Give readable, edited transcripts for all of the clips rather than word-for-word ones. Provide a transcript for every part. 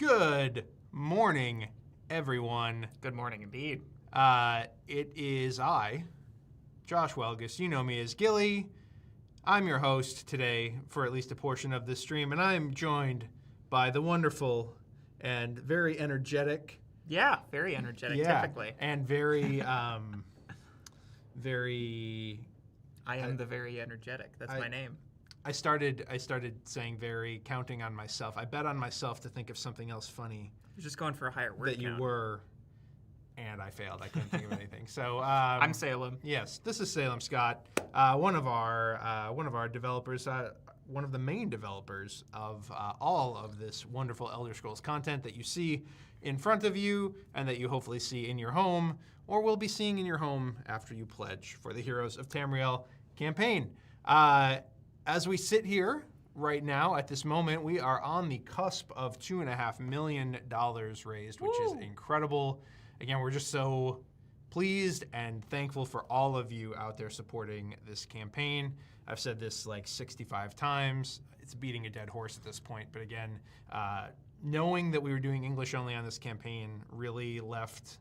Good morning, everyone. Good morning, indeed. It is I, Josh Welgus. You know me as Gilly. I'm your host today for at least a portion of this stream, and I'm joined by the wonderful and very energetic. Yeah, very energetic, typically. And very, very... I am the very energetic. That's my name. I started saying very, counting on myself. I bet on myself to think of something else funny. You're just going for a higher word that count. You were, and I failed. I couldn't think of anything. So I'm Salem. Yes, this is Salem Scott, one of our developers, one of the main developers of all of this wonderful Elder Scrolls content that you see in front of you and that you hopefully see in your home or will be seeing in your home after you pledge for the Heroes of Tamriel campaign. As we sit here right now at this moment, we are on the cusp of $2.5 million raised, which is incredible. Again, we're just so pleased and thankful for all of you out there supporting this campaign. I've said this like 65 times. It's beating a dead horse at this point. But again, knowing that we were doing English only on this campaign really left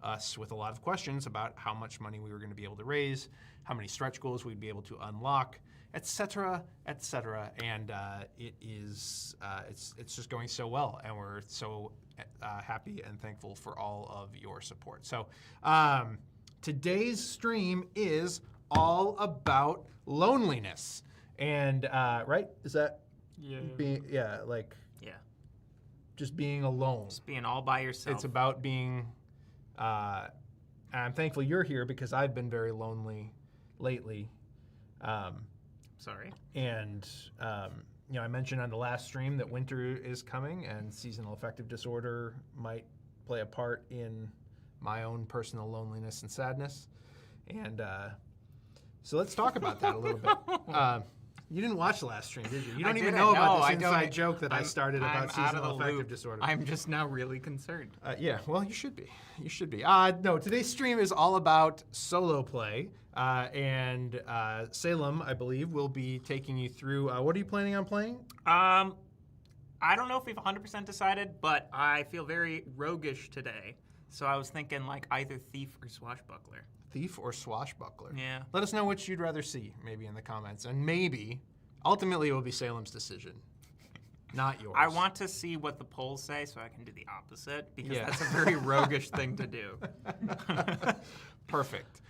us with a lot of questions about how much money we were going to be able to raise, how many stretch goals we'd be able to unlock, etc., etc. And it's just going so well, and we're so happy and thankful for all of your support. So today's stream is all about loneliness, and right? Is that just being alone, just being all by yourself. It's about being. I'm thankful you're here because I've been very lonely lately. Sorry. And I mentioned on the last stream that winter is coming and seasonal affective disorder might play a part in my own personal loneliness and sadness. And so let's talk about that a little bit. You didn't watch the last stream, did you? You don't even know about this inside joke that I started about seasonal affective disorder. I'm just now really concerned. Yeah, well, you should be. You should be. No, today's stream is all about solo play. And Salem, I believe, will be taking you through. What are you planning on playing? I don't know if we've 100% decided, but I feel very roguish today. So I was thinking like either thief or swashbuckler. Thief or swashbuckler? Yeah. Let us know which you'd rather see, maybe in the comments. And maybe, ultimately, it will be Salem's decision, not yours. I want to see what the polls say so I can do the opposite, because that's a very roguish thing to do. Perfect.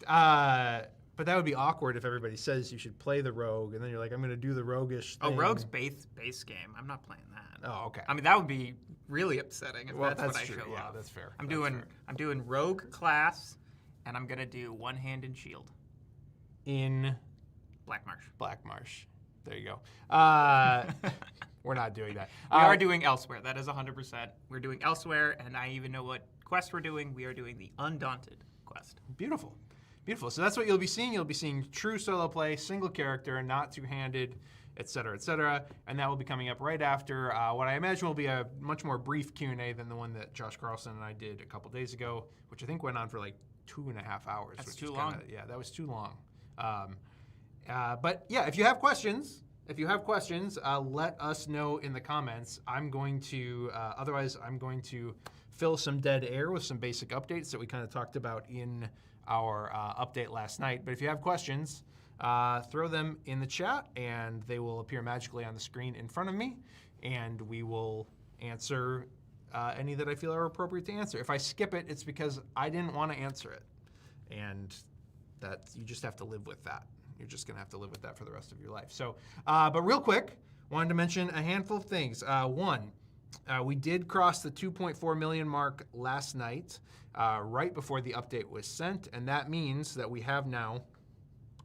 But that would be awkward if everybody says you should play the rogue, and then you're like, I'm going to do the roguish thing. Oh, rogue's base game. I'm not playing that. Oh, okay. I mean, that would be really upsetting if that's what I true. show Yeah, off. that's fair. I'm doing rogue class, and I'm going to do one hand and shield. In? Black Marsh. Black Marsh. There you go. We're not doing that. We are doing Elsweyr. That is 100%. We're doing Elsweyr, and I even know what quest we're doing. We are doing the Undaunted quest. Beautiful. So that's what you'll be seeing. You'll be seeing true solo play, single character, not two-handed, etc., etc. And that will be coming up right after what I imagine will be a much more brief Q&A than the one that Josh Carlson and I did a couple days ago, which I think went on for like 2.5 hours. That's which too is long. Yeah, that was too long. But yeah, if you have questions, let us know in the comments. I'm going to, otherwise I'm going to fill some dead air with some basic updates that we kind of talked about in our update last night. But if you have questions, throw them in the chat and they will appear magically on the screen in front of me, and we will answer any that I feel are appropriate to answer. If I skip it, it's because I didn't want to answer it. And that you just have to live with that. You're just going to have to live with that for the rest of your life. So, but real quick, wanted to mention a handful of things. One, we did cross the 2.4 million mark last night, right before the update was sent, and that means that we have now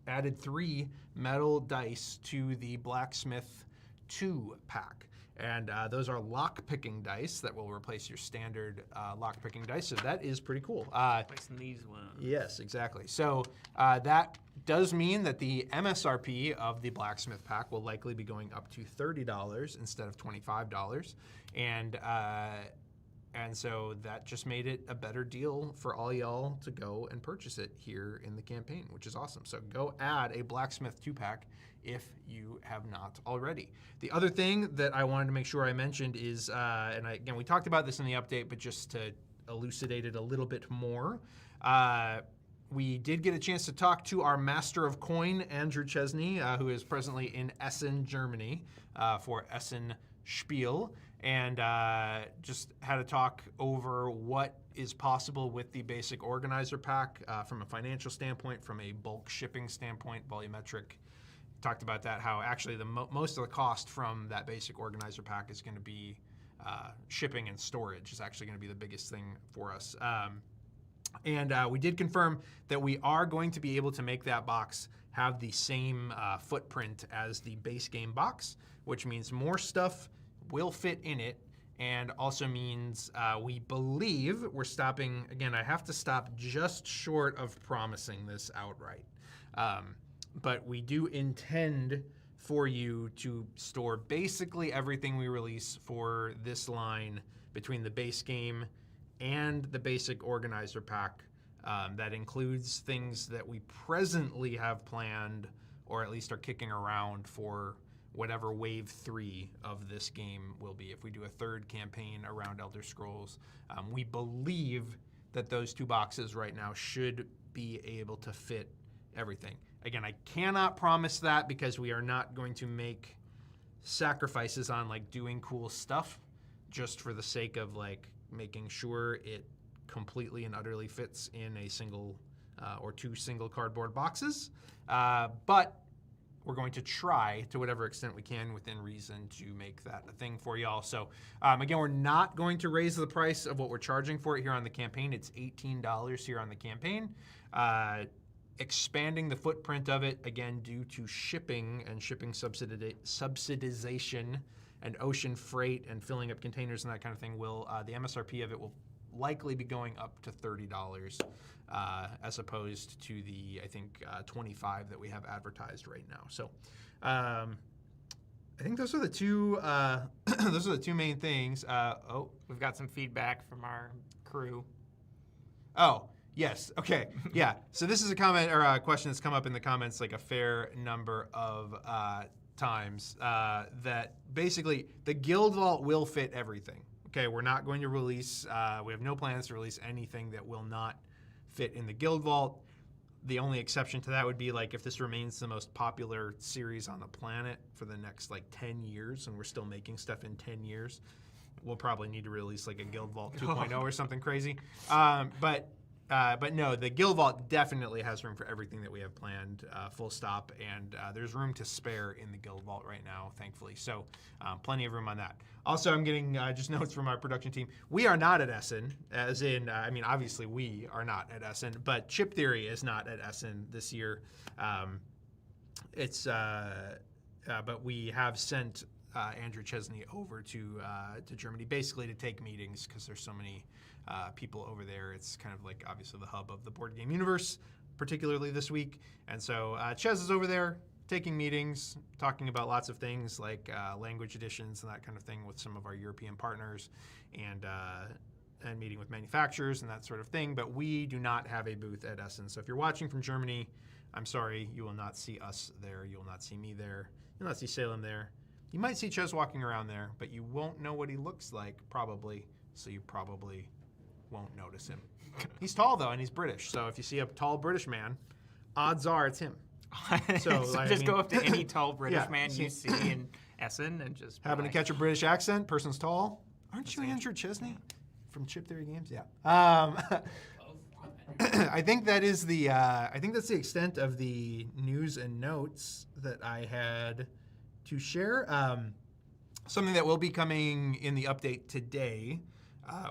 added 3 metal dice to the Blacksmith 2 pack. And those are lock-picking dice that will replace your standard lock-picking dice, so that is pretty cool. Replacing these ones. Yes, exactly. So that does mean that the MSRP of the Blacksmith pack will likely be going up to $30 instead of $25. And And so that just made it a better deal for all y'all to go and purchase it here in the campaign, which is awesome. So go add a Blacksmith 2-pack if you have not already. The other thing that I wanted to make sure I mentioned is, again, we talked about this in the update, but just to elucidate it a little bit more, we did get a chance to talk to our Master of Coin, Andrew Chesney, who is presently in Essen, Germany, for Essen Spiel, and just had a talk over what is possible with the basic organizer pack from a financial standpoint, from a bulk shipping standpoint, volumetric. Talked about that, how actually the most of the cost from that basic organizer pack is going to be shipping and storage is actually going to be the biggest thing for us. And we did confirm that we are going to be able to make that box have the same footprint as the base game box, which means more stuff will fit in it, and also means we believe we're stopping, again, I have to stop just short of promising this outright. But we do intend for you to store basically everything we release for this line between the base game and the basic organizer pack. That includes things that we presently have planned, or at least are kicking around for whatever wave 3 of this game will be. If we do a third campaign around Elder Scrolls, we believe that those 2 boxes right now should be able to fit everything. Again, I cannot promise that because we are not going to make sacrifices on like doing cool stuff just for the sake of like making sure it completely and utterly fits in a single or 2 single cardboard boxes. But we're going to try to whatever extent we can within reason to make that a thing for y'all. So again, we're not going to raise the price of what we're charging for it here on the campaign. It's $18 here on the campaign. Expanding the footprint of it, again, due to shipping and shipping subsidization and ocean freight and filling up containers and that kind of thing, will the MSRP of it will likely be going up to $30 as opposed to the, I think, $25 that we have advertised right now. So I think those are the two those are the 2 main things. We've got some feedback from our crew. Oh, yes. Okay. Yeah. So this is a comment or a question that's come up in the comments like a fair number of times that basically the Guild Vault will fit everything. Okay, we're not going to release, we have no plans to release anything that will not fit in the Guild Vault. The only exception to that would be like if this remains the most popular series on the planet for the next like 10 years and we're still making stuff in 10 years, we'll probably need to release like a Guild Vault 2.0 or something crazy. But no, the Guild Vault definitely has room for everything that we have planned, full stop, and there's room to spare in the Guild Vault right now, thankfully. So plenty of room on that. Also, I'm getting just notes from our production team. We are not at Essen, as in, I mean, obviously we are not at Essen, but Chip Theory is not at Essen this year. But we have sent Andrew Chesney over to Germany, basically to take meetings because there's so many people over there. It's kind of like obviously the hub of the board game universe, particularly this week. And so Ches is over there taking meetings, talking about lots of things like language editions and that kind of thing with some of our European partners, and meeting with manufacturers and that sort of thing. But we do not have a booth at Essen. So if you're watching from Germany, I'm sorry, you will not see us there. You will not see me there. You'll not see Salem there. You might see Ches walking around there, but you won't know what he looks like, probably. So you probably won't notice him. He's tall, though, and he's British. So if you see a tall British man, odds are it's him. So just go up to any tall British man you see in Essen and just happen to catch a British accent. Person's tall. Aren't you Andrew Chesney from Chip Theory Games? Yeah. I think that is the. I think that's the extent of the news and notes that I had to share. Something that will be coming in the update today,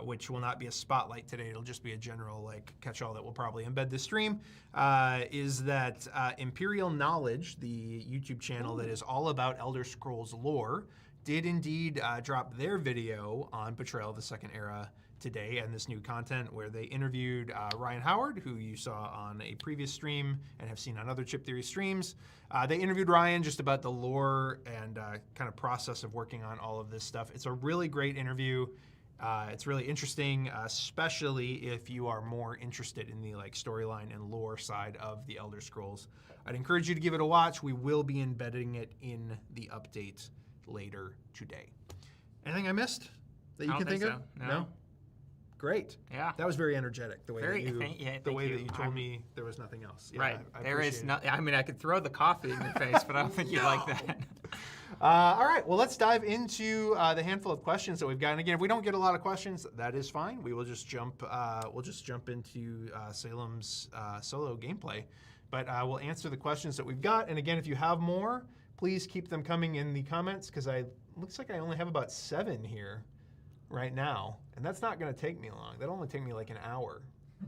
which will not be a spotlight today. It'll just be a general like catch-all that will probably embed the stream. Is that Imperial Knowledge, the YouTube channel that is all about Elder Scrolls lore, did indeed drop their video on Betrayal of the Second Era today and this new content where they interviewed Ryan Howard, who you saw on a previous stream and have seen on other Chip Theory streams. They interviewed Ryan just about the lore and kind of process of working on all of this stuff. It's a really great interview. It's really interesting, especially if you are more interested in the like storyline and lore side of the Elder Scrolls. I'd encourage you to give it a watch. We will be embedding it in the update later today. Anything I missed that you I can don't think think of? so. No. Great. Yeah. That was very energetic. The way Very- that you, thank the way you. that you told me there was nothing else. Yeah, Right. I There is appreciate not. I mean, I could throw the coffee in your face, but I don't think you like that. All right, well, let's dive into the handful of questions that we've got. And again, if we don't get a lot of questions, that is fine. We will just jump. We'll just jump into Salem's solo gameplay. But we'll answer the questions that we've got. And again, if you have more, please keep them coming in the comments because looks like I only have about 7 here right now, and that's not going to take me long. That'll only take me like an hour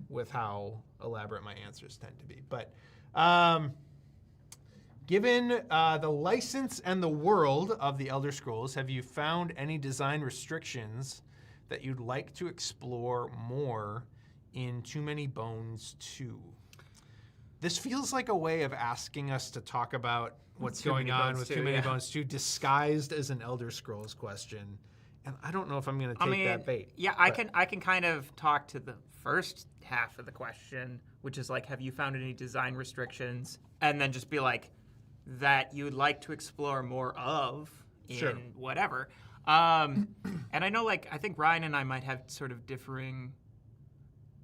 with how elaborate my answers tend to be. But given the license and the world of the Elder Scrolls, have you found any design restrictions that you'd like to explore more in Too Many Bones 2? This feels like a way of asking us to talk about what's Too going Many on Bones with 2, Too Many yeah. Bones 2 disguised as an Elder Scrolls question. And I don't know if I'm going to take that bait. Yeah, I can kind of talk to the first half of the question, which is like, have you found any design restrictions? And then just be like, that you would like to explore more of in Sure. whatever. And I know, like, I think Ryan and I might have sort of differing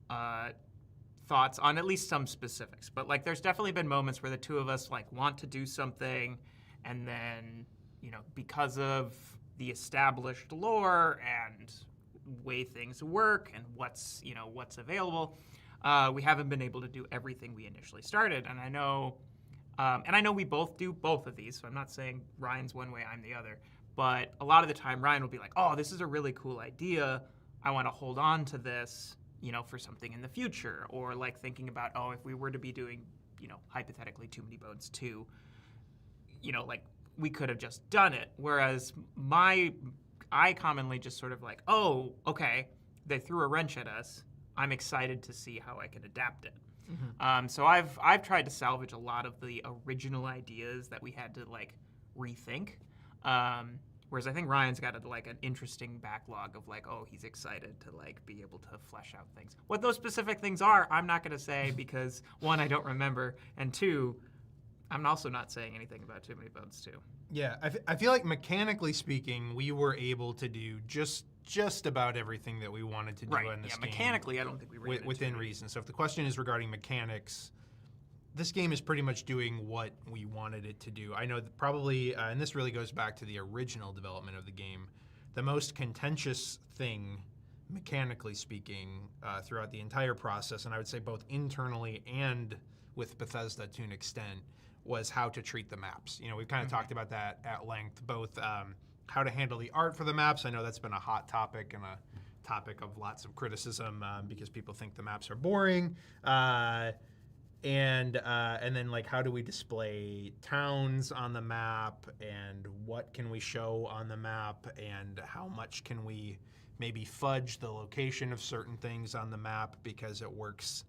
thoughts on at least some specifics. But like, there's definitely been moments where the two of us like want to do something, and then because of the established lore and way things work and what's available, we haven't been able to do everything we initially started. And I know we both do both of these, so I'm not saying Ryan's one way, I'm the other. But a lot of the time, Ryan will be like, oh, this is a really cool idea. I want to hold on to this, for something in the future. Or like thinking about, oh, if we were to be doing, hypothetically Too Many Bones 2, like we could have just done it. Whereas I commonly just sort of like, oh, okay, they threw a wrench at us. I'm excited to see how I can adapt it. Mm-hmm. So I've tried to salvage a lot of the original ideas that we had to like rethink. Whereas I think Ryan's got an interesting backlog of like, oh, he's excited to like be able to flesh out things. What those specific things are, I'm not going to say because 1, I don't remember, and 2, I'm also not saying anything about Too Many Bones 2. Yeah, I feel like mechanically speaking, we were able to do just about everything that we wanted to do in this game. Mechanically, I don't think we ran within reason. So if the question is regarding mechanics, this game is pretty much doing what we wanted it to do. I know that probably, and this really goes back to the original development of the game, the most contentious thing, mechanically speaking, throughout the entire process, and I would say both internally and with Bethesda to an extent, was how to treat the maps. We've kind of talked about that at length, both how to handle the art for the maps. I know that's been a hot topic and a topic of lots of criticism because people think the maps are boring. And then like how do we display towns on the map, and what can we show on the map, and how much can we maybe fudge the location of certain things on the map because it works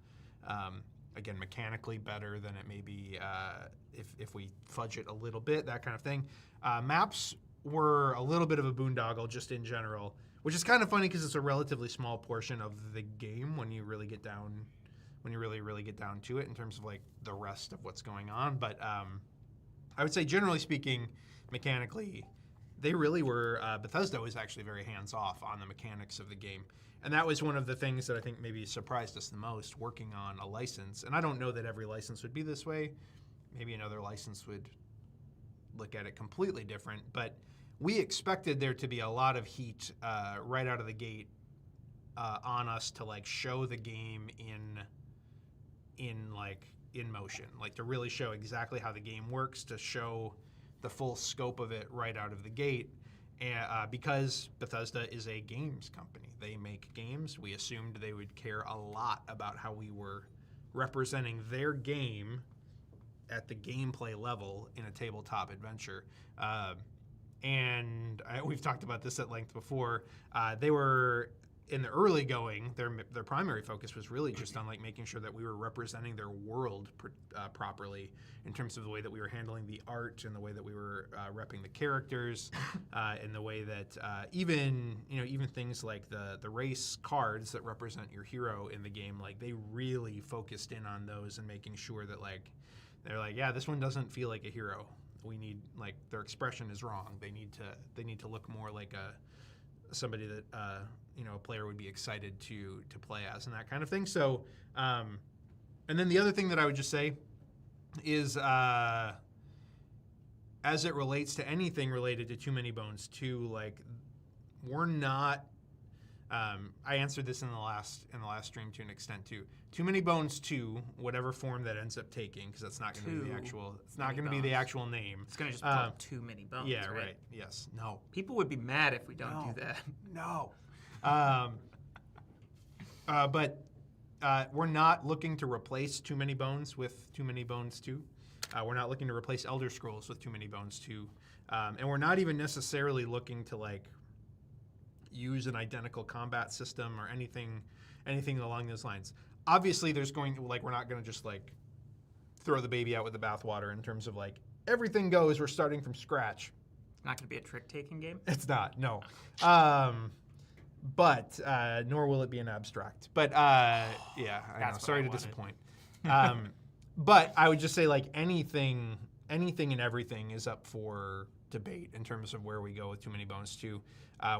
again mechanically better than it may be if we fudge it a little bit, that kind of thing. Maps were a little bit of a boondoggle just in general, which is kind of funny because it's a relatively small portion of the game when you really get down really get down to it in terms of like the rest of what's going on. But I would say generally speaking, mechanically, they really were, Bethesda was actually very hands-off on the mechanics of the game. And that was one of the things that I think maybe surprised us the most working on a license. And I don't know that every license would be this way. Maybe another license would look at it completely different. But we expected there to be a lot of heat right out of the gate on us to like show the game in motion, like to really show exactly how the game works, to show the full scope of it right out of the gate. And because Bethesda is a games company, they make games, we assumed they would care a lot about how we were representing their game at the gameplay level in a tabletop adventure. We've talked about this at length before. They were in the early going, their primary focus was really just on like making sure that we were representing their world properly in terms of the way that we were handling the art and the way that we were repping the characters, and the way that even things like the race cards that represent your hero in the game, like they really focused in on those and making sure that like they're like, yeah, this one doesn't feel like a hero. We need like their expression is wrong. They need to look more like somebody that a player would be excited to play as and that kind of thing. So, and then the other thing that I would just say is, as it relates to anything related to Too Many Bones 2, like we're not. I answered this in the last stream to an extent too. Too Many Bones 2, whatever form that ends up taking, because that's not going to be the actual. It's not going to be the actual name. It's going to just be Too Many Bones. Yeah, right. Yes. No. People would be mad if we don't do that. No. But we're not looking to replace Too Many Bones with Too Many Bones 2. We're not looking to replace Elder Scrolls with Too Many Bones 2. And we're not even necessarily looking to like use an identical combat system or anything along those lines. Obviously, we're not going to just like throw the baby out with the bathwater in terms of like everything goes. We're starting from scratch. It's not going to be a trick-taking game? It's not, no. But nor will it be an abstract. But yeah, I know. Sorry to disappoint. But I would just say like anything and everything is up for debate in terms of where we go with Too Many Bones 2.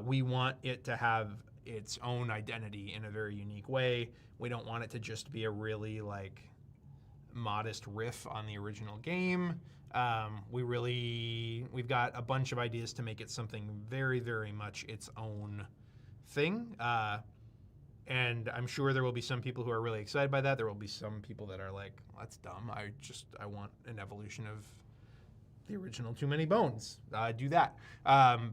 We want it to have its own identity in a very unique way. We don't want it to just be a really like modest riff on the original game. We've got a bunch of ideas to make it something very, very much its own thing. And I'm sure there will be some people who are really excited by that. There will be some people that are like, that's dumb. I want an evolution of the original Too Many Bones. Do that.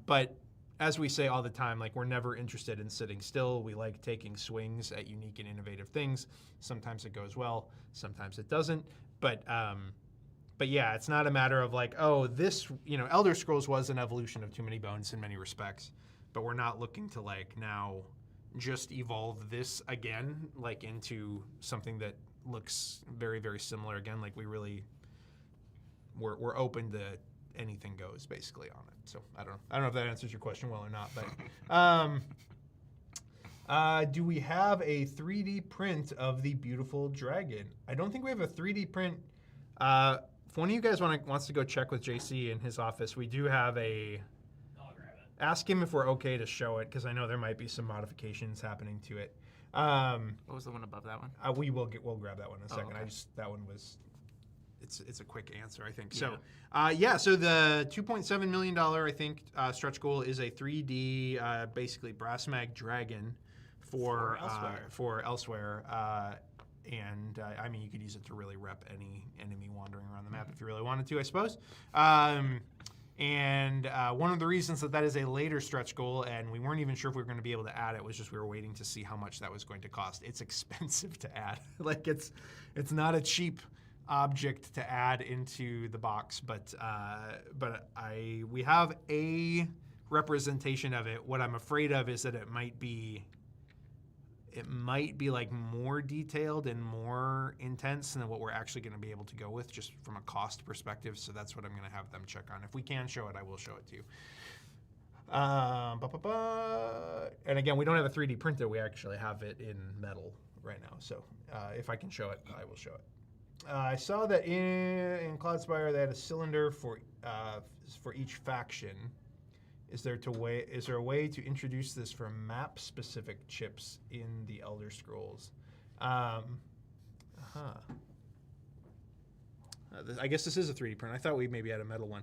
But as we say all the time, like we're never interested in sitting still. We like taking swings at unique and innovative things. Sometimes it goes well, sometimes it doesn't. But yeah, it's not a matter of like, oh, this, Elder Scrolls was an evolution of Too Many Bones in many respects, but we're not looking to like now just evolve this again, like into something that looks very, very similar again. Like we're open to anything goes basically on it. So I don't know if that answers your question well or not, but do we have a 3D print of the beautiful dragon? I don't think we have a 3D print. If one of you guys wants to go check with JC in his office, we do have a. I'll grab it. Ask him if we're okay to show it, because I know there might be some modifications happening to it. What was the one above that one? We'll grab that one in a second. Okay. That one was. It's a quick answer, I think. Yeah. So, so the $2.7 million, I think, stretch goal is a 3D, basically brass mag dragon for Elsweyr. And I mean, you could use it to really rep any enemy wandering around the map if you really wanted to, I suppose. And one of the reasons that is a later stretch goal, and we weren't even sure if we were going to be able to add it, was just we were waiting to see how much that was going to cost. It's expensive to add. Like it's not a cheap object to add into the box, but we have a representation of it. What I'm afraid of is that it might be like more detailed and more intense than what we're actually going to be able to go with just from a cost perspective. So that's what I'm going to have them check on. If we can show it, I will show it to you. And again, we don't have a 3D printer. We actually have it in metal right now. So if I can show it, I will show it. I saw that in Cloudspire they had a cylinder for each faction. Is there a way to introduce this for map-specific chips in the Elder Scrolls? I guess this is a 3D print. I thought we maybe had a metal one.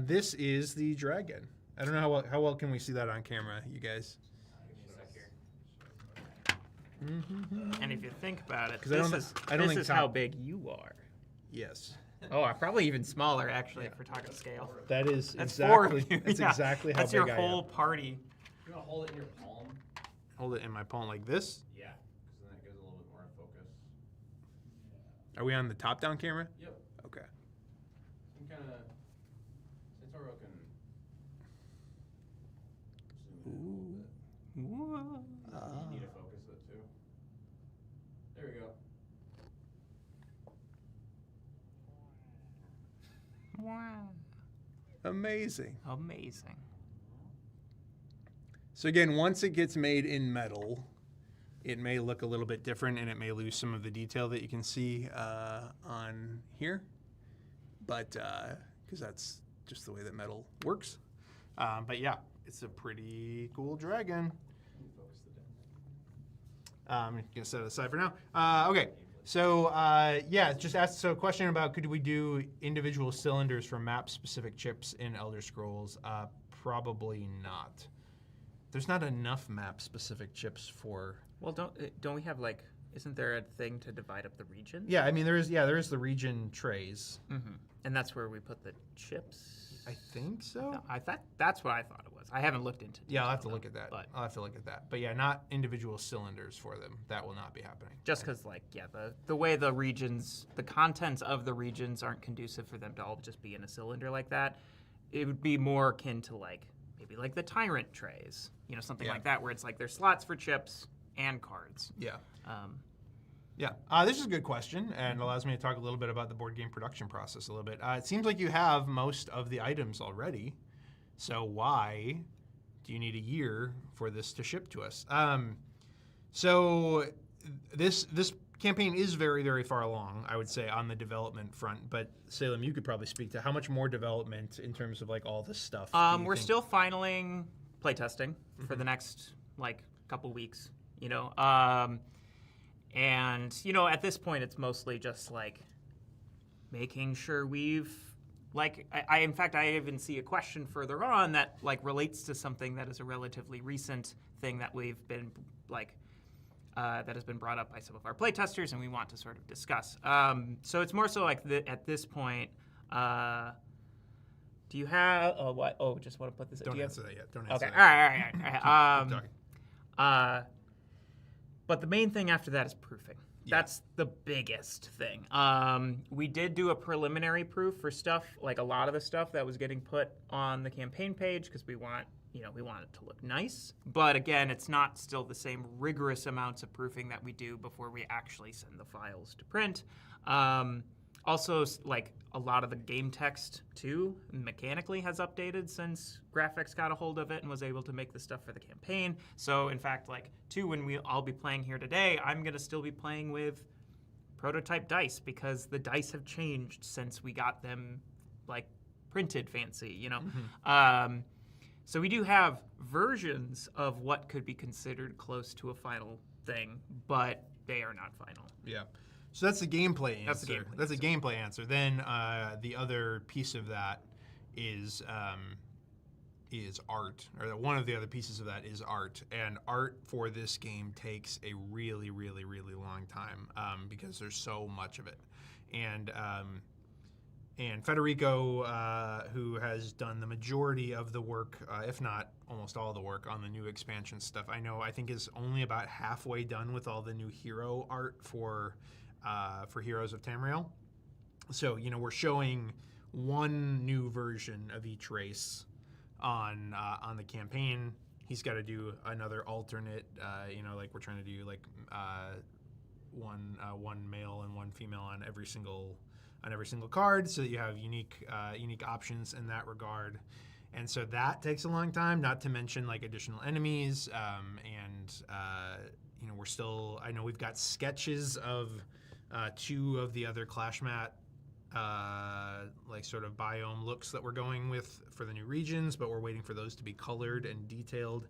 This is the dragon. I don't know how well can we see that on camera, you guys? And if you think about it, this is how big you are. Yes. Oh, probably even smaller, actually, if we're talking scale. That's exactly exactly how That's big your whole party. You're going to hold it in your palm? Hold it in my palm like this? Yeah, because then it goes a little bit more in focus. Are we on the top-down camera? Yep. Okay. You can kind of... Santoro can... zoom in a little bit. Amazing. Amazing. So again, once it gets made in metal, it may look a little bit different, and it may lose some of the detail that you can see on here. But because that's just the way that metal works. But yeah, it's a pretty cool dragon. I'm gonna set it aside for now. Okay, so yeah, just asked so a question about could we do individual cylinders for map-specific chips in Elder Scrolls? Probably not. There's not enough map-specific chips for. Well, don't we have like? Isn't there a thing to divide up the regions? Yeah, I mean there is the region trays. Mm-hmm. And that's where we put the chips. I think so. No, I thought that's what I thought it was. I haven't looked into. Yeah, I'll have to detail, look at that. But I'll have to look at that. But yeah, not individual cylinders for them. That will not be happening. just because, like, yeah, the way the regions, the contents of the regions aren't conducive for them to all just be in a cylinder like that. It would be more akin to like maybe like the Tyrant trays, something Yeah. like that, where it's like there's slots for chips and cards. Yeah. Um, Yeah, this is a good question and allows me to talk a little bit about the board game production process a little bit. It seems like you have most of the items already, so why do you need a year for this to ship to us? So this campaign is very, very far along, I would say, on the development front. But Salem, you could probably speak to how much more development in terms of like all this stuff. we're still filing playtesting for the next like couple weeks, and at this point it's mostly just like making sure we've like I in fact I even see a question further on that like relates to something that is a relatively recent thing that we've been like that has been brought up by some of our playtesters and we want to sort of discuss. So it's more so like at this point. Do you have what? Oh, just want to put this. Don't do you answer have, that yet. Don't answer Okay. that. All right. Keep talking. But the main thing after that is proofing. Yeah. That's the biggest thing. We did do a preliminary proof for stuff, like a lot of the stuff that was getting put on the campaign page because we want it to look nice. But again, it's not still the same rigorous amounts of proofing that we do before we actually send the files to print. Also, like a lot of the game text too, mechanically has updated since graphics got a hold of it and was able to make the stuff for the campaign. So, in fact, like when I'll be playing here today, I'm gonna still be playing with prototype dice because the dice have changed since we got them like printed fancy, So we do have versions of what could be considered close to a final thing, but they are not final. Yeah. So that's the gameplay answer. That's the gameplay That's a gameplay answer. Then the other piece of that is art, or one of the other pieces of that is art. And art for this game takes a really, really, really long time because there's so much of it. And Federico, who has done the majority of the work, if not almost all the work on the new expansion stuff, I think is only about halfway done with all the new hero art for Heroes of Tamriel. So, we're showing one new version of each race on the campaign. He's got to do another alternate, like we're trying to do like one male and one female on every single card, so that you have unique options in that regard. And so that takes a long time, not to mention like additional enemies. We're still, I know we've got sketches of 2 of the other Clashmat like sort of biome looks that we're going with for the new regions, but we're waiting for those to be colored and detailed.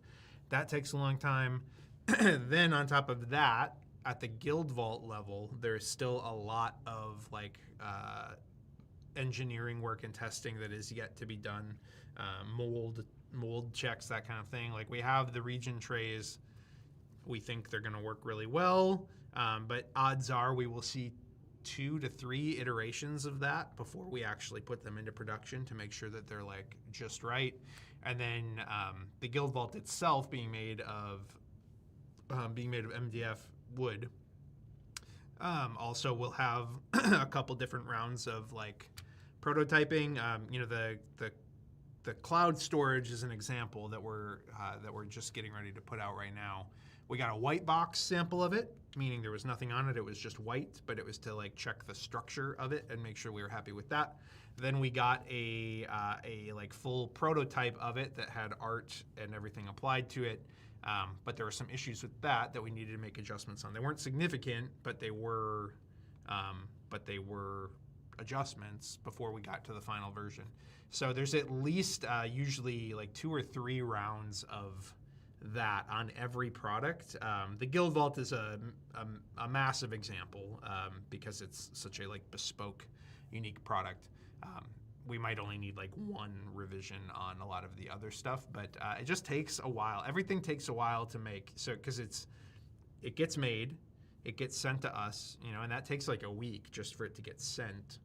That takes a long time. Then on top of that, at the Guild Vault level, there's still a lot of like engineering work and testing that is yet to be done. Mold checks, that kind of thing. Like we have the region trays. We think they're going to work really well, but odds are we will see 2 to 3 iterations of that before we actually put them into production to make sure that they're like just right. And then the Guild Vault itself being made of MDF wood. Also, we'll have a couple different rounds of like prototyping. The cloud storage is an example that we're just getting ready to put out right now. We got a white box sample of it, meaning there was nothing on it. It was just white, but it was to like check the structure of it and make sure we were happy with that. Then we got a like full prototype of it that had art and everything applied to it. But there were some issues with that we needed to make adjustments on. They weren't significant, but they were adjustments before we got to the final version. So there's at least usually like 2 or 3 rounds of that on every product. The Guild Vault is a massive example because it's such a like bespoke, unique product. We might only need like 1 revision on a lot of the other stuff, but it just takes a while. Everything takes a while to make, so because it gets made, it gets sent to us, and that takes like a week just for it to get sent.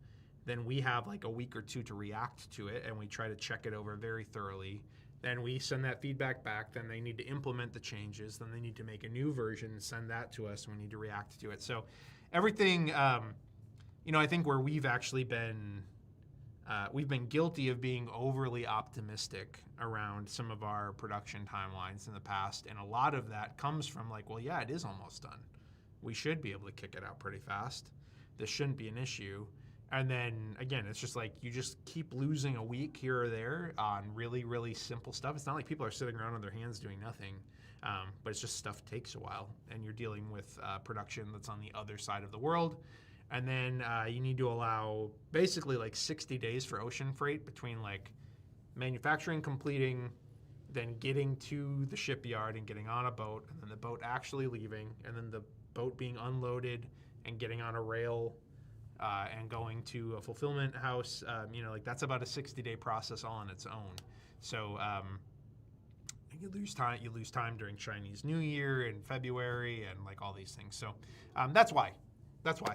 Then we have like a week or 2 to react to it, and we try to check it over very thoroughly. Then we send that feedback back. Then they need to implement the changes. Then they need to make a new version, send that to us, and we need to react to it. So everything, I think where we've actually been, we've been guilty of being overly optimistic around some of our production timelines in the past. And a lot of that comes from like, well, yeah, it is almost done. We should be able to kick it out pretty fast. This shouldn't be an issue. And then, again, it's just like you just keep losing a week here or there on really, really simple stuff. It's not like people are sitting around on their hands doing nothing, but it's just stuff takes a while. And you're dealing with production that's on the other side of the world. And then you need to allow basically like 60 days for ocean freight between like manufacturing completing, then getting to the shipyard and getting on a boat, and then the boat actually leaving, and then the boat being unloaded and getting on a rail and going to a fulfillment house. Like that's about a 60-day process all on its own. So you lose time. You lose time during Chinese New Year in February and like all these things. So that's why.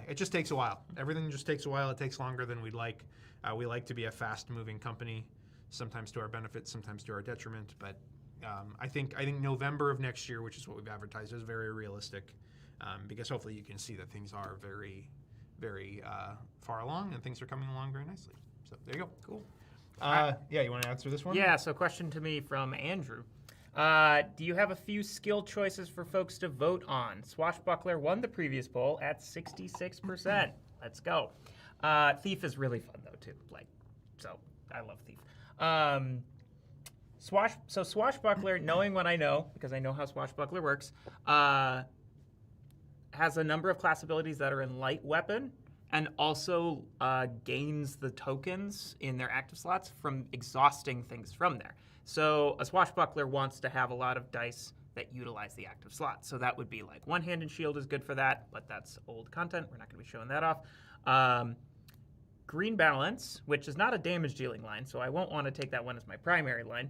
It just takes a while. Everything just takes a while. It takes longer than we'd like. We like to be a fast-moving company, sometimes to our benefit, sometimes to our detriment. But I think November of next year, which is what we've advertised, is very realistic because hopefully you can see that things are very, very far along and things are coming along very nicely. So there you go. Cool. Yeah, you want to answer this one? Yeah, so question to me from Andrew. Do you have a few skill choices for folks to vote on? Swashbuckler won the previous poll at 66%. Let's go. Thief is really fun though too. So I love Thief. Swashbuckler, knowing what I know, because I know how Swashbuckler works, has a number of class abilities that are in light weapon, and also gains the tokens in their active slots from exhausting things from there. So a Swashbuckler wants to have a lot of dice that utilize the active slot. So that would be like one-handed shield is good for that, but that's old content. We're not going to be showing that off. Green balance, which is not a damage dealing line, so I won't want to take that one as my primary line.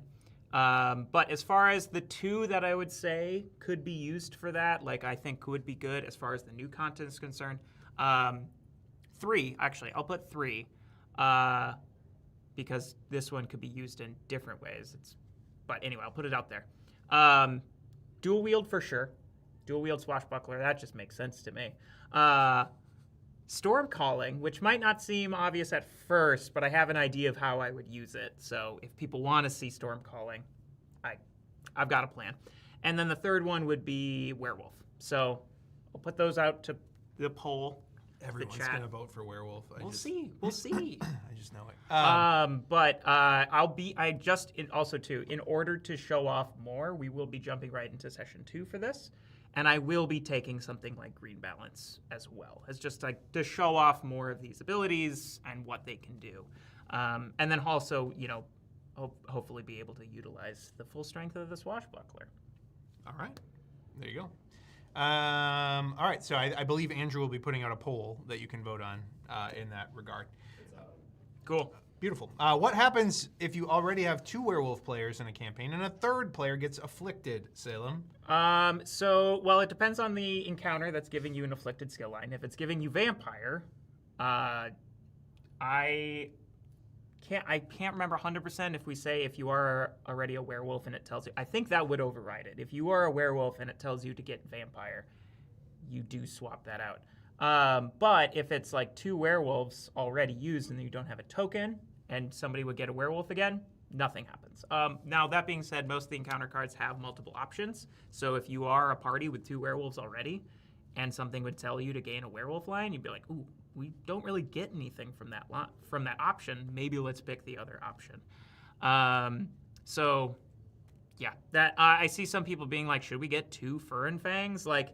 But as far as the 2 that I would say could be used for that, like I think would be good as far as the new content is concerned. 3, actually, I'll put 3. Because this one could be used in different ways. But anyway, I'll put it out there. Dual wield for sure. Dual wield Swashbuckler, that just makes sense to me. Storm calling, which might not seem obvious at first, but I have an idea of how I would use it. So if people want to see storm calling, I've got a plan. And then the third one would be werewolf. So I'll put those out to the poll. Everyone's going to vote for werewolf. We'll see. I just know it. Also too, in order to show off more, we will be jumping right into session 2 for this. And I will be taking something like green balance as well, as just like to show off more of these abilities and what they can do. And then also, hopefully be able to utilize the full strength of the Swashbuckler. All right. There you go. All right, so I believe Andrew will be putting out a poll that you can vote on in that regard. Cool. Beautiful. What happens if you already have 2 werewolf players in a campaign and a 3rd player gets afflicted, Salem? It depends on the encounter that's giving you an afflicted skill line. If it's giving you vampire, I can't remember 100% if we say if you are already a werewolf and it tells you. I think that would override it. If you are a werewolf and it tells you to get vampire, you do swap that out. But if it's like 2 werewolves already used and you don't have a token and somebody would get a werewolf again, nothing happens. Now, that being said, most of the encounter cards have multiple options. So if you are a party with 2 werewolves already and something would tell you to gain a werewolf line, you'd be like, ooh, we don't really get anything from that from that option. Maybe let's pick the other option. So, yeah, that I see some people being like, should we get 2 Fur and Fangs? Like,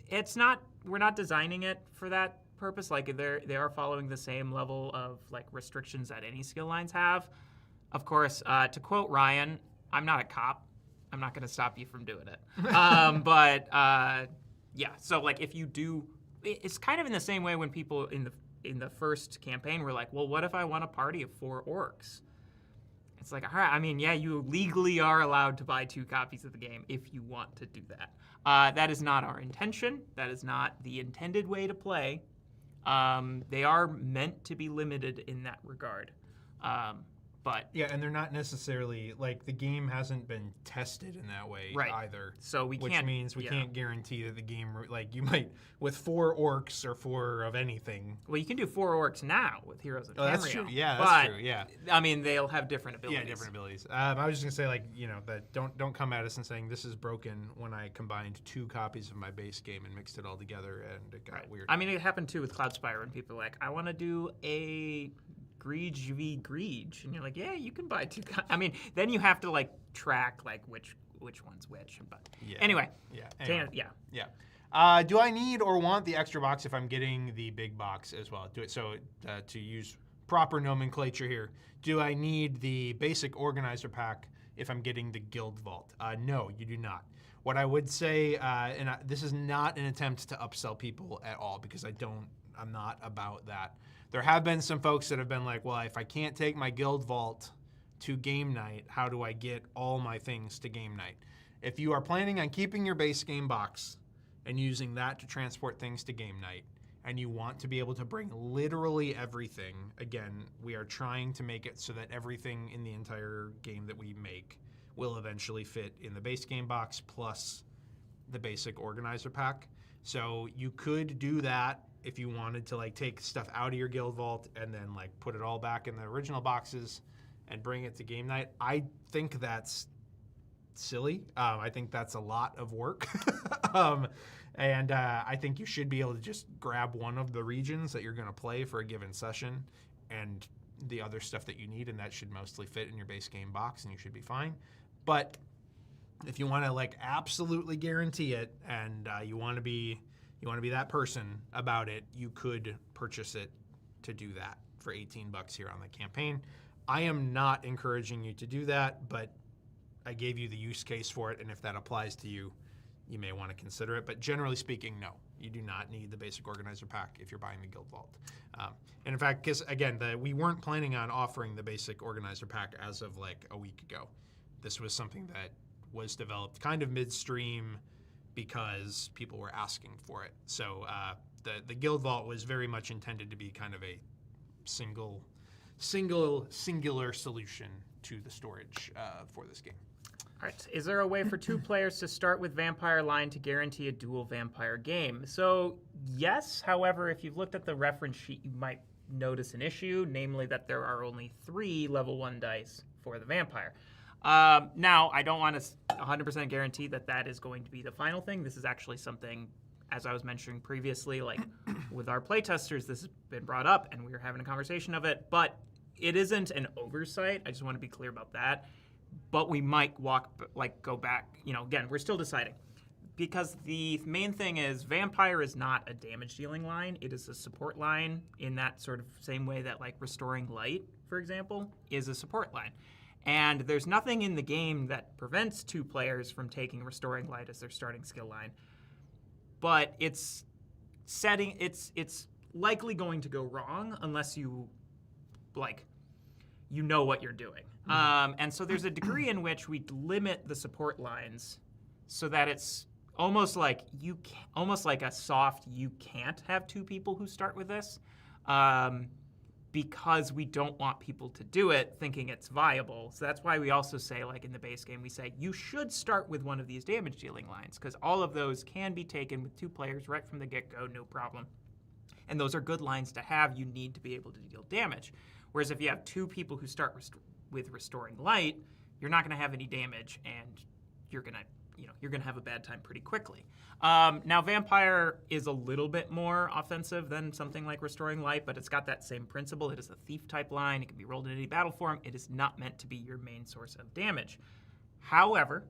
it's not. We're not designing it for that purpose. Like, they are following the same level of like restrictions that any skill lines have. Of course, to quote Ryan, I'm not a cop. I'm not going to stop you from doing it. But yeah, so like if you do, it's kind of in the same way when people in the first campaign were like, well, what if I want a party of 4 orcs? It's like, all right, I mean, yeah, you legally are allowed to buy 2 copies of the game if you want to do that. That is not our intention. That is not the intended way to play. They are meant to be limited in that regard. But yeah, and they're not necessarily, like, the game hasn't been tested in that way either. So we which can't, means we can't guarantee that the game, like, you might, with 4 orcs or 4 of anything. Well, you can do 4 orcs now with Heroes of Tamriel. That's true. Yeah, that's true. Yeah. I mean, they'll have different abilities. Yeah, different abilities. I was just gonna say, like, you know, that don't come at us and saying this is broken when I combined 2 copies of my base game and mixed it all together and it got weird. I mean, it happened too with Cloudspire when people were like, I want to do a Greege v. Greege, and you're like, yeah, you can buy 2. I mean, then you have to like track like which one's which. But anyway, do I need or want the extra box if I'm getting the big box as well? To use proper nomenclature here, do I need the basic organizer pack if I'm getting the guild vault? No, you do not. What I would say, this is not an attempt to upsell people at all because I'm not about that. There have been some folks that have been like, well, if I can't take my guild vault to game night, how do I get all my things to game night? If you are planning on keeping your base game box and using that to transport things to game night, and you want to be able to bring literally everything, again, we are trying to make it so that everything in the entire game that we make will eventually fit in the base game box plus the basic organizer pack. So you could do that if you wanted to like take stuff out of your guild vault and then like put it all back in the original boxes and bring it to game night. I think that's silly. I think that's a lot of work. And I think you should be able to just grab one of the regions that you're going to play for a given session and the other stuff that you need, and that should mostly fit in your base game box and you should be fine. But if you want to like absolutely guarantee it and you want to be that person about it, you could purchase it to do that for $18 here on the campaign. I am not encouraging you to do that, but I gave you the use case for it, and if that applies to you, you may want to consider it. But generally speaking, no, you do not need the basic organizer pack if you're buying the guild vault. And in fact, because again, we weren't planning on offering the basic organizer pack as of like a week ago. This was something that was developed kind of midstream because people were asking for it. So the guild vault was very much intended to be kind of a singular solution to the storage for this game. All right. Is there a way for 2 players to start with Vampire Line to guarantee a dual vampire game? So yes. However, if you've looked at the reference sheet, you might notice an issue, namely that there are only 3 level 1 dice for the vampire. Now, I don't want to 100% guarantee that that is going to be the final thing. This is actually something, as I was mentioning previously, like with our playtesters, this has been brought up and we were having a conversation of it, but it isn't an oversight. I just want to be clear about that. But we might go back, again, we're still deciding. Because the main thing is Vampire is not a damage dealing line. It is a support line in that sort of same way that like Restoring Light, for example, is a support line. And there's nothing in the game that prevents 2 players from taking Restoring Light as their starting skill line. But it's likely going to go wrong unless you know what you're doing. And so there's a degree in which we limit the support lines so that it's almost like a soft you can't have 2 people who start with this. Because we don't want people to do it thinking it's viable. So that's why we also say, like in the base game, we say you should start with one of these damage dealing lines because all of those can be taken with 2 players right from the get-go, no problem. And those are good lines to have. You need to be able to deal damage. Whereas if you have 2 people who start with Restoring Light, you're not going to have any damage and you're going to you're going to have a bad time pretty quickly. Now, Vampire is a little bit more offensive than something like Restoring Light, but it's got that same principle. It is a thief-type line. It can be rolled in any battle form. It is not meant to be your main source of damage. However,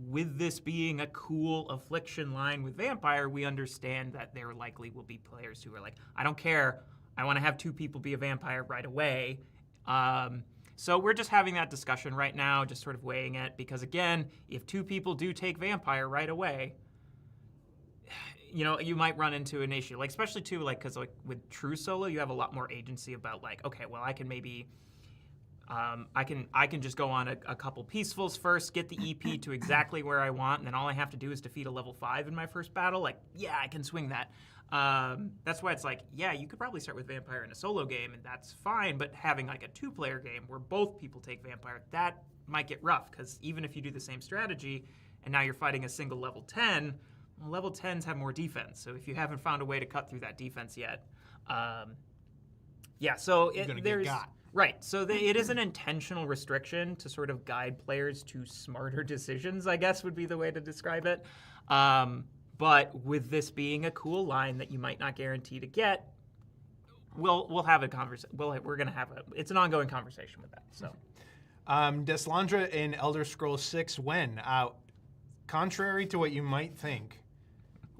with this being a cool affliction line with Vampire, we understand that there likely will be players who are like, I don't care. I want to have 2 people be a vampire right away. So we're just having that discussion right now, just sort of weighing it, because again, if 2 people do take Vampire right away, you might run into an issue, like especially too, like because like with true solo, you have a lot more agency about like, okay, well I can maybe, I can just go on a couple peacefuls first, get the EP to exactly where I want, and then all I have to do is defeat a level 5 in my first battle. Like, yeah, I can swing that. That's why it's like, yeah, you could probably start with Vampire in a solo game, and that's fine, but having like a 2-player game where both people take Vampire, that might get rough, because even if you do the same strategy, and now you're fighting a single level 10, well, level 10s have more defense, so if you haven't found a way to cut through that defense yet, so You're gonna there's... get got. Right, so it is an intentional restriction to sort of guide players to smarter decisions, I guess would be the way to describe it. But with this being a cool line that you might not guarantee to get, we'll have a conversation. We're gonna have it's an ongoing conversation with that. So, Deslandra in Elder Scrolls 6 when? Contrary to what you might think,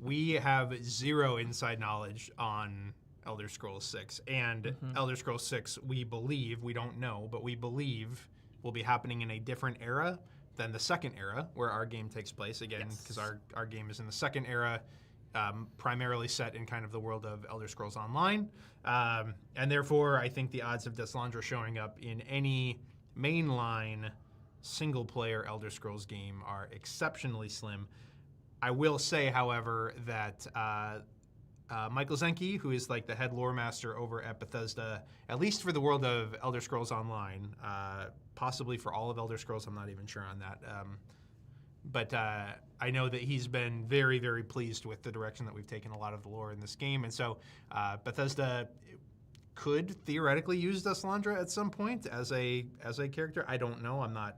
we have 0 inside knowledge on Elder Scrolls 6. And Elder Scrolls 6, we believe, we don't know, but we believe will be happening in a different era than the second era, where our game takes place, again, because our game is in the second era, primarily set in kind of the world of Elder Scrolls Online. And therefore, I think the odds of Deslandra showing up in any mainline single-player Elder Scrolls game are exceptionally slim. I will say, however, that Michael Zenke, who is like the head lore master over at Bethesda, at least for the world of Elder Scrolls Online, possibly for all of Elder Scrolls, I'm not even sure on that. But I know that he's been very, very pleased with the direction that we've taken a lot of the lore in this game. And so Bethesda could theoretically use Deslandra at some point as a character. I don't know. I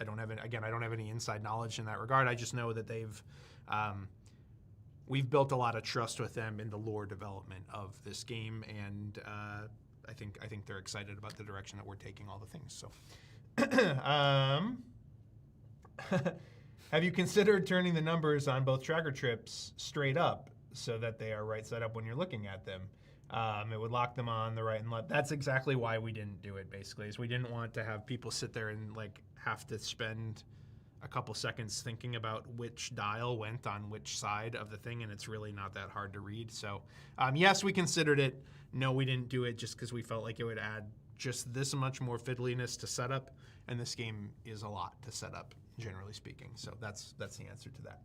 don't have any inside knowledge in that regard. I just know that we've built a lot of trust with them in the lore development of this game, and I think they're excited about the direction that we're taking all the things. So, have you considered turning the numbers on both tracker trips straight up so that they are right side up when you're looking at them? It would lock them on the right and left. That's exactly why we didn't do it, basically, is we didn't want to have people sit there and like have to spend a couple seconds thinking about which dial went on which side of the thing, and it's really not that hard to read. So yes, we considered it. No, we didn't do it just because we felt like it would add just this much more fiddliness to setup, and this game is a lot to set up, generally speaking. So that's the answer to that.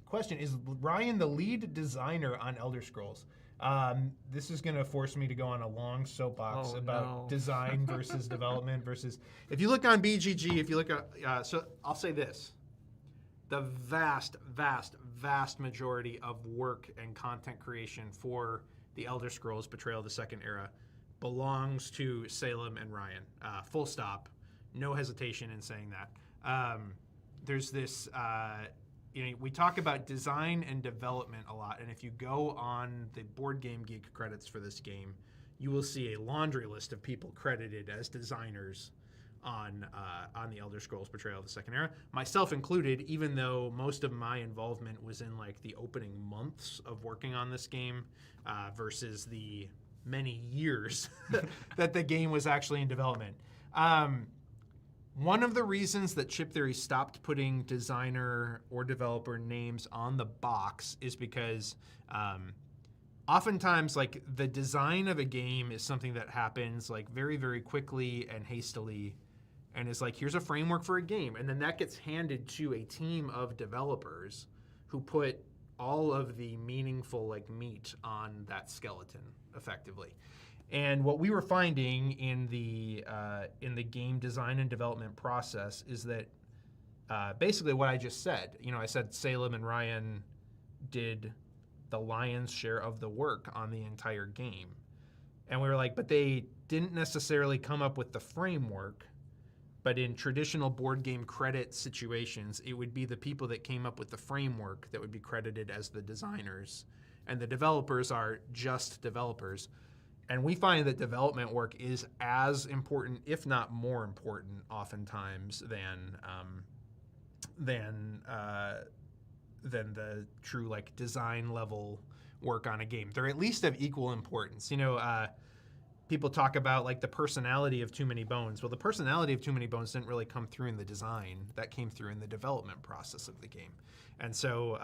Question, is Ryan the lead designer on Elder Scrolls? This is going to force me to go on a long soapbox about design versus development versus... If you look on BGG, if you look at... so I'll say this. The vast, vast, vast majority of work and content creation for the Elder Scrolls Betrayal of the Second Era belongs to Salem and Ryan. Full stop. No hesitation in saying that. There's this... we talk about design and development a lot, and if you go on the Board Game Geek credits for this game, you will see a laundry list of people credited as designers on the Elder Scrolls Betrayal of the Second Era, myself included, even though most of my involvement was in like the opening months of working on this game versus the many years that the game was actually in development. One of the reasons that Chip Theory stopped putting designer or developer names on the box is because oftentimes like the design of a game is something that happens like very, very quickly and hastily, and is like, here's a framework for a game. And then that gets handed to a team of developers who put all of the meaningful like meat on that skeleton effectively. And what we were finding in the game design and development process is that basically what I just said. I said Salem and Ryan did the lion's share of the work on the entire game. And we were like, but they didn't necessarily come up with the framework, But in traditional board game credit situations, it would be the people that came up with the framework that would be credited as the designers. And the developers are just developers. And we find that development work is as important, if not more important, oftentimes than the true like design level work on a game. They're at least of equal importance. People talk about like the personality of Too Many Bones. Well, the personality of Too Many Bones didn't really come through in the design. That came through in the development process of the game. And so,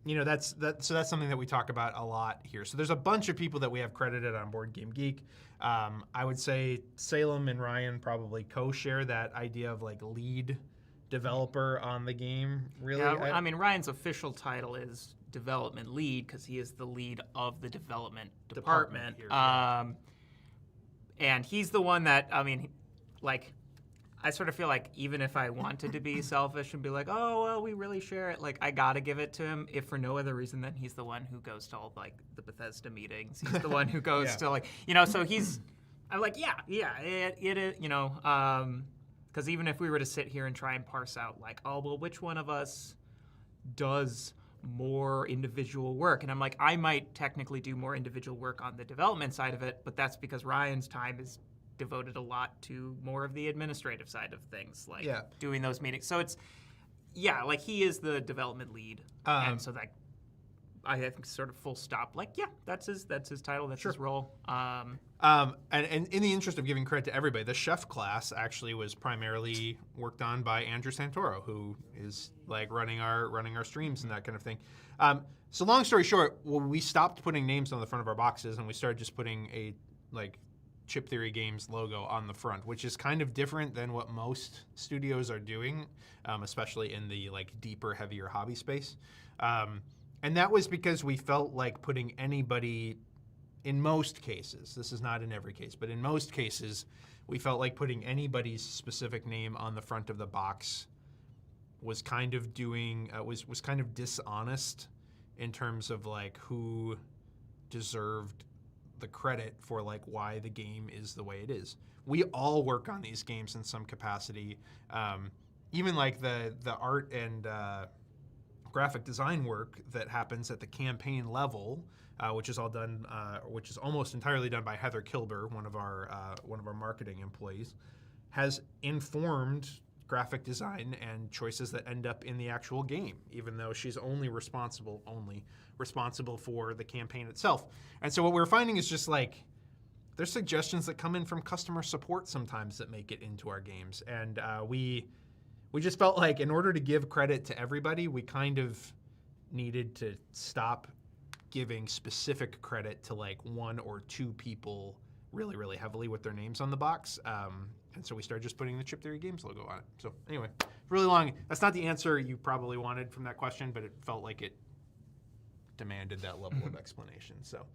that's something that we talk about a lot here. So there's a bunch of people that we have credited on Board Game Geek. I would say Salem and Ryan probably co-share that idea of like lead developer on the game. Really, Yeah, I mean, Ryan's official title is development lead because he is the lead of the development department. Here, yeah. And he's the one that, I mean, like, I sort of feel like even if I wanted to be selfish and be like, oh, well, we really share it, like, I got to give it to him, if for no other reason than he's the one who goes to all, like, the Bethesda meetings. He's the one who goes Yeah. to, like, so he's, I'm like, it is, because even if we were to sit here and try and parse out, like, oh, well, which one of us does more individual work? And I'm like, I might technically do more individual work on the development side of it, but that's because Ryan's time is devoted a lot to more of the administrative side of things, like doing those meetings. So it's, like he is the development lead. And so that, I think sort of full stop, like, that's his title, that's his role. And in the interest of giving credit to everybody, the chef class actually was primarily worked on by Andrew Santoro, who is like running our streams and that kind of thing. So long story short, we stopped putting names on the front of our boxes and we started just putting a like Chip Theory Games logo on the front, which is kind of different than what most studios are doing, especially in the like deeper, heavier hobby space. And that was because we felt like putting anybody, in most cases, this is not in every case, but in most cases, we felt like putting anybody's specific name on the front of the box was kind of was kind of dishonest in terms of like who deserved the credit for like why the game is the way it is. We all work on these games in some capacity. Even like the art and graphic design work that happens at the campaign level, which is all done, which is almost entirely done by Heather Kilber, one of our marketing employees, has informed graphic design and choices that end up in the actual game, even though she's only responsible for the campaign itself. And so what we're finding is just like there's suggestions that come in from customer support sometimes that make it into our games, and we just felt like in order to give credit to everybody, we kind of needed to stop giving specific credit to like one or two people really, really heavily with their names on the box. And so we started just putting the Chip Theory Games logo on it. So anyway, really long. That's not the answer you probably wanted from that question, but it felt like it demanded that level of explanation. So.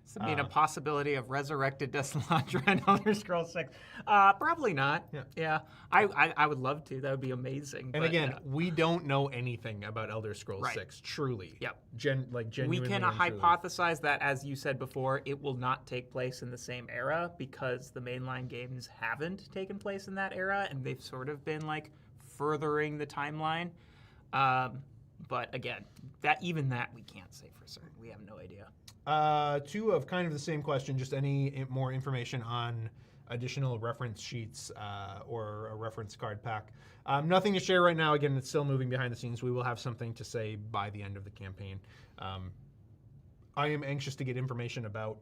Does it mean a possibility of resurrected Desalandra and Elder Scrolls 6? Probably not. Yeah. I would love to. That would be amazing. And again, we don't know anything about Elder Scrolls 6, truly. Yep. Genuinely. We can hypothesize that, as you said before, it will not take place in the same era because the mainline games haven't taken place in that era, and they've sort of been like furthering the timeline. But again, that we can't say for certain. We have no idea. Two of kind of the same question, just any more information on additional reference sheets or a reference card pack. Nothing to share right now. Again, it's still moving behind the scenes. We will have something to say by the end of the campaign. I am anxious to get information about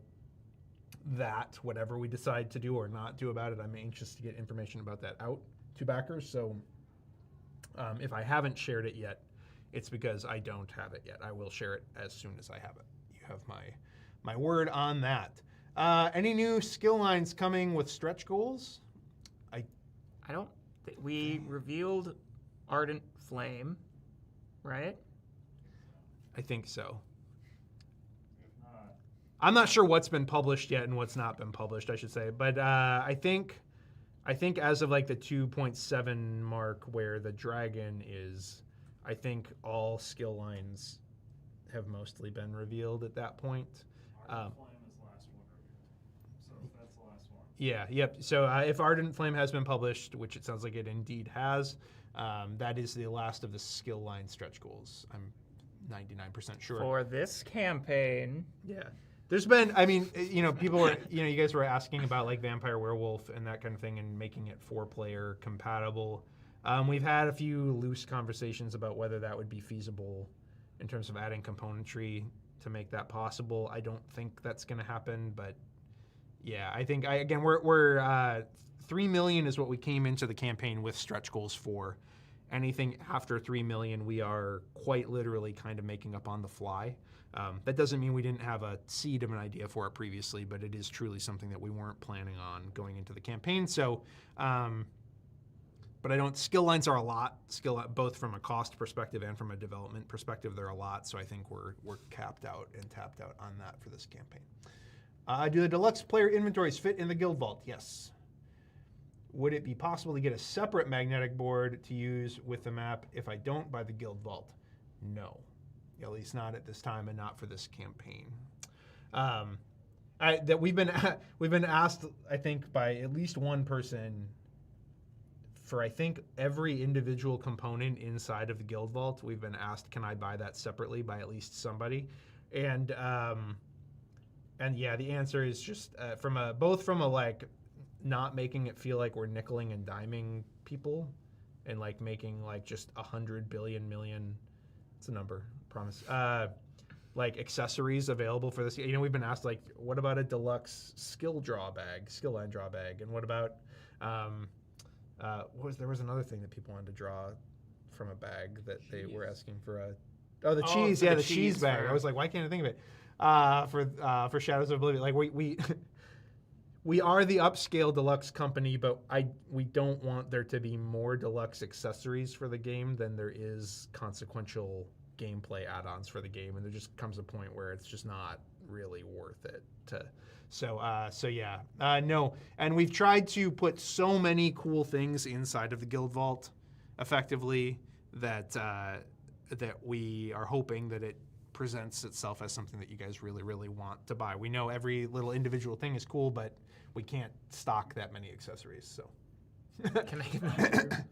that, whatever we decide to do or not do about it. I'm anxious to get information about that out to backers. So if I haven't shared it yet, it's because I don't have it yet. I will share it as soon as I have it. You have my word on that. Any new skill lines coming with stretch goals? I don't. We revealed Ardent Flame, right? I think so. I'm not sure what's been published yet and what's not been published, I should say. But I think as of like the 2.7 mark where the dragon is, I think all skill lines have mostly been revealed at that point. Ardent Flame is the last one revealed. So that's the last one. Yeah, yep. So if Ardent Flame has been published, which it sounds like it indeed has, that is the last of the skill line stretch goals. I'm 99% sure. For this campaign. Yeah. There's been, I mean, people were, you guys were asking about like Vampire Werewolf and that kind of thing and making it 4-player compatible. We've had a few loose conversations about whether that would be feasible in terms of adding componentry to make that possible. I don't think that's going to happen, but yeah, I think, again, we're 3 million is what we came into the campaign with stretch goals for. Anything after 3 million, we are quite literally kind of making up on the fly. That doesn't mean we didn't have a seed of an idea for it previously, but it is truly something that we weren't planning on going into the campaign. So, but skill lines are a lot, both from a cost perspective and from a development perspective, they're a lot. So I think we're capped out and tapped out on that for this campaign. Do the deluxe player inventories fit in the guild vault? Yes. Would it be possible to get a separate magnetic board to use with the map if I don't buy the guild vault? No. At least not at this time and not for this campaign. We've been asked, I think, by at least one person for, I think, every individual component inside of the guild vault. We've been asked, can I buy that separately by at least somebody? And yeah, the answer is just both from a like not making it feel like we're nickeling and diming people and like making like just 100 billion million, it's a number, promise, like accessories available for this. We've been asked like, what about a deluxe skill line draw bag? And what about, there was another thing that people wanted to draw from a bag that they were asking for the cheese. Yeah, the cheese bag. I was like, why can't I think of it? For Shadows of Oblivion. Like we are the upscale deluxe company, but we don't want there to be more deluxe accessories for the game than there is consequential gameplay add-ons for the game, and there just comes a point where it's just not really worth it to. So yeah, no. And we've tried to put so many cool things inside of the guild vault, effectively, that we are hoping that it presents itself as something that you guys really, really want to buy. We know every little individual thing is cool, but we can't stock that many accessories. So, Can I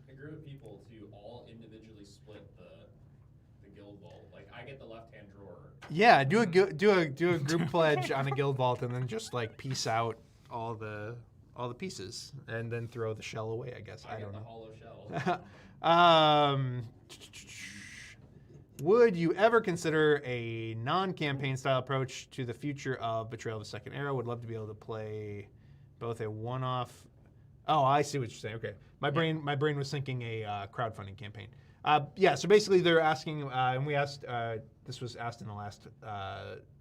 A group of people to all individually split the guild vault. Like I get the left-hand drawer. Yeah, do a group pledge on a guild vault, and then just like piece out all the pieces, and then throw the shell away. I guess I don't the know. hollow shell. Would you ever consider a non-campaign style approach to the future of Betrayal of the Second Era? Would love to be able to play both a one-off. Oh, I see what you're saying. Okay, my brain was thinking a crowdfunding campaign. Yeah, so basically they're asking, and we asked. This was asked in the last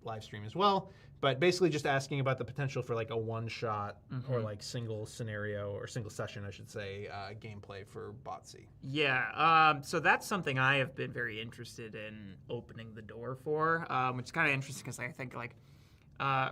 live stream as well. But basically just asking about the potential for like a one-shot or like single scenario or single session, I should say, gameplay for BotC. Yeah, so that's something I have been very interested in opening the door for, which is kind of interesting because I think like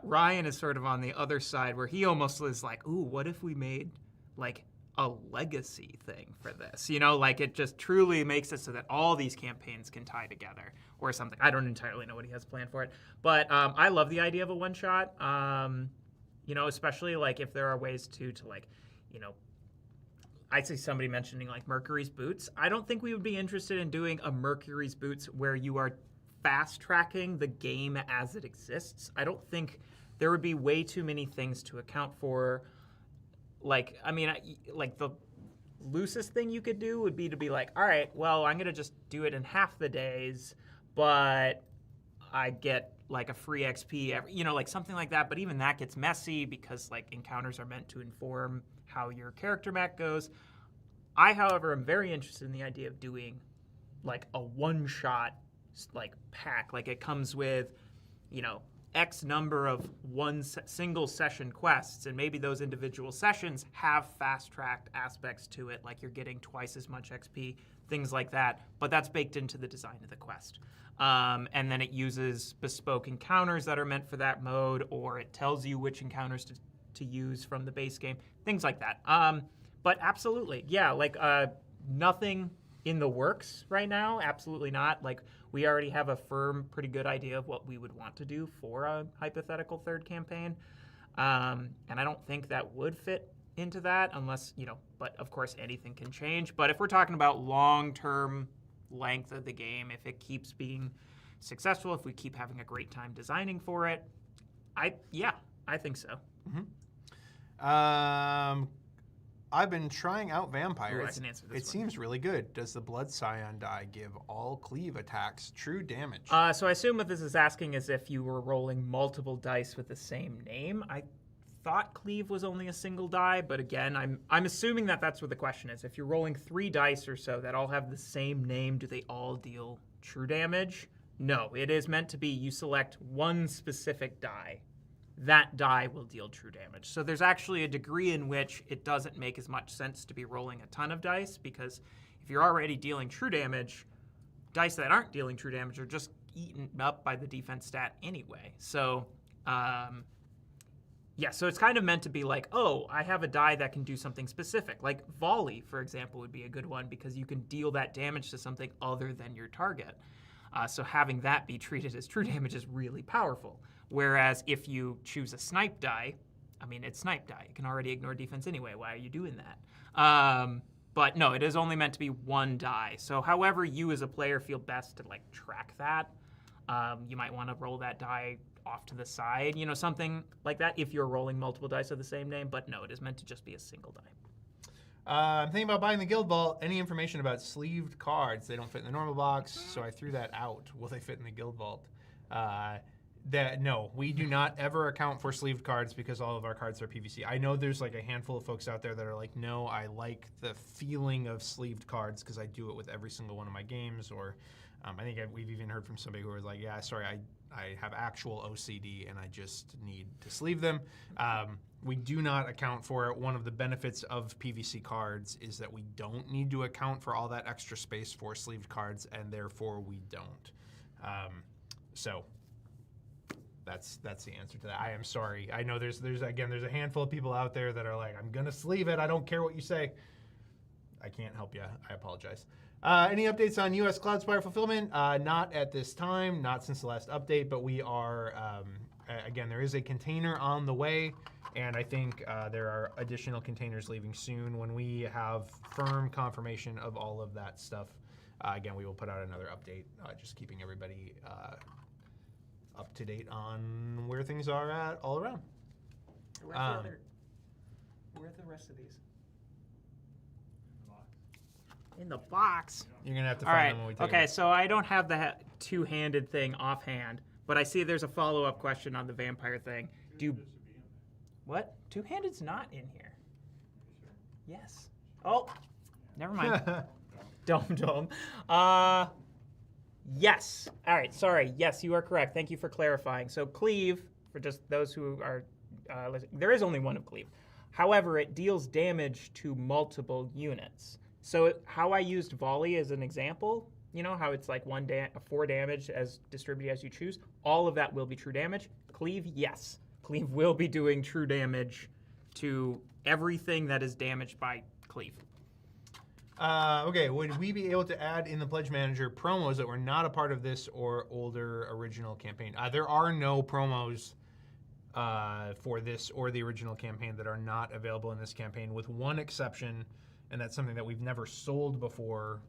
Ryan is sort of on the other side where he almost is like, ooh, what if we made like a legacy thing for this? Like it just truly makes it so that all these campaigns can tie together or something. I don't entirely know what he has planned for it, but I love the idea of a one-shot, especially like if there are ways to like, I see somebody mentioning like Mercury's Boots. I don't think we would be interested in doing a Mercury's Boots where you are fast-tracking the game as it exists. I don't think there would be way too many things to account for. Like the loosest thing you could do would be to be like, all right, well, I'm going to just do it in half the days, but I get like a free XP, like something like that. But even that gets messy because like encounters are meant to inform how your character mech goes. I, however, am very interested in the idea of doing like a one-shot like pack. Like it comes with, X number of single session quests, and maybe those individual sessions have fast-tracked aspects to it, like you're getting twice as much XP, things like that, but that's baked into the design of the quest. And then it uses bespoke encounters that are meant for that mode, or it tells you which encounters to use from the base game, things like that. But absolutely, yeah, like nothing in the works right now, absolutely not. Like we already have a firm, pretty good idea of what we would want to do for a hypothetical third campaign. And I don't think that would fit into that unless, but of course anything can change. But if we're talking about long-term length of the game, if it keeps being successful, if we keep having a great time designing for it, I think so. I've been trying out Vampire. Ooh, I can answer this It one. seems really good. Does the Blood Scion die give all cleave attacks true damage? So I assume what this is asking is if you were rolling multiple dice with the same name. I thought cleave was only a single die, but again, I'm assuming that that's what the question is. If you're rolling 3 dice or so that all have the same name, do they all deal true damage? No, it is meant to be you select one specific die. That die will deal true damage. So there's actually a degree in which it doesn't make as much sense to be rolling a ton of dice, because if you're already dealing true damage, dice that aren't dealing true damage are just eaten up by the defense stat anyway. So, so it's kind of meant to be like, oh, I have a die that can do something specific. Like volley, for example, would be a good one because you can deal that damage to something other than your target. So having that be treated as true damage is really powerful. Whereas if you choose a snipe die, it's snipe die. It can already ignore defense anyway. Why are you doing that? But no, it is only meant to be one die. So however you as a player feel best to track that, you might want to roll that die off to the side, something like that if you're rolling multiple dice of the same name. But no, it is meant to just be a single die. I'm thinking about buying the Guild Vault. Any information about sleeved cards? They don't fit in the normal box, so I threw that out. Will they fit in the Guild Vault? No, we do not ever account for sleeved cards because all of our cards are PVC. I know there's a handful of folks out there that are like, no, I like the feeling of sleeved cards because I do it with every single one of my games. Or I think we've even heard from somebody who was like, yeah, sorry, I have actual OCD and I just need to sleeve them. We do not account for it. One of the benefits of PVC cards is that we don't need to account for all that extra space for sleeved cards, and therefore we don't. So that's the answer to that. I am sorry. I know there's a handful of people out there that are like, I'm gonna sleeve it. I don't care what you say. I can't help you. I apologize. Any updates on U.S. Cloudspire fulfillment? Not at this time, not since the last update, but we are, again, there is a container on the way, and I think there are additional containers leaving soon. When we have firm confirmation of all of that stuff, again, we will put out another update, just keeping everybody up to date on where things are at all around. Where are the rest of these? In the box. You're going to have to All find right. them when we take Okay, it. so I don't have the two-handed thing offhand, but I see there's a follow-up question on the vampire thing. What? Two-handed's not in here. Yes. Oh, never mind. Dome. Yes. All right, sorry. Yes, you are correct. Thank you for clarifying. So cleave, for just those who are listening, there is only one of cleave. However, it deals damage to multiple units. So how I used volley as an example, how it's like 4 damage as distributed as you choose, all of that will be true damage. Cleave, yes. Cleave will be doing true damage to everything that is damaged by cleave. Okay, would we be able to add in the Pledge Manager promos that were not a part of this or older original campaign? There are no promos for this or the original campaign that are not available in this campaign, with one exception, and that's something that we've never sold before,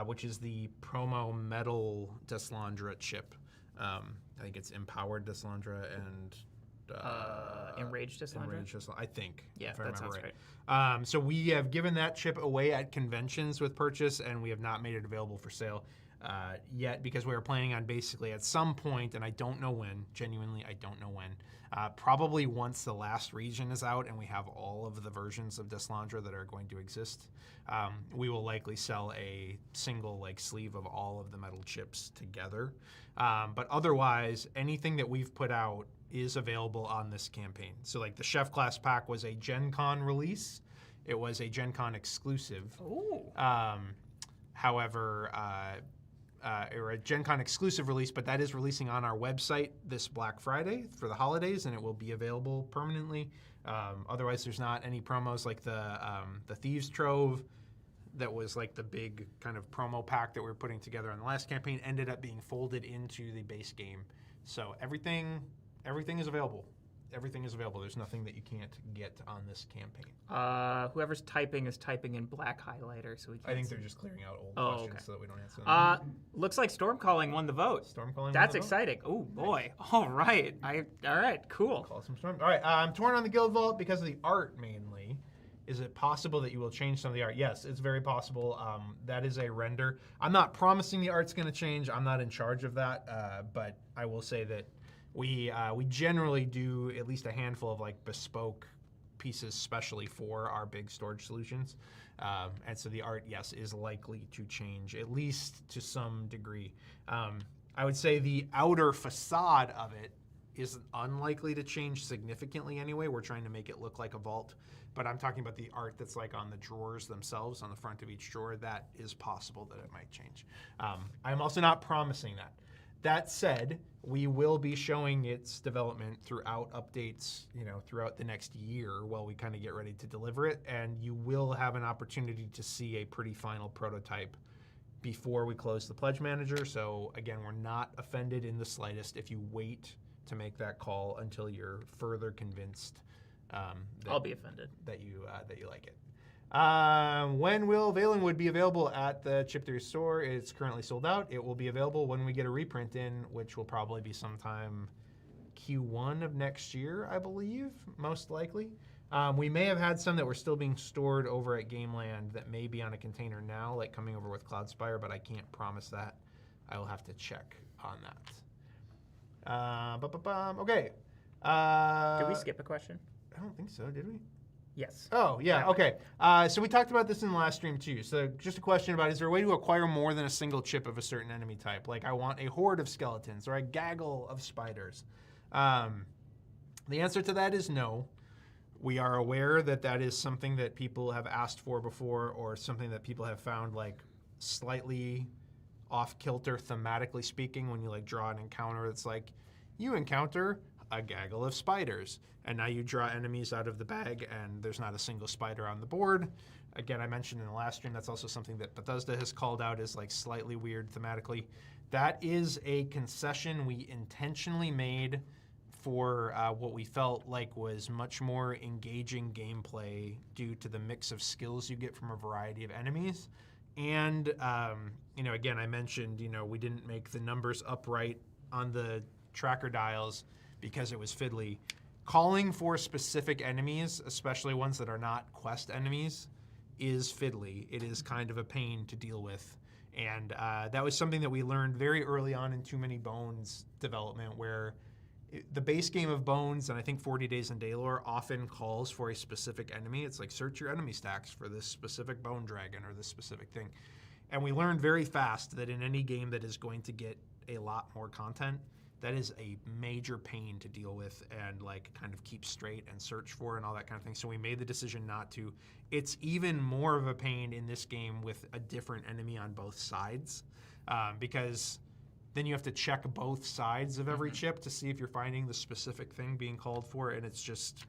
which is the promo metal Deslandra chip. I think it's Empowered Deslandra and Enraged Deslandra? I think. Yeah, if I that remember sounds right. So we have given that chip away at conventions with purchase, and we have not made it available for sale yet, because we are planning on basically at some point, and I don't know when, genuinely I don't know when, probably once the last region is out and we have all of the versions of Deslandra that are going to exist, we will likely sell a single sleeve of all of the metal chips together. But otherwise, anything that we've put out is available on this campaign. So the Chef Class Pack was a Gen Con release. It was a Gen Con exclusive. Ooh. However, or a Gen Con exclusive release, but that is releasing on our website this Black Friday for the holidays, and it will be available permanently. Otherwise, there's not any promos like the Thieves Trove that was the big kind of promo pack that we were putting together on the last campaign, ended up being folded into the base game. So everything is available. everything is available. There's nothing that you can't get on this campaign. Whoever's typing is typing in black highlighter, so we can't I think see. they're just clearing out old Oh, questions okay. so that we don't answer them. Looks like Storm Calling won the vote. Storm calling. That's on the vote? exciting. Oh boy. All right. All right. Cool. Call some storm. All right, I'm torn on the guild vault because of the art mainly. Is it possible that you will change some of the art? Yes, it's very possible. That is a render. I'm not promising the art's going to change. I'm not in charge of that, but I will say that we generally do at least a handful of like bespoke pieces, specially for our big storage solutions. And so the art, yes, is likely to change at least to some degree. I would say the outer facade of it is unlikely to change significantly anyway. We're trying to make it look like a vault, but I'm talking about the art that's like on the drawers themselves, on the front of each drawer. That is possible that it might change. I'm also not promising that. That said, we will be showing its development throughout updates, throughout the next year while we kind of get ready to deliver it, and you will have an opportunity to see a pretty final prototype before we close the Pledge Manager. So again, we're not offended in the slightest if you wait to make that call until you're further convinced I'll be offended that you like it. When will Valenwood be available at the Chip Theory store? It's currently sold out. It will be available when we get a reprint in, which will probably be sometime Q1 of next year, I believe, most likely. We may have had some that were still being stored over at Gameland that may be on a container now, like coming over with Cloudspire, but I can't promise that. I will have to check on that. Okay. Did we skip a question? I don't think so, did we? Yes. Oh, yeah, okay. So we talked about this in the last stream too. So just a question about, is there a way to acquire more than a single chip of a certain enemy type? Like I want a horde of skeletons or a gaggle of spiders. The answer to that is no. We are aware that that is something that people have asked for before, or something that people have found like slightly off kilter thematically speaking when you like draw an encounter. It's like you encounter a gaggle of spiders, and now you draw enemies out of the bag and there's not a single spider on the board. Again, I mentioned in the last stream, that's also something that Bethesda has called out as like slightly weird thematically. That is a concession we intentionally made for what we felt like was much more engaging gameplay due to the mix of skills you get from a variety of enemies. And, again, I mentioned, we didn't make the numbers upright on the tracker dials because it was fiddly. Calling for specific enemies, especially ones that are not quest enemies, is fiddly. It is kind of a pain to deal with. And that was something that we learned very early on in Too Many Bones development, where the base game of Bones, and I think 40 Days in Daylore, often calls for a specific enemy. It's like, search your enemy stacks for this specific bone dragon or this specific thing. And we learned very fast that in any game that is going to get a lot more content, that is a major pain to deal with and like kind of keep straight and search for and all that kind of thing. So we made the decision not to. It's even more of a pain in this game with a different enemy on both sides, because then you have to check both sides of every chip to see if you're finding the specific thing being called for, and it's just...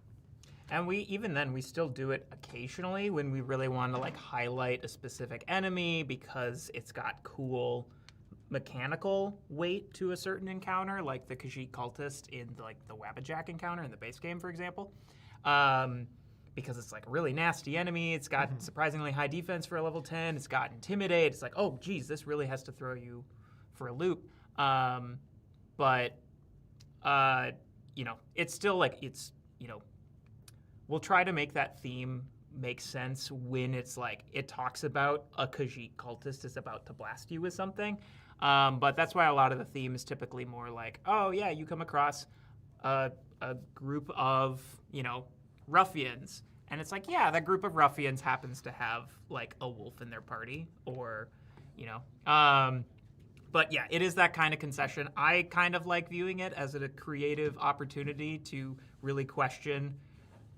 And we still do it occasionally when we really want to like highlight a specific enemy because it's got cool mechanical weight to a certain encounter, like the Khajiit cultist in like the Wabbajack encounter in the base game, for example. Because it's like a really nasty enemy. It's got surprisingly high defense for a level 10. It's got Intimidate. It's like, oh, geez, this really has to throw you for a loop. It's still like, we'll try to make that theme make sense when it's like, it talks about a Khajiit cultist is about to blast you with something. But that's why a lot of the theme is typically more like, oh yeah, you come across a group of, ruffians. And it's like, yeah, that group of ruffians happens to have like a wolf in their party, or, but yeah, it is that kind of concession. I kind of like viewing it as a creative opportunity to really question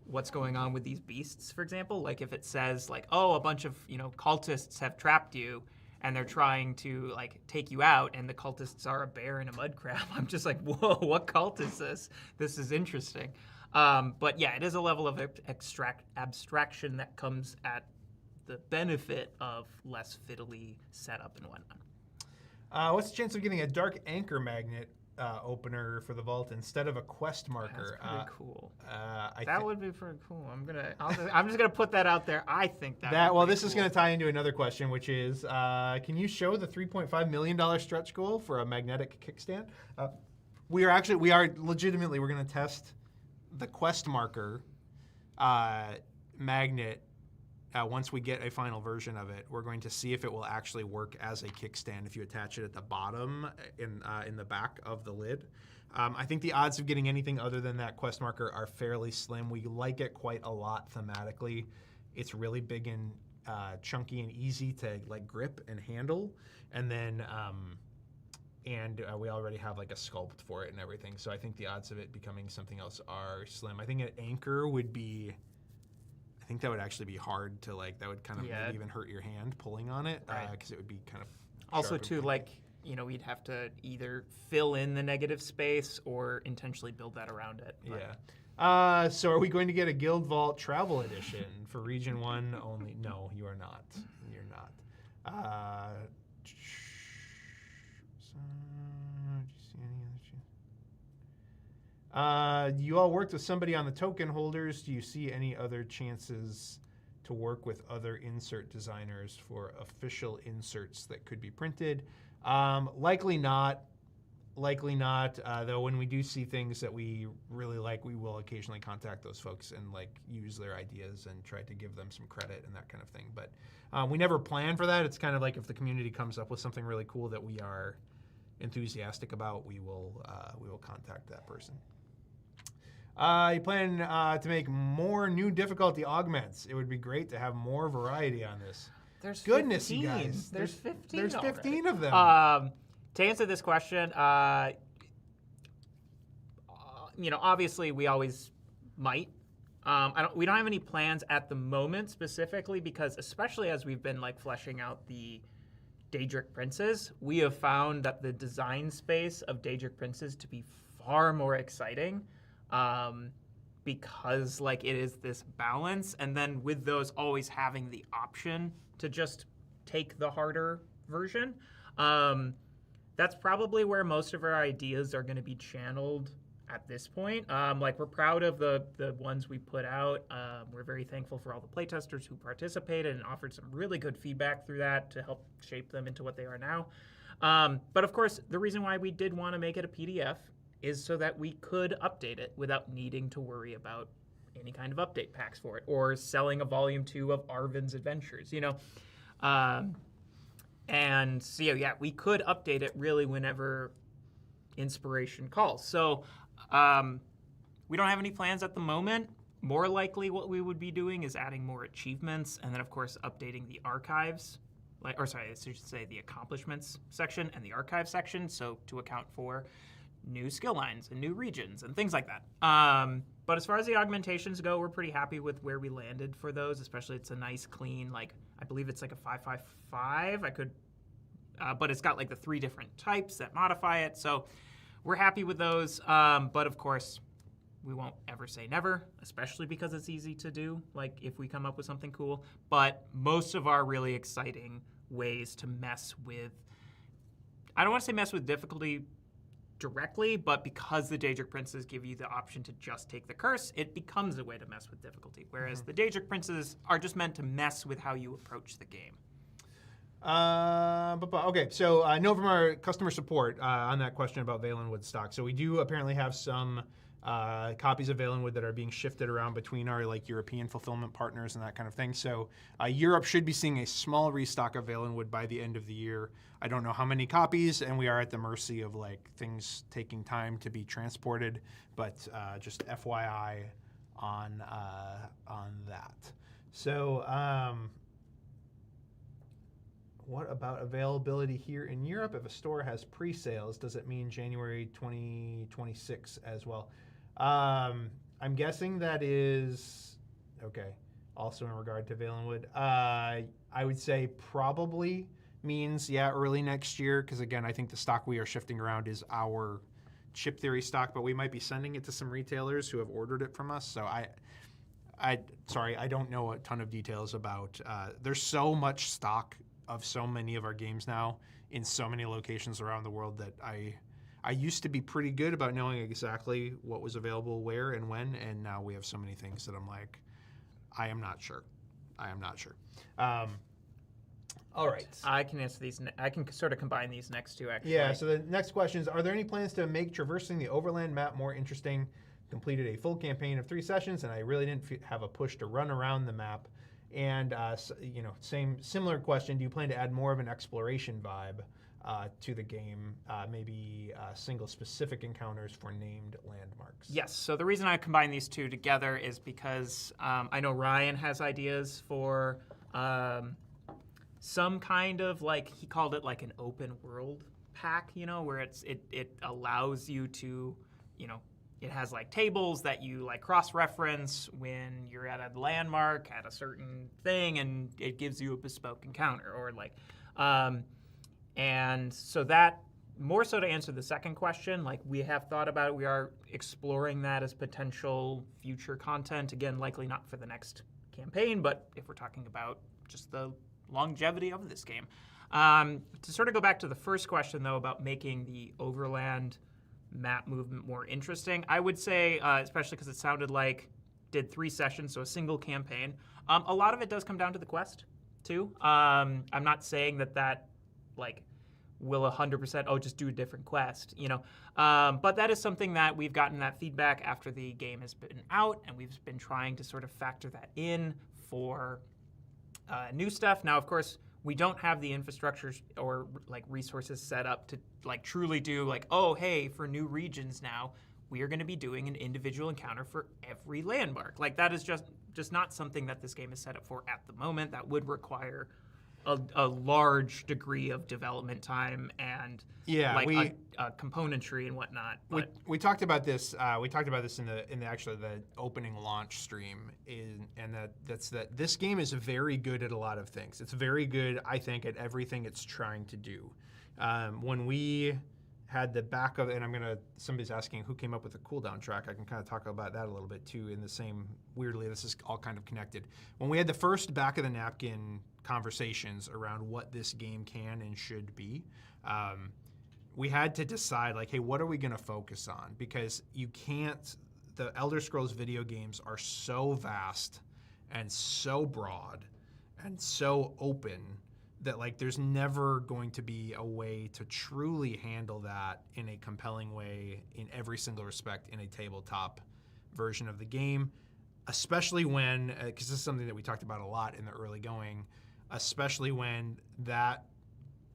what's going on with these beasts, for example. Like if it says like, oh, a bunch of, cultists have trapped you and they're trying to like take you out, and the cultists are a bear and a mud crab. I'm just like, whoa, what cult is this? This is interesting. But yeah, it is a level of abstraction that comes at the benefit of less fiddly setup and whatnot. What's the chance of getting a dark anchor magnet opener for the vault instead of a quest marker. That's pretty cool. I That would be pretty cool. I'm just gonna put that out there. I think this is going to tie into another question, which is, can you show the $3.5 million stretch goal for a magnetic kickstand? We're going to test the quest marker magnet. Once we get a final version of it, we're going to see if it will actually work as a kickstand if you attach it at the bottom in the back of the lid. I think the odds of getting anything other than that quest marker are fairly slim. We like it quite a lot thematically. It's really big and chunky and easy to like grip and handle, and then we already have like a sculpt for it and everything. So I think the odds of it becoming something else are slim. I think an anchor would be. I think that would actually be hard to like. That would kind of maybe even hurt your hand pulling on it because it would be kind of. Also, too, like we'd have to either fill in the negative space or intentionally build that around it. But. Yeah. So are we going to get a Guild Vault Travel Edition for Region 1 only? No, you are not. You're not. You all worked with somebody on the token holders. Do you see any other chances to work with other insert designers for official inserts that could be printed? Likely not. Though when we do see things that we really like, we will occasionally contact those folks and like use their ideas and try to give them some credit and that kind of thing. But we never plan for that. It's kind of like if the community comes up with something really cool that we are enthusiastic about, we will contact that person. You plan to make more new difficulty augments. It would be great to have more variety on this. There's Goodness, 15. you guys. There's 15. There's 15 of them. To answer this question, obviously we always might. We don't have any plans at the moment specifically because, especially as we've been like fleshing out the Daedric Princes, we have found that the design space of Daedric Princes to be far more exciting. Because like it is this balance, and then with those always having the option to just take the harder version, that's probably where most of our ideas are going to be channeled at this point. Like we're proud of the ones we put out. We're very thankful for all the playtesters who participated and offered some really good feedback through that to help shape them into what they are now. But of course, the reason why we did want to make it a PDF is so that we could update it without needing to worry about any kind of update packs for it or selling a volume 2 of Arvin's Adventures, and so we could update it really whenever inspiration calls. So we don't have any plans at the moment. More likely what we would be doing is adding more achievements and then of course updating the archives, I should say the accomplishments section and the archive section, so to account for new skill lines and new regions and things like that. But as far as the augmentations go, we're pretty happy with where we landed for those, especially it's a nice clean, like I believe it's like a 555. But it's got like the 3 different types that modify it. So we're happy with those. But of course, we won't ever say never, especially because it's easy to do, like if we come up with something cool. But most of our really exciting ways to mess with, I don't want to say mess with difficulty directly, but because the Daedric Princes give you the option to just take the curse, it becomes a way to mess with difficulty. Whereas the Daedric Princes are just meant to mess with how you approach the game. Okay, so I know from our customer support on that question about Valenwood stock. So we do apparently have some copies of Valenwood that are being shifted around between our like European fulfillment partners and that kind of thing. So Europe should be seeing a small restock of Valenwood by the end of the year. I don't know how many copies, and we are at the mercy of like things taking time to be transported. But just FYI on that. So. What about availability here in Europe? If a store has pre-sales, does it mean January 2026 as well? I'm guessing that is, okay, also in regard to Valenwood. I would say probably means, early next year, because again, I think the stock we are shifting around is our Chip Theory stock, but we might be sending it to some retailers who have ordered it from us. So I don't know a ton of details about, there's so much stock of so many of our games now in so many locations around the world that I I used to be pretty good about knowing exactly what was available where and when, and now we have so many things that I'm like, I am not sure. All right. I can answer these. I can sort of combine these next two, actually. Yeah, so the next question is, are there any plans to make traversing the overland map more interesting? Completed a full campaign of 3 sessions, and I really didn't have a push to run around the map. And, similar question, do you plan to add more of an exploration vibe to the game? Maybe single specific encounters for named landmarks? Yes, so the reason I combine these two together is because I know Ryan has ideas for some kind of, like, he called it like an open world pack, where it allows you to, it has like tables that you like cross-reference when you're at a landmark at a certain thing, and it gives you a bespoke encounter, or like, and so that, more so to answer the second question, like we have thought about it, we are exploring that as potential future content. Again, likely not for the next campaign, but if we're talking about just the longevity of this game. To sort of go back to the first question, though, about making the overland map movement more interesting, I would say, especially because it sounded like did 3 sessions, so a single campaign, a lot of it does come down to the quest, too. I'm not saying that like, will 100%, just do a different quest, but that is something that we've gotten that feedback after the game has been out, and we've been trying to sort of factor that in for new stuff. Now, of course, we don't have the infrastructure or like resources set up to like truly do like, oh, hey, for new regions now, we are going to be doing an individual encounter for every landmark. Like that is just not something that this game is set up for at the moment. That would require a large degree of development time and componentry and whatnot. We talked about this. We talked about this in the opening launch stream, and that's that this game is very good at a lot of things. It's very good, I think, at everything it's trying to do. When we had the back of, and somebody's asking who came up with the cooldown track. I can kind of talk about that a little bit too. In the same, weirdly, this is all kind of connected. When we had the first back of the napkin conversations around what this game can and should be, we had to decide, like, hey, what are we going to focus on? Because you can't, the Elder Scrolls video games are so vast and so broad and so open that, like, there's never going to be a way to truly handle that in a compelling way in every single respect in a tabletop version of the game, especially when, because this is something that we talked about a lot in the early going, especially when that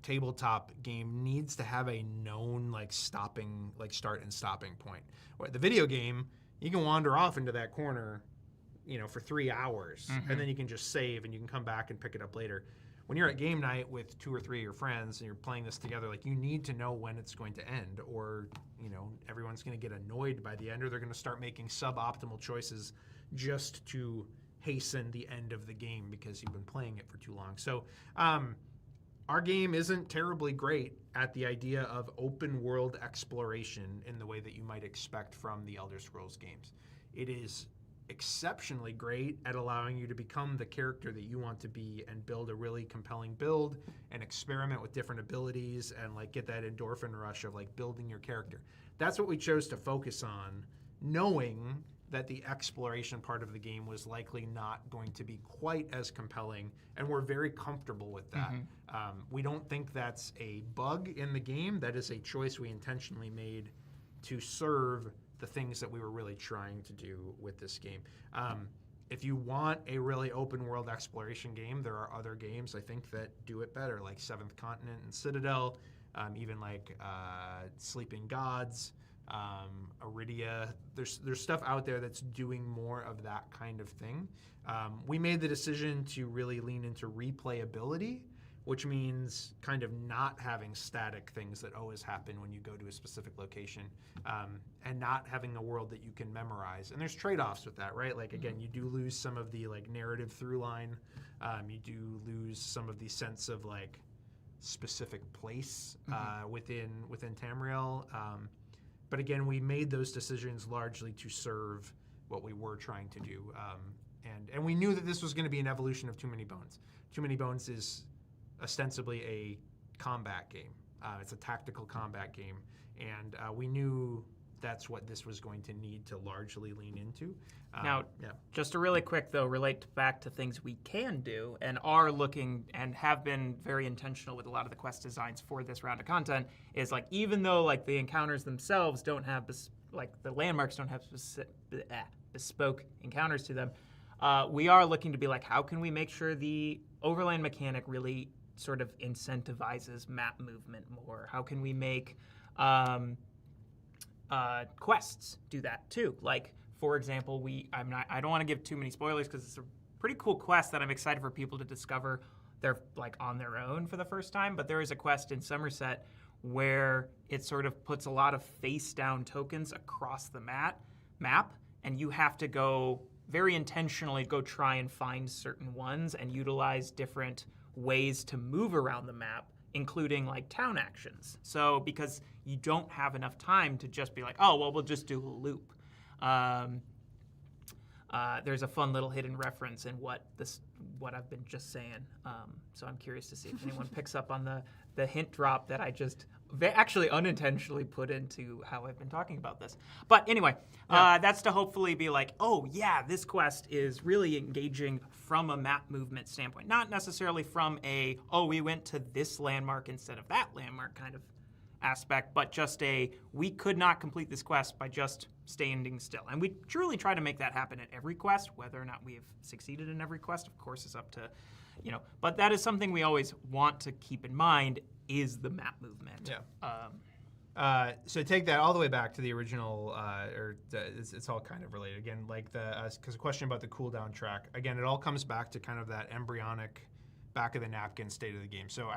tabletop game needs to have a known start and stopping point. The video game, you can wander off into that corner, for 3 hours, and then you can just save and you can come back and pick it up later. When you're at game night with 2 or 3 of your friends and you're playing this together, like, you need to know when it's going to end, or everyone's going to get annoyed by the end, or they're going to start making suboptimal choices just to hasten the end of the game because you've been playing it for too long. So our game isn't terribly great at the idea of open world exploration in the way that you might expect from the Elder Scrolls games. It is exceptionally great at allowing you to become the character that you want to be and build a really compelling build and experiment with different abilities and get that endorphin rush of building your character. That's what we chose to focus on, knowing that the exploration part of the game was likely not going to be quite as compelling, and we're very comfortable with that. We don't think that's a bug in the game. That is a choice we intentionally made to serve the things that we were really trying to do with this game. If you want a really open world exploration game, there are other games I think that do it better, like Seventh Continent and Citadel, even Sleeping Gods, Iridia. There's stuff out there that's doing more of that kind of thing. We made the decision to really lean into replayability, which means kind of not having static things that always happen when you go to a specific location, and not having a world that you can memorize. And there's trade-offs with that, right? Again, you do lose some of the narrative through line. You do lose some of the sense of specific place within Tamriel. But again, we made those decisions largely to serve what we were trying to do. And we knew that this was going to be an evolution of Too Many Bones. Too Many Bones is ostensibly a combat game. It's a tactical combat game. and we knew that's what this was going to need to largely lean into. Now, just to really quick, though, relate back to things we can do and are looking and have been very intentional with a lot of the quest designs for this round of content is like, even though like the encounters themselves don't have, the landmarks don't have bespoke encounters to them, we are looking to be like, how can we make sure the overland mechanic really sort of incentivizes map movement more? How can we make quests do that too? Like, for example, I don't want to give too many spoilers because it's a pretty cool quest that I'm excited for people to discover. They're like on their own for the first time, but there is a quest in Somerset where it sort of puts a lot of face down tokens across the map, and you have to go very intentionally go try and find certain ones and utilize different ways to move around the map, including like town actions. So because you don't have enough time to just be like, oh, well, we'll just do a loop. There's a fun little hidden reference in what I've been just saying. So I'm curious to see if anyone picks up on the hint drop that I just actually unintentionally put into how I've been talking about this. But anyway, that's to hopefully be like, oh yeah, this quest is really engaging from a map movement standpoint. Not necessarily from we went to this landmark instead of that landmark kind of aspect, but just we could not complete this quest by just standing still. And we truly try to make that happen at every quest. Whether or not we have succeeded in every quest, of course, is up to, but that is something we always want to keep in mind is the map movement. Yeah. So take that all the way back to the original, it's all kind of related. Again, like because the question about the cooldown track, again, it all comes back to kind of that embryonic back of the napkin state of the game. So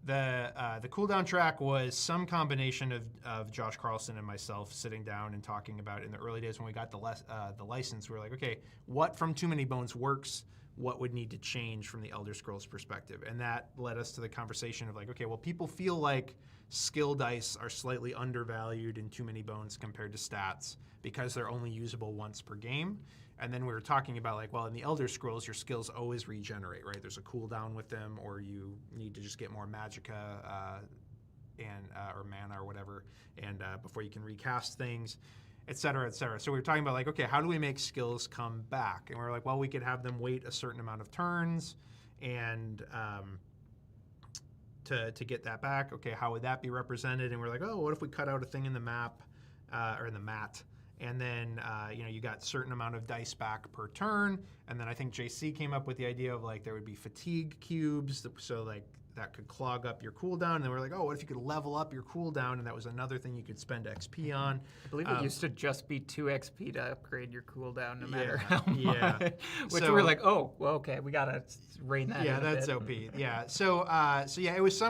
the cooldown track was some combination of Josh Carlson and myself sitting down and talking about in the early days when we got the license. We were like, okay, what from Too Many Bones works? What would need to change from the Elder Scrolls perspective? And that led us to the conversation of like, okay, well, people feel like skill dice are slightly undervalued in Too Many Bones compared to stats because they're only usable once per game. And then we were talking about like, well, in the Elder Scrolls, your skills always regenerate, right? There's a cooldown with them, or you need to just get more magicka or mana or whatever, and before you can recast things, et cetera, et cetera. So we were talking about like, okay, how do we make skills come back? And we were like, well, we could have them wait a certain amount of turns, and to get that back. Okay, how would that be represented? And we're like, oh, what if we cut out a thing in the map or in the mat? And then, you got a certain amount of dice back per turn. And then I think JC came up with the idea of like there would be fatigue cubes. So like that could clog up your cooldown. And then we're like, oh, what if you could level up your cooldown? And that was another thing you could spend XP on. I believe it used to just be 2 XP to upgrade your cooldown no matter how much. Yeah. Which we're like, oh, well, okay, we got to rein that in. Yeah, that's OP. Yeah. So yeah, it was the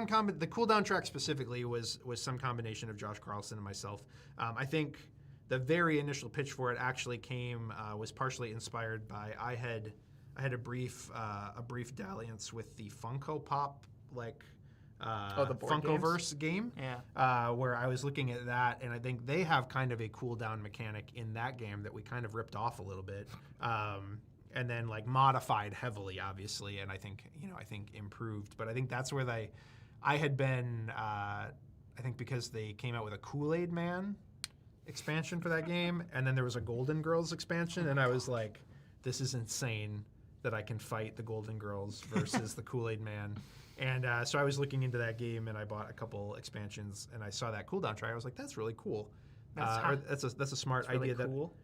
cooldown track specifically was some combination of Josh Carlson and myself. I think the very initial pitch for it actually was partially inspired by I had a brief dalliance with the Funko Pop the Funkoverse game, where I was looking at that, and I think they have kind of a cooldown mechanic in that game that we kind of ripped off a little bit, and then like modified heavily, obviously, and I think improved. But I think that's where I had been. I think because they came out with a Kool-Aid Man expansion for that game, and then there was a Golden Girls expansion, and I was like, this is insane that I can fight the Golden Girls versus the Kool-Aid Man. And so I was looking into that game, and I bought a couple expansions, and I saw that cooldown track. I was like, that's really cool. That's a smart idea. Really cool.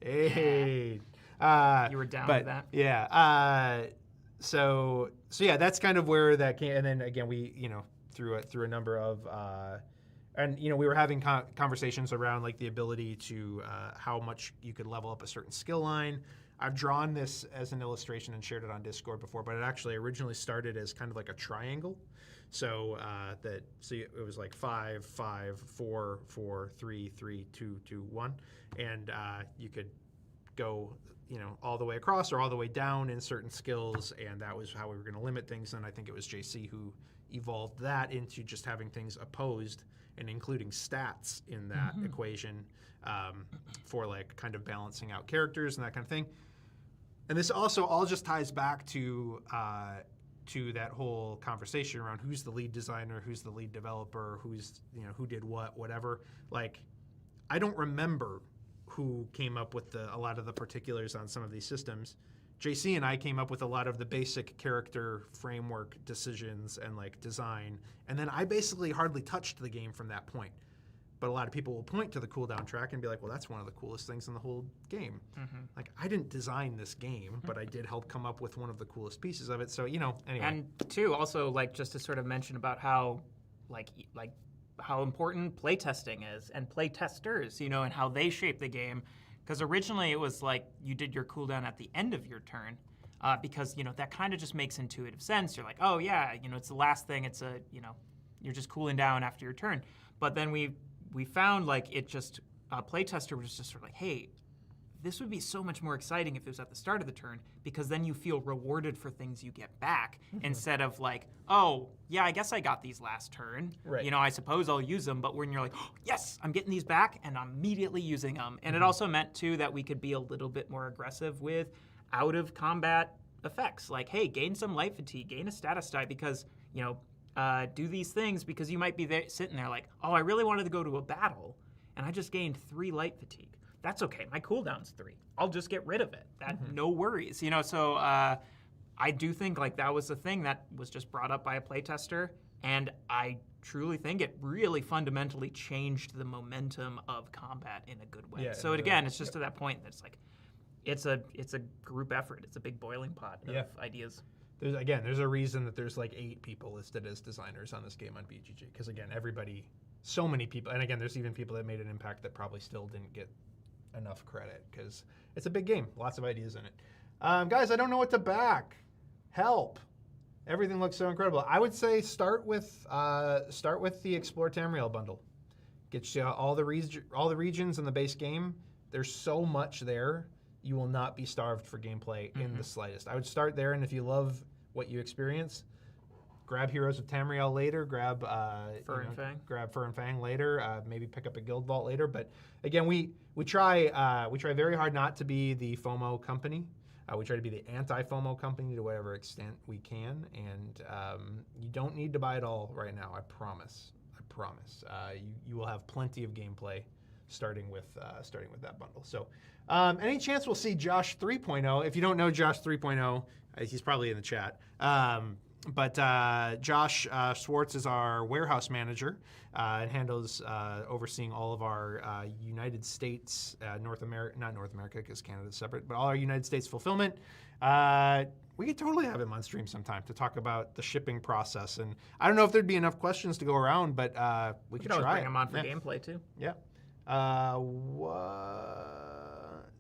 Hey. You were down with that? Yeah. So yeah, that's kind of where that came. And then again, we, through a number of and we were having conversations around like the ability to how much you could level up a certain skill line. I've drawn this as an illustration and shared it on Discord before, but it actually originally started as kind of like a triangle. So it was like 5, 5, 4, 4, 3, 3, 2, 2, 1, and you could go all the way across or all the way down in certain skills, and that was how we were going to limit things. And I think it was JC who evolved that into just having things opposed and including stats in that equation for like kind of balancing out characters and that kind of thing. And this also all just ties back to to that whole conversation around who's the lead designer, who's the lead developer, who's, who did what, whatever. Like, I don't remember who came up with a lot of the particulars on some of these systems. JC and I came up with a lot of the basic character framework decisions and like design, and then I basically hardly touched the game from that point. But a lot of people will point to the cooldown track and be like, well, that's one of the coolest things in the whole game. Like, I didn't design this game, but I did help come up with one of the coolest pieces of it. So, anyway. And two, also, like, just to sort of mention about how, like how important playtesting is and playtesters, and how they shape the game. Because originally it was like you did your cooldown at the end of your turn, because, that kind of just makes intuitive sense. You're like, oh, yeah, it's the last thing. It's you're just cooling down after your turn. But then we found like it just, a playtester was just sort of like, hey, this would be so much more exciting if it was at the start of the turn, because then you feel rewarded for things you get back instead of like, oh, yeah, I guess I got these last turn. Right. I suppose I'll use them. But when you're like, oh, yes, I'm getting these back and I'm immediately using them. And it also meant, too, that we could be a little bit more aggressive with out-of-combat effects. Like, hey, gain some life fatigue, gain a status die, because, do these things because you might be sitting there like, oh, I really wanted to go to a battle and I just gained 3 light fatigue. That's okay. My cooldown's 3. I'll just get rid of it. No worries. So I do think like that was the thing that was just brought up by a playtester, and I truly think it really fundamentally changed the momentum of combat in a good way. Yeah, so again, it's just to that point that it's like it's a group effort. It's a big boiling pot of ideas. There's a reason that there's like 8 people listed as designers on this game on BGG, because again, so many people, and again, there's even people that made an impact that probably still didn't get enough credit, because it's a big game, lots of ideas in it. Guys, I don't know what to back. Help! Everything looks so incredible. I would say start with the Explore Tamriel bundle. Get you all the regions in the base game. There's so much there. You will not be starved for gameplay in the slightest. I would start there, and if you love what you experience, grab Heroes of Tamriel later. Grab Grab Fur and Fang later. Maybe pick up a Guild Vault later. But again, we try very hard not to be the FOMO company. We try to be the anti-FOMO company to whatever extent we can. And you don't need to buy it all right now. I promise. You will have plenty of gameplay starting with that bundle. So any chance we'll see Josh 3.0? If you don't know Josh 3.0, he's probably in the chat. But Josh Schwartz is our warehouse manager and handles overseeing all of our United States, not North America because Canada's separate, but all our United States fulfillment. We could totally have him on stream sometime to talk about the shipping process. And I don't know if there'd be enough questions to go around, but we could always try bring him on for gameplay too. Yeah.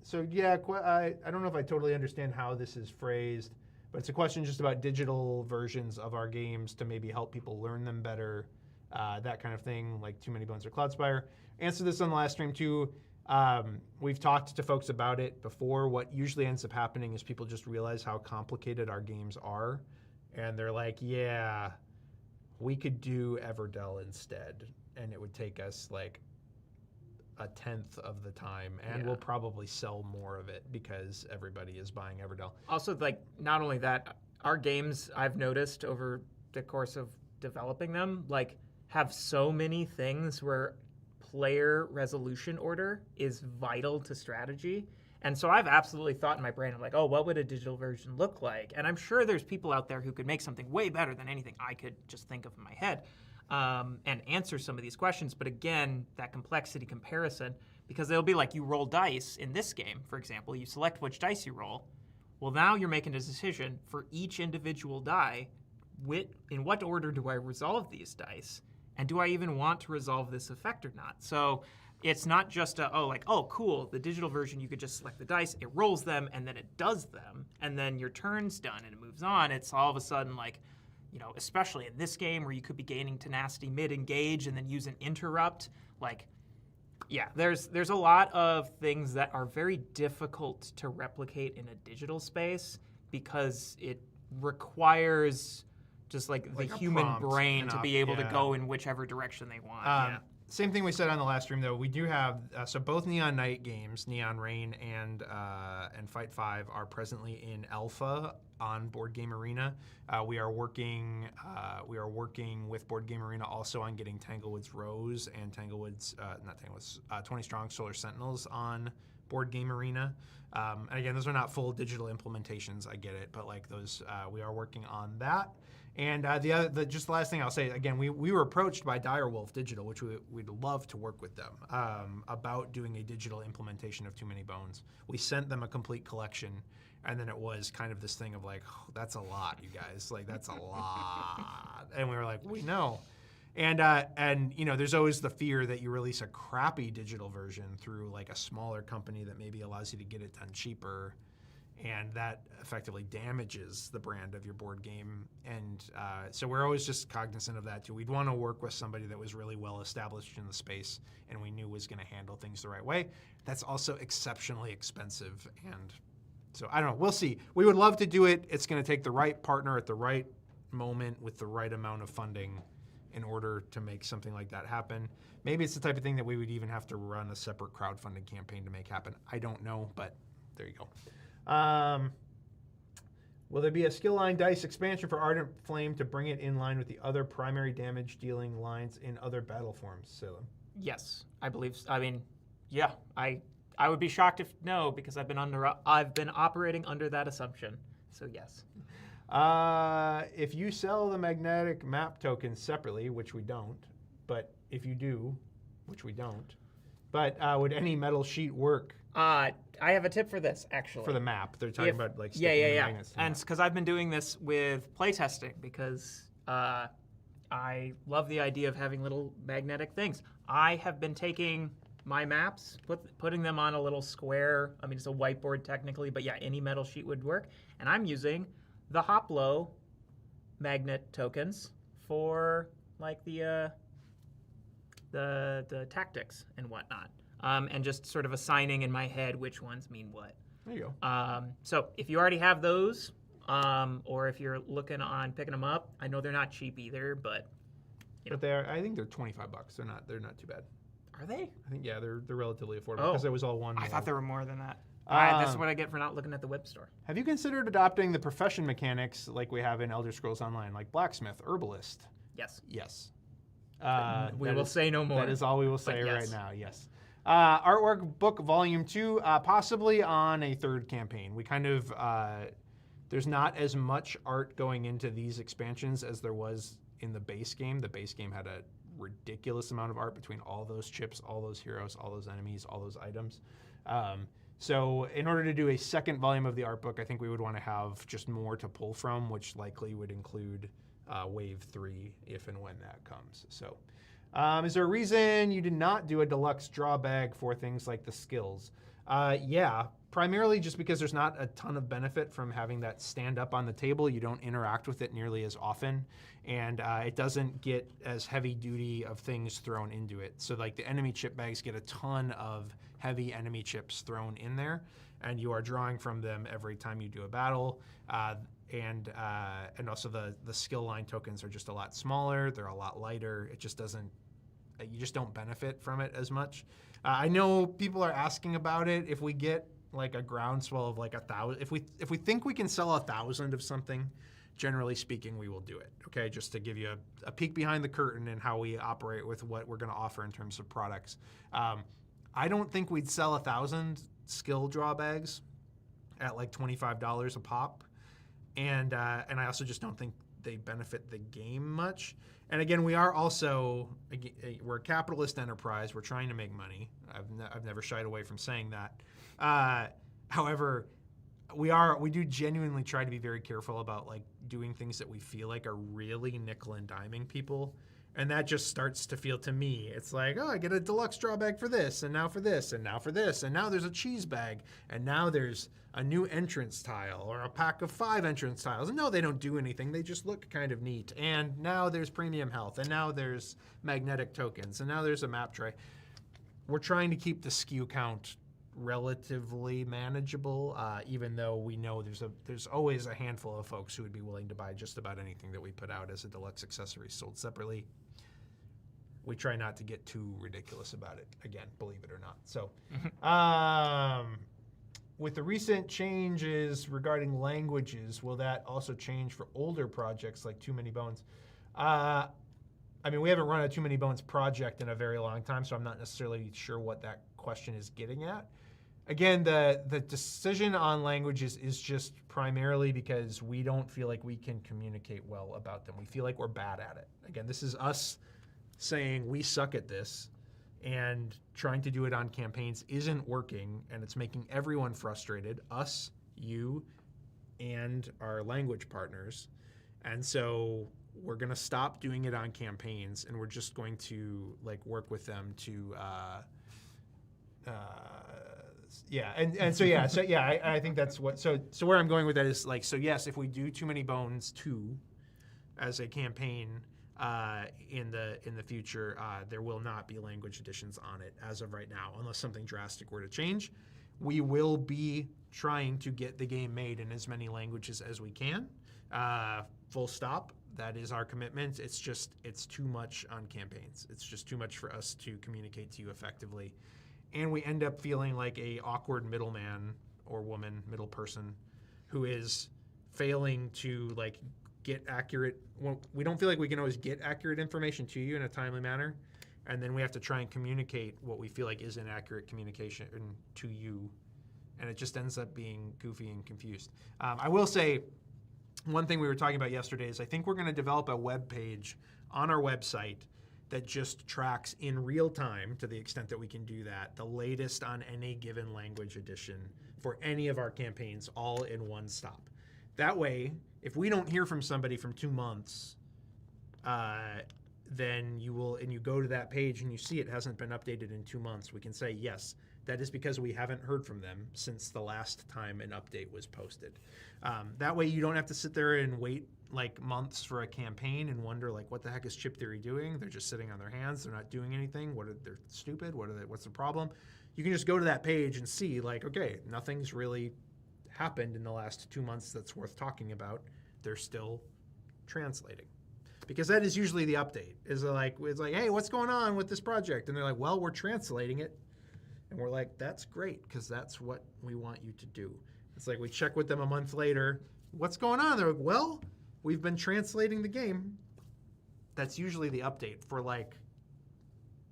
So yeah, I don't know if I totally understand how this is phrased, but it's a question just about digital versions of our games to maybe help people learn them better, that kind of thing, like Too Many Bones or Cloudspire. Answer this on the last stream too. We've talked to folks about it before. What usually ends up happening is people just realize how complicated our games are, and they're like, yeah, we could do Everdell instead, and it would take us like a 1/10 of the time, and we'll probably sell more of it because everybody is buying Everdell. Also, like, not only that, our games, I've noticed over the course of developing them, like, have so many things where player resolution order is vital to strategy. And so I've absolutely thought in my brain, I'm like, oh, what would a digital version look like? And I'm sure there's people out there who could make something way better than anything I could just think of in my head. And answer some of these questions. But again, that complexity comparison, because it'll be like you roll dice in this game, for example, you select which dice you roll. Well, now you're making a decision for each individual die. In what order do I resolve these dice? And do I even want to resolve this effect or not? So it's not just oh, cool, the digital version, you could just select the dice, it rolls them, and then it does them. And then your turn's done and it moves on. It's all of a sudden like, especially in this game where you could be gaining tenacity mid-engage and then use an interrupt, like, yeah, there's a lot of things that are very difficult to replicate in a digital space because it requires just like the human brain to be able to go in whichever direction they want. same thing we said on the last stream, though. We do have so both Neon Night games, Neon Rain and Fight 5, are presently in alpha on Board Game Arena. We are working with Board Game Arena also on getting Tanglewood's Rose and Tanglewood's 20 Strong Solar Sentinels on Board Game Arena. And again, those are not full digital implementations. I get it, but like those, we are working on that. And just the last thing I'll say, again, we were approached by Direwolf Digital, which we'd love to work with them about doing a digital implementation of Too Many Bones. We sent them a complete collection, and then it was kind of this thing of like, oh, that's a lot, you guys. Like, that's a lot. And we were like, we know. And you know, there's always the fear that you release a crappy digital version through like a smaller company that maybe allows you to get it done cheaper, and that effectively damages the brand of your board game. And so we're always just cognizant of that too. We'd want to work with somebody that was really well established in the space and we knew was going to handle things the right way. That's also exceptionally expensive, and so I don't know. We'll see. We would love to do it. It's going to take the right partner at the right moment with the right amount of funding in order to make something like that happen. Maybe it's the type of thing that we would even have to run a separate crowdfunding campaign to make happen. I don't know, but there you go. Will there be a skill line dice expansion for Ardent Flame to bring it in line with the other primary damage dealing lines in other battle forms, Salem? Yes, I believe. I mean, yeah, I would be shocked if no, because I've been operating under that assumption. So yes. If you sell the magnetic map tokens separately, which we don't, but if you do, which we don't, but would any metal sheet work? I have a tip for this, actually. For the map, they're talking about like yeah. magnets to the And map. because I've been doing this with playtesting, because I love the idea of having little magnetic things. I have been taking my maps, putting them on a little square. I mean, it's a whiteboard technically, but yeah, any metal sheet would work. And I'm using the Hoplo magnet tokens for like the tactics and whatnot, and just sort of assigning in my head which ones mean what. There you go. So if you already have those, or if you're looking on picking them up, I know they're not cheap either, but I think they're $25. They're not too bad. Are they? I think they're relatively affordable because it was all one. I thought there were more than that. This is what I get for not looking at the web store. Have you considered adopting the profession mechanics like we have in Elder Scrolls Online, like blacksmith, herbalist? Yes. Yes. We will say no more. That is all we will say yes. right now. Yes. Artwork book volume 2, possibly on a third campaign. We kind of there's not as much art going into these expansions as there was in the base game. The base game had a ridiculous amount of art between all those chips, all those heroes, all those enemies, all those items. So in order to do a second volume of the art book, I think we would want to have just more to pull from, which likely would include Wave 3 if and when that comes. So is there a reason you did not do a deluxe draw bag for things like the skills? Yeah, primarily just because there's not a ton of benefit from having that stand up on the table. You don't interact with it nearly as often, and it doesn't get as heavy duty of things thrown into it. So like the enemy chip bags get a ton of heavy enemy chips thrown in there, and you are drawing from them every time you do a battle. And also the skill line tokens are just a lot smaller. They're a lot lighter. It just doesn't. You just don't benefit from it as much. I know people are asking about it. If we get like a groundswell of like 1,000, if we think we can sell 1,000 of something, generally speaking, we will do it. Okay, just to give you a peek behind the curtain and how we operate with what we're going to offer in terms of products. I don't think we'd sell 1,000 skill draw bags at like $25 a pop, and I also just don't think they benefit the game much. And again, we're a capitalist enterprise. We're trying to make money. I've never shied away from saying that. However, we do genuinely try to be very careful about like doing things that we feel like are really nickel and diming people. And that just starts to feel to me, it's like, oh, I get a deluxe draw bag for this, and now for this, and now for this, and now there's a cheese bag, and now there's a new entrance tile, or a pack of 5 entrance tiles. And no, they don't do anything, they just look kind of neat. And now there's premium health, and now there's magnetic tokens, and now there's a map tray. We're trying to keep the SKU count relatively manageable, even though we know there's always a handful of folks who would be willing to buy just about anything that we put out as a deluxe accessory sold separately. we try not to get too ridiculous about it. Again, believe it or not. So, with the recent changes regarding languages, will that also change for older projects like Too Many Bones? I mean, we haven't run a Too Many Bones project in a very long time, so I'm not necessarily sure what that question is getting at. Again, the decision on languages is just primarily because we don't feel like we can communicate well about them. We feel like we're bad at it. Again, this is us saying we suck at this, and trying to do it on campaigns isn't working, and it's making everyone frustrated, us, you, and our language partners. And so we're going to stop doing it on campaigns, and we're just going to like work with them to I think that's what so where I'm going with that is like, so yes, if we do Too Many Bones 2 as a campaign in the future, there will not be language additions on it as of right now, unless something drastic were to change. We will be trying to get the game made in as many languages as we can. Full stop. That is our commitment. It's too much on campaigns. It's just too much for us to communicate to you effectively. And we end up feeling like a awkward middleman or woman, middle person, who is failing to like get accurate. Well, we don't feel like we can always get accurate information to you in a timely manner, and then we have to try and communicate what we feel like is inaccurate communication to you, and it just ends up being goofy and confused. I will say, one thing we were talking about yesterday is I think we're going to develop a web page on our website that just tracks in real time, to the extent that we can do that, the latest on any given language edition for any of our campaigns, all in one stop. That way, if we don't hear from somebody from 2 months, then you will, and you go to that page and you see it hasn't been updated in 2 months, we can say, yes, that is because we haven't heard from them since the last time an update was posted. That way you don't have to sit there and wait like months for a campaign and wonder like, what the heck is Chip Theory doing? They're just sitting on their hands. They're not doing anything. They're stupid? What's the problem? You can just go to that page and see like, okay, nothing's really happened in the last 2 months that's worth talking about. They're still translating. Because that is usually the update. It's like, hey, what's going on with this project? And they're like, well, we're translating it. And we're like, that's great, because that's what we want you to do. It's like we check with them a month later. What's going on? They're like, well, we've been translating the game. That's usually the update for like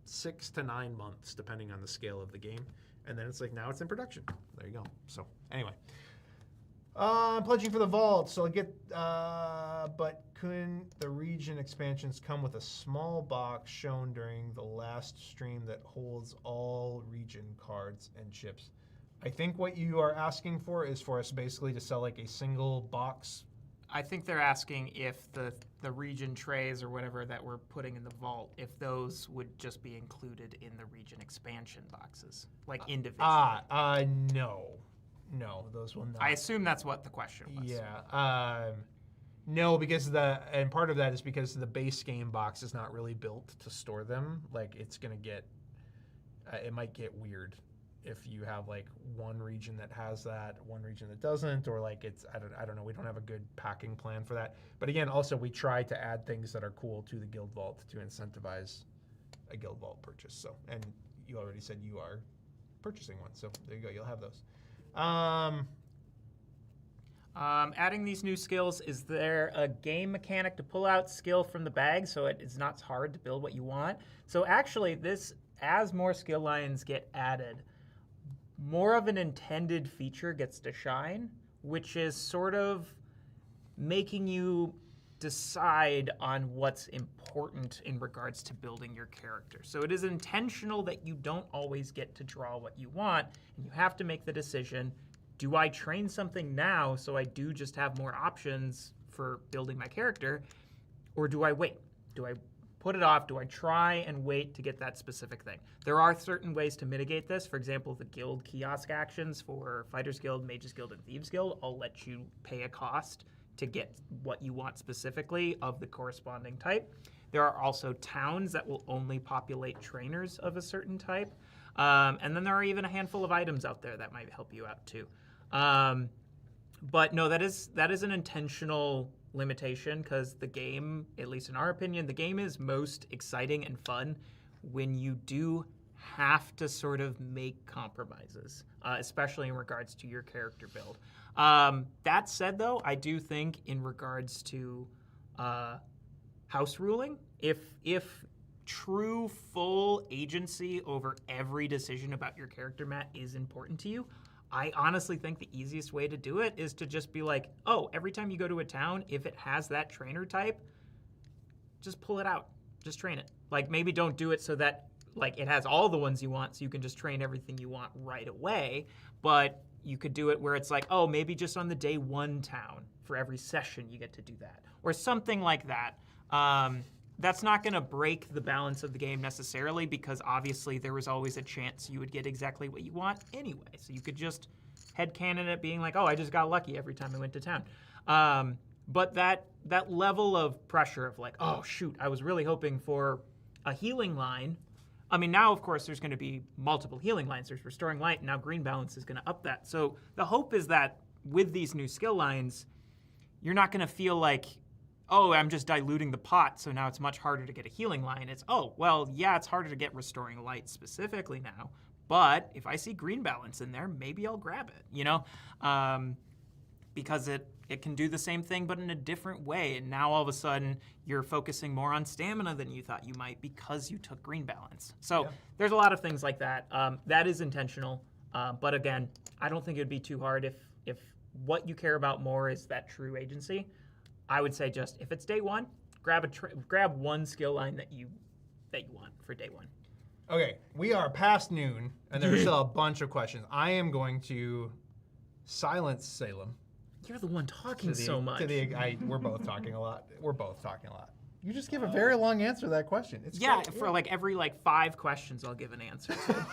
6 to 9 months, depending on the scale of the game. And then it's like, now it's in production. There you go. So anyway. I'm pledging for the vault, so I'll get, but couldn't the region expansions come with a small box shown during the last stream that holds all region cards and chips? I think what you are asking for is for us basically to sell like a single box. I think they're asking if the region trays or whatever that we're putting in the vault, if those would just be included in the region expansion boxes, like individually. No, those will not. I assume that's what the question was. Yeah. No, because and part of that is because the base game box is not really built to store them. Like it's gonna get, it might get weird if you have like one region that has that, one region that doesn't, or like it's, I don't know. We don't have a good packing plan for that. But again, also we try to add things that are cool to the Guild Vault to incentivize a Guild Vault purchase. So, and you already said you are purchasing one, so there you go. You'll have those. Adding these new skills, is there a game mechanic to pull out skill from the bag so it's not hard to build what you want? So actually, as more skill lines get added, more of an intended feature gets to shine, which is sort of making you decide on what's important in regards to building your character. So it is intentional that you don't always get to draw what you want, and you have to make the decision, do I train something now so I do just have more options for building my character, or do I wait? Do I put it off? Do I try and wait to get that specific thing? There are certain ways to mitigate this. For example, the guild kiosk actions for Fighters Guild, Mages Guild, and Thieves Guild all let you pay a cost to get what you want specifically of the corresponding type. There are also towns that will only populate trainers of a certain type. And then there are even a handful of items out there that might help you out too. But no, that is an intentional limitation because the game, at least in our opinion, the game is most exciting and fun when you do have to sort of make compromises, especially in regards to your character build. That said, though, I do think in regards to house ruling, if true full agency over every decision about your character, Matt, is important to you, I honestly think the easiest way to do it is to just be like, oh, every time you go to a town, if it has that trainer type, just pull it out. Just train it. Like, maybe don't do it so that like it has all the ones you want, so you can just train everything you want right away. But you could do it where it's like, oh, maybe just on the day one town for every session you get to do that, or something like that. That's not going to break the balance of the game necessarily, because obviously there was always a chance you would get exactly what you want anyway. So you could just headcanon it being like, oh, I just got lucky every time I went to town. But that level of pressure of like, oh, shoot, I was really hoping for a healing line. I mean, now, of course, there's going to be multiple healing lines. There's Restoring Light, and now Green Balance is going to up that. So the hope is that with these new skill lines, you're not going to feel like, oh, I'm just diluting the pot, so now it's much harder to get a healing line. It's, oh, well, yeah, it's harder to get Restoring Light specifically now, but if I see Green Balance in there, maybe I'll grab it, you know? Because it can do the same thing, but in a different way. And now all of a sudden, you're focusing more on stamina than you thought you might because you took Green Balance. So there's a lot of things like that. That is intentional. But again, I don't think it would be too hard if what you care about more is that true agency. I would say just, if it's day one, grab one skill line that you want for day one. Okay, we are past noon, and there's still a bunch of questions. I am going to silence Salem. You're the one talking so much. We're both talking a lot. You just give a very long answer to that question. It's great. For like every 5 questions, I'll give an answer to.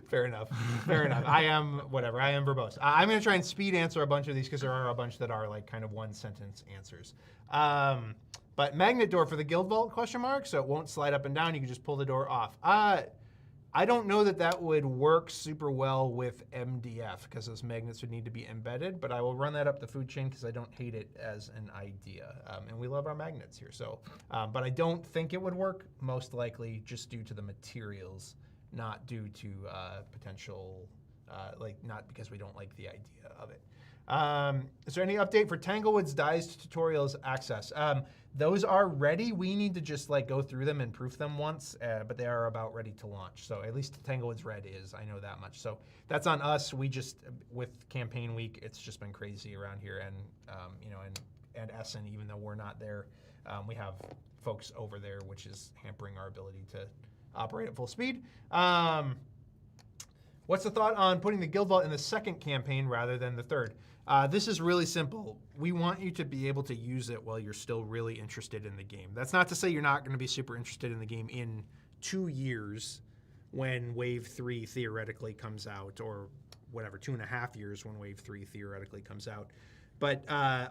Fair enough. I am verbose. I'm going to try and speed answer a bunch of these because there are a bunch that are like kind of one sentence answers. But magnet door for the guild vault ? So it won't slide up and down. You can just pull the door off. I don't know that would work super well with MDF because those magnets would need to be embedded, but I will run that up the food chain because I don't hate it as an idea. And we love our magnets here. So, but I don't think it would work, most likely just due to the materials, not due to potential, not because we don't like the idea of it. Is there any update for Tanglewood's Dies tutorials access? Those are ready. We need to just go through them and proof them once, but they are about ready to launch. So at least Tanglewood's Red is, I know that much. So that's on us. We just, with campaign week, it's just been crazy around here, and and Essen, even though we're not there, we have folks over there, which is hampering our ability to operate at full speed. What's the thought on putting the guild vault in the second campaign rather than the third? This is really simple. We want you to be able to use it while you're still really interested in the game. That's not to say you're not going to be super interested in the game in 2 years when Wave 3 theoretically comes out, or whatever, 2.5 years when Wave 3 theoretically comes out. But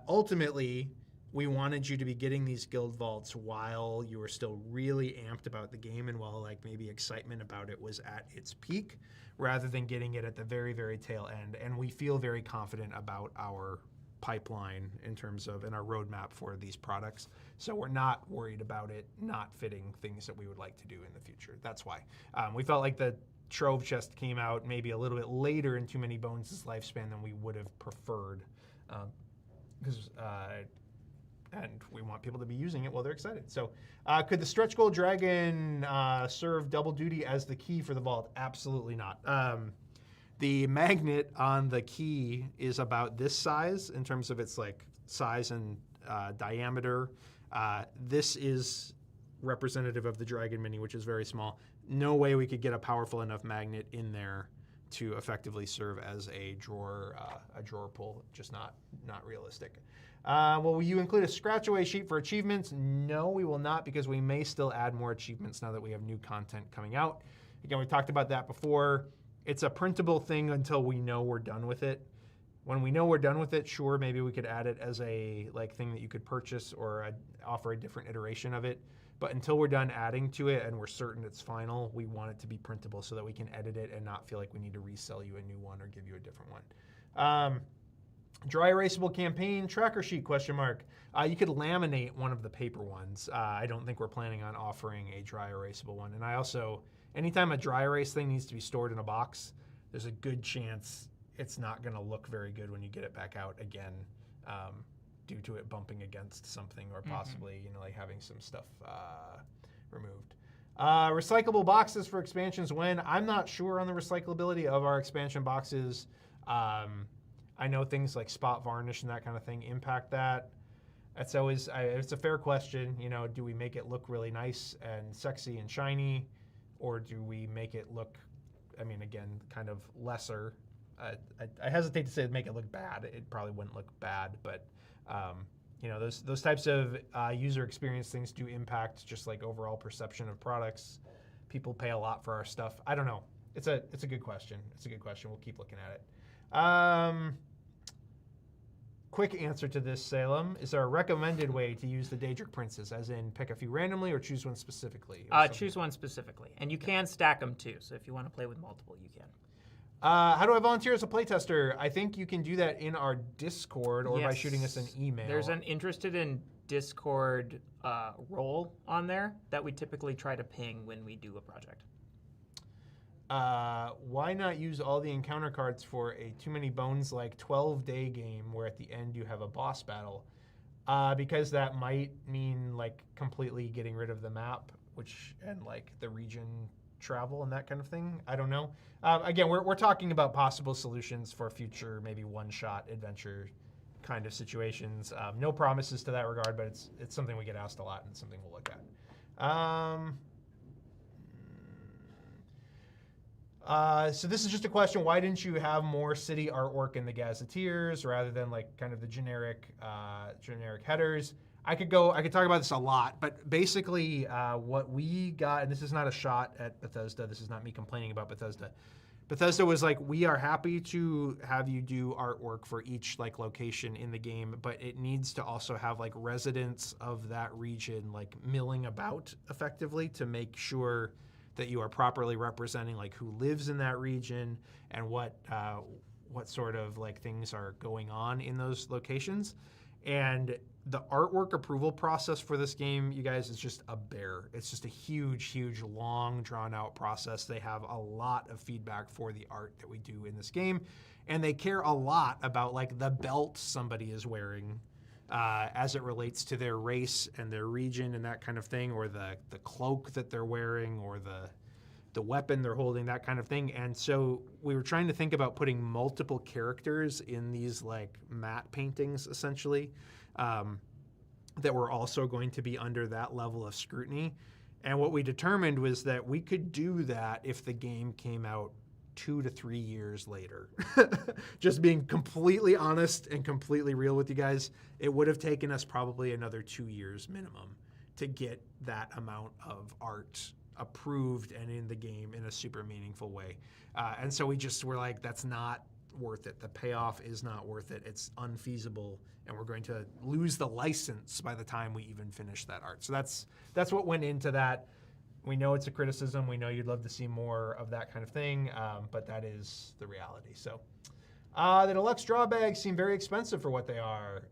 ultimately, we wanted you to be getting these guild vaults while you were still really amped about the game and while maybe excitement about it was at its peak, rather than getting it at the very, very tail end. And we feel very confident about our pipeline in terms of, and our roadmap for these products. So we're not worried about it not fitting things that we would like to do in the future. That's why. We felt like the Trove Chest came out maybe a little bit later in Too Many Bones' lifespan than we would have preferred. And we want people to be using it while they're excited. So could the Stretch Goal Dragon serve double duty as the key for the vault? Absolutely not. The magnet on the key is about this size in terms of its size and diameter. This is representative of the Dragon Mini, which is very small. No way we could get a powerful enough magnet in there to effectively serve as a drawer pull. Just not realistic. Will you include a scratch away sheet for achievements? No, we will not, because we may still add more achievements now that we have new content coming out. Again, we talked about that before. It's a printable thing until we know we're done with it. When we know we're done with it, sure, maybe we could add it as a thing that you could purchase or offer a different iteration of it. But until we're done adding to it and we're certain it's final, we want it to be printable so that we can edit it and not feel like we need to resell you a new one or give you a different one. Dry erasable campaign tracker sheet, question mark. You could laminate one of the paper ones. I don't think we're planning on offering a dry erasable one. And I also, anytime a dry erase thing needs to be stored in a box, there's a good chance it's not going to look very good when you get it back out again, due to it bumping against something or possibly, like having some stuff removed. Recyclable boxes for expansions when? I'm not sure on the recyclability of our expansion boxes. I know things like spot varnish and that kind of thing impact that. It's always, it's a fair question. Do we make it look really nice and sexy and shiny, or do we make it look, again, kind of lesser? I hesitate to say make it look bad. It probably wouldn't look bad, but those types of user experience things do impact just like overall perception of products. People pay a lot for our stuff. I don't know. It's a good question. It's a good question. We'll keep looking at it. Quick answer to this, Salem. Is there a recommended way to use the Daedric Princes, as in pick a few randomly or choose one specifically? Choose one specifically. And you can stack them too, so if you want to play with multiple, you can. How do I volunteer as a playtester? I think you can do that in our Discord or by shooting us an email. There's an interested in Discord role on there that we typically try to ping when we do a project. Why not use all the encounter cards for a Too Many Bones like 12-day game where at the end you have a boss battle? Because that might mean like completely getting rid of the map, and like the region travel and that kind of thing. I don't know. Again, we're talking about possible solutions for future maybe one-shot adventure kind of situations. No promises to that regard, but it's something we get asked a lot and something we'll look at. So this is just a question. Why didn't you have more city artwork in the Gazetteers rather than like kind of the generic headers? I could talk about this a lot, but basically what we got, and this is not a shot at Bethesda. This is not me complaining about Bethesda. Bethesda was like, we are happy to have you do artwork for each like location in the game, but it needs to also have like residents of that region like milling about effectively to make sure that you are properly representing like who lives in that region and what sort of like things are going on in those locations. And the artwork approval process for this game, you guys, is just a bear. It's just a huge, long, drawn-out process. They have a lot of feedback for the art that we do in this game, and they care a lot about like the belt somebody is wearing as it relates to their race and their region and that kind of thing, or the cloak that they're wearing, or the weapon they're holding, that kind of thing. And so we were trying to think about putting multiple characters in these like matte paintings, essentially, that were also going to be under that level of scrutiny. And what we determined was that we could do that if the game came out 2 to 3 years later. Just being completely honest and completely real with you guys, it would have taken us probably another 2 years minimum to get that amount of art approved and in the game in a super meaningful way. And so we just were like, that's not worth it. The payoff is not worth it. It's unfeasible, and we're going to lose the license by the time we even finish that art. So that's what went into that. We know it's a criticism. We know you'd love to see more of that kind of thing, but that is the reality. So the deluxe draw bags seem very expensive for what they are.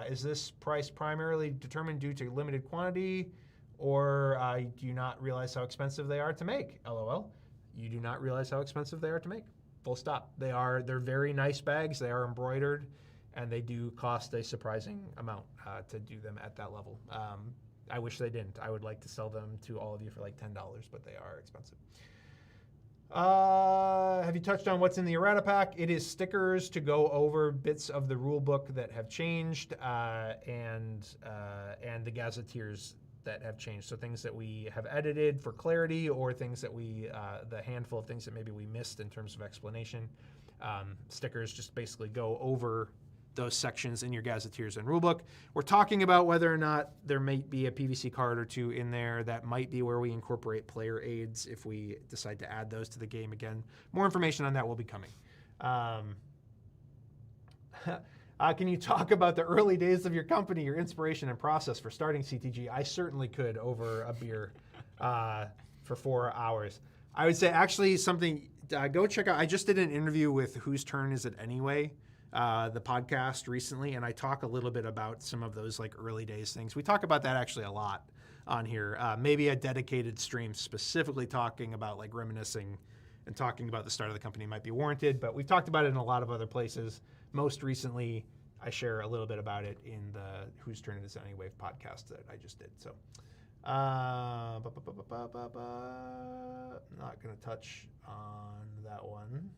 Is this price primarily determined due to limited quantity, or do you not realize how expensive they are to make? LOL. You do not realize how expensive they are to make. Full stop. They're very nice bags. They are embroidered, and they do cost a surprising amount to do them at that level. I wish they didn't. I would like to sell them to all of you for like $10, but they are expensive. Have you touched on what's in the errata pack? It is stickers to go over bits of the rule book that have changed, and the gazetteers that have changed. So things that we have edited for clarity, or things that the handful of things that maybe we missed in terms of explanation. Stickers just basically go over those sections in your gazetteers and rulebook. We're talking about whether or not there might be a PVC card or two in there. That might be where we incorporate player aids if we decide to add those to the game again. More information on that will be coming. Can you talk about the early days of your company, your inspiration and process for starting CTG? I certainly could over a beer for 4 hours. I would say actually something, go check out, I just did an interview with Whose Turn Is It Anyway? the podcast recently, and I talk a little bit about some of those like early days things. We talk about that actually a lot on here. Maybe a dedicated stream specifically talking about like reminiscing and talking about the start of the company might be warranted, but we've talked about it in a lot of other places. Most recently, I share a little bit about it in the Whose Turn It Is Anyway podcast that I just did. So, not going to touch on that one.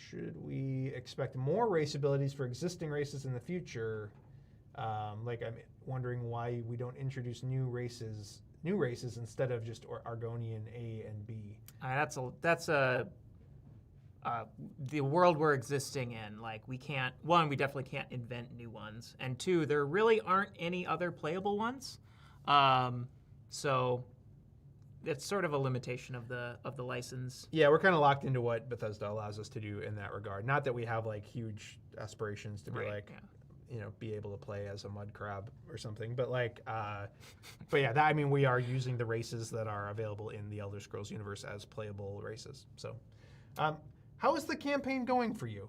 Should we expect more race abilities for existing races in the future? Like I'm wondering why we don't introduce new races instead of just Argonian A and B. That's the world we're existing in. Like we definitely can't invent new ones, and two, there really aren't any other playable ones. So it's sort of a limitation of the license. Yeah, we're kind of locked into what Bethesda allows us to do in that regard. Not that we have like huge aspirations to be be able to play as a mud crab or something, but like, but yeah, we are using the races that are available in the Elder Scrolls universe as playable races. So, how is the campaign going for you?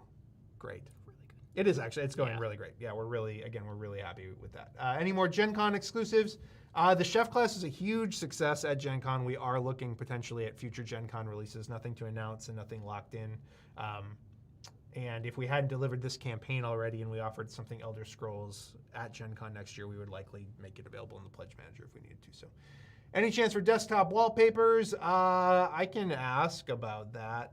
Great. Really good. It is actually. It's going really great. Yeah, we're really happy with that. Any more Gen Con exclusives? The Chef class is a huge success at Gen Con. We are looking potentially at future Gen Con releases. Nothing to announce and nothing locked in. And if we hadn't delivered this campaign already and we offered something Elder Scrolls at Gen Con next year, we would likely make it available in the Pledge Manager if we needed to. So, any chance for desktop wallpapers? I can ask about that.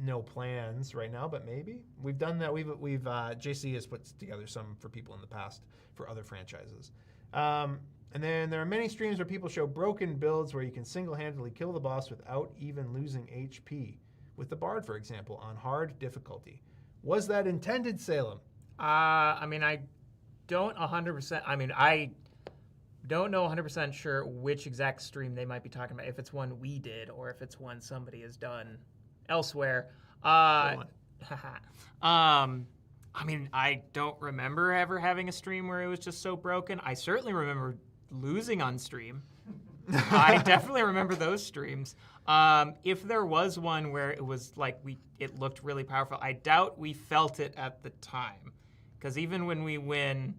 No plans right now, but maybe. We've done that. We've JC has put together some for people in the past for other franchises. And then there are many streams where people show broken builds where you can single-handedly kill the boss without even losing HP. With the Bard, for example, on hard difficulty. Was that intended, Salem? I don't 100%. I don't know 100% sure which exact stream they might be talking about. If it's one we did or if it's one somebody has done elsewhere. I don't remember ever having a stream where it was just so broken. I certainly remember losing on stream. I definitely remember those streams. If there was one where it was like it looked really powerful, I doubt we felt it at the time. Because even when we win,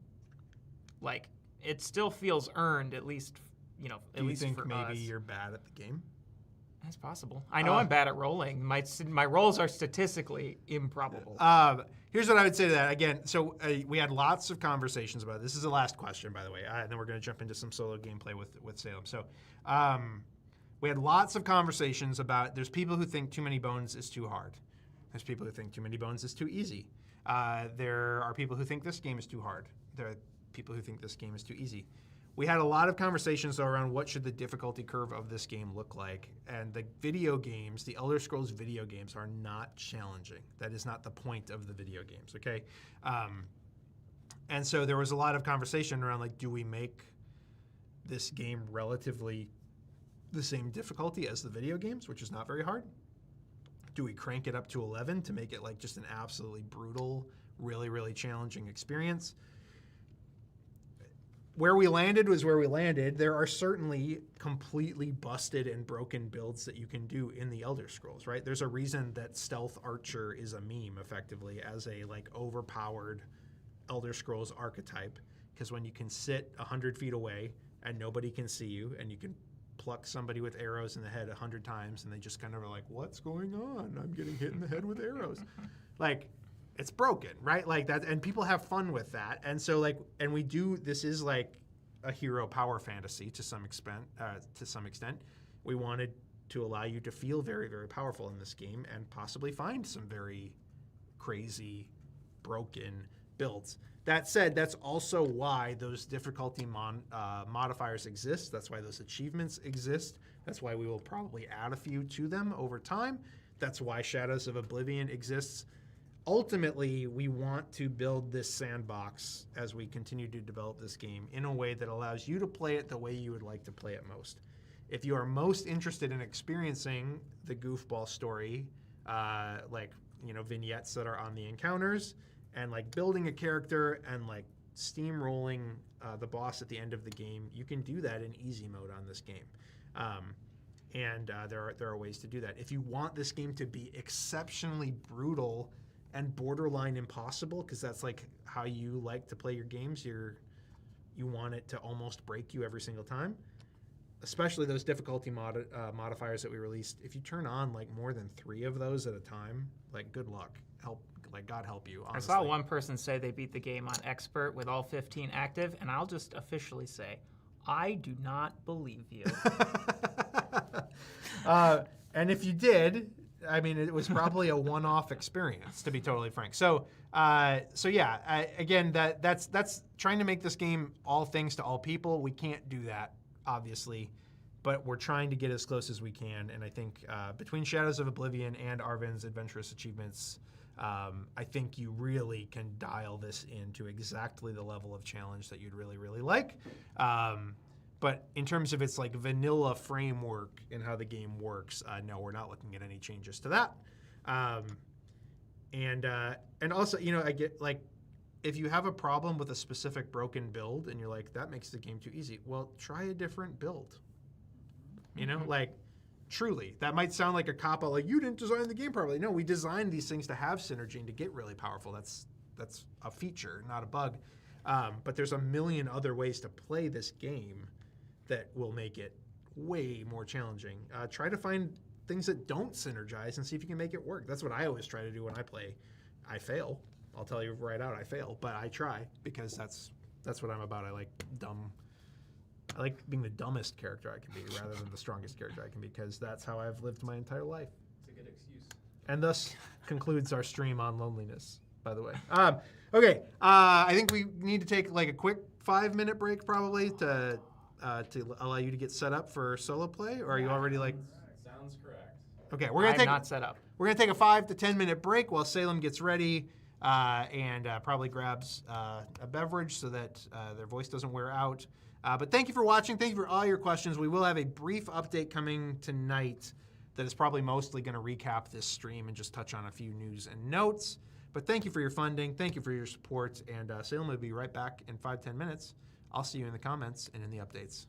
like it still feels earned, at least, Do you think for maybe us. you're bad at the game? That's possible. I know I'm bad at rolling. My rolls are statistically improbable. Here's what I would say to that. Again, so we had lots of conversations about it. This is the last question, by the way, and then we're going to jump into some solo gameplay with Salem. So we had lots of conversations about there's people who think Too Many Bones is too hard. There's people who think Too Many Bones is too easy. There are people who think this game is too hard. There are people who think this game is too easy. We had a lot of conversations around what should the difficulty curve of this game look like. And the video games, the Elder Scrolls video games, are not challenging. That is not the point of the video games, okay? And so there was a lot of conversation around, like, do we make this game relatively the same difficulty as the video games, which is not very hard? Do we crank it up to 11 to make it, like, just an absolutely brutal, really, really challenging experience? Where we landed was where we landed. There are certainly completely busted and broken builds that you can do in the Elder Scrolls, right? There's a reason that Stealth Archer is a meme, effectively, as a like overpowered Elder Scrolls archetype. Because when you can sit 100 feet away and nobody can see you, and you can pluck somebody with arrows in the head 100 times, and they just kind of are like, what's going on? I'm getting hit in the head with arrows. Like, it's broken, right? Like that, and people have fun with that. And so like, and this is like a hero power fantasy to some extent. We wanted to allow you to feel very, very powerful in this game and possibly find some very crazy, broken builds. That said, that's also why those difficulty modifiers exist. That's why those achievements exist. That's why we will probably add a few to them over time. That's why Shadows of Oblivion exists. Ultimately, we want to build this sandbox as we continue to develop this game in a way that allows you to play it the way you would like to play it most. If you are most interested in experiencing the goofball story, vignettes that are on the encounters, and like building a character and like steamrolling the boss at the end of the game, you can do that in easy mode on this game. And there are ways to do that. If you want this game to be exceptionally brutal and borderline impossible, because that's like how you like to play your games, you want it to almost break you every single time, especially those difficulty modifiers that we released. If you turn on like more than 3 of those at a time, like good luck. God help you, honestly. I saw one person say they beat the game on expert with all 15 active, and I'll just officially say, I do not believe you. And if you did, I mean, it was probably a one-off experience, to be totally frank. So yeah, again, that's trying to make this game all things to all people. We can't do that, obviously, but we're trying to get as close as we can. And I think between Shadows of Oblivion and Arvin's Adventurous Achievements, I think you really can dial this into exactly the level of challenge that you'd really, really like. But in terms of its like vanilla framework and how the game works, no, we're not looking at any changes to that. And also, I get like, if you have a problem with a specific broken build and you're like, that makes the game too easy, well, try a different build. Like, truly, that might sound like a cop-out, like, you didn't design the game properly. No, we designed these things to have synergy and to get really powerful. That's a feature, not a bug. But there's a million other ways to play this game that will make it way more challenging. Try to find things that don't synergize and see if you can make it work. That's what I always try to do when I play. I fail. I'll tell you right out, I fail. But I try, because that's what I'm about. I like being the dumbest character I can be rather than the strongest character I can be, because that's how I've lived my entire life. It's a good excuse. And thus concludes our stream on loneliness, by the way. Okay, I think we need to take like a quick 5-minute break probably to allow you to get set up for solo play, or are you already like... Sounds correct. Okay, I'm not set up. We're going to take a 5 to 10 minute break while Salem gets ready and probably grabs a beverage so that their voice doesn't wear out. But thank you for watching. Thank you for all your questions. We will have a brief update coming tonight that is probably mostly going to recap this stream and just touch on a few news and notes. But thank you for your funding. Thank you for your support. And Salem will be right back in 5-10 minutes. I'll see you in the comments and in the updates.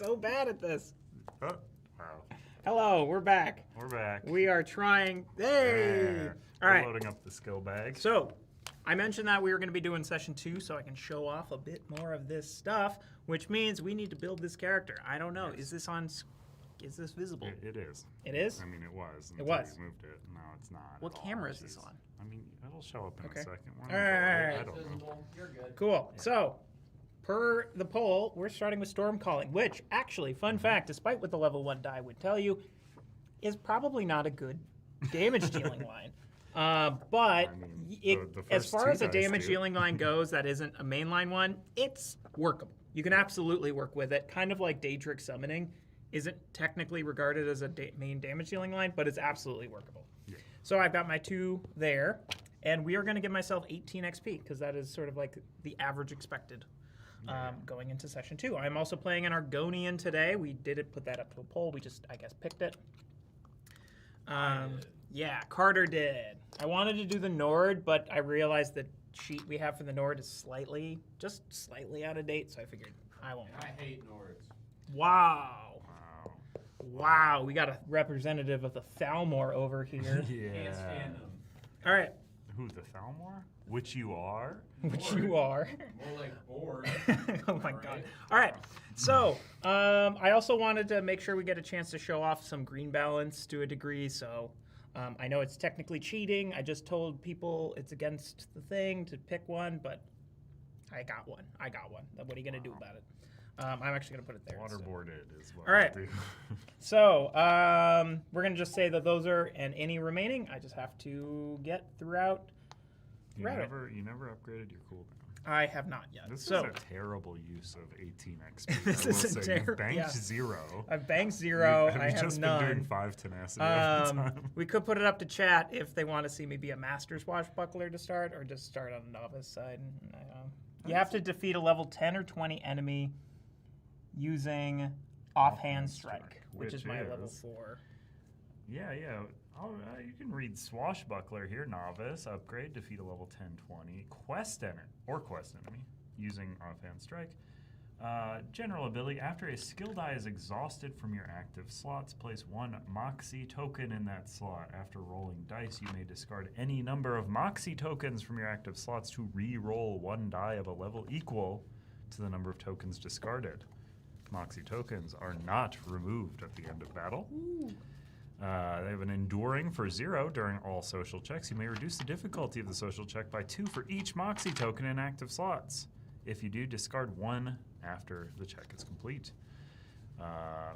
so bad at this. Oh, wow. Hello, we're back. We're back. We are trying. Hey! All We're right. loading up the skill bag. So, I mentioned that we were going to be doing session 2 so I can show off a bit more of this stuff, which means we need to build this character. I don't know. Is this visible? It is. It is? I mean, it was. It was. We moved it. No, it's not. What at all. camera is this Jeez. on? I mean, it'll show up in Okay. a second. All right. I don't know. Visible. You're good. Cool. So, per the poll, we're starting with Storm Calling, which, actually, fun fact, despite what the level 1 die would tell you, is probably not a good damage dealing line. But I mean, the as first far two as a dice damage do. dealing line goes, that isn't a mainline one, it's workable. You can absolutely work with it. Kind of like Daedric Summoning isn't technically regarded as a main damage dealing line, but it's absolutely workable. Yeah. So I've got my 2 there, and we are going to give myself 18 XP because that is sort of like the average expected going into session 2. I'm also playing an Argonian today. We didn't put that up to a poll. We just, I guess, picked it. Yeah, Carter did. I wanted to do the Nord, but I realized the sheet we have for the Nord is just slightly out of date, so I figured I won't. I hate Nords. Wow. Wow. Wow, we got a representative of the Thalmor over here. Can't Yeah. stand them. All right, Who, the Thalmor? Which you are? which you are. More like bored. Oh my Right? god. All right. So, I also wanted to make sure we get a chance to show off some green balance to a degree. So, I know it's technically cheating. I just told people it's against the thing to pick one, but I got one. What are you going to do about it? I'm actually going to put it there. so. Waterboarded is what All right. we do. So, we're going to just say that those are, and any remaining, I just have to get throughout You it. never upgraded your cooldown. I have not yet. This so, is a terrible use of 18 XP. This I will is a say. You've terri- banked yeah. 0. I've banked 0. Have I you have just none. been doing 5 tenacity every time? We could put it up to chat if they want to see me be a master swashbuckler to start, or just start on the novice side. You have to defeat a level 10 or 20 enemy using offhand strike, which is my level 4. Yeah. Oh, you can read Swashbuckler here, novice, upgrade, defeat a level 10, 20, quest enemy, using offhand strike. General ability, after a skill die is exhausted from your active slots, place 1 Moxie token in that slot. After rolling dice, you may discard any number of Moxie tokens from your active slots to re-roll 1 die of a level equal to the number of tokens discarded. Moxie tokens are not removed at the end of battle. They have an enduring for 0 during all social checks. You may reduce the difficulty of the social check by 2 for each Moxie token in active slots. If you do, discard 1 after the check is complete.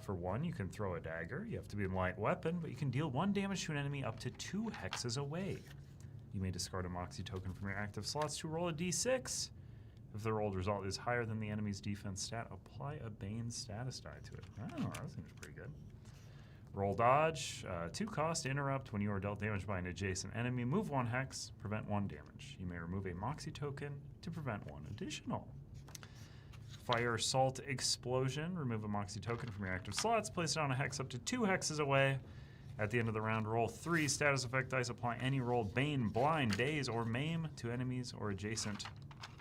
For 1, you can throw a dagger. You have to be in light weapon, but you can deal 1 damage to an enemy up to 2 hexes away. You may discard a Moxie token from your active slots to roll a d6. If the rolled result is higher than the enemy's defense stat, apply a Bane status die to it. Oh, that seems pretty good. Roll dodge, 2 cost, interrupt. When you are dealt damage by an adjacent enemy, move 1 hex, prevent 1 damage. You may remove a Moxie token to prevent 1 additional. Fire, Salt, Explosion. Remove a Moxie token from your active slots, place it on a hex up to 2 hexes away. At the end of the round, roll 3 status effect dice. Apply any rolled Bane, Blind, Daze, or Maim to enemies or adjacent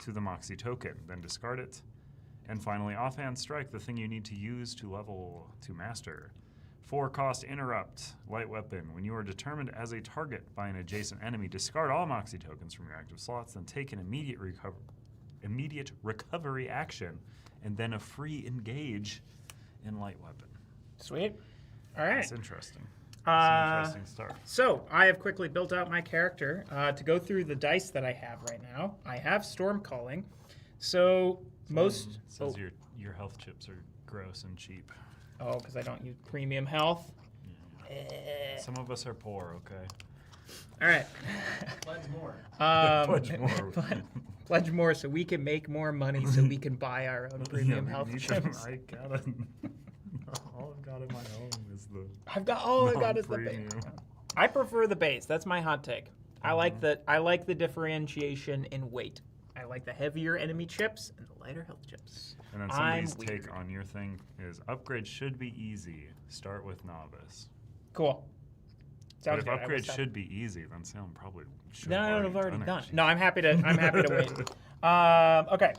to the Moxie token. Then discard it. And finally, Offhand Strike, the thing you need to use to level to master. 4 cost, Interrupt, light weapon. When you are determined as a target by an adjacent enemy, discard all Moxie tokens from your active slots, then take an immediate recovery action, and then a free engage in light weapon. Sweet. All right. That's interesting. It's an interesting start. So I have quickly built out my character. To go through the dice that I have right now, I have Storm Calling. So most... Says your health chips are gross and cheap. Oh, because I don't use premium health. Some of us are poor, okay? All right. Pledge more. Pledge more. Pledge more so we can make more money so we can buy our own premium we health need chips. I gotta. All I've got in my home is the. I've got all I got is the base. non-premium. I prefer the base. That's my hot take. I like the differentiation in weight. I like the heavier enemy chips and the lighter health chips. And then somebody's take on your thing is upgrade should be easy. Start with novice. Cool. But Sounds if good. I will upgrade stop. should be easy, then Sam probably should Then I would have have already done. it. No, I'm happy to wait. Okay.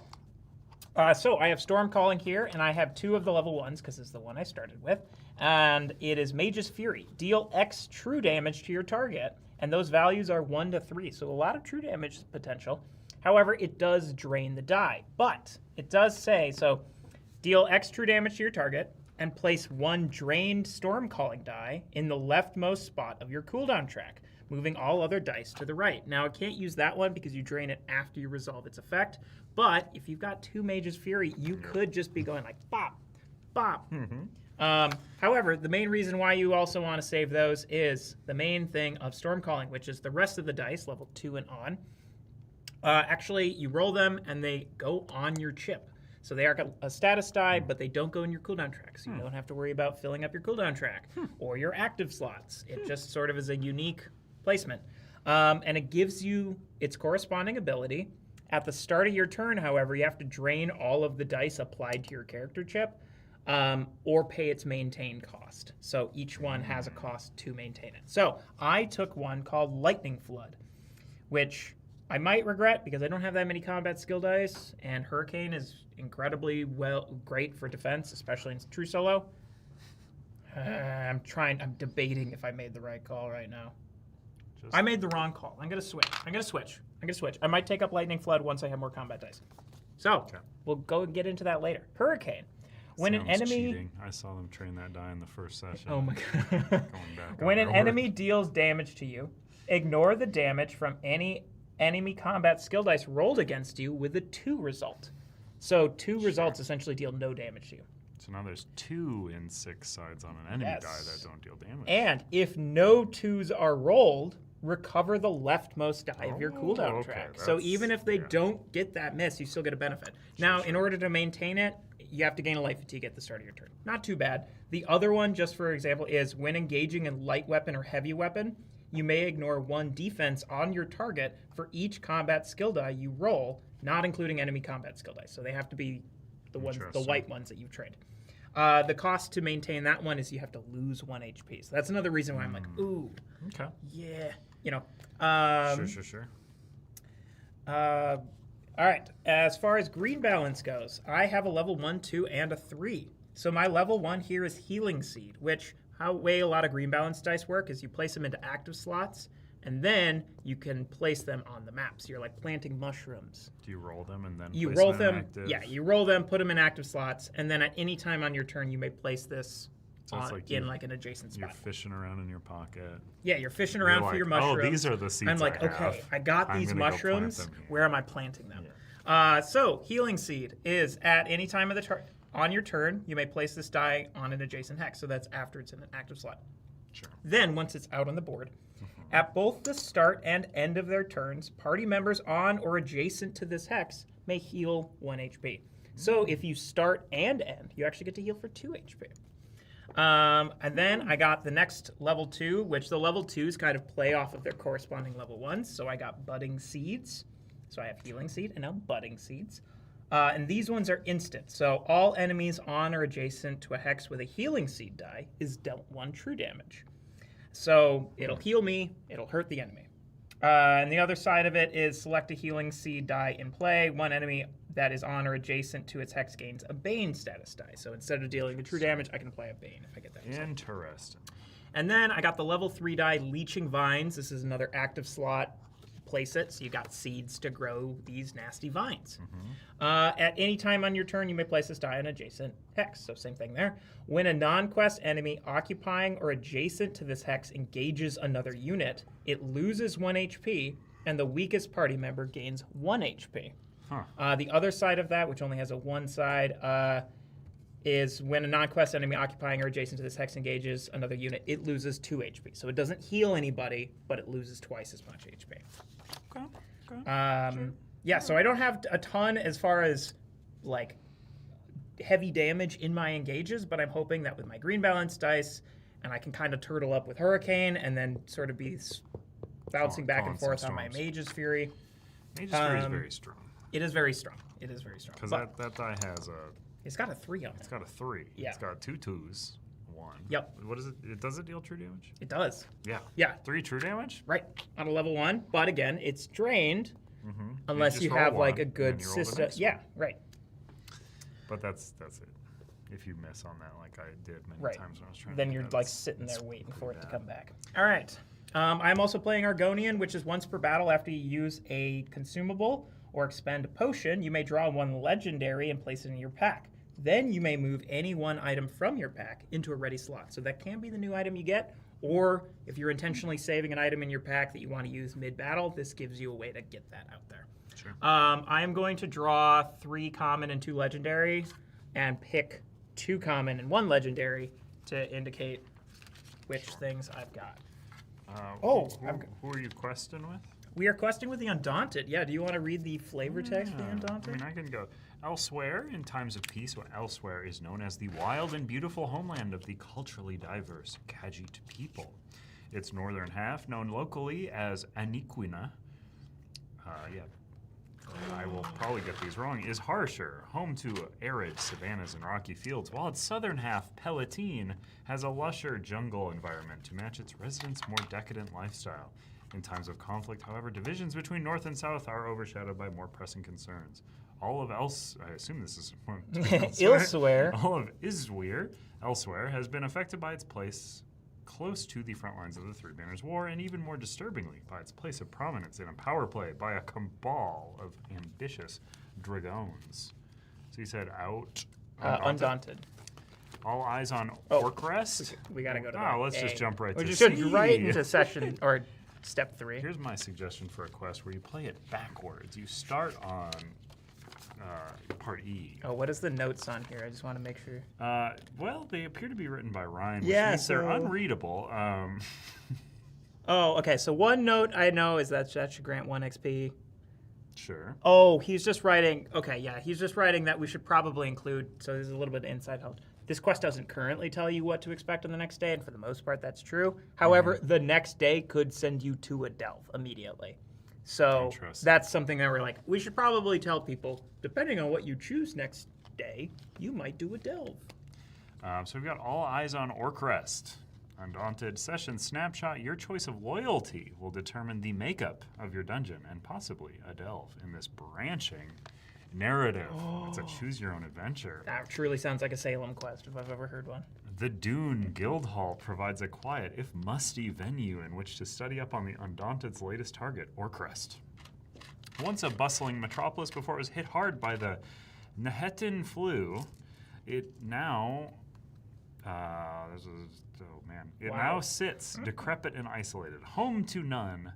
So I have Storm Calling here, and I have 2 of the level 1s, because it's the one I started with. And it is Mage's Fury. Deal X true damage to your target, and those values are 1 to 3, so a lot of true damage potential. However, it does drain the die. But it does say, so deal X true damage to your target, and place 1 drained Storm Calling die in the leftmost spot of your cooldown track, moving all other dice to the right. Now, I can't use that one because you drain it after you resolve its effect, but if you've got 2 Mage's Fury, you could just be going like bop, bop. However, the main reason why you also want to save those is the main thing of Storm Calling, which is the rest of the dice, level 2 and on. Actually, you roll them and they go on your chip. So they are a status die, but they don't go in your cooldown track. So you don't have to worry about filling up your cooldown track or your active slots. It just sort of is a unique placement. And it gives you its corresponding ability. At the start of your turn, however, you have to drain all of the dice applied to your character chip or pay its maintain cost. So each one has a cost to maintain it. So I took one called Lightning Flood, which I might regret because I don't have that many combat skill dice, and Hurricane is incredibly great for defense, especially in true solo. I'm debating if I made the right call right now. I made the wrong call. I'm gonna switch. I might take up Lightning Flood once I have more combat dice. So we'll go and get into that later. Hurricane. When an enemy, cheating. I saw them train that die in the first session. oh my god. Going back When on an their enemy deals damage to you, ignore the damage from any enemy combat skill dice rolled against you with a 2 result. So 2 results essentially deal no damage to you. So now there's 2 in 6 sides on an enemy Yes. die that don't deal damage. And if no 2s are rolled, recover the leftmost die of your cooldown okay, track. So that's- even if they yeah. don't get that miss, you still get a benefit. Now, in order to maintain it, you have to gain a life fatigue at the start of your turn. Not too bad. The other one, just for example, is when engaging in light weapon or heavy weapon, you may ignore 1 defense on your target for each combat skill die you roll, not including enemy combat skill dice. So they have to be the Interesting. white ones that you've trained. The cost to maintain that one is you have to lose 1 HP. So that's another reason why I'm like, ooh, Okay. yeah, you know. Sure. All right. As far as green balance goes, I have a level 1, 2, and a 3. So my level 1 here is Healing Seed, which how way a lot of green balance dice work is you place them into active slots, and then you can place them on the map. So you're like planting mushrooms. Do you roll them and then You place roll them in them, active? yeah, you roll them, put them in active slots, and then at any time on your turn, you may place this So it's like in you- like an adjacent You're spot. fishing around in your pocket. Yeah, you're fishing You're around like, for your mushrooms. Oh, these are the seeds I'm like, I have. okay, I got I'm these gonna go plant mushrooms. them here. Where am I planting them? So Healing Seed is at any time of the on your turn, you may place this die on an adjacent hex. So that's after it's in an active slot. Sure. Then, once it's out on the board, at both the start and end of their turns, party members on or adjacent to this hex may heal 1 HP. So if you start and end, you actually get to heal for 2 HP. And then I got the next level 2, which the level 2s kind of play off of their corresponding level 1s. So I got Budding Seeds. So I have Healing Seed and now Budding Seeds. And these ones are instant. So all enemies on or adjacent to a hex with a Healing Seed die is dealt 1 true damage. So it'll heal me, it'll hurt the enemy. And the other side of it is select a Healing Seed die in play. 1 enemy that is on or adjacent to its hex gains a Bane status die. So instead of dealing the true damage, I can apply a Bane if I get that result. Interesting. And then I got the level 3 die, Leeching Vines. This is another active slot. Place it, so you got seeds to grow these nasty vines. At any time on your turn, you may place this die on adjacent hex. So same thing there. When a non-quest enemy occupying or adjacent to this hex engages another unit, it loses 1 HP, and the weakest party member gains 1 HP. The other side of that, which only has a 1 side, is when a non-quest enemy occupying or adjacent to this hex engages another unit, it loses 2 HP. So it doesn't heal anybody, but it loses twice as much HP. Okay. Yeah, so I don't have a ton as far as like heavy damage in my engages, but I'm hoping that with my green balance dice, and I can kind of turtle up with Hurricane and then sort of be bouncing back and calling some forth on my storms. Mage's Fury. Mage's Fury is very strong. It is very strong. It is very strong. Because But that die has it's got a 3 on it. it's got a 3. Yeah. It's got 2 2s. 1. Yep. What is it? Does it deal true damage? It does. Yeah. Yeah. 3 true damage? Right. On a level 1. But again, it's drained Mm-hmm. unless just you roll have like one, a and good then you roll the system. next Yeah, one. right. But that's it. If you miss on that, like I did many Right. times when I was trying Then to you're get like that, sitting there it's waiting pretty for it to bad. come back. All right. I'm also playing Argonian, which is once per battle after you use a consumable or expend a potion, you may draw one legendary and place it in your pack. Then you may move any one item from your pack into a ready slot. So that can be the new item you get, or if you're intentionally saving an item in your pack that you want to use mid-battle, this gives you a way to get that out there. Sure. I am going to draw 3 common and 2 legendary and pick 2 common and 1 legendary to indicate which things I've got. Who are you questing with? We are questing with the Undaunted. Yeah, do you want to read the flavor text of the I Undaunted? mean, I can go. Elsweyr, in times of peace, Elsweyr is known as the wild and beautiful homeland of the culturally diverse Khajiit people. Its northern half, known locally as Aniquina, I will probably get these wrong, is harsher, home to arid savannas and rocky fields, while its southern half, Palatine, has a lusher jungle environment to match its residents' more decadent lifestyle. In times of conflict, however, divisions between north and south are overshadowed by more pressing concerns. All of I assume this is one. Elsweyr. All of Elsweyr has been affected by its place close to the front lines of the Three Banners War, and even more disturbingly, by its place of prominence in a power play by a cabal of ambitious dragoons. So he said Undaunted. all eyes on Oh, Orcrest. We got to go to Oh, that. let's just jump right We're to just going C. right into session, or step 3. Here's my suggestion for a quest where you play it backwards. You start on part E. Oh, what is the notes on here? I just want to make sure. Well, they appear to be written by Ryan, which Yeah, means they're so- unreadable. Oh, okay. So one note I know is that should grant 1 XP. Sure. Oh, he's just writing. Okay, yeah, he's just writing that we should probably include. So there's a little bit of inside help. This quest doesn't currently tell you what to expect on the next day, and for the most part, that's true. However, the next day could send you to a delve immediately. So Interesting. that's something that we're like, we should probably tell people, depending on what you choose next day, you might do a delve. So we've got all eyes on Orcrest. Undaunted session snapshot. Your choice of loyalty will determine the makeup of your dungeon and possibly a delve in this branching narrative. It's a choose your own adventure. That truly sounds like a Salem quest if I've ever heard one. The Dune Guildhall provides a quiet, if musty, venue in which to study up on the Undaunted's latest target, Orcrest. Once a bustling metropolis before it was hit hard by the Nehetin flu, it now now sits decrepit and isolated, home to none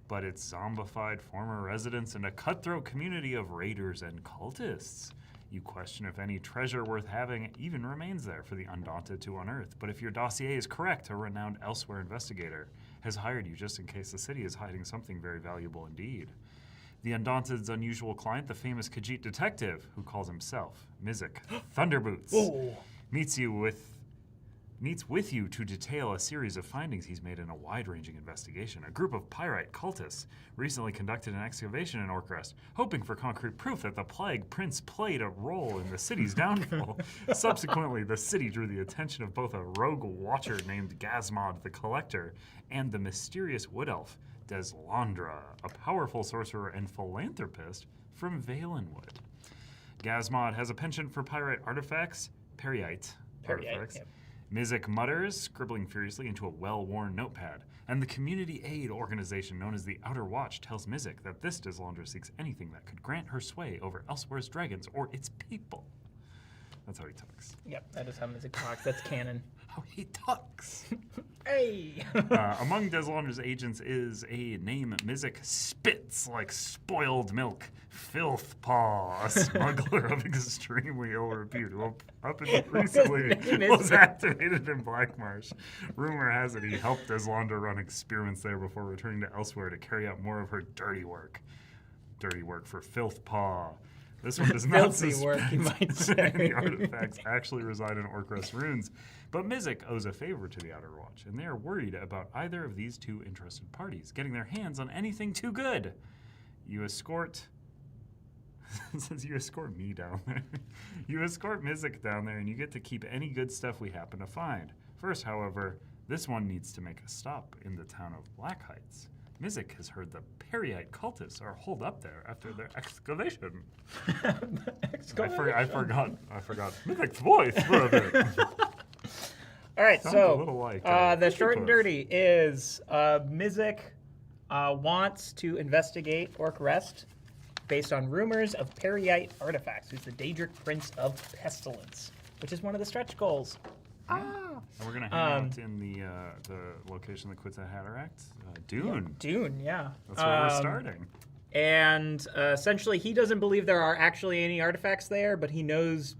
but its zombified former residents and a cutthroat community of raiders and cultists. You question if any treasure worth having even remains there for the Undaunted to unearth. But if your dossier is correct, a renowned Elsweyr investigator has hired you just in case the city is hiding something very valuable indeed. The Undaunted's unusual client, the famous Khajiit detective, who calls himself Mizik Thunderboots, meets with you to detail a series of findings he's made in a wide-ranging investigation. A group of pyrite cultists recently conducted an excavation in Orcrest, hoping for concrete proof that the Plague Prince played a role in the city's downfall. Subsequently, the city drew the attention of both a rogue watcher named Gazmod the Collector and the mysterious wood elf Deslandra, a powerful sorcerer and philanthropist from Valenwood. Gazmod has a penchant for pyrite artifacts, artifacts. Yep. Mizik mutters, scribbling furiously into a well-worn notepad, and the community aid organization known as the Outer Watch tells Mizik that this Deslandra seeks anything that could grant her sway over Elsweyr's dragons or its people. That's how he talks. Yep, that is how music talks. That's canon. How he talks. Hey! Among Deslandra's agents is a name Mizik spits like spoiled milk. Filth Paw, a smuggler of extremely ill repute who up until recently was activated in Blackmarsh. Rumor has it he helped Deslandra run experiments there before returning to Elsweyr to carry out more of her dirty work. Dirty work for Filth Paw. This one does not Filthy work, you might suspect say. any artifacts actually reside in Orcrest ruins, but Mizik owes a favor to the Outer Watch, and they are worried about either of these two interested parties getting their hands on anything too good. You escort... Since you escort me down there. You escort Mizik down there, and you get to keep any good stuff we happen to find. First, however, this one needs to make a stop in the town of Black Heights. Mizik has heard the Periite cultists are holed up there after their excavation. I forgot Mizik's voice for a bit. All right, Sounds a little like, the short and Puss. dirty is Mizik wants to investigate Orc Rest based on rumors of Periite artifacts, who's the Daedric Prince of Pestilence, which is one of the stretch goals. And we're going to hang out in the location that quits at Hatteract. Dune. Dune, yeah. That's where we're starting. And essentially, he doesn't believe there are actually any artifacts there, but he knows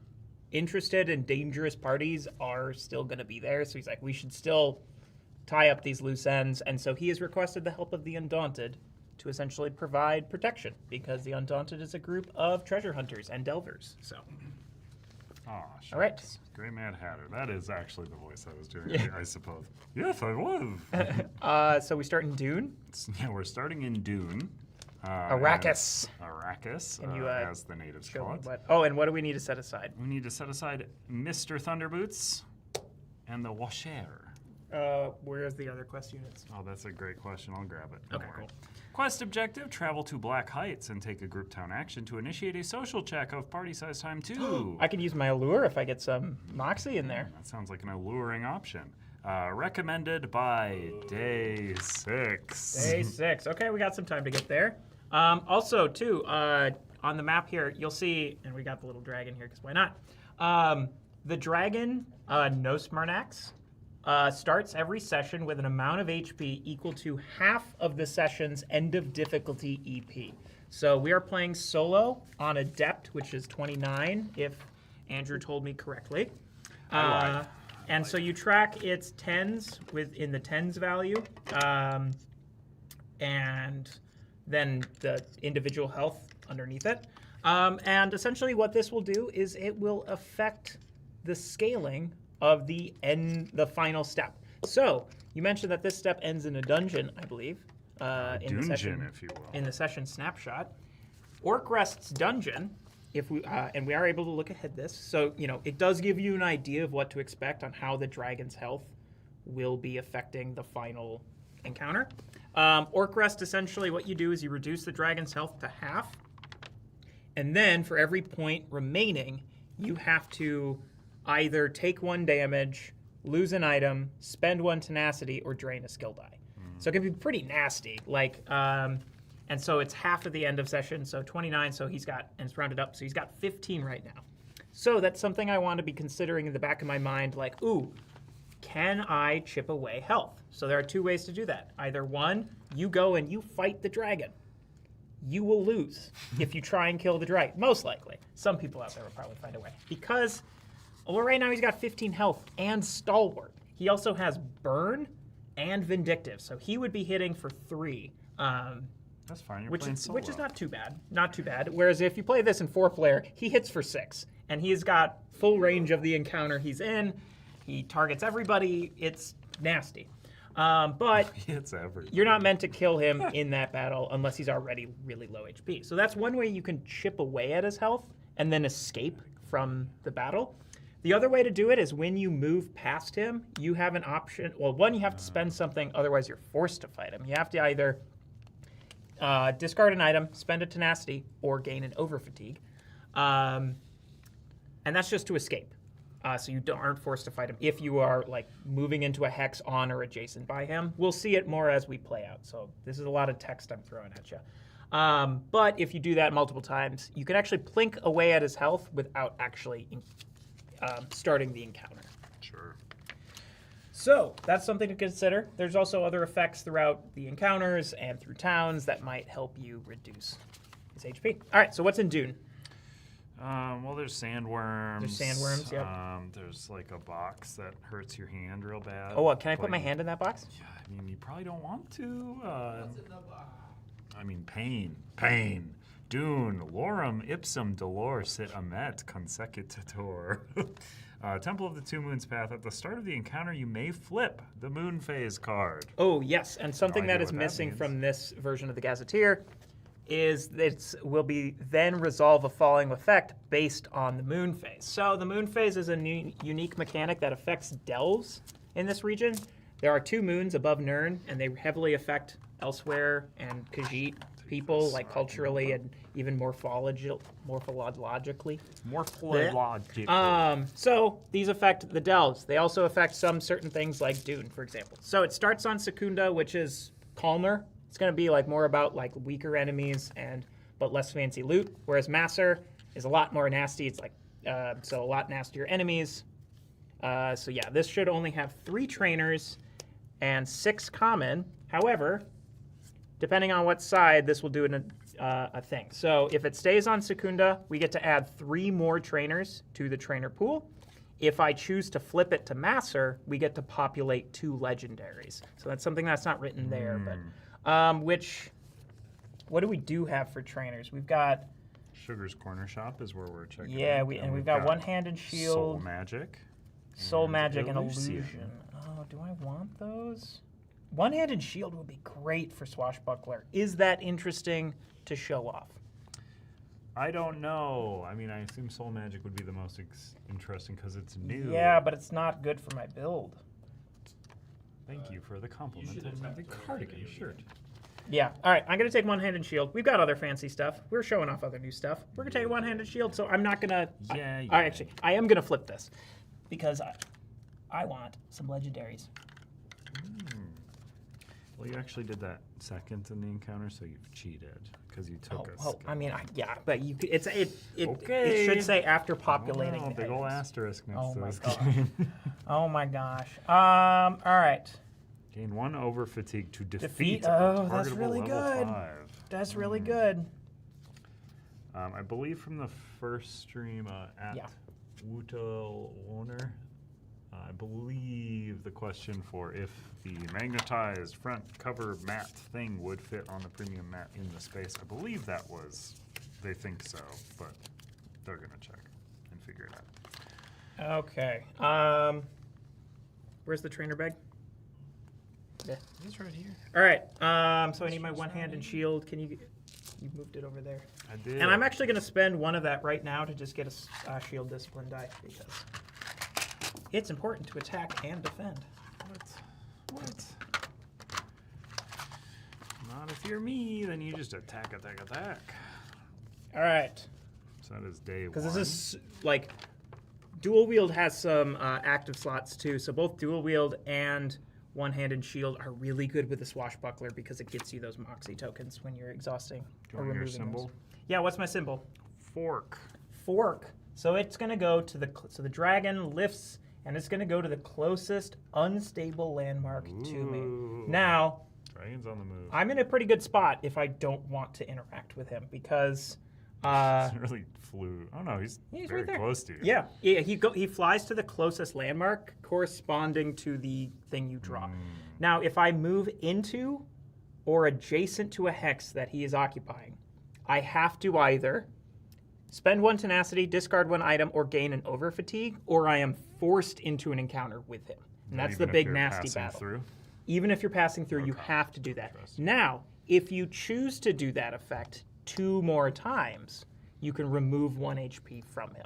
interested and dangerous parties are still going to be there. So he's like, we should still tie up these loose ends. And so he has requested the help of the Undaunted to essentially provide protection, because the Undaunted is a group of treasure hunters and delvers. So, Aw, all right. shucks. Great Mad Hatter. That is actually the voice I was doing, I suppose. Yes, I was. So we start in Dune. Yeah, we're starting in Dune. Arrakis. Arrakis, Can you, as the natives Show call me it. what. Oh, and what do we need to set aside? We need to set aside Mr. Thunderboots and the Washer. Where's the other quest units? Oh, that's a great question. I'll grab it. Don't Okay, worry. cool. Quest objective, travel to Black Heights and take a group town action to initiate a social check of party size time 2. I can use my allure if I get some moxie in there. That sounds like an alluring option. Recommended by day 6. Day 6. Okay, we got some time to get there. Also, too, on the map here, you'll see, and we got the little dragon here, because why not? The dragon, Nosmarnax, starts every session with an amount of HP equal to half of the session's end of difficulty EP. So we are playing solo on Adept, which is 29, if Andrew told me correctly. And so you track its tens in the tens value, and then the individual health underneath it. And essentially what this will do is it will affect the scaling of the final step. So you mentioned that this step ends in a dungeon, I believe. In the session, if you will. in the session snapshot. Orc Rest's dungeon, if we and we are able to look ahead this, so it does give you an idea of what to expect on how the dragon's health will be affecting the final encounter. Orc Rest, essentially what you do is you reduce the dragon's health to half, and then for every point remaining, you have to either take 1 damage, lose an item, spend 1 tenacity, or drain a skill die. So it can be pretty nasty. And so it's half of the end of session, so 29. So and it's rounded up, so he's got 15 right now. So that's something I want to be considering in the back of my mind, like, ooh, can I chip away health? So there are 2 ways to do that. Either 1, you go and you fight the dragon. You will lose if you try and kill the dragon, most likely. Some people out there will probably find a way. Because right now he's got 15 health and Stalwart. He also has Burn and Vindictive, so he would be hitting for 3. That's fine. You're Which playing is solo. not too bad. Not too bad. Whereas if you play this in 4-player, he hits for 6. And he's got full range of the encounter he's in. He targets everybody. It's nasty. But It's everything. you're not meant to kill him in that battle unless he's already really low HP. So that's one way you can chip away at his health and then escape from the battle. The other way to do it is when you move past him, you have an option. Well, 1, you have to spend something, otherwise you're forced to fight him. You have to either discard an item, spend a tenacity, or gain an overfatigue. And that's just to escape. So you aren't forced to fight him if you are moving into a hex on or adjacent by him. We'll see it more as we play out. So this is a lot of text I'm throwing at you. But if you do that multiple times, you can actually plink away at his health without actually starting the encounter. Sure. So that's something to consider. There's also other effects throughout the encounters and through towns that might help you reduce his HP. All right, so what's in Dune? Well, there's sandworms. There's sandworms, yep. There's a box that hurts your hand real bad. Oh, can I put my hand in that box? Yeah, I mean, you probably don't want to. What's in the box? I mean, pain. Dune, lorem ipsum dolor sit amet consecutor. Temple of the Two Moons path. At the start of the encounter, you may flip the Moon Phase card. Oh, yes, and something idea that is what that missing means. from this version of the Gazetteer is that will be then resolve a falling effect based on the Moon Phase. So the Moon Phase is a unique mechanic that affects delves in this region. There are 2 moons above Nirn, and they heavily affect Elsweyr and Khajiit people, like culturally and even morphologically. So these affect the delves. They also affect some certain things like Dune, for example. So it starts on Secunda, which is calmer. It's going to be like more about like weaker enemies but less fancy loot. Whereas Masser is a lot more nasty. It's like so a lot nastier enemies. So yeah, this should only have 3 trainers and 6 common. However, depending on what side, this will do a thing. So if it stays on Secunda, we get to add 3 more trainers to the trainer pool. If I choose to flip it to Masser, we get to populate 2 legendaries. So that's something that's not written there. But what do we have for trainers? We've got Sugar's Corner Shop is where we're checking. Yeah, out. and we've got one-handed shield, Soul Magic. Soul Magic, and Illusion. Illusion. Oh, do I want those? One-handed shield would be great for Swashbuckler. Is that interesting to show off? I don't know. I mean, I assume Soul Magic would be the most interesting because it's new. Yeah, but it's not good for my build. Thank you for the compliment should on my attempt to cardigan video shirt. Yeah. All right, I'm going to take one-handed shield. We've got other fancy stuff. We're showing off other new stuff. We're going to take one-handed shield, so I'm not going to... Yeah. I am going to flip this because I want some legendaries. Well, you actually did that second in the encounter, so you've cheated because you took a Oh, skill. I mean, but you could, it Okay. should say after populating. Oh, the big ol' items. asterisk next Oh to my this gosh. game. Oh my gosh. All right. Gain 1 over fatigue to defeat. Oh, a that's targetable really level good. 5. That's really good. I believe from the first stream at Yeah. Wutal Warner, I believe the question for if the magnetized front cover mat thing would fit on the premium mat in the space, I believe that was, they think so, but they're going to check and figure it out. Okay. Where's the trainer bag? Yeah. It's right here. All right. So I need my one-handed shield. Can you moved it over there? I did. And I'm actually going to spend 1 of that right now to just get a shield discipline die because it's important to attack and defend. What? Not if you're me, then you just attack. All right. So that is day 1. Because this is like dual wield has some active slots too. So both dual wield and one-handed shield are really good with the Swashbuckler because it gets you those Moxie tokens when you're exhausting Do you or want your removing symbol? those. Yeah, what's my symbol? Fork. Fork. So it's going to go to the dragon lifts and it's going to go to the closest unstable landmark to me. Ooh. Now, Dragon's on the move. I'm in a pretty good spot if I don't want to interact with him because He really flew. Oh no, he's he's very right there. close to you. Yeah, he flies to the closest landmark corresponding to the thing you draw. Now, if I move into or adjacent to a hex that he is occupying, I have to either spend 1 tenacity, discard 1 item, or gain an over fatigue, or I am forced into an encounter with him. And that's the Even if big you're nasty passing battle. Through. Even if you're passing through, you have to do that. Interesting. Now, if you choose to do that effect 2 more times, you can remove 1 HP from him.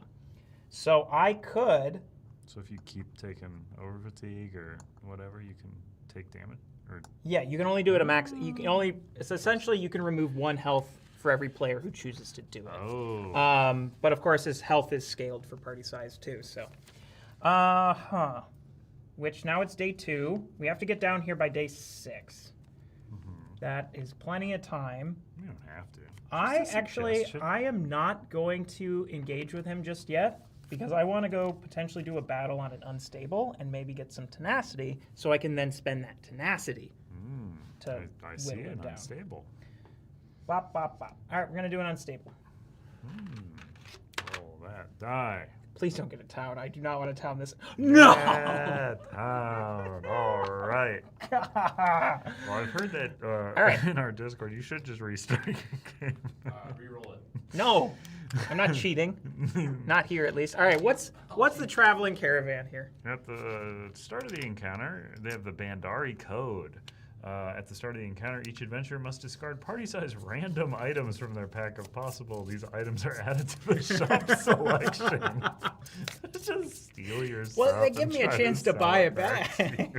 So I could, So if you keep taking over fatigue or whatever, you can take damage. Or yeah, you can only do it a max. You can only, it's essentially you can remove 1 health for every player who chooses to do it. oh, But of course, his health is scaled for party size too. So, which now it's day 2. We have to get down here by day 6. That is plenty of time. you don't have to. I Just a actually, suggestion. I am not going to engage with him just yet because I want to go potentially do a battle on an unstable and maybe get some tenacity so I can then spend that tenacity to I see whittle it. it down. Unstable. Bop, bop, bop. All right, we're going to do an unstable. Roll that die. Please don't get a town. I do not want to town this. No! That down. All right. Well, I've heard that right. in our Discord, you should just restart your game. Reroll it. No, I'm not cheating. Not here, at least. All right, what's the traveling caravan here? At the start of the encounter, they have the Bandari code. At the start of the encounter, each adventurer must discard party-sized random items from their pack if possible. These items are added to the shop selection. Just steal your stuff. Well, they give and me a try chance to sell buy it to you.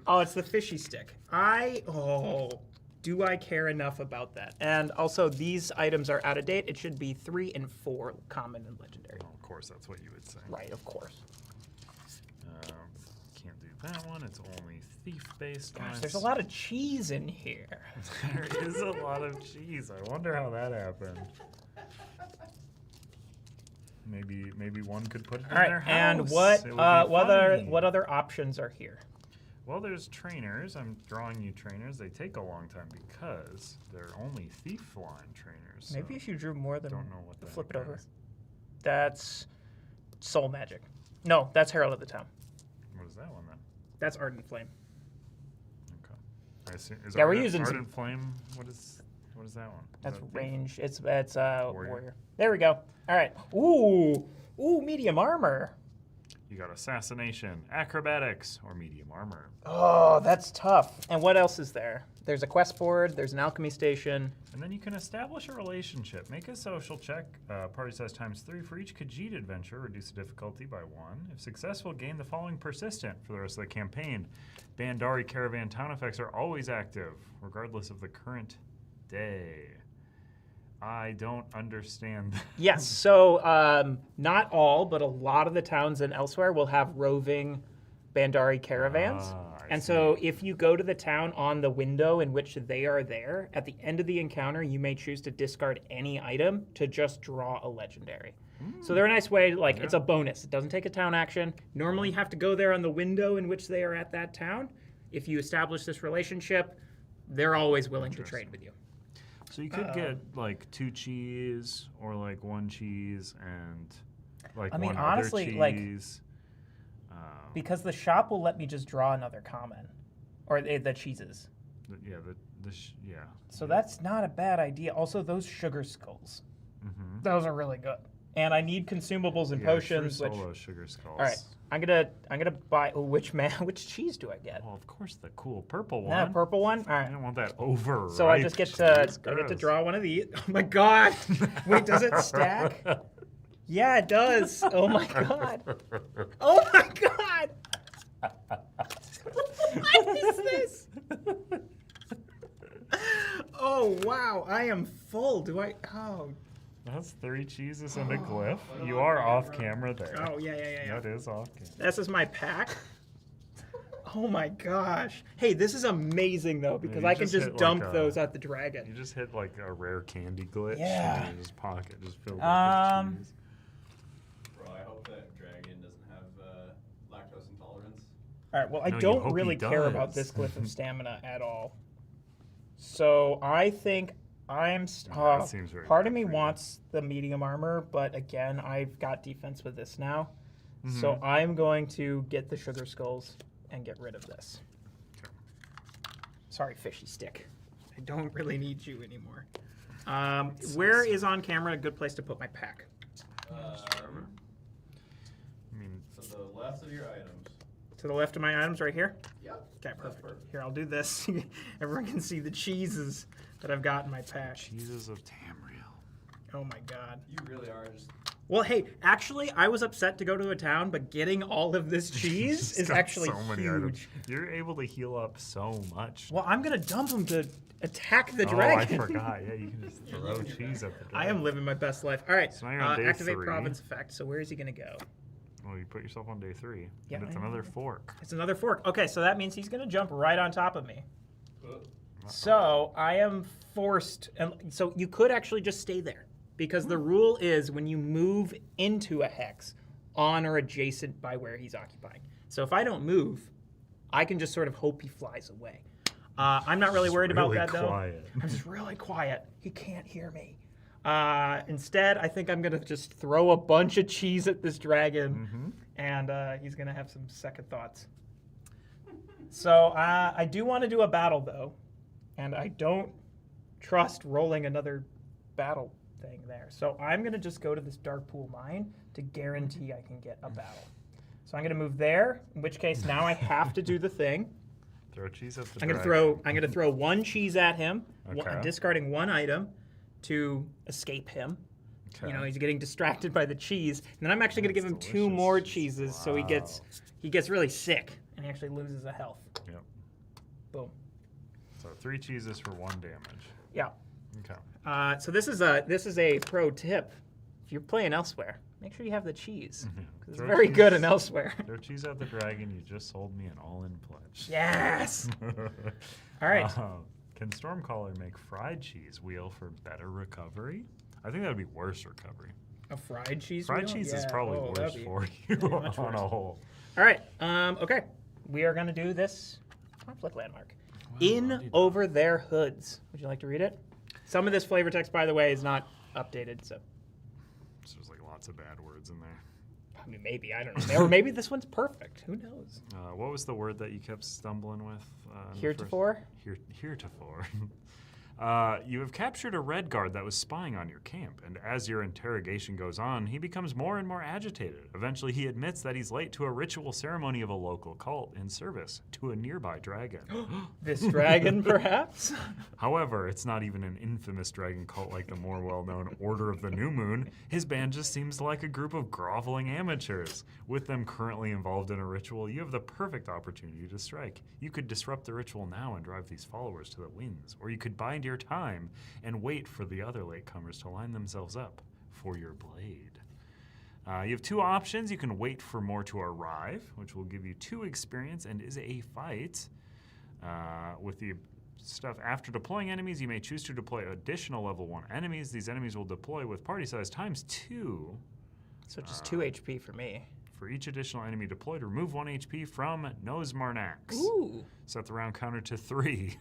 Oh, it's the fishy stick. Do I care enough about that? And also, these items are out of date. It should be 3 and 4 common and legendary. Well, of course, that's what you would say. Right, of course. Can't do that one. It's only thief-based. Gosh, there's a lot of cheese in here. There is a lot of cheese. I wonder how that happened. Maybe one could put it in All their right, house. and It would be funny. what other options are here? Well, there's trainers. I'm drawing you trainers. They take a long time because they're only thief line trainers. Maybe so if you drew more than don't know what the flip it heck that over. is. That's soul magic. No, that's Herald of the Town. What is that one then? That's Ardent Flame. Okay. I see. Is Yeah, we're Ardent, using some- Ardent Flame. What is that one? Is That's that thief? range. It's Warrior. warrior. There we go. All right. Ooh, medium armor. You got assassination, acrobatics, or medium armor. Oh, that's tough. And what else is there? There's a quest board. There's an alchemy station. And then you can establish a relationship. Make a social check, party size ×3 for each Khajiit adventure. Reduce the difficulty by 1. If successful, gain the following persistent for the rest of the campaign. Bandari caravan town effects are always active, regardless of the current day. I don't understand that. Yes. So not all, but a lot of the towns in Elsweyr will have roving Bandari caravans. I And see. so if you go to the town on the window in which they are there, at the end of the encounter, you may choose to discard any item to just draw a legendary. So they're a nice way, like, it's a bonus. It doesn't take a town action. Normally you have to go there on the window in which they are at that town. If you establish this relationship, they're always willing to trade with you. So you could get like 2 cheese or like 1 cheese and like I mean, one honestly, other like- cheese. Because the shop will let me just draw another common. Or the cheeses. Yeah. So that's not a bad idea. Also, those sugar skulls. Mm-hmm. Those are really good. And I need consumables and Yeah, potions, true which... solo sugar skulls. All right, I'm gonna buy... Oh, which cheese do I get? Well, of course, the cool purple one. That purple one? All I right. don't want that over. So I just get to draw one of these. Oh my god! Wait, does it stack? Yeah, it does. Oh my god. Oh my god. What is this? Oh wow, I am full. Do I? Oh. That's 3 cheeses and a glyph. You are off camera there. Oh yeah. That is off camera. This is my pack. Oh my gosh. Hey, this is amazing though because you I can just just hit, like, dump a- those at the You dragon. just hit like a rare candy glitch. Yeah. And his pocket just filled up with cheese. Bro, I hope that dragon doesn't have lactose intolerance. All right, well, I No, you don't hope he really care about does. this glyph of stamina at all. So I think I'm. That seems very Part of bad me for you. wants the medium armor, but again, I've got defense with this now. Mm-hmm. So I'm going to get the sugar skulls and get rid of this. Okay. Sorry, fishy stick. I don't really need you anymore. Where is on camera a good place to put my pack? I mean, To the left of your items. To the left of my items, right here. Yep. Okay, perfect. Here, I'll do this. Everyone can see the cheeses that I've got in my pack. cheeses of Tamriel. Oh my god. You really are just. Well, hey, actually, I was upset to go to a town, but getting all of this cheese Just is got actually so many huge. items. You're able to heal up so much. Well, I'm gonna dump them to attack the Oh, dragon. I forgot. Yeah, you can just You're throw living your cheese best at the dragon. I am living my best life. All right, So now you're on day activate 3. province effect. So where is he gonna go? Well, you put yourself on day 3. Yeah, And it's I know. another fork. It's another fork. Okay, so that means he's gonna jump right on top of me. Ugh. So I am forced, and so you could actually just stay there because the rule is when you move into a hex on or adjacent by where he's occupying. So if I don't move, I can just sort of hope he flies away. I'm not really worried about that quiet. though. I'm just really quiet. He can't hear me. Instead, I think I'm gonna just throw a bunch of cheese at this dragon, and he's gonna have some second thoughts. So I do want to do a battle though, and I don't trust rolling another battle thing there. So I'm gonna just go to this dark pool mine to guarantee I can get a battle. So I'm gonna move there. In which case now I have to do the thing. Throw cheese at the I'm dragon. gonna throw 1 cheese at him. Okay. I'm discarding 1 item to escape him. Okay. You know, he's getting distracted by the cheese. And then I'm actually gonna give That's him 2 delicious. more cheeses, so he Wow. gets really sick and he actually loses a health. Yep. Boom. So 3 cheeses for 1 damage. Yeah. Okay. So this is a pro tip. If you're playing Elsweyr, make sure you have the cheese. 'Cause it's Throw very good in cheese- Elsweyr. Throw cheese at the dragon. You just sold me an all-in pledge. Yes. All right. Can Stormcaller make fried cheese wheel for better recovery? I think that would be worse recovery. A fried cheese. Fried wheel? cheese is Yeah. probably Oh, worse that'd be for you very much on worse. a whole. All right. Okay. We are gonna do this conflict landmark. In over their hoods. Would you like to read it? Some of this flavor text, by the way, is not updated. So, So there's like lots of bad words in there. I mean, maybe I don't know. Or maybe this one's perfect. Who knows? What was the word that you kept stumbling with? In the Heretofore. Heretofore. You have captured a red guard that was spying on your camp, and as your interrogation goes on, he becomes more and more agitated. Eventually, he admits that he's late to a ritual ceremony of a local cult in service to a nearby dragon. This dragon, perhaps. However, it's not even an infamous dragon cult like the more well-known Order of the New Moon. His band just seems like a group of groveling amateurs. With them currently involved in a ritual, you have the perfect opportunity to strike. You could disrupt the ritual now and drive these followers to the winds, or you could bind your time and wait for the other latecomers to line themselves up for your blade. You have 2 options. You can wait for more to arrive, which will give you 2 experience and is a fight. With the stuff after deploying enemies, you may choose to deploy additional level 1 enemies. These enemies will deploy with party size times 2. So just 2 HP for me. For each additional enemy deployed, remove 1 HP from Nosmarnax. Ooh. Set the round counter to 3.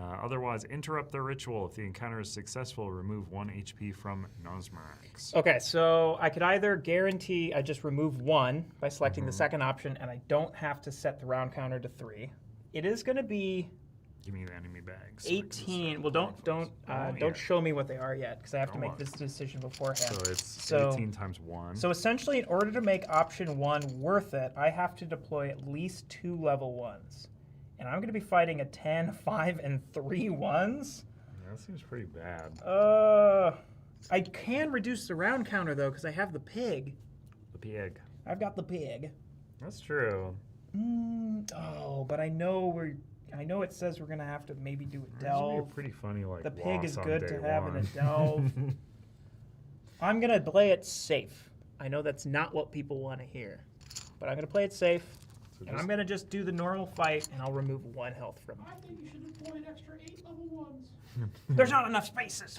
Otherwise, interrupt the ritual. If the encounter is successful, remove 1 HP from Nosmarnax. Okay, so I could either guarantee I just remove 1 by selecting the second option, and I don't have to set the round counter to 3. It is going to be Give me the enemy bags. 18. Well, don't show me what they are yet, because I have to make this decision beforehand. So it's So- 18 times 1. So essentially, in order to make option 1 worth it, I have to deploy at least 2 level 1s. And I'm going to be fighting a 10, 5, and 3 ones. That seems pretty bad. I can reduce the round counter, though, because I have the pig. The pig. I've got the pig. That's true. But I know it says we're going to have to maybe do a It's delve. pretty funny, like The pig is loss on good day to have in a 1. delve. I'm going to play it safe. I know that's not what people want to hear. But I'm going to play it safe. So And I'm going to just do the normal fight, and I'll remove 1 health from I think you should deploy an extra 8 level 1s. There's not enough spaces.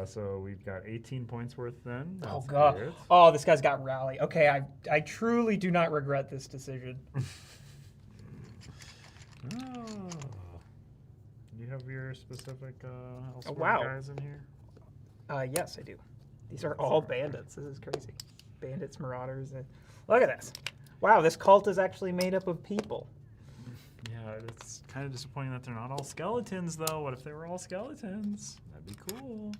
So we've got 18 points worth then. Oh, That's God. good. Oh, this guy's got rally. Okay, I truly do not regret this decision. Oh. You have your specific Elsweyr wow. guys in here? Yes, I do. These are all bandits. This is crazy. Bandits, marauders. Look at this. Wow, this cult is actually made up of people. Yeah, it's kind of disappointing that they're not all skeletons, though. What if they were all skeletons? That'd be cool.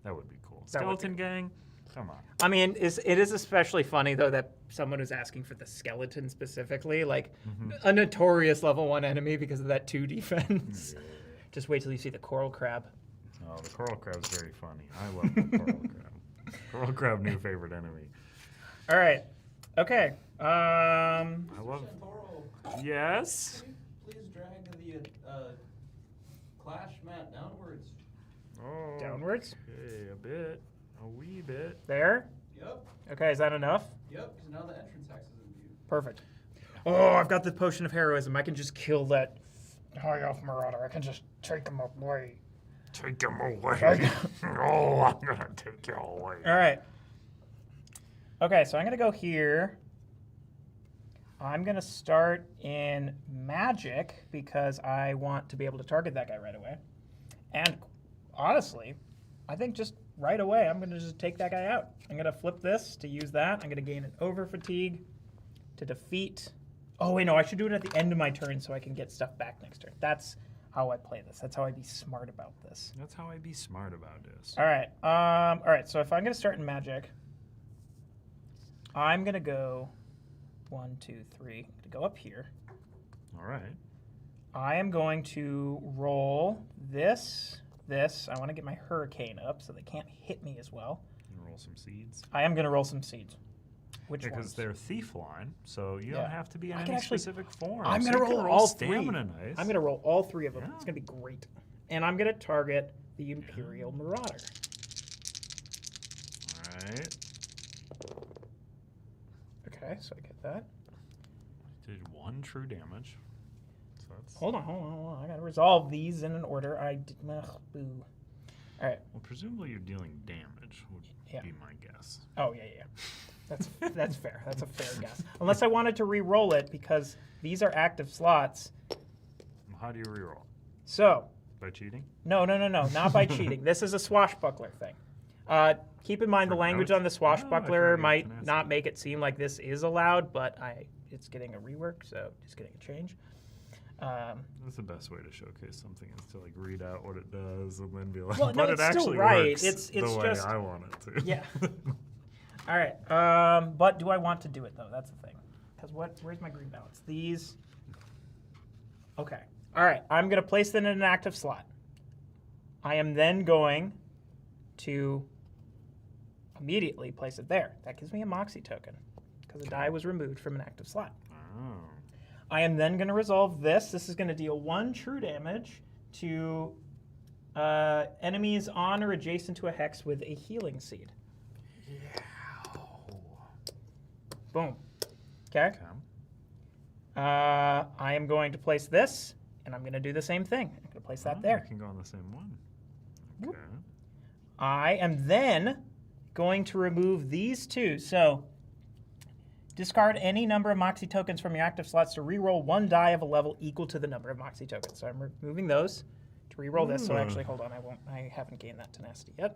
That would be cool. That would be Skeleton gang? Come on. I mean, it is especially funny, though, that someone was asking for the skeleton specifically. Like, a notorious level 1 enemy because of that 2 defense. Yeah. Just wait till you see the coral crab. Oh, the coral crab's very funny. I love the coral crab. Coral crab, new favorite enemy. All right. Okay. I love. Shantoro, Yes. can you please drag the clash mat downwards? Oh. Downwards. Okay, a bit, a wee bit. There. Yep, Okay, is that enough? yep, because now the entrance hex is in view. Perfect. Oh, I've got the potion of heroism. I can just kill that high elf marauder. I can just take him away. Take him away. Oh, I'm gonna take you away. All right. Okay, so I'm gonna go here. I'm gonna start in magic because I want to be able to target that guy right away. And honestly, I think just right away I'm gonna just take that guy out. I'm gonna flip this to use that. I'm gonna gain an over fatigue to defeat. Oh wait, no, I should do it at the end of my turn so I can get stuff back next turn. That's how I play this. That's how I be smart about this. That's how I be smart about this. All right. All right. So if I'm gonna start in magic, I'm gonna go 1, 2, 3. I'm gonna go up here. All right. I am going to roll this. I want to get my hurricane up so they can't hit me as well. You roll some seeds. I am gonna roll some seeds. Which ones? Because they're thief line, so you Yeah. don't have to be in I any can actually- specific form. I'm So gonna you can roll all stamina three. nice. I'm gonna roll all three of them. Yeah. It's gonna be great. And I'm gonna target the Imperial Marauder. Alright. Okay, so I get that. Did 1 true damage. So that's, Hold on. I gotta resolve these in an order. I did not. Boo. All right. well, presumably you're dealing damage, would Yeah. be my guess. Oh yeah. That's fair. That's a fair guess. Unless I wanted to re-roll it because these are active slots. How do you reroll? So By cheating? no, not by cheating. This is a swashbuckler thing. Keep in mind the For language notes? on the Oh, I swashbuckler forgot might tenacity. not make it seem like this is allowed, but it's getting a rework, so just getting a change. That's the best way to showcase something is to like read out what it does and then be like, Well, no, but it it's still actually right. works It's the way just- I want it to. Yeah. All right. But do I want to do it though? That's the thing. Because where's my green balance? These. Okay. All right. I'm going to place them in an active slot. I am then going to immediately place it there. That gives me a Moxie token because a die was removed from an active slot. Oh. I am then going to resolve this. This is going to deal 1 true damage to enemies on or adjacent to a hex with a healing seed. Boom. Okay. Okay. I am going to place this, and I'm going to do the same thing. I'm going to place that Oh, there. I can go on the same one. Whoop. Okay. I am then going to remove these 2. So discard any number of Moxie tokens from your active slots to reroll 1 die of a level equal to the number of Moxie tokens. So I'm removing those to reroll this. So actually, hold on, I haven't gained that tenacity yet.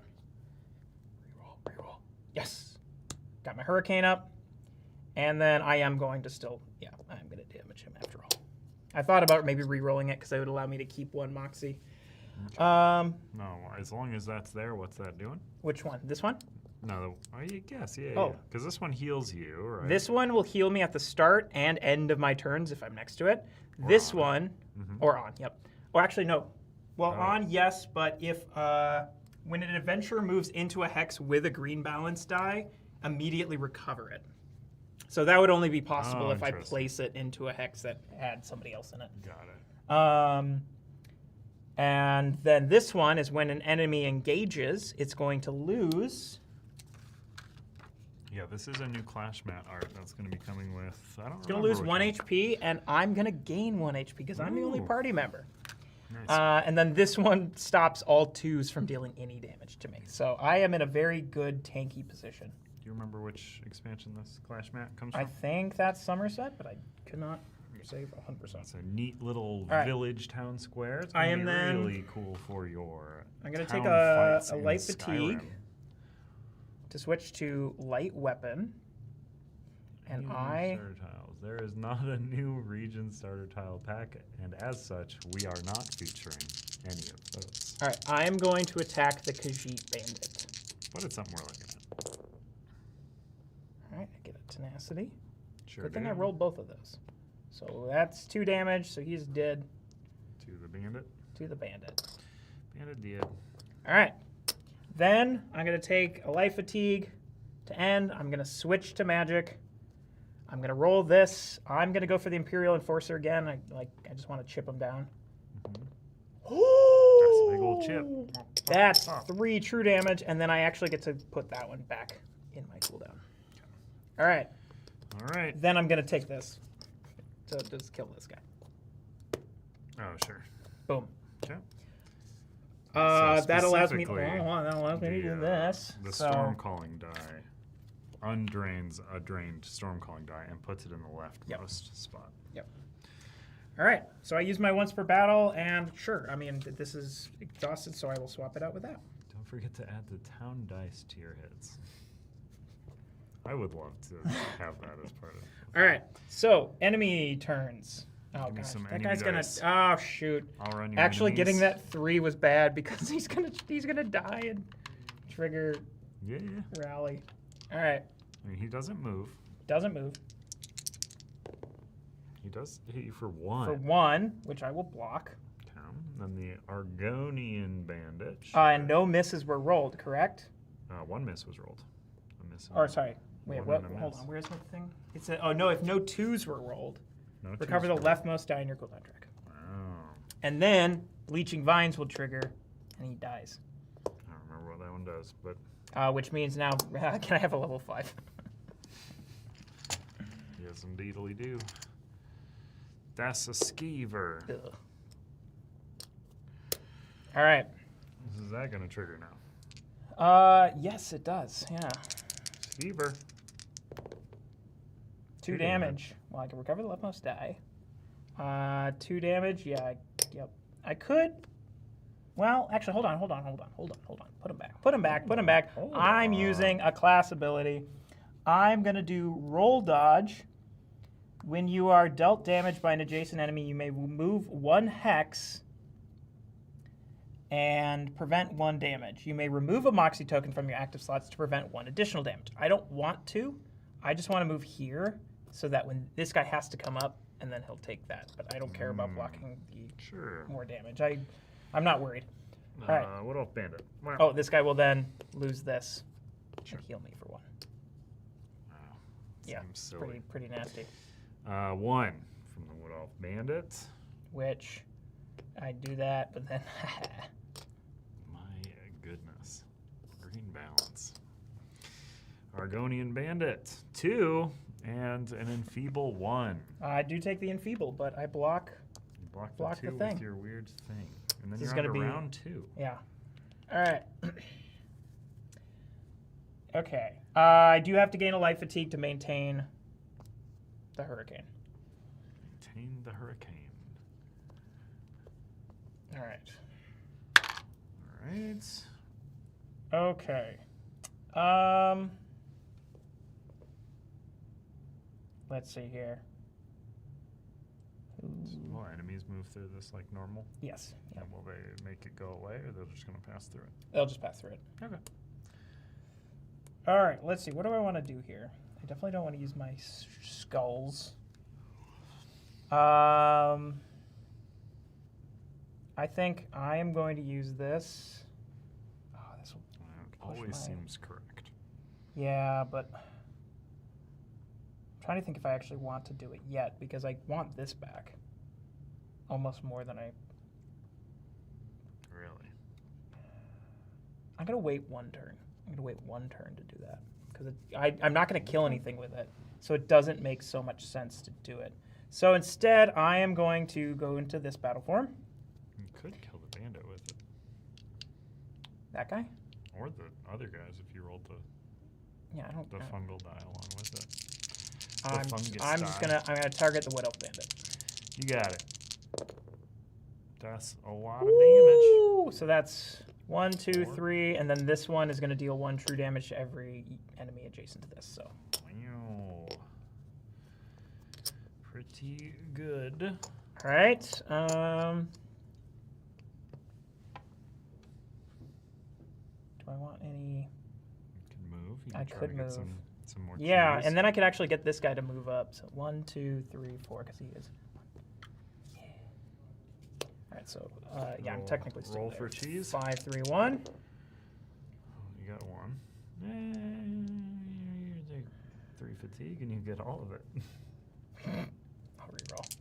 Reroll. Yes. Got my hurricane up. And then I am going to still, I'm going to damage him after all. I thought about maybe re-rolling it because it would allow me to keep 1 Moxie. No, as long as that's there, what's that doing? Which one? This one? No, I guess, yeah. Oh. Because this one heals you, right? This one will heal me at the start and end of my turns if I'm next to it. This on. one, Mhm. or on, yep. Or actually, no. Well, Oh. on, yes, but if when an adventurer moves into a hex with a green balance die, immediately recover it. So that would only be possible Oh, if I interesting. place it into a hex that had somebody else in it. Got it. And then this one is when an enemy engages, it's going to lose. Yeah, this is a new Clash Mat art that's going to be coming with. I don't It's going remember to lose which 1 HP, and I'm going to gain 1 HP because I'm the only Ooh. party member. Nice. And then this one stops all 2s from dealing any damage to me. So I am in a very good tanky position. Do you remember which expansion this Clash Mat comes I from? think that's Somerset, but I could not say 100%. It's a neat little right. village town square. It's I going am to be then- really cool for your I'm going to town take a fights in light fatigue Skyrim. to switch to light weapon. And New starter tiles. There is not a new region starter tile pack, and as such, we are not featuring any of those. All right, I am going to attack the Khajiit Bandit. But it's something we're looking at. All right, I get a tenacity. Sure Good thing I do. rolled both of those. So that's 2 damage, so he's dead To the bandit. to the bandit. Bandit dead. All right. Then I'm going to take a life fatigue to end. I'm going to switch to magic. I'm going to roll this. I'm going to go for the Imperial Enforcer again. I just want to chip him down. That's a big old chip. That's 3 true damage, and then I actually get to put that one back in my cooldown. All right. All right. Then I'm going to take this to just kill this guy. Oh, sure. Boom. Okay. That allows me. specifically, That allows me to do this. The So- storm calling die undrains a drained storm calling die and puts it in the leftmost spot. Yep. All right. So I use my once per battle, and sure, I mean this is exhausted, so I will swap it out with that. Don't forget to add the town dice to your hits. I would love to have that as part of it. All right. So enemy turns. Oh Give me gosh, some that enemy guy's gonna. dice. Oh shoot. I'll run your Actually, getting enemies. that 3 was bad because he's gonna die and trigger Yeah. rally. All right. I mean, he doesn't move. Doesn't move He does hit you for 1. for 1, which I will block. Okay. Then the Argonian bandit. And no misses were rolled, correct? 1 miss was rolled. A miss. Or sorry, Wait, One what? and a Hold miss. on. Where's my thing? It's a, oh no! If no 2s were rolled, No recover the twos. leftmost die in your cooldown track. Oh, And then Bleaching Vines will trigger, and he dies. I don't remember what that one does, but Which means now, can I have a level 5? yes, indeedly do. That's a skeever. Ugh. All right. Is that going to trigger now? Yes, it does. Yeah. Skeever. 2 damage. Well, I can recover the leftmost die. 2 damage. Yeah. Yep. I could. Well, actually, hold on. Put him back. Put him back. Hold I'm on. using a class ability. I'm gonna do roll dodge. When you are dealt damage by an adjacent enemy, you may move 1 hex and prevent 1 damage. You may remove a Moxie token from your active slots to prevent 1 additional damage. I don't want to. I just want to move here so that when this guy has to come up, and then he'll take that. But I don't care about blocking the Sure. more damage. I'm not worried. All right. What else, Bandit? Wow. Oh, this guy will then lose this and heal me for 1. Wow. Yeah, Seems silly. pretty nasty. 1 from the Wood Elf Bandit. Which I do that, but then My goodness. Green balance. Argonian Bandit. 2 and an Enfeeble 1. I do take the enfeeble, but I block. You block Block the the 2 thing. with your weird thing. And then This is you're on gonna to be- round 2. Yeah. All right. Okay. I do have to gain a life fatigue to maintain the hurricane. Maintain the hurricane. All right. All right. Okay. Let's see here. Will enemies move through this like normal? Yes. Yeah. And will they make it go away, or they're just going to pass through it? They'll just pass through it. Okay. All right. Let's see. What do I want to do here? I definitely don't want to use my skulls. I think I am going to use this. Oh, this will. Always my- seems correct. Yeah, but I'm trying to think if I actually want to do it yet because I want this back almost more than I. Really? I'm gonna wait 1 turn. I'm gonna wait 1 turn to do that because I'm not gonna kill anything with it, so it doesn't make so much sense to do it. So instead, I am going to go into this battle form. You could kill the bandit with it, That guy. or the other guys if you rolled the Yeah, I don't. fungal die along with it. I'm fungus just die. I'm gonna target the Wood Elf Bandit. You got it. That's a lot of damage. Ooh, so that's 1, 2, 4. 3, and then this one is going to deal 1 true damage to every enemy adjacent to this. So Wow. Pretty good. all right. Do I want any? You can move. You I can try could to get move. some more Yeah, keys. and then I could actually get this guy to move up. So 1, 2, 3, 4, because he is. All right. So yeah, I'm Roll- technically still roll there. for cheese. 5, 3, 1. You got 1. You take 3 fatigue and you get all of it. I'll reroll.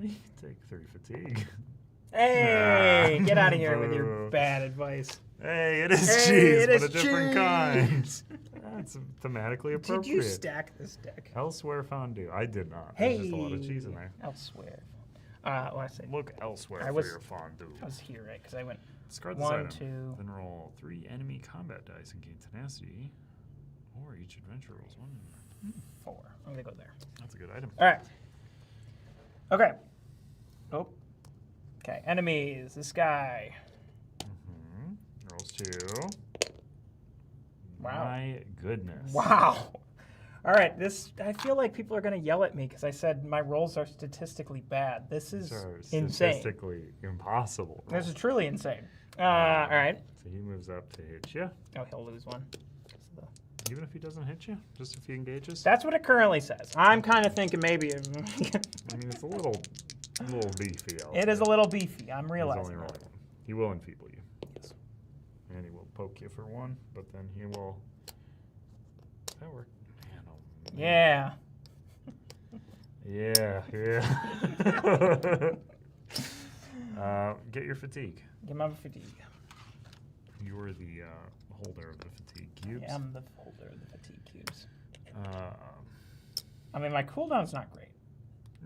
You take 3 fatigue. Hey, Ah. get out of here with your Boo. bad advice. Hey, it is Hey, cheese, it but is a different kind. cheese. That's thematically Did appropriate. you stack this deck? Elsewhere fondue. I did not. Hey, There's just a lot of cheese in there. Elsweyr. Well, I say Look elsewhere I for was- your fondue. I was here, right? Because I went Discard this 1, item. 2. Then roll 3 enemy combat dice and gain tenacity. Or each adventure rolls 1. 4. I'm gonna go there. That's a good item. All right. Okay. Oh. Okay. Enemies. This guy. Rolls 2. Wow. My goodness. Wow. All right. This. I feel like people are gonna yell at me because I said my rolls are statistically bad. This is These are insane. statistically impossible. This is truly insane. All right. So he moves up to hit you. Oh, he'll lose 1. Even if he doesn't hit you? Just if he engages? That's what it currently says. I'm kind of thinking maybe. I mean, it's a little beefy. It is a little beefy. I'm He's realizing only that. rolling 1. He will enfeeble you. Yes. And he will poke you for 1, but then he will that worked. Man, oh, man. Yeah. Yeah. Get your fatigue. Get my fatigue. You were the holder of the fatigue cubes. I am the holder of the fatigue cubes. Uh, I mean, my cooldown's not great.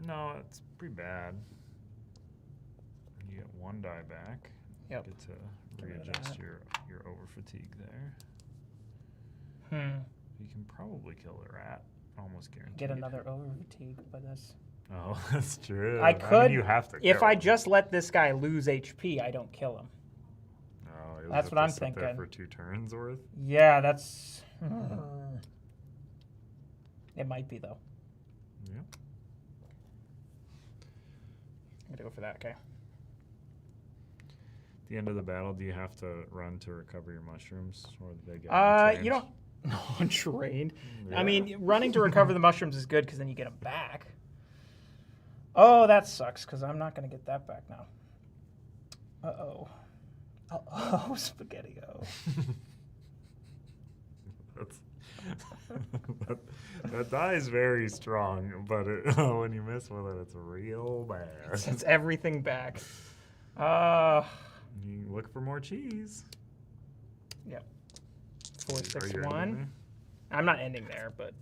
no, it's pretty bad. You get 1 die back. Yep. Get to Get rid of readjust that. your over fatigue there. You can probably kill the rat. Almost guaranteed. Get another over fatigue, but that's. Oh, that's true. I could. mean, you have to. If kill I him. just let this guy lose HP, I don't kill him. Oh, you'll That's have what to I'm sit there thinking. for 2 turns worth. Yeah, that's. It might be though. Yeah. I'm gonna go for that guy. At the end of the battle, do you have to run to recover your mushrooms, or do they get? You don't. No, untrained. Yeah. I mean, running to recover the mushrooms is good because then you get them back. Oh, that sucks because I'm not gonna get that back now. Uh-oh. Oh, spaghetti-o. that die is very strong, but when you miss with it, it's real bad. It's everything back. You look for more cheese. Yep. Are 4, you 6, ending 1. there? I'm not ending there, but.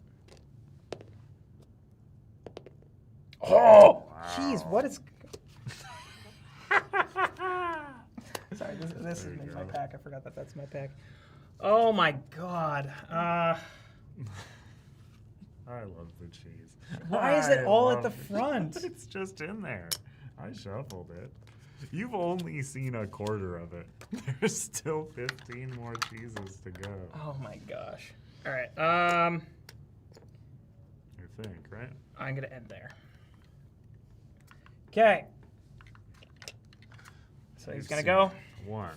Oh, jeez, Wow. what is? Sorry, this There is you my go. pack. I forgot that that's my pack. Oh my god. I love the cheese. Why is it I all at love the it. front? It's just in there. I shuffled it. You've only seen a quarter of it. There's still 15 more cheeses to go. Oh my gosh. All right. You think, right? I'm gonna end there. Okay. So he's You've gonna seen go. 1,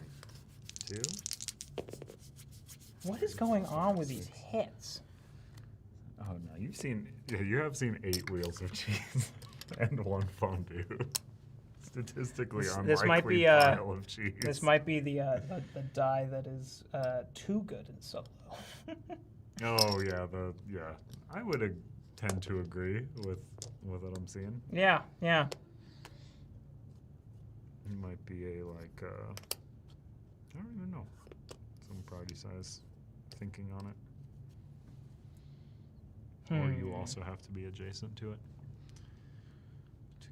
2. What is going on with these hits? Oh no, you have seen 8 wheels of cheese and 1 fondue. Statistically This unlikely might be, pile of cheese. This might be the die that is too good in solo. Oh yeah, I would tend to agree with what I'm seeing. Yeah. It might be a I don't even know, some party size thinking on it. Or you also have to be adjacent to it to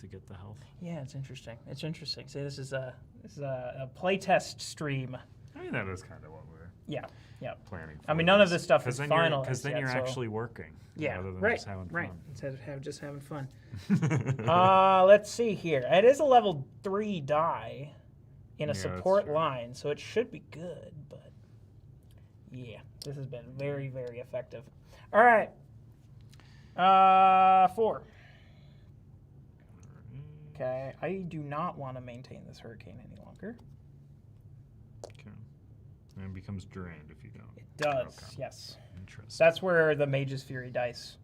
get the health. Yeah, it's interesting. See, this is a playtest stream. I mean, that is kind of what we're planning for. I mean, none of this stuff is final. Because then you're so. actually working. Yeah, rather than right, just having right. fun. Instead of just having fun. Let's see here. It is a level 3 die in a Yeah, that's support true. line, so it should be good. But yeah, this has been very, very effective. All right. 4. Okay, I do not want to maintain this hurricane any longer. Okay. And it becomes drained if you don't. It does, Okay. yes. Interesting. That's where the Mage's Fury dice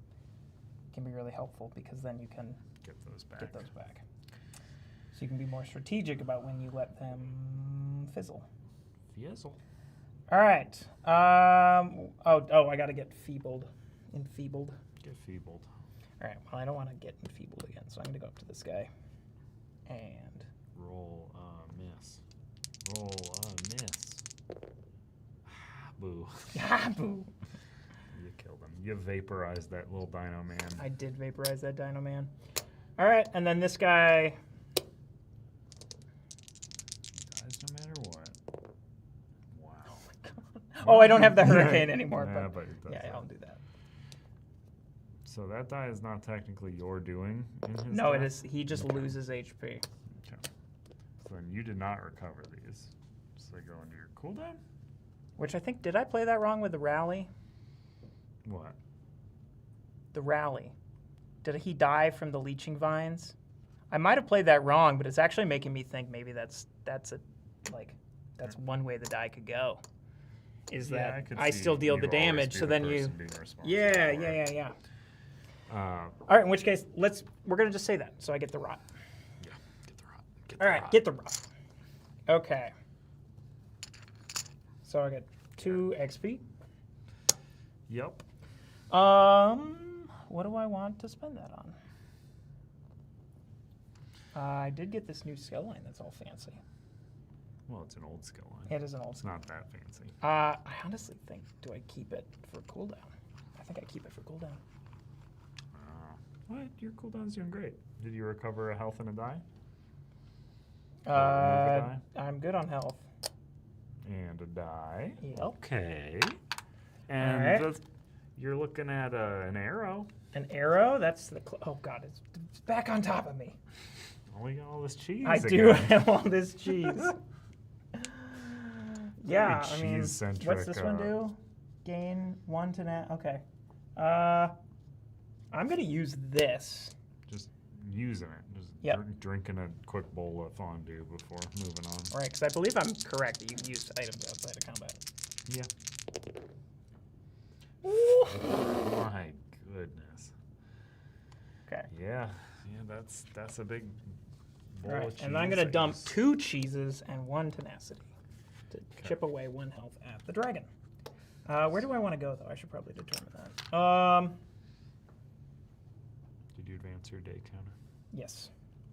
can be really helpful because then you can Get those back. get those back. So you can be more strategic about when you let them fizzle. Fizzle. All right. I got to get enfeebled. Get feebled. All right. Well, I don't want to get enfeebled again, so I'm going to go up to this guy. And Roll a miss. Roll a miss. Boo. boo. You killed him. You vaporized that little dino man. I did vaporize that Dino Man. All right, and then this guy. Dies no matter what. Wow. Oh, I don't have the hurricane anymore. Yeah, but but it does yeah, that. I'll do that. So that die is not technically your doing in his No, it death? is. He just Okay. loses HP. Okay. So then you did not recover these. So they go into your cooldown? Which I think, did I play that wrong with the rally? What? The rally. Did he die from the leeching vines? I might have played that wrong, but it's actually making me think maybe that's one way the die could go. Is that could I see still deal you the always damage, be so the then you. person being responsible Yeah. for it. All right. In which case, we're gonna just say that, so I get the rot. Yeah. Get the rot. All right, get the rot. Okay. So I get 2 XP. Yep. What do I want to spend that on? I did get this new skill line that's all fancy. Well, it's an old skill line. It is an old It's not that fancy. I honestly think, do I keep it for cooldown? I think I keep it for cooldown. What? Your cooldown's doing great. Did you recover a health and a die? Remove a die? I'm good on health. And a die. Yep. Okay. And Alright. you're looking at an arrow. An arrow? That's the. Oh god, it's back on top of me. Oh, we got all this cheese. I do again. have all this cheese. Yeah, I mean, cheese-centric, what's this one do? Gain 1 to okay. I'm gonna use this. Just using it. Just Yep. drinking a quick bowl of fondue before moving on. Right, because I believe I'm correct that you can use items outside of combat. Yeah. Ooh. My goodness. Okay. Yeah. Yeah, that's a big bowl Right, of cheese. and I'm gonna that dump you 2 cheeses and 1 tenacity to chip away 1 health at the dragon. Where do I want to go, though? I should probably determine that. Did you advance your day counter? Yes.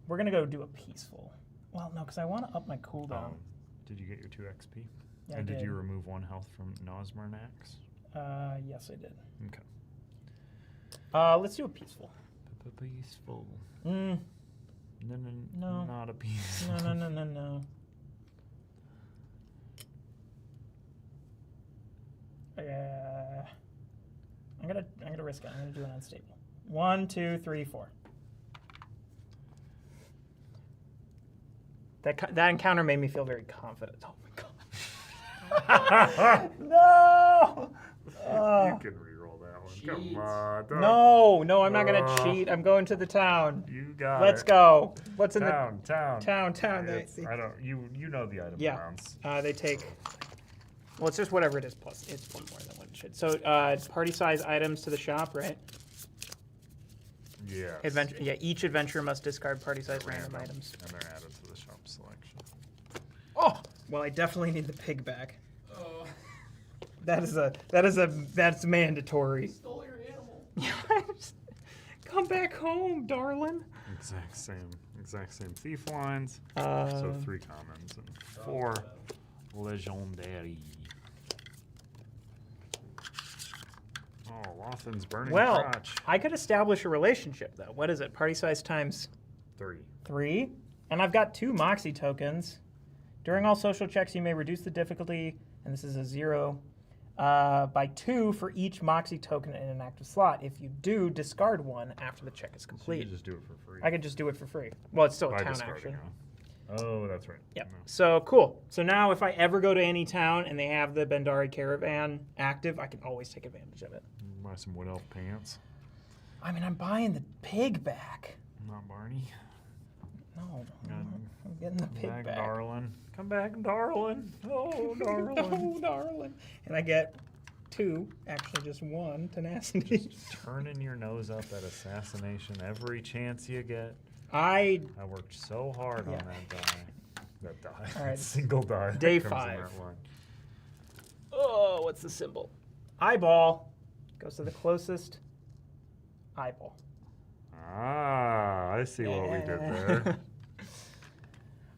We're gonna go do a peaceful. Well, no, because I want to up my cooldown. Did you get your 2 XP? Yeah, And I did you did. remove 1 health from Nosmarnax? Yes, I did. Okay. Let's do a peaceful. Peaceful. Mm, No, No. not a peaceful. no. I'm gonna risk it. I'm gonna do an unstable. 1, 2, 3, 4. That encounter made me feel very confident. Oh my god. No! You can reroll that one. Cheat. Come on. don't- No, I'm not gonna cheat. I'm going to the town. You got Let's it. go. What's in Town. Town. It's- I don't. You know the item Yeah. amounts. They take. Well, it's just whatever it is plus. It's 1 more than what it should. So, party size items to the shop, right? Yes. Adventure. Yeah, each adventurer must discard party size random items. And they're added to the shop selection. Oh, well, I definitely need the pig back. Oh, That's mandatory. stole your animal. Come back home, darling. Exact same thief lines. Uh, So 3 commons and 4 legendary. Oh, Lothan's burning Well, crotch. I could establish a relationship though. What is it? Party size times 3. 3, and I've got 2 Moxie tokens. During all social checks, you may reduce the difficulty, and this is a 0, by 2 for each Moxie token in an active slot. If you do, discard 1 after the check is So you complete. just do it for free. I could just do it for free. Well, it's still a By town discarding, action. huh? Oh, that's right. Yep. No. So cool. So now if I ever go to any town and they have the Bendari caravan active, I can always take advantage of it. Buy some wood elf pants. I mean, I'm buying the pig back. Not Barney. No, Um, I'm getting the pig back, back. darling. Come back, darling. Oh, darling. Oh, darling. And I get 2, actually just 1 tenacity. Turning your nose up at assassination every chance you get. I I worked so hard on Yeah. that die. That die. All right. That single die. that Day comes in 5. that line. Oh, what's the symbol? Eyeball goes to the closest eyeball. Ah, I see what we did there.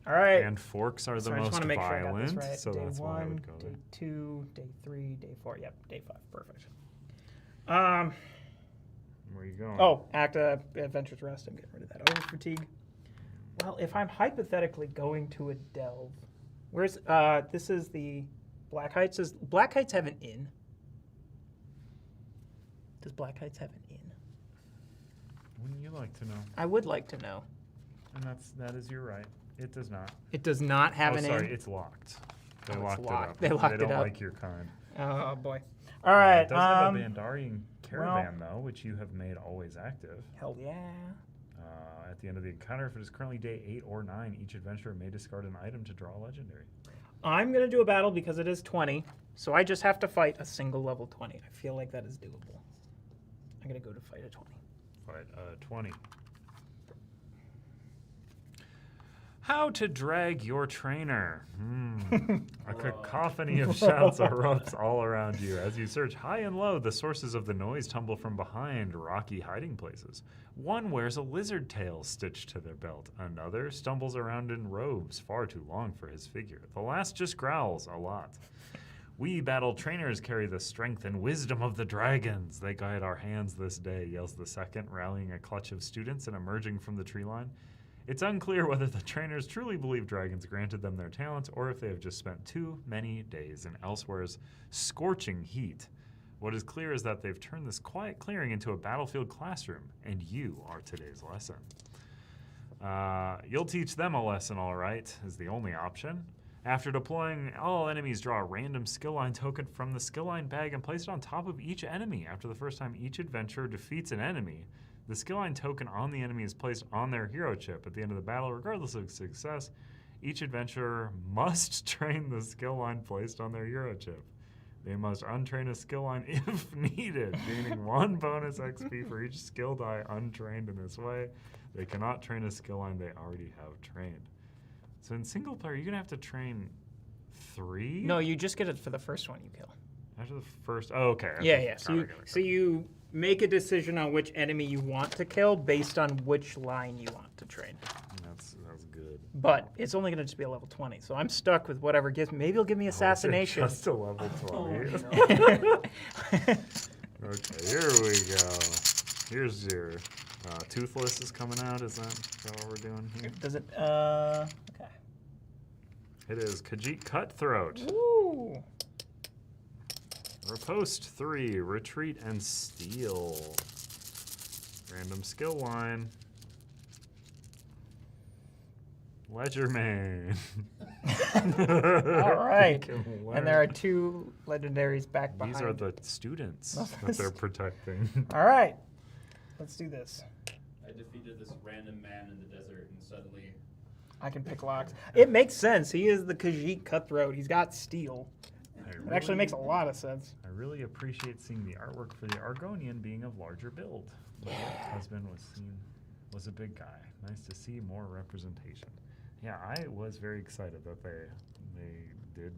All right. And forks are the So I just most want to make sure I got violent, this right. so Day that's why I 1, would go day there. 2, day 3, day 4. Yep, day 5. Perfect. Where you going? Oh, Adventurous Rest. I'm getting rid of that over fatigue. Well, if I'm hypothetically going to a delve, where's this is the Black Heights. Does Black Heights have an inn? Does Black Heights have an inn? Wouldn't you like to know? I would like to know. And that is your right. It does not. It does not have Oh, an sorry, inn. it's locked. They Oh, it's locked locked. it up. They locked they it don't up. like your kind. Oh boy. All right. It does have a Bandarian caravan, though, which you have made always active. Hell yeah. At the end of the encounter, if it is currently day 8 or 9, each adventurer may discard an item to draw a legendary. I'm gonna do a battle because it is 20, so I just have to fight a single level 20. I feel like that is doable. I'm gonna go to fight a 20. Fight 20. How to drag your trainer. A cacophony of shouts erupts all around you. As you search high and low, the sources of the noise tumble from behind rocky hiding places. One wears a lizard tail stitched to their belt. Another stumbles around in robes far too long for his figure. The last just growls a lot. We battle trainers carry the strength and wisdom of the dragons. They guide our hands this day, yells the second, rallying a clutch of students and emerging from the tree line. It's unclear whether the trainers truly believe dragons granted them their talents or if they have just spent too many days in Elsweyr's scorching heat. What is clear is that they've turned this quiet clearing into a battlefield classroom, and you are today's lesson. You'll teach them a lesson, all right, is the only option. After deploying, all enemies draw a random skill line token from the skill line bag and place it on top of each enemy. After the first time each adventurer defeats an enemy, the skill line token on the enemy is placed on their hero chip. At the end of the battle, regardless of success, each adventurer must train the skill line placed on their hero chip. They must untrain a skill line if needed, gaining 1 bonus XP for each skill die untrained in this way. They cannot train a skill line they already have trained. So in single player, you're going to have to train 3? No, you just get it for the first one you kill. After the first... Oh, okay. Yeah. So you make a decision on which enemy you want to kill based on which line you want to train. That's good. But it's only going to just be a level 20, so I'm stuck with whatever gives me. Maybe he'll give me assassination. Just a level 20. Okay, here we go. Here's your... Toothless is coming out. Is that what we're doing here? Does it? Okay. It is Khajiit Cutthroat. Ooh. Riposte 3, Retreat and Steal. Random skill line. Ledger Man. All right. And there are 2 legendaries back behind. These are the students that they're protecting. All right. Let's do this. I defeated this random man in the desert, and suddenly I can pick locks. It makes sense. He is the Khajiit Cutthroat. He's got steel. It actually makes a lot of sense. I really appreciate seeing the artwork for the Argonian being of larger build. My husband was a big guy. Nice to see more representation. Yeah, I was very excited that they did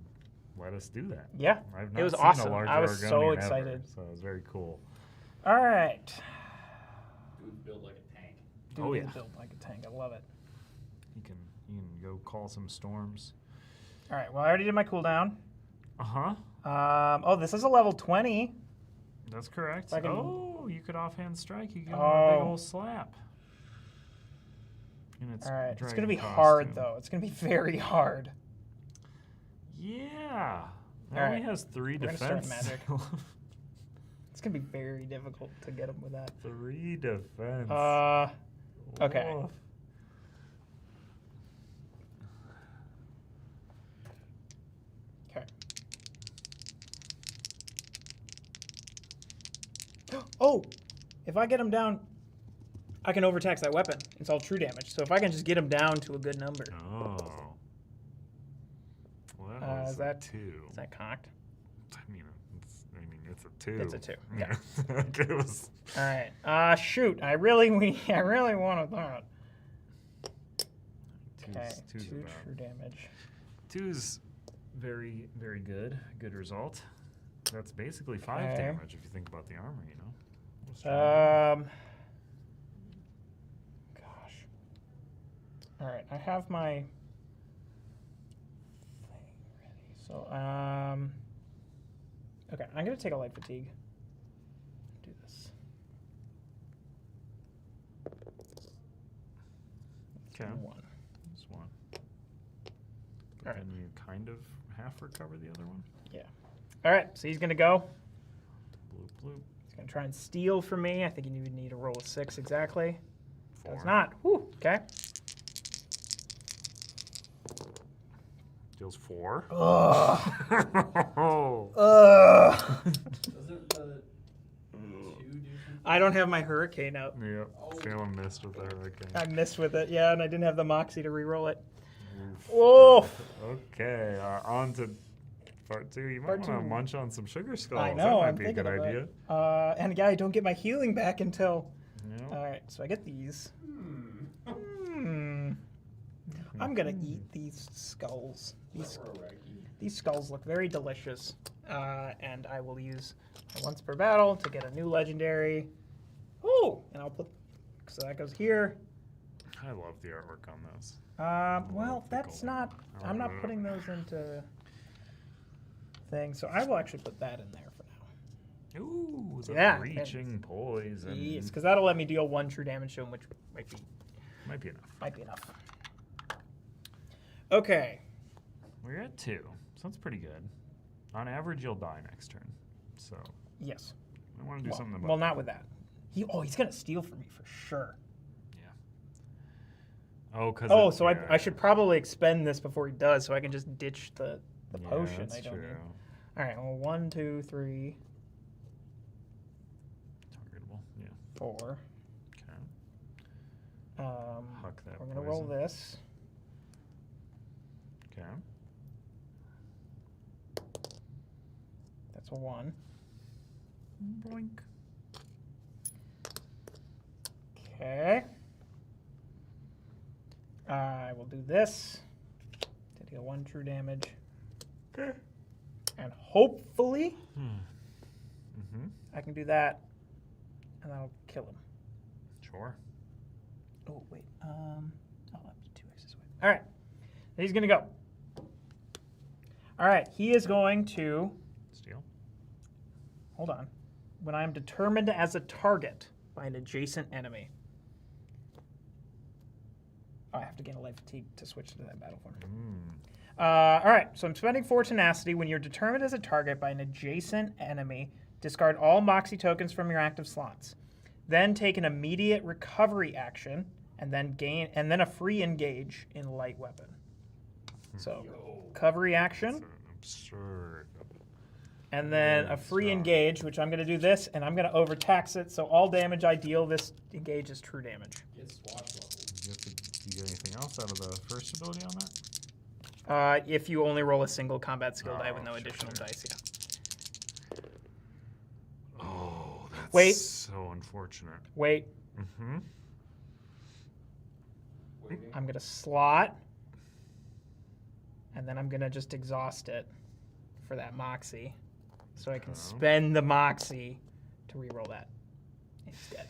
let us do that. Yeah, I've it was seen awesome. A larger I was so Argonian excited. Ever, so it was very cool. All right. dude built like a tank. Dude Oh, is yeah. built like a tank. I love it. You can go call some storms. All right. Well, I already did my cooldown. Uh-huh. Oh, this is a level 20. That's correct. So I can- Oh, you could offhand strike. You give him a big Oh. old slap. And it's All right. It's dragon going to be costume. hard, though. It's going to be very hard. Yeah. It All only right. has 3 We're gonna start defense. magic. It's going to be very difficult to get him with that. 3 defense. Okay. Woof. Okay. Oh! If I get him down, I can overtax that weapon. It's all true damage. So if I can just get him down to a good number. Oh. Well, that was Is a that 2. Is that cocked? I mean, it's a 2. It's a 2, yeah. Okay, it was... All right. Shoot. I really want that. Okay. Two's 2 about- true damage. 2's very, very good. Good result. That's basically 5 Okay. damage if you think about the armor, you know? Let's try Gosh. All right. I have my thing ready. So, okay. I'm going to take a light fatigue. Do this. Okay. 1. Just 1. All right. And you kind of half recover the other one. Yeah. All right. So he's going to go. Bloop, bloop. He's going to try and steal from me. I think you would need a roll of 6 exactly. 4. Does not. Whew. Okay. Deals 4. Ugh. Oh. Ugh. Doesn't the 2 do something? I don't have my hurricane out. Yep. Oh. Feeling missed with that hurricane. I missed with it, yeah, and I didn't have the moxie to re-roll it. Oof. Oh, Okay, on to part 2. You might Part want to two. munch on some sugar skulls. I know. That might I'm be a thinking good of idea. it. And yeah, I don't get my healing back until. Yeah. All right, so I get these. Hmm. Hmm. I'm gonna eat these skulls. Is that for a raggy? These skulls look very delicious, and I will use my once per battle to get a new legendary. Oh, and I'll put so that goes here. I love the artwork on those. Well, that's not. I'm not putting those into things, so I will actually put that in there for now. Ooh, the Yeah, breaching poison. Yes, because that'll let me deal 1 true damage to him, which might be enough. might be enough. Okay. We're at 2, so that's pretty good. On average, you'll die next turn. So Yes. I want to do something about Well, not with that. He's gonna steal from me for sure. Oh, because Oh, so I should probably expend this before he does, so I can just ditch the yeah, potion. That's I don't true. need. All right. Well, 1, 2, 3, Targetable. Yeah. 4. Okay. Huck that We're gonna roll poison. this. Okay. That's a 1. Blink. Okay. I will do this to deal 1 true damage. Okay. And hopefully Mm-hmm. I can do that, and that'll kill him. Sure. Oh wait. I'll have to 2x this way. All right. He's gonna go. All right. He is going to. Steal. Hold on. When I am determined as a target by an adjacent enemy. Oh, I have to gain a life fatigue to switch to that battle form. All right, so I'm spending 4 tenacity. When you're determined as a target by an adjacent enemy, discard all Moxie tokens from your active slots. Then take an immediate recovery action, and then a free engage in light weapon. So, recovery action, That's absurd. and then a free engage, which I'm going to do this, and I'm going to overtax it. So all damage I deal, this engage is true damage. Get swashbuckled. Do you get anything else out of the first ability on that? If you only roll a single combat skill die with no sure, additional sure. dice, yeah. Oh, that's Wait. so unfortunate. Wait, Mm-hmm. Waiting. I'm going to slot, and then I'm going to just exhaust it for that Moxie, so I can Okay. spend the Moxie to reroll that instead.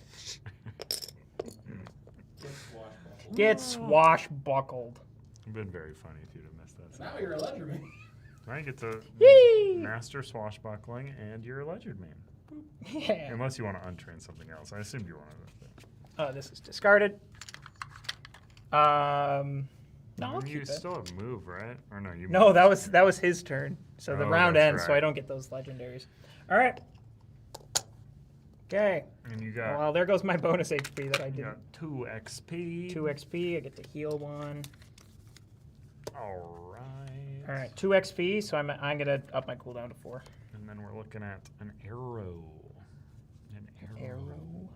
Get swashbuckled. Get swashbuckled. It'd been very funny if you'd have missed that. Now you're a ledger man. Now you get to Yee! master swashbuckling, and you're a ledgered man. Yeah. Unless you want to untrain something else. I assumed you wanted that. This is discarded. No, I'll And you keep it. still have move, right? Or no, you No, moved. that was his turn. So the Oh, round that's ends, so right. I don't get those legendaries. All right. Okay. And you got, Well, there goes my bonus HP that I you did. got 2 XP. 2 XP. I get to heal 1. All right. All right, 2 XP. So I'm gonna up my cooldown to 4. And then we're looking at an arrow. An arrow.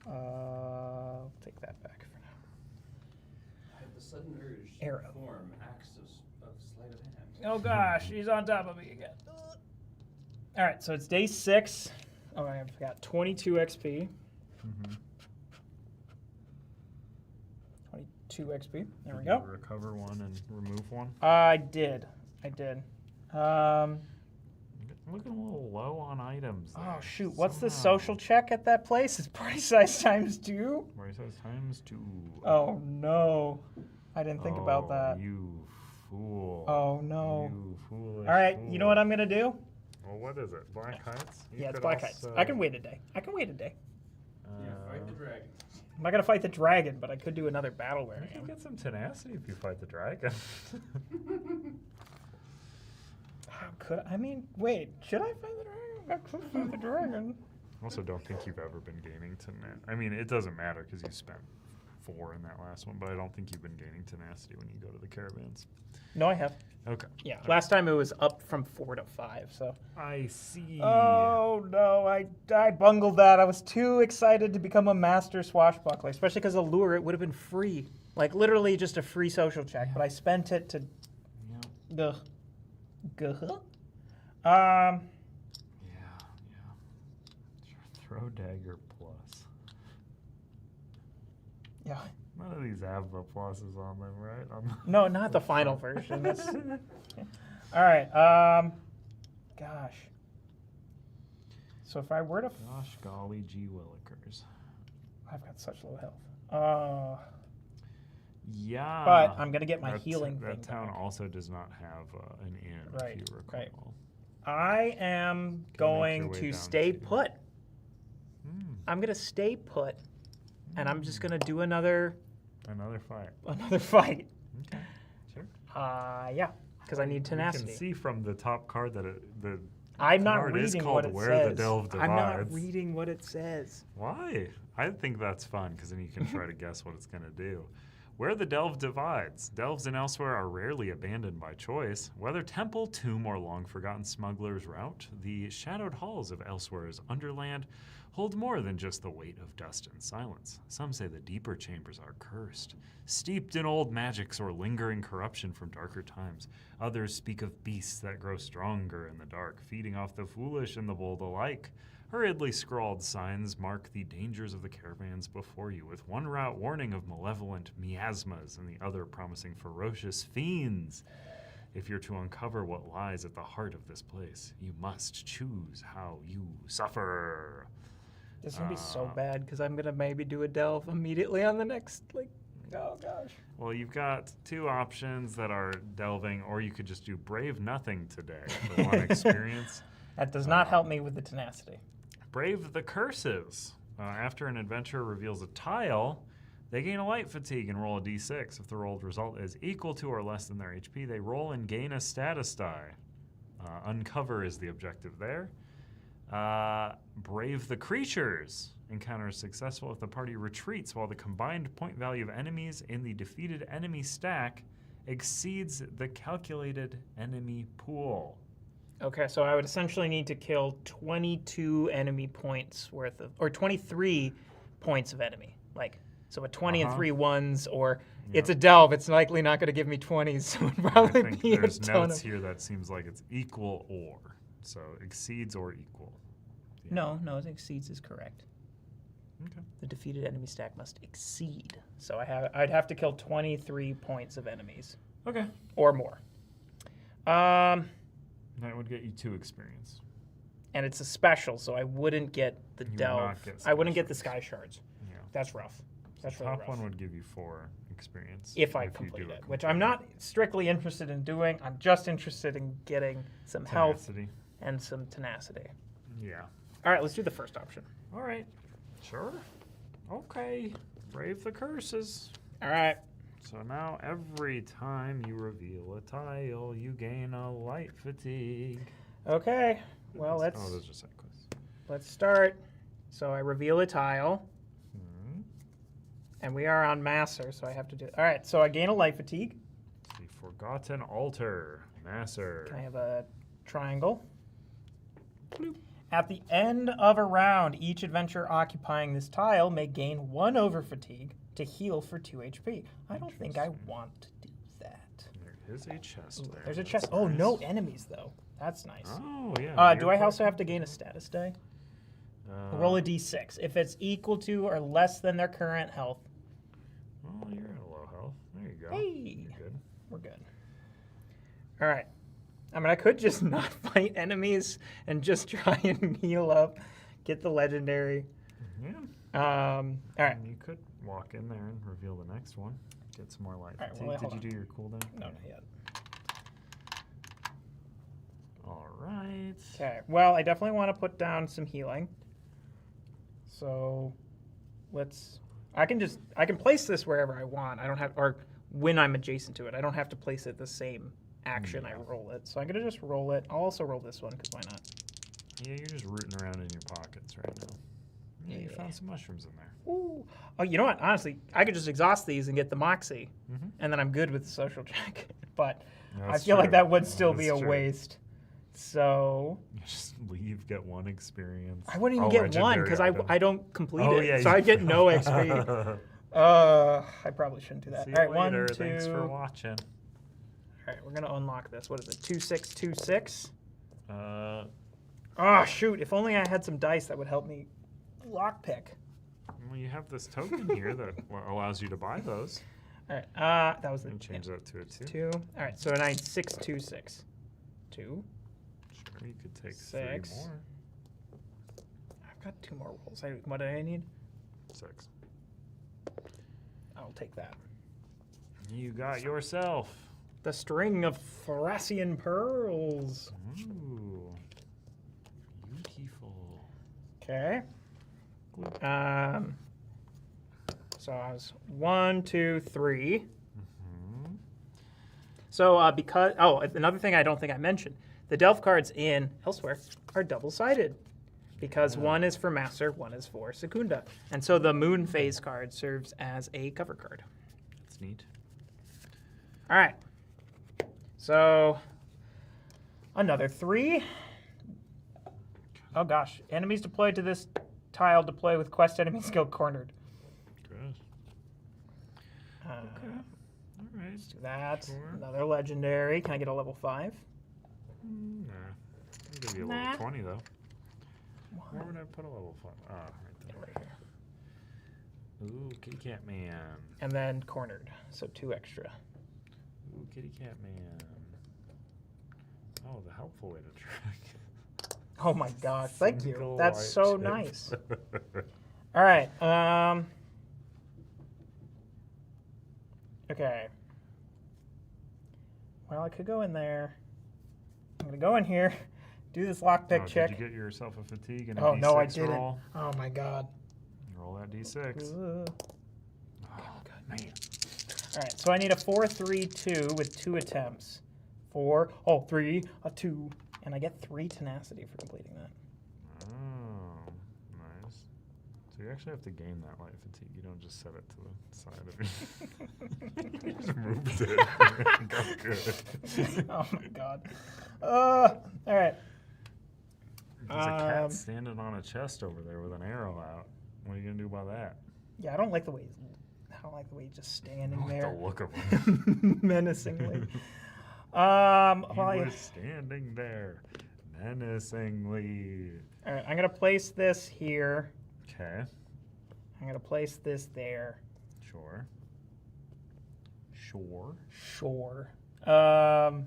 I'll take that back for now. I have the sudden urge to Arrow. perform acts of sleight of hand. Oh gosh, he's on top of me again. All right, so it's day 6. Oh, I've got 22 XP. Mm-hmm. 22 XP. There we Did go. you recover 1 and remove 1. I did. Looking a little low on items. Oh there. shoot, what's the Somehow. social check at that place? It's party size times 2? Where it says times 2. Oh no. I didn't think about that. You fool. Oh no. You foolish. All right, fool. you know what I'm going to do? Well, what is it? Black Heights? You Yeah, it's could Black Heights. also, I can wait a day. Yeah, fight the uh, dragon. I'm not going to fight the dragon, but I could do another battle where You I can am. get some tenacity if you fight the dragon. How could I mean, wait, should I fight the dragon? I could fight the dragon. Also, don't think you've ever been gaining tenacity. I mean, it doesn't matter because you spent 4 in that last one, but I don't think you've been gaining tenacity when you go to the caravans. No, I have. Okay. Yeah, last time it was up from 4 to 5, so. I see. Oh no, I bungled that. I was too excited to become a master swashbuckler, especially because of lure. It would have been free, like literally just a free social check. But I spent it to. Yeah. Gah. Yeah. Sure. Throw dagger plus. Yeah. None of these have the pluses on them, right? No, not the final version. All right. Gosh. So if I were to, Gosh, golly, gee willikers. I've got such low health. Yeah. But I'm gonna get my that, healing That thing town back. also does not have an inn, Right, if you recall. right. I am Can make going your way to down stay to- put. Hmm, I'm gonna stay put, and I'm just gonna do another another fight. fight. Okay, sure. Yeah, because I need You tenacity. can see from the top card that the I'm not card is reading called what it Where says. the Delve I'm not Divides. reading what it says. Why? I think that's fun because then you can try to guess what it's going to do. Where the Delve Divides. Delves in Elsweyr are rarely abandoned by choice. Whether temple, tomb, or long-forgotten smuggler's route, the shadowed halls of Elsweyr's underland hold more than just the weight of dust and silence. Some say the deeper chambers are cursed, steeped in old magics or lingering corruption from darker times. Others speak of beasts that grow stronger in the dark, feeding off the foolish and the bold alike. Hurriedly scrawled signs mark the dangers of the caravans before you, with one route warning of malevolent miasmas and the other promising ferocious fiends. If you're to uncover what lies at the heart of this place, you must choose how you suffer. This is gonna be so bad because I'm gonna maybe do a delve immediately on the next. Oh gosh. Well, you've got two options that are delving, or you could just do Brave Nothing today for one experience. That does not help me with the tenacity. Brave the Curses. After an adventurer reveals a tile, they gain a light fatigue and roll a d6. If the rolled result is equal to or less than their HP, they roll and gain a status die. Uncover is the objective there. Brave the Creatures. Encounter is successful if the party retreats while the combined point value of enemies in the defeated enemy stack exceeds the calculated enemy pool. Okay, so I would essentially need to kill 22 enemy points worth of, or 23 points of enemy. So a 20 and 3 ones, or it's a delve. It's likely not going to give me 20s, so it would I probably think be there's a ton notes of. here that seems like it's equal or. So exceeds or equal. No, it exceeds is correct. Okay. The defeated enemy stack must exceed. So I'd have to kill 23 points of enemies Okay. or more. That would get you 2 experience. And it's a special, so I wouldn't get the You would delve. not get I wouldn't sky get the sky shards. Yeah. That's rough. That's The really top rough. one would give you 4 experience. If I you complete do it, which I'm not strictly interested in doing. I'm just interested in getting some health Tenacity. and some tenacity. Yeah. All right, let's do the first option. All right. Sure. Okay. Brave the Curses. All right. So now every time you reveal a tile, you gain a light fatigue. Okay. Well, Oh, those are side quests. let's start. So I reveal a tile, Hmm. and we are on Masser, so I have to do. All right. So I gain a light fatigue. The Forgotten Altar. Masser. Can I have a triangle? Bloop. At the end of a round, each adventurer occupying this tile may gain 1 over fatigue to heal for 2 HP. I don't think I want to do that. There is a chest there. There's a That's chest. Oh, no nice. enemies, though. That's nice. Oh, yeah. Do I also have to gain a status die? Roll a d6. If it's equal to or less than their current health, Well, you're at a low health. There you go. hey, You're good. we're good. All right. I mean, I could just not fight enemies and just try and heal up, get the legendary. Yeah. All right. And you could walk in there and reveal the next one. Get some more light All right, fatigue. well, hold Did you on. do your cooldown? No, not yet. All right. Okay. Well, I definitely want to put down some healing. So, I can place this wherever I want. I don't have, or when I'm adjacent to it, I don't have to place it the same action I roll it. So I'm gonna just roll it. I'll also roll this one because why not? Yeah, you're just rooting around in your pockets right now. Yeah, you Yeah. found some mushrooms in there. Ooh. Oh, you know what? Honestly, I could just exhaust these and get the Moxie, Mm-hmm. and then I'm good with the social check. But I That's feel like true. that would still be a That's true. waste. So You just leave, get 1 experience. I wouldn't even Oh, get one because legendary I don't complete item. Oh, it. yeah, so you- I get no XP. I probably shouldn't do that. See All right, you 1, later. 2. Thanks for watching. All right, we're gonna unlock this. What is it? 2, 6, 2, 6. Uh, Oh shoot! If only I had some dice that would help me lockpick. Well, you have this token here that allows you to buy those. All right. That was the And change that to a 2. 2. All right. So now I need 6, 2, 6. 2. Sure, you could take 6. 3 more. I've got 2 more rolls. What do I need? 6. I'll take that. You got yourself. The string of Thracian pearls. Ooh. Beautiful. Okay. So I was 1, 2, 3. Mm-hmm. So because another thing I don't think I mentioned, the Delph cards in Elsweyr are double-sided because one is for Master, one is for Secunda, and so the Moon Phase card serves as a cover card. That's neat. All right. So another 3. Oh gosh, enemies deployed to this tile deploy with quest enemy skill cornered. Good. Okay. All right. Let's do that. Sure. Another legendary. Can I get a level 5? Nah. I'll give you a Nah. level 20 though. Where would I put a level 5? Ah, right Right here. there. Ooh, Kitty Cat Man. And then cornered, so 2 extra. Ooh, Kitty Cat Man. Oh, the helpful way to track. Oh my gosh, thank you. Single That's white so chip. nice. All right. Okay. Well, I could go in there. I'm gonna go in here, do this lockpick Oh, check. Did you get yourself a fatigue and a Oh D6 no, I didn't. roll? Oh my god. Roll that D6. Ugh. Oh, man. All right, so I need a 4, 3, 2 with 2 attempts. 3, a 2, and I get 3 tenacity for completing that. Oh, nice. So you actually have to gain that light fatigue. You don't just set it to the side of you. You just moved it. Got good. Oh my god. All right. There's a cat standing on a chest over there with an arrow out. What are you gonna do about that? Yeah, I don't like the way he's just standing I like there the look of him. menacingly. He was standing there menacingly. All right, I'm gonna place this here. Okay. I'm gonna place this there. Sure. Sure. Sure. Okay,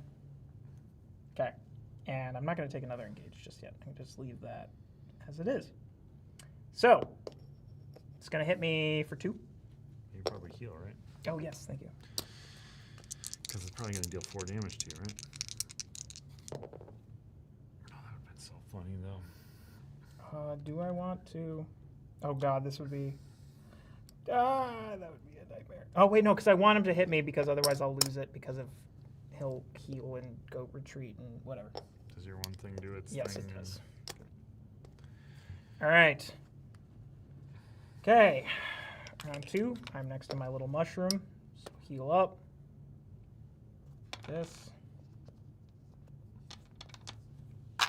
and I'm not gonna take another engage just yet. I can just leave that as it is. So it's gonna hit me for 2. You probably heal, right? Oh yes, thank you. Because it's probably gonna deal 4 damage to you, right? Oh, that would have been so funny though. Do I want to? Oh god, this would be. That would be a nightmare. Oh wait, no, because I want him to hit me because otherwise I'll lose it because of he'll heal and go retreat and whatever. Does your one thing do its Yes, thing? it does. All right. Okay. Round 2. I'm next to my little mushroom. So heal up. This. Okay.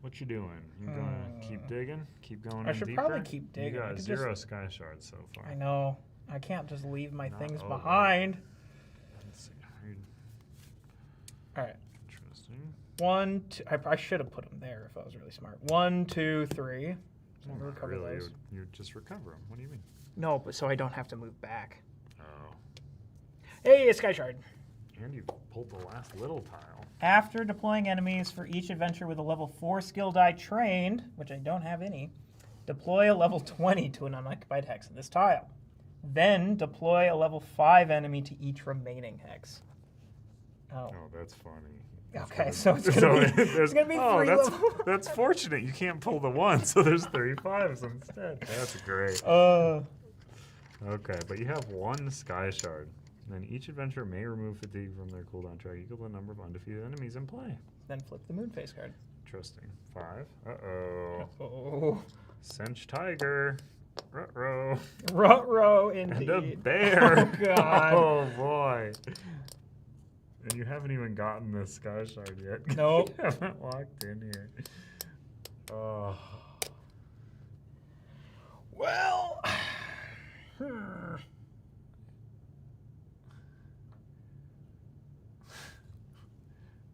What you doing? You gonna keep digging? Keep going I in should deeper? probably keep digging. You I got could 0 sky shards so far. I know. I can't just leave my Not things over. behind. Let's see. Read. All right. Interesting. 1, 2. I should have put them there if I was really smart. 1, 2, 3. So I'm Well, gonna not recover really. those. You just recover them. What do you mean? No, but so I don't have to move back. Oh. Hey, a sky shard. And you pulled the last little tile. After deploying enemies for each adventure with a level 4 skill die trained, which I don't have any, deploy a level 20 to an unoccupied hex in this tile. Then deploy a level 5 enemy to each remaining hex. Oh. Oh, that's funny. Okay, so it's gonna be, it's gonna be 3 that's, level. that's fortunate. You can't pull the 1, so there's 3 5s instead. That's great. Okay, but you have 1 sky shard. Then each adventurer may remove fatigue from their cooldown track equal to the number of undefeated enemies in play. Then flip the moon face card. Interesting. 5. Uh-oh. Oh. Cinch tiger. Ruh-roh. Ruh-roh, indeed. And a bear. Oh, God. Oh, boy. And you haven't even gotten the sky shard yet. Nope. You haven't walked in here. Oh. Well.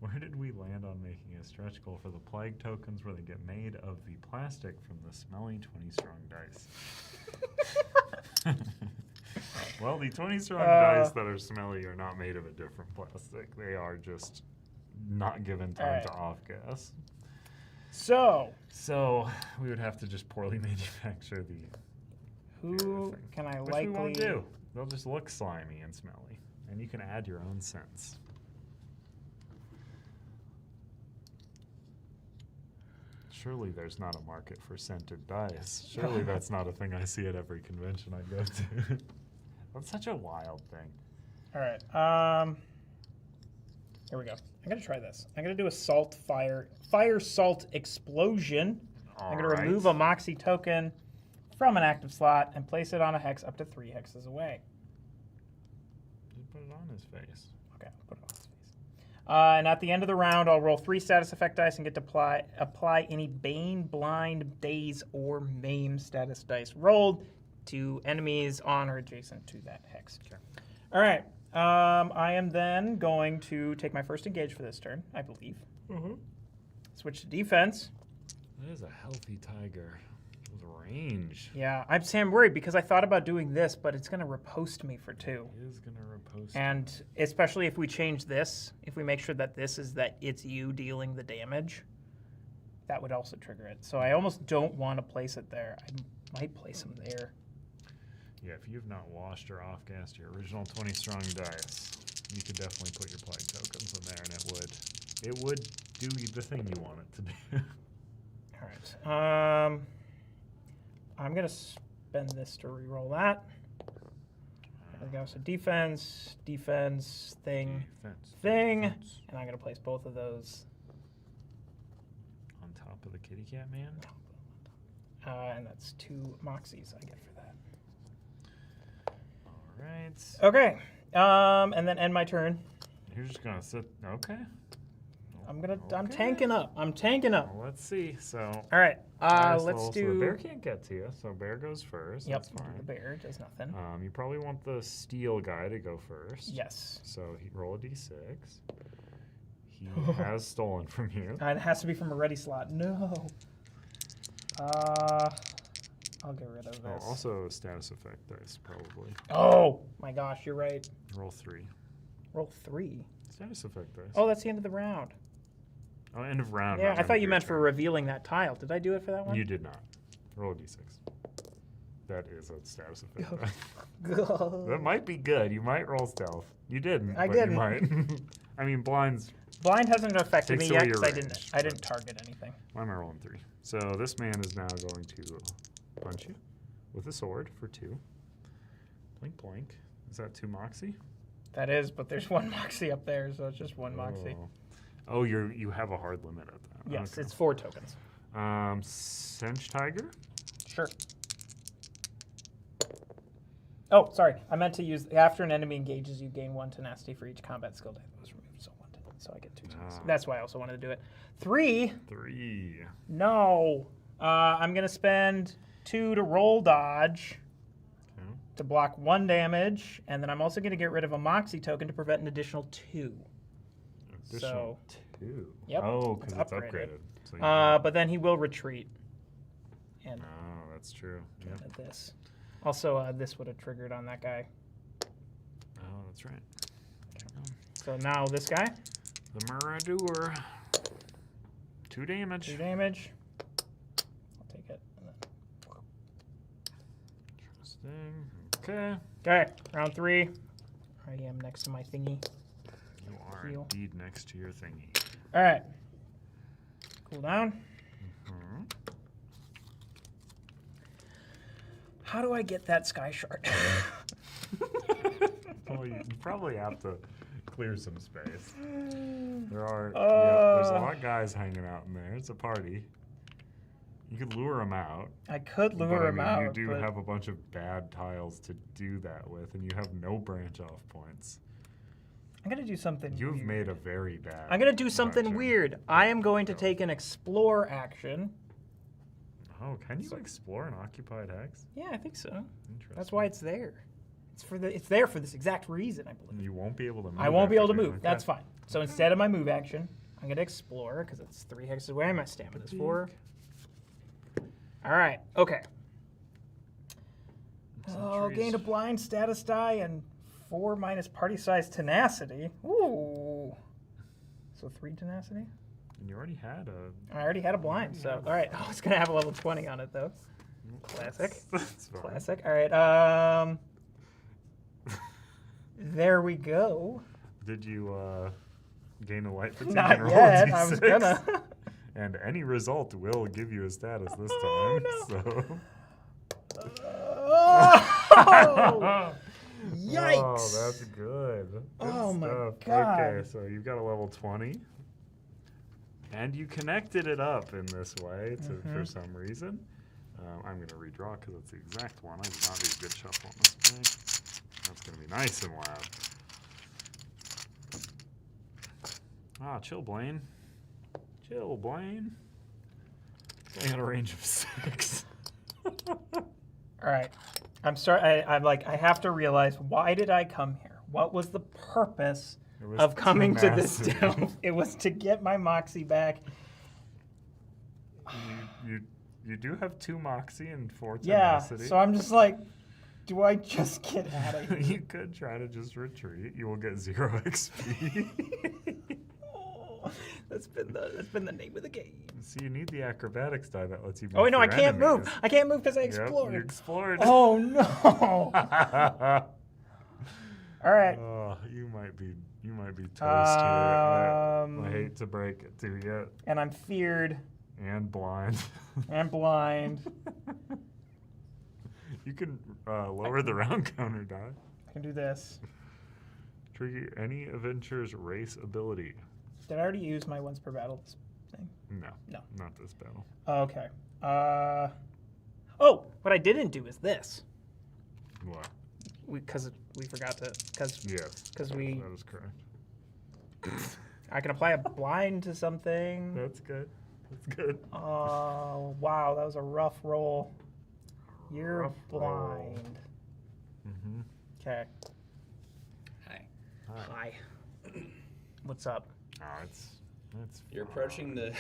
What Where did we land on making a stretch goal for the plague tokens where they get made of the plastic from the smelly 20 strong dice? Well, the 20 strong dice that are smelly are not made of a different plastic. They are just not given time to off-gas. So we would have to just poorly manufacture the who thing, can I which likely we won't do. They'll just look slimy and smelly, and you can add your own scents. Surely there's not a market for scented dice. Surely that's not a thing I see at every convention I go to. That's such a wild thing. All right. Here we go. I'm gonna try this. I'm gonna do a fire salt explosion. I'm gonna remove a Moxie token from an active slot and place it on a hex up to 3 hexes away. Just put it on his face. Okay, I'll put it on his face. And at the end of the round, I'll roll 3 status effect dice and get to apply any Bane, Blind, Daze, or Maim status dice rolled to enemies on or adjacent to that hex. Sure. All right. I am then going to take my first engage for this turn, I believe. Mm-hmm. Switch to defense. That is a healthy tiger with range. Yeah, I'm worried because I thought about doing this, but it's going to riposte me for 2. It is going to riposte. And especially if we change this, if we make sure that this is that it's you dealing the damage, that would also trigger it. So I almost don't want to place it there. I might place him there. Yeah, if you've not washed or off-gassed your original 20 strong dice, you could definitely put your plague tokens in there, and it would do the thing you want it to do. All right. I'm gonna spend this to reroll that. There we go. So defense, thing, Defense, thing, defense. and I'm gonna place both of those. On top of the kitty cat man? And that's 2 Moxies I get for that. All right. Okay. And then end my turn. You're just going to sit. Okay. I'm Okay. tanking up. Well, let's see. So. All right. Nice Let's little- do. So the bear can't get to you, so bear goes first. Yep. That's we'll do fine. the bear does nothing. You probably want the steel guy to go first. Yes. So he roll a d6. He has stolen from you. It has to be from a ready slot. No. I'll get rid of Oh, this. also status effect dice, probably. Oh my gosh, you're right. Roll 3. Roll 3. Status effect dice. Oh, that's the end of the round. Oh, end of round. Yeah, not I end thought of you your meant for turn. revealing that tile. Did I do it for that one? You did not. Roll a d6. That is a status effect dice. That That might be good. You might roll stealth. You didn't. I but didn't. You might. I mean, blinds. Blind hasn't affected Takes me yet away your because range, I didn't but- target anything. Why am I rolling 3? So this man is now going to punch you with a sword for 2. Blink, blink. Is that 2 Moxie? That is, but there's 1 Moxie up there, so it's just 1 Moxie. Oh, you have a hard limit at that. Yes, Okay. it's 4 tokens. Cinch Tiger. Sure. Oh, sorry. I meant to use after an enemy engages you, gain 1 tenacity for each combat skill die that was removed. So 1 tenacity. So I get 2 tenacity. Ah. That's why I also wanted to do it. 3. 3. No. I'm gonna spend 2 to roll dodge Okay. to block 1 damage, and then I'm also gonna get rid of a Moxie token to prevent an additional 2. Additional 2. Yep, Oh, because it's it's upgraded. upgraded. So you But then he will retreat. And Oh, that's true. Yep. at this. Also, this would have triggered on that guy. Oh, that's right. So now this guy, The Maradour. 2 damage. 2 damage. I'll take it. And then- Interesting. Okay. Okay, round 3. I am next to my thingy. You are Heal. indeed next to your thingy. All right. Cool down. Mhm. How do I get that sky shard? Well, you probably have to clear some space. There's a lot of guys hanging out in there. It's a party. You could lure them out. I could but, lure I him mean, out. You do but have a bunch of bad tiles to do that with, and you have no branch off points. I'm gonna do something. You've weird. made a very bad. I'm gonna do something action. weird. I am going to take an explore action. Oh, can you explore an occupied hex? Yeah, I think so. Interesting. That's why it's there. It's there for this exact reason, I believe. You won't be able to move. I won't be able to after move. doing That's that. fine. So instead of my move action, I'm going to explore because it's 3 hexes away. My stamina is 4. All right. Okay. Oh, gained a blind status die and 4 minus party size tenacity. Ooh. So 3 tenacity? And you already had a... I already had a blind, so all right. Oh, it's gonna have a level 20 on it though. Classic. That's fine. Classic. All right. There we go. Did you gain a light fatigue Not and roll yet. a D6? I was gonna. And any result will give you a status this time. Oh, no. So. Oh! Yikes! Oh, that's good. Good Oh, my stuff. God. Okay, so you've got a level 20. And you connected it up in this way for some reason. I'm going to redraw because it's the exact one. I did not do a good shuffle on this page. That's going to be nice and loud. Ah, chill, Blaine. Chill, Blaine. I got a range of 6. All right. I'm sorry. I'm like, I have to realize, why did I come here? What was the purpose of coming to this tenacity. delve? It was to get my moxie back. You do have 2 moxie and 4 Yeah. tenacity. So I'm just like, do I just get out of here? You could try to just retreat. You will get 0 XP. Oh, that's been the name of the game. See, you need the acrobatics die that lets you move. Oh wait, no, I your can't enemies. move. I can't move because I Yep, explored. you explored. Oh no! All right. Oh, you might be toast here. I Um, hate to break it to you. And I'm feared And blind. and blind. You can lower the round counter die. I can do this. Trigger any adventure's race ability. Did I already use my once per battle thing? No. No. Not this battle. Okay. Oh, what I didn't do is this. What? Because we forgot to. Yes. Because we. That is correct. I can apply a blind to something. That's good. That's good. Oh, wow. That was a rough roll. You're Rough roll. blind. Mm-hmm. Okay. Hi. Hi. What's up? Oh, it's You're approaching the.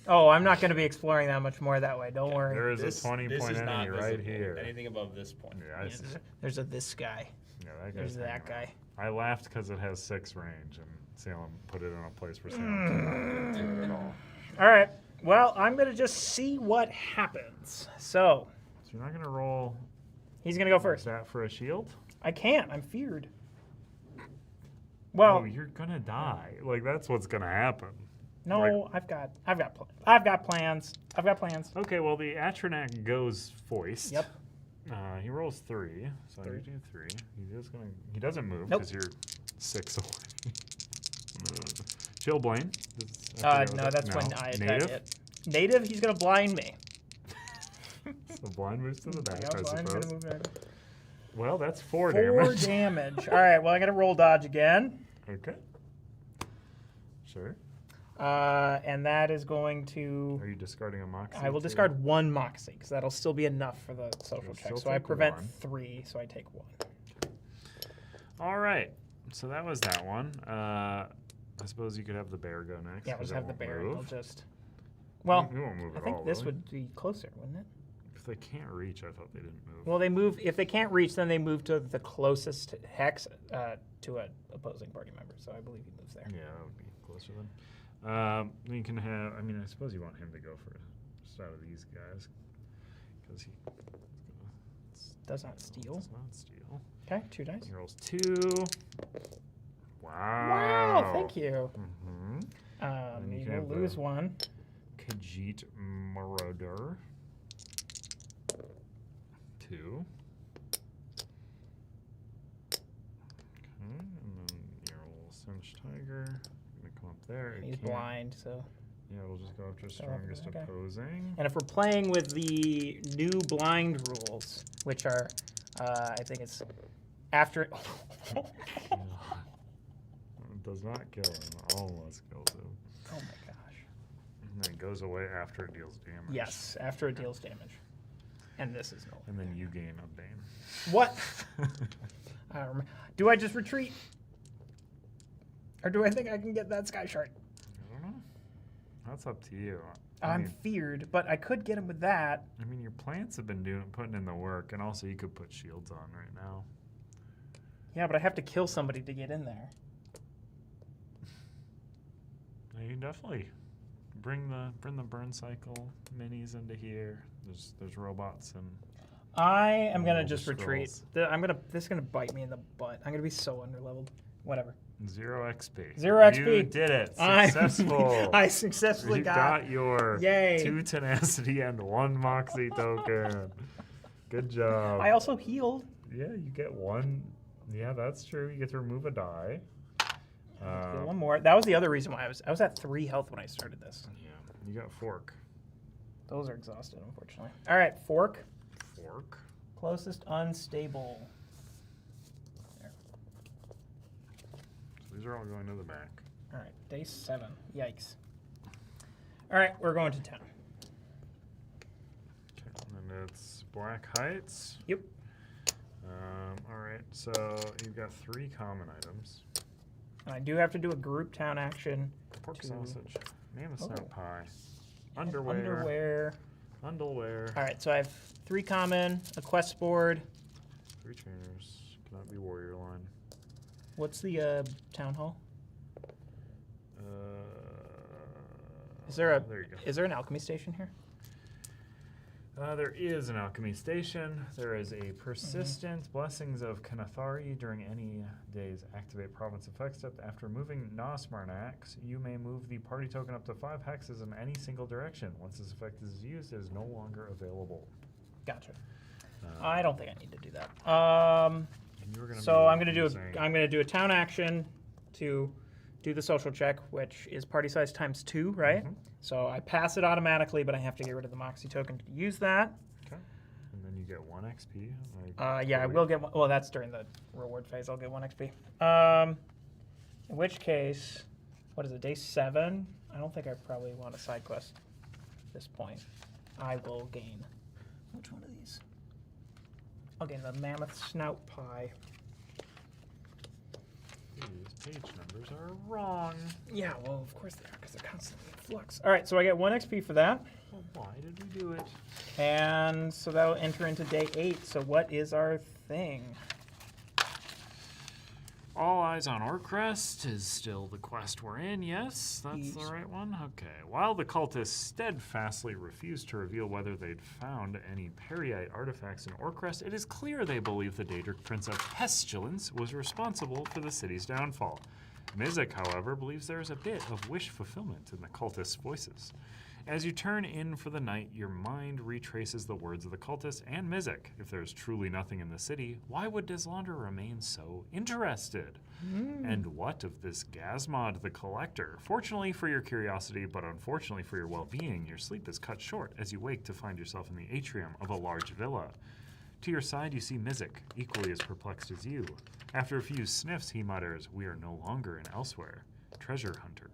Oh, I'm not going to be exploring that much more that way. Don't worry. There is a 20 point is not enemy right visible. here. Anything above this point. Yeah, I see. There's a this guy. Yeah, that There's guy's that hanging guy. around. I laughed because it has 6 range, and Salem put it in a place where Salem couldn't take it all. All right. Well, I'm going to just see what happens. So, So you're not gonna roll he's going to go first. that for a shield? I can't. I'm feared. Well, Oh, you're gonna die. Like that's what's gonna happen. no, like- I've got plans. I've got plans. Okay, well the Atronac goes foist. Yep. He rolls 3, so you do 3. He doesn't move Nope. because you're 6 away. Chill, Blaine. No, that's when I attack Native. it. Native, he's going to blind me. So blind moves to the back, Yeah, I blind, suppose. gonna move back. Well, that's 4 4 damage. damage. All right, well, I got to roll dodge again. Okay. Sure. And that is going to... Are you discarding a moxie? I will too? discard 1 moxie, because that'll still be enough for the social You'll check. still So I take prevent 1. 3, so I take 1. All right. So that was that one. I suppose you could have the bear go next. Yeah, we'll 'cause just it have the won't bear. move. It'll just... Well, You won't move I at think all, this really. would be closer, wouldn't it? If they can't reach, I thought they didn't move. Well, they move... If they can't reach, then they move to the closest hex to an opposing party member. So I believe he moves there. Yeah, that would be closer then. Then you can have. I mean, I suppose you want him to go for just out of these guys because he Does not steal. does not steal. Okay, 2 dice. He rolls 2. Wow. Wow, thank you. Mm-hmm. And you You can will have lose the- 1. Khajiit Marauder. 2. Okay, and then your little Cinch Tiger. Gonna come up there. It He's can't- blind, so... Yeah, we'll just go after after strongest that guy. opposing. And if we're playing with the new blind rules, which are, I think it's after... It does not kill him. Almost kills him. Oh my gosh. And then it goes away after it deals damage. Yes, after it deals damage. And this is no. And then you gain a bane. What? I don't remember. Do I just retreat? Or do I think I can get that sky shard? I don't know. That's up to you. I'm feared, but I could get him with that. I mean, your plants have been putting in the work, and also you could put shields on right now. Yeah, but I have to kill somebody to get in there. You can definitely bring the burn cycle minis into here. There's robots and. I am gonna Roll the just retreat. scrolls. This is gonna bite me in the butt. I'm gonna be so underleveled. Whatever. 0 XP. 0 XP. You did it. Successful. I successfully You got your Yay. 2 tenacity and 1 moxie token. Good job. I also healed. Yeah, you get 1. Yeah, that's true. You get to remove a die. Heal one more. That was the other reason why I was at 3 health when I started this. Yeah, you got fork. Those are exhausted, unfortunately. All right, fork. Fork. Closest unstable. There. So these are all going to the back. All right, day 7. Yikes. All right, we're going to 10. Okay, and then it's Black Heights. Yep. All right, so you've got 3 common items. I do have to do a group town action. Pork to- sausage, mammoth snap Oh. pie, and underwear. All right, so I have 3 common, a quest board. 3 trainers, cannot be warrior line. What's the town hall? Is there There you go. Is there an alchemy station here? There is an alchemy station. There is a persistent blessings of Kanathari during any day's activate province effect step. After moving Nosmarnax, you may move the party token up to 5 hexes in any single direction. Once this effect is used, it is no longer available. Gotcha. Uh, I don't think I need to do that. and you were gonna So be I'm gonna using- I'm gonna do a town action to do the social check, which is party size times 2, right? Mhm. So I pass it automatically, but I have to get rid of the Moxie token to use that. Okay. And then you get 1 XP. Yeah, I will get one. Well, that's during the reward phase. I'll get 1 XP. In which case, what is it, day 7? I don't think I probably want a side quest at this point. I will gain. Which one of these? I'll gain the mammoth snout pie. These page numbers are wrong. Yeah, well, of course they are, because they're constantly in flux. All right, so I get 1 XP for that. Well, why did we do it? And so that'll enter into day 8. So what is our thing? All Eyes on Orcrest is still the quest we're in, yes? That's Yes. the right one? Okay. While the cultists steadfastly refused to reveal whether they'd found any Periite artifacts in Orcrest, it is clear they believe the Daedric Prince of Pestilence was responsible for the city's downfall. Mizik, however, believes there is a bit of wish fulfillment in the cultists' voices. As you turn in for the night, your mind retraces the words of the cultists and Mizik. If there's truly nothing in the city, why would Deslander remain so interested? And what of this Gazmod the Collector? Fortunately for your curiosity, but unfortunately for your well-being, your sleep is cut short as you wake to find yourself in the atrium of a large villa. To your side, you see Mizik, equally as perplexed as you. After a few sniffs, he mutters, "We are no longer in Elsweyr. Treasure hunter."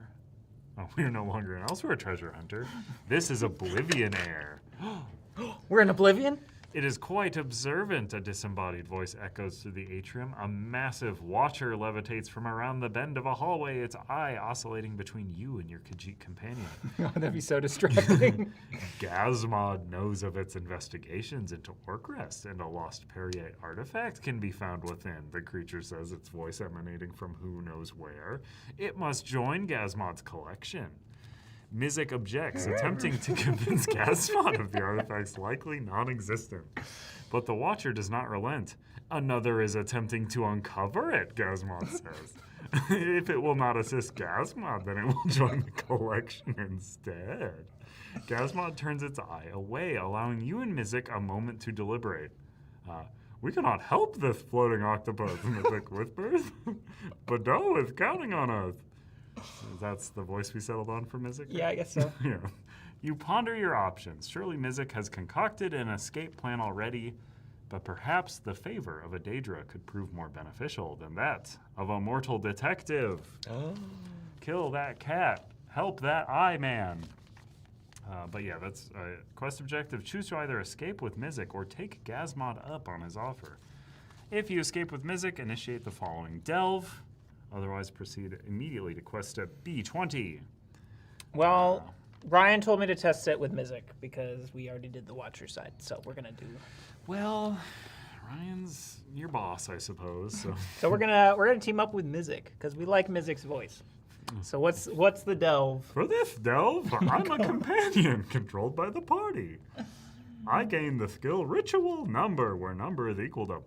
Oh, we are no longer in Elsweyr, treasure hunter. This is Oblivion Air. We're in Oblivion? It is quite observant, a disembodied voice echoes through the atrium. A massive watcher levitates from around the bend of a hallway, its eye oscillating between you and your Khajiit companion. Oh, that'd be so distracting. Gazmod knows of its investigations into Orcrest, and a lost Periite artifact can be found within, the creature says, its voice emanating from who knows where. It must join Gazmod's collection. Mizik objects, attempting to convince Gazmod of the artifact's likely non-existent. But the Watcher does not relent. Another is attempting to uncover it, Gazmod says. If it will not assist Gazmod, then it will join the collection instead. Gazmod turns its eye away, allowing you and Mizik a moment to deliberate. We cannot help this floating octopus, Mizik whispers. Badot is counting on us. That's the voice we settled on for Mizik? Yeah, I guess so. Yeah. You ponder your options. Surely Mizik has concocted an escape plan already, but perhaps the favor of a Daedra could prove more beneficial than that of a mortal detective. Oh. Kill that cat. Help that eye man. But yeah, that's quest objective. Choose to either escape with Mizik or take Gazmod up on his offer. If you escape with Mizik, initiate the following delve. Otherwise, proceed immediately to quest step B20. Well, Ryan told me to test it with Mizik because we already did the Watcher side, so we're gonna do. Well, Ryan's your boss, I suppose. So So we're gonna team up with Mizik because we like Mizik's voice. So what's the delve? for this delve, I'm a companion controlled by the party. I gain the skill Ritual Number, where number is equal to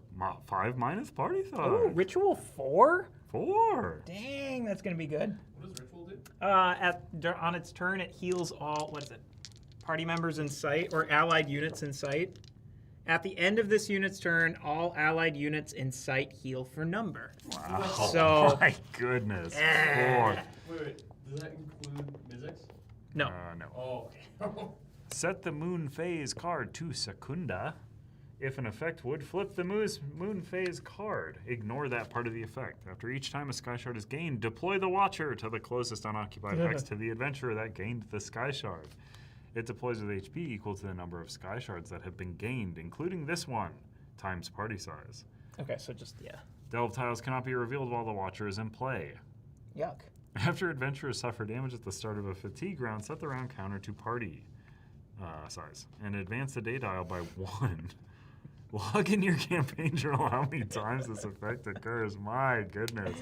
5 minus party size. Oh, Ritual 4? 4. Dang, that's gonna be good. What does ritual do? On its turn, it heals all. What is it? Party members in sight or allied units in sight. At the end of this unit's turn, all allied units in sight heal for number. Wow. So- My goodness. 4. Wait. Does that include Mizzix? No. No. Oh, okay. Set the moon phase card to Secunda. If an effect would flip the moon phase card, ignore that part of the effect. After each time a sky shard is gained, deploy the Watcher to the closest unoccupied hex to the adventurer that gained the sky shard. It deploys with HP equal to the number of sky shards that have been gained, including this one, times party size. Okay, so just yeah. Delve tiles cannot be revealed while the Watcher is in play. Yuck. After adventurers suffer damage at the start of a fatigue round, set the round counter to party size and advance the day dial by 1. Log in your campaign journal how many times this effect occurs. My goodness.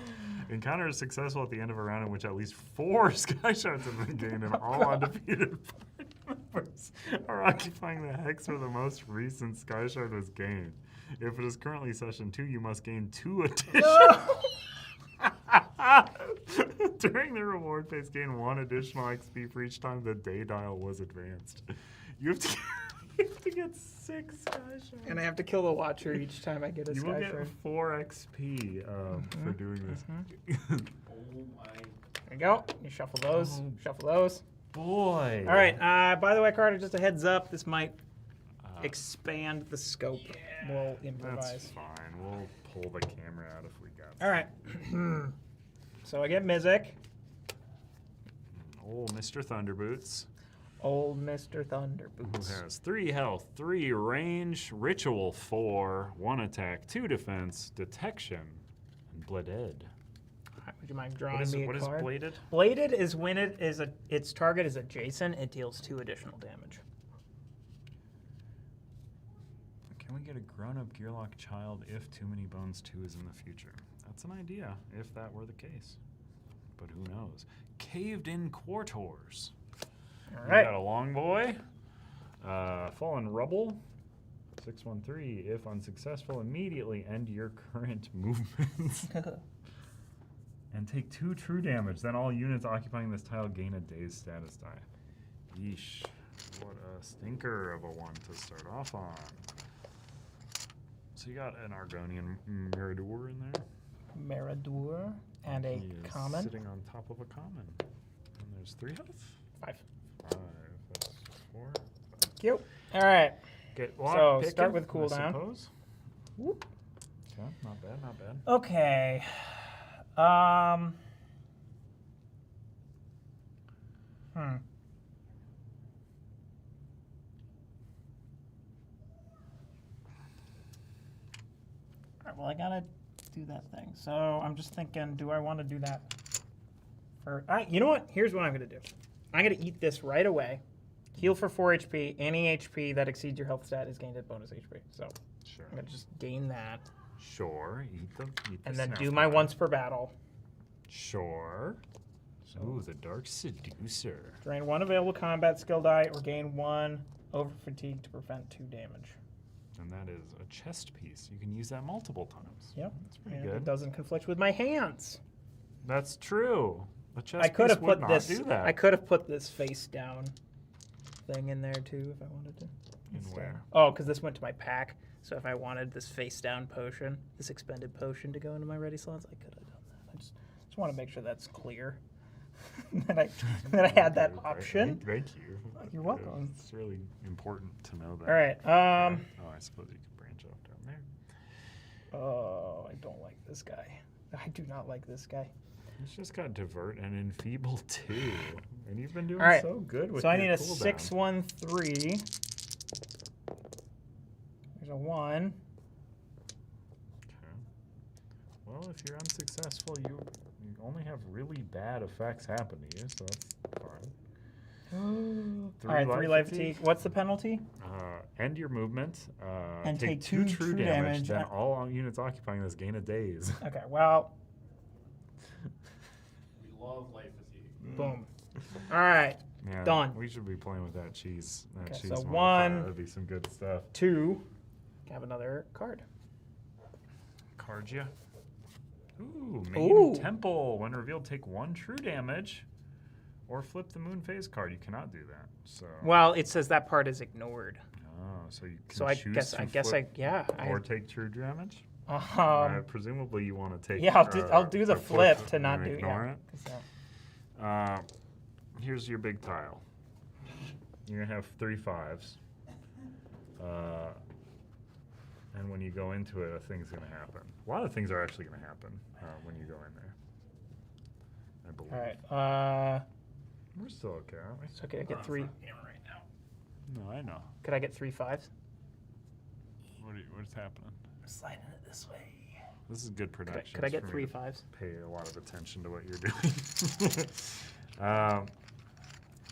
Encounter is successful at the end of a round in which at least 4 sky shards have been gained and all undefeated party members are occupying the hex where the most recent sky shard was gained. If it is currently session 2, you must gain 2 additional. During the reward phase, gain 1 additional XP for each time the day dial was advanced. You have to get 6 sky shards. And I have to kill the Watcher each time I get a You will sky get shard. 4 XP for doing this. Oh my. There you go. You shuffle those. Oh. Shuffle those. Boy. All right. By the way, Carter, just a heads up. This might expand the scope. We'll That's improvise. fine. We'll pull the camera out if we got All right. So I get Mizik. Old Mr. Thunderboots, Old Mr. who Thunderboots. has 3 health, 3 range, ritual 4, 1 attack, 2 defense, detection, and bladed. All right, would you mind drawing me a What is card? bladed? Bladed is when its target is adjacent, it deals 2 additional damage. Can we get a grown-up Gearlock child if Too Many Bones 2 is in the future? That's an idea, if that were the case. But who knows? Caved-in Quartors. All We right. got a long boy. Fallen Rubble. 613. If unsuccessful, immediately end your current movements. And take 2 true damage. Then all units occupying this tile gain a day's status die. Yeesh. What a stinker of a one to start off on. So you got an Argonian Mirador in there. Maradour and a He is common. sitting on top of a common. And there's 3 health? 5. 5. That's 4. Cute. All right. Get So, start with cooldown. Suppose. Whoop. Okay, not bad, not bad. Okay. All right, well, I gotta do that thing. So I'm just thinking, do I want to do that? You know what? Here's what I'm gonna do. I'm gonna eat this right away. Heal for 4 HP. Any HP that exceeds your health stat is gained at bonus HP. So Sure. I'm gonna just gain that, Sure. Eat the and then snuff do my bar. once per battle. Sure. Ooh, the Dark Seducer. Drain 1 available combat skill die or gain 1 over fatigue to prevent 2 damage. And that is a chest piece. You can use that multiple times. Yep. That's pretty And good. it doesn't conflict with my hands. That's true. A chest I could piece have would put not this. do that. I could have put this face down thing in there too if I wanted to. In Instead. where? Oh, because this went to my pack. So if I wanted this face down potion, this expended potion to go into my ready slots, I could have done that. I just want to make sure that's clear. that I had that Okay, option. Thank you. You're welcome. It's really important to know that. All right. Oh, I suppose you could branch off down there. Oh, I don't like this guy. I do not like this guy. It's just got divert and enfeeble too, and you've been doing All right. so good with So I your need a cooldown. 6-1-3. There's a 1. Okay. Well, if you're unsuccessful, you only have really bad effects happen to you, so that's fine. All right, 3 life fatigue. What's the penalty? End your movement. And take two two true true damage. damage. Then all units occupying this gain a daze. Okay, well, We love life fatigue. boom. All right, Man, done. We should be playing with that cheese. That Okay, cheese so modifier. 1, That'd be some good stuff. 2. Have another card. Cardia. Ooh, Main Ooh. Temple. When revealed, take 1 true damage, or flip the Moon Phase card. You cannot do that. So. Well, it says that part is ignored. Oh, so you can So I choose guess to I guess flip yeah. or take true damage. Presumably, you want to take. Yeah, I'll do the to flip to and not do ignore yeah. it. 'Cause, Here's your big tile. You're gonna have 3 5s. And when you go into it, a thing's gonna happen. A lot of things are actually gonna happen when you go in there. I believe. All right. We're still okay, aren't we? So could I get 3? No, I know. Could I get 3 5s? What's happening? I'm sliding it this way. This is good production. Could I get 3 5s? Pay a lot of attention to what you're doing.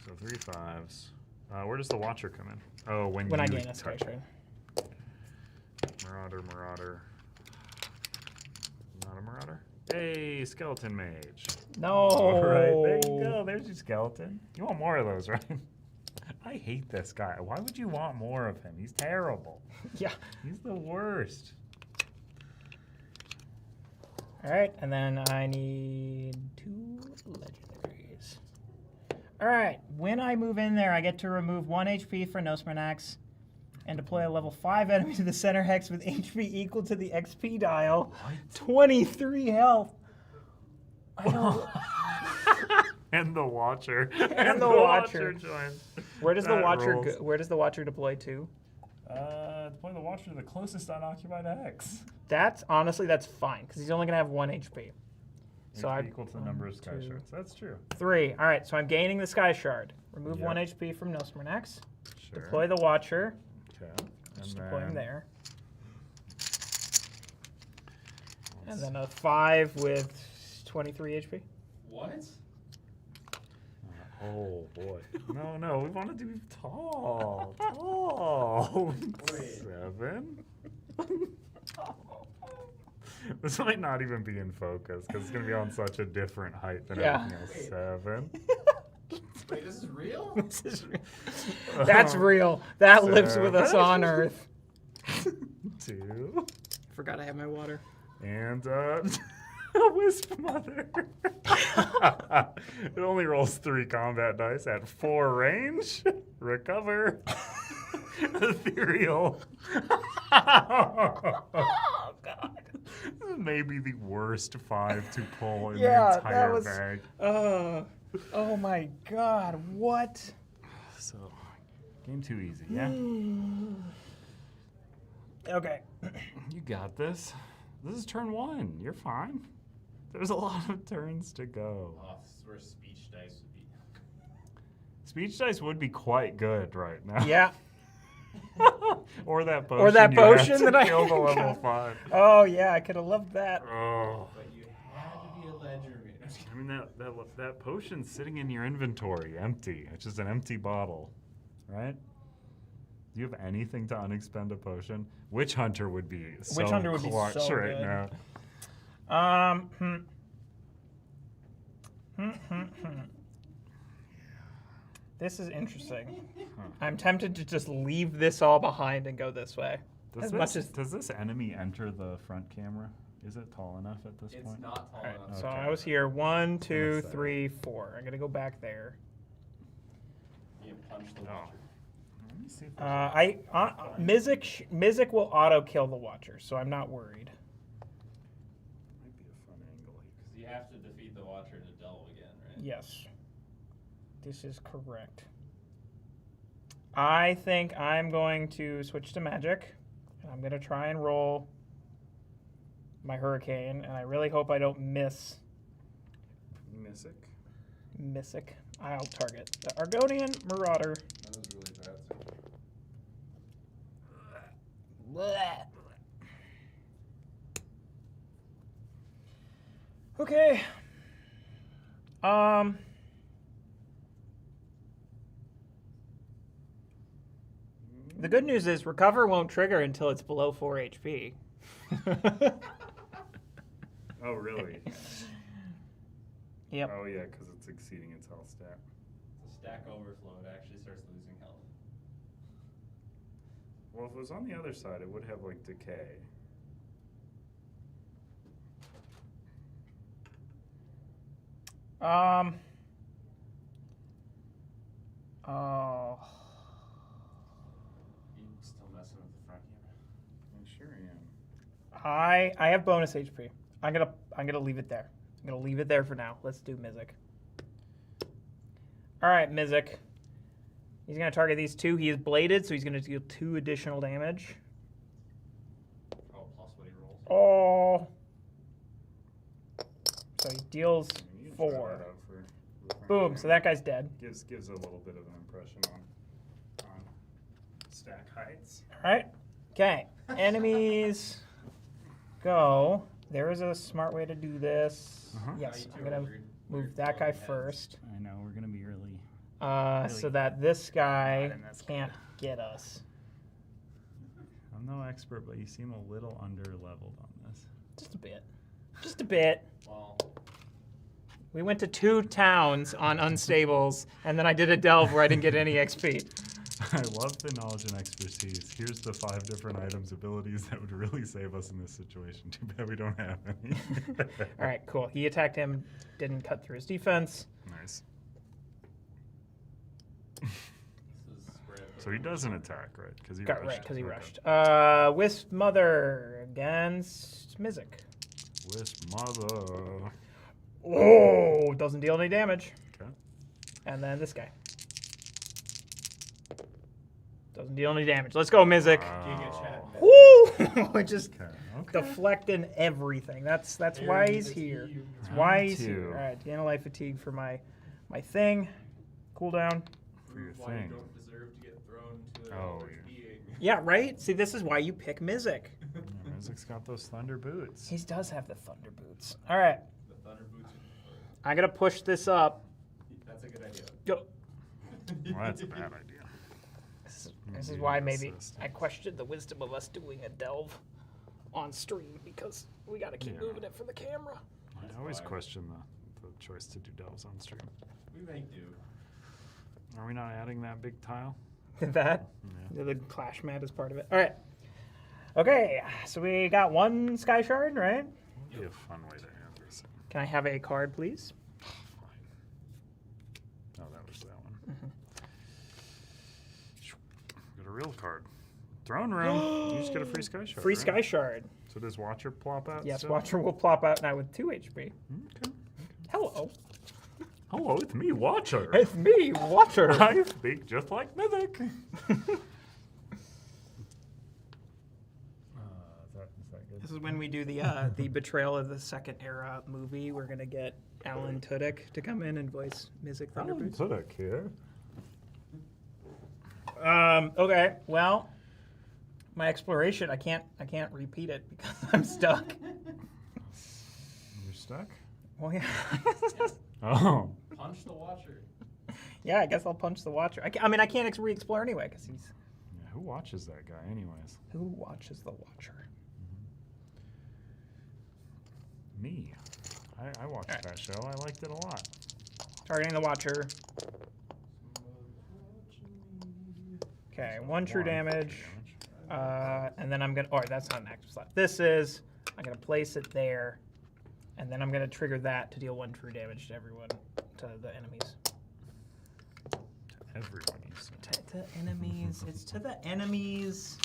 So 3 5s. Where does the Watcher come in? Oh, when When you I gain a sky touch. trade. Marauder. Not a Marauder. Hey, Skeleton Mage. No. All right, there you go. There's your skeleton. You want more of those, right? I hate this guy. Why would you want more of him? He's terrible. Yeah. He's the worst. All right, and then I need 2 legendaries. All right, when I move in there, I get to remove 1 HP for Nosfernax and deploy a level 5 enemy to the center hex with HP equal to the XP dial. 23 health. I don't... And the Watcher. And the Watcher. joins. Where does the That Watcher rules. go? Where does the Watcher deploy to? Deploy the Watcher to the closest unoccupied X. That's honestly that's fine because he's only gonna have 1 HP. So I equal to the number of Sky 1, 2, Shards. That's true. 3. All right, so I'm gaining the Sky Shard. Remove Yep. 1 HP from Nosfernax. Sure. Deploy the Watcher. Okay. Just And deploy him then- there. And then a 5 with 23 HP. What? Oh boy. No, we want to do tall. Tall. Wait. 7. This might not even be in focus because it's going to be on such a different height than Yeah. everything else. Wait. 7. Wait, this is real? That's real. That lives with us on Earth. 2. Forgot I have my water. And a Wisp Mother. It only rolls 3 combat dice at 4 range. Recover. Ethereal. Oh God. This is maybe the worst 5 to pull in Yeah, the that entire was- bag. Oh my God. What? So, game too easy, yeah? Okay. You got this. This is turn 1. You're fine. There's a lot of turns to go. Oh, this is where speech dice would be. Speech dice would be quite good right now. Yeah. Or that potion. Or that you had potion to that I kill the level got. 5. Oh yeah, I could have loved that. Oh. But you had to be a ledger man. I mean that potion's sitting in your inventory, empty. It's just an empty bottle, right? Do you have anything to unexpend a potion? Witch Hunter would be so Witch Hunter would be clutch so right good. now. This is interesting. I'm tempted to just leave this all behind and go this way. Does this enemy enter the front camera? Is it tall enough at this It's point? not tall All right, enough. so Okay. I was here 1, 2, What's that? 3, 4. I'm gonna go back there. You punch the Oh. watcher. Let me see if Mizik will auto kill the Watcher, so I'm not worried. might be a fun angle here. Because you have to defeat the watcher to delve again, right? Yes, this is correct. I think I'm going to switch to magic, and I'm gonna try and roll my hurricane, and I really hope I don't miss Missick. Mizik. I'll target the Argonian Marauder. That was really bad. Blech. Okay. The good news is recover won't trigger until it's below 4 HP. Oh, really? Yep. Oh, yeah, because it's exceeding its health stat. The stack overflow, it actually starts losing health. Well, if it was on the other side, it would have, like, decay. Oh. You still messing with the front here? I sure am. I have bonus HP. I'm gonna leave it there. I'm gonna leave it there for now. Let's do Mizik. All right, Mizik. He's gonna target these two. He is bladed, so he's gonna deal 2 additional damage. Oh, plus what he rolls. Oh. So he deals You can try 4. that out for front Boom. here. So that guy's dead. Gives a little bit of an impression on stack heights. All right. Okay. Enemies go. There is a smart way to do this. Uh-huh. Yes, Now I'm you two gonna are weird- move weird that guy floating heads. first. I know, we're going to be really... So that this guy Not in this can't get us. I'm no expert, but you seem a little under-leveled on this. Just a bit. Just a bit. Well, We went to 2 towns on unstables, and then I did a delve where I didn't get any XP. I love the knowledge and expertise. Here's the 5 different items, abilities that would really save us in this situation. Too bad we don't have any. All right, cool. He attacked him, didn't cut through his defense. Nice. this is where I put So he doesn't attack, right? Because he Got rushed. right, because he Okay. rushed. Wisp Mother against Mizik. Wisp mother. Oh, doesn't deal any damage. Okay. And then this guy. Doesn't deal any damage. Let's go, Mizik. Giga chat. Woo! Just Okay. Okay. deflecting everything. That's why he's here. That's why he's here. 2. All right, Dana Life Fatigue for my thing. Cooldown. For your Why thing. you don't deserve to get thrown to Oh, another yeah. being. Yeah, right? See, this is why you pick Mizik. Yeah, Mizik's got those thunder boots. He does have the Thunder Boots. All right, The thunder boots. I'm going to push this up. That's a good idea. Go. Well, that's a bad idea. This is Maybe why an maybe assist. I questioned the wisdom of us doing a delve on stream because we got to keep Yeah. moving it for the camera. I always fire. question the choice to do delves on stream. We make do. Are we not adding that big tile? That? Yeah. The clash mat is part of it. All right. Okay, so we got 1 Sky Shard, right? Would be a fun way to add this. Can I have a card, please? Oh, that was that one. Got a real card. Throne room. You just get a free sky shard. Free right? Sky Shard. So does Watcher plop out? Yes, still? Watcher will plop out now with 2 HP. Okay. Hello. Hello, it's me, Watcher. It's me, Watcher. I speak just like Mythic. Is that good? This is when we do the Betrayal of the Second Era movie. We're going to get Alan Tudyk to come in and voice Mizik Thunderboots. Tudyk here. Okay, well, my exploration, I can't repeat it because I'm stuck. You're stuck? Well, yeah. Oh. Punch the watcher. Yeah, I guess I'll punch the Watcher. I can't re-explore anyway because he's... Yeah, who watches that guy anyways? Who watches the Watcher? Me. I watched Alright. that show. I liked it a lot. Targeting the Watcher. Okay, 1 true damage. And then I'm going to... Oh, that's not an active slot. This is... I'm going to place it there. And then I'm going to trigger that to deal 1 true damage to everyone, to the enemies. Everyone used to. To the enemies. It's to the enemies.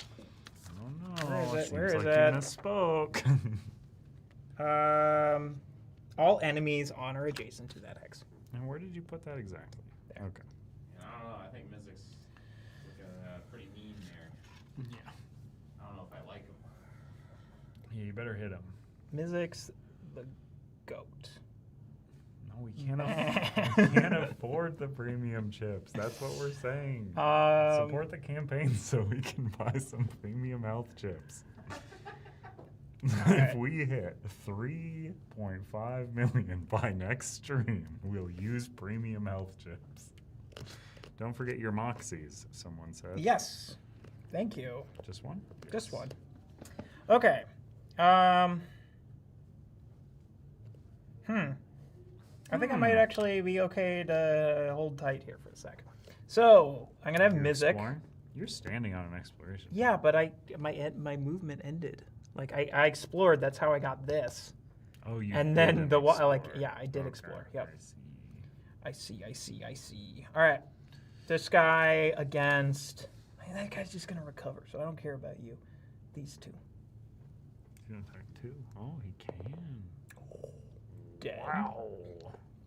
Oh no. Where is it? Seems Where is like it? you misspoke. All enemies on or adjacent to that hex. And where did you put that exactly? There. Okay. I don't know. I think Mizik's looking pretty mean there. Yeah. I don't know if I like him. Yeah, you better hit him. Mizik's the goat. No, we can't, we can't afford the premium chips. That's what we're saying. Support the campaign so we can buy some premium health chips. If we hit 3.5 million by next stream, we'll use premium health chips. Don't forget your Moxies, someone said. Yes. Thank you. Just one? Just Yes. one. Okay. I think I might actually be okay to hold tight here for a sec. So I'm gonna have You're Mizik. exploring? You're standing on an exploration. Yeah, but my movement ended. Like I explored. That's how I got this. Oh, you And did then an the like explore. yeah, I did Okay, explore. Yep. I see. I see. All right. This guy against. Man, that guy's just gonna recover. So I don't care about you. These two. He's gonna attack 2. Oh, he can. Dead. Wow.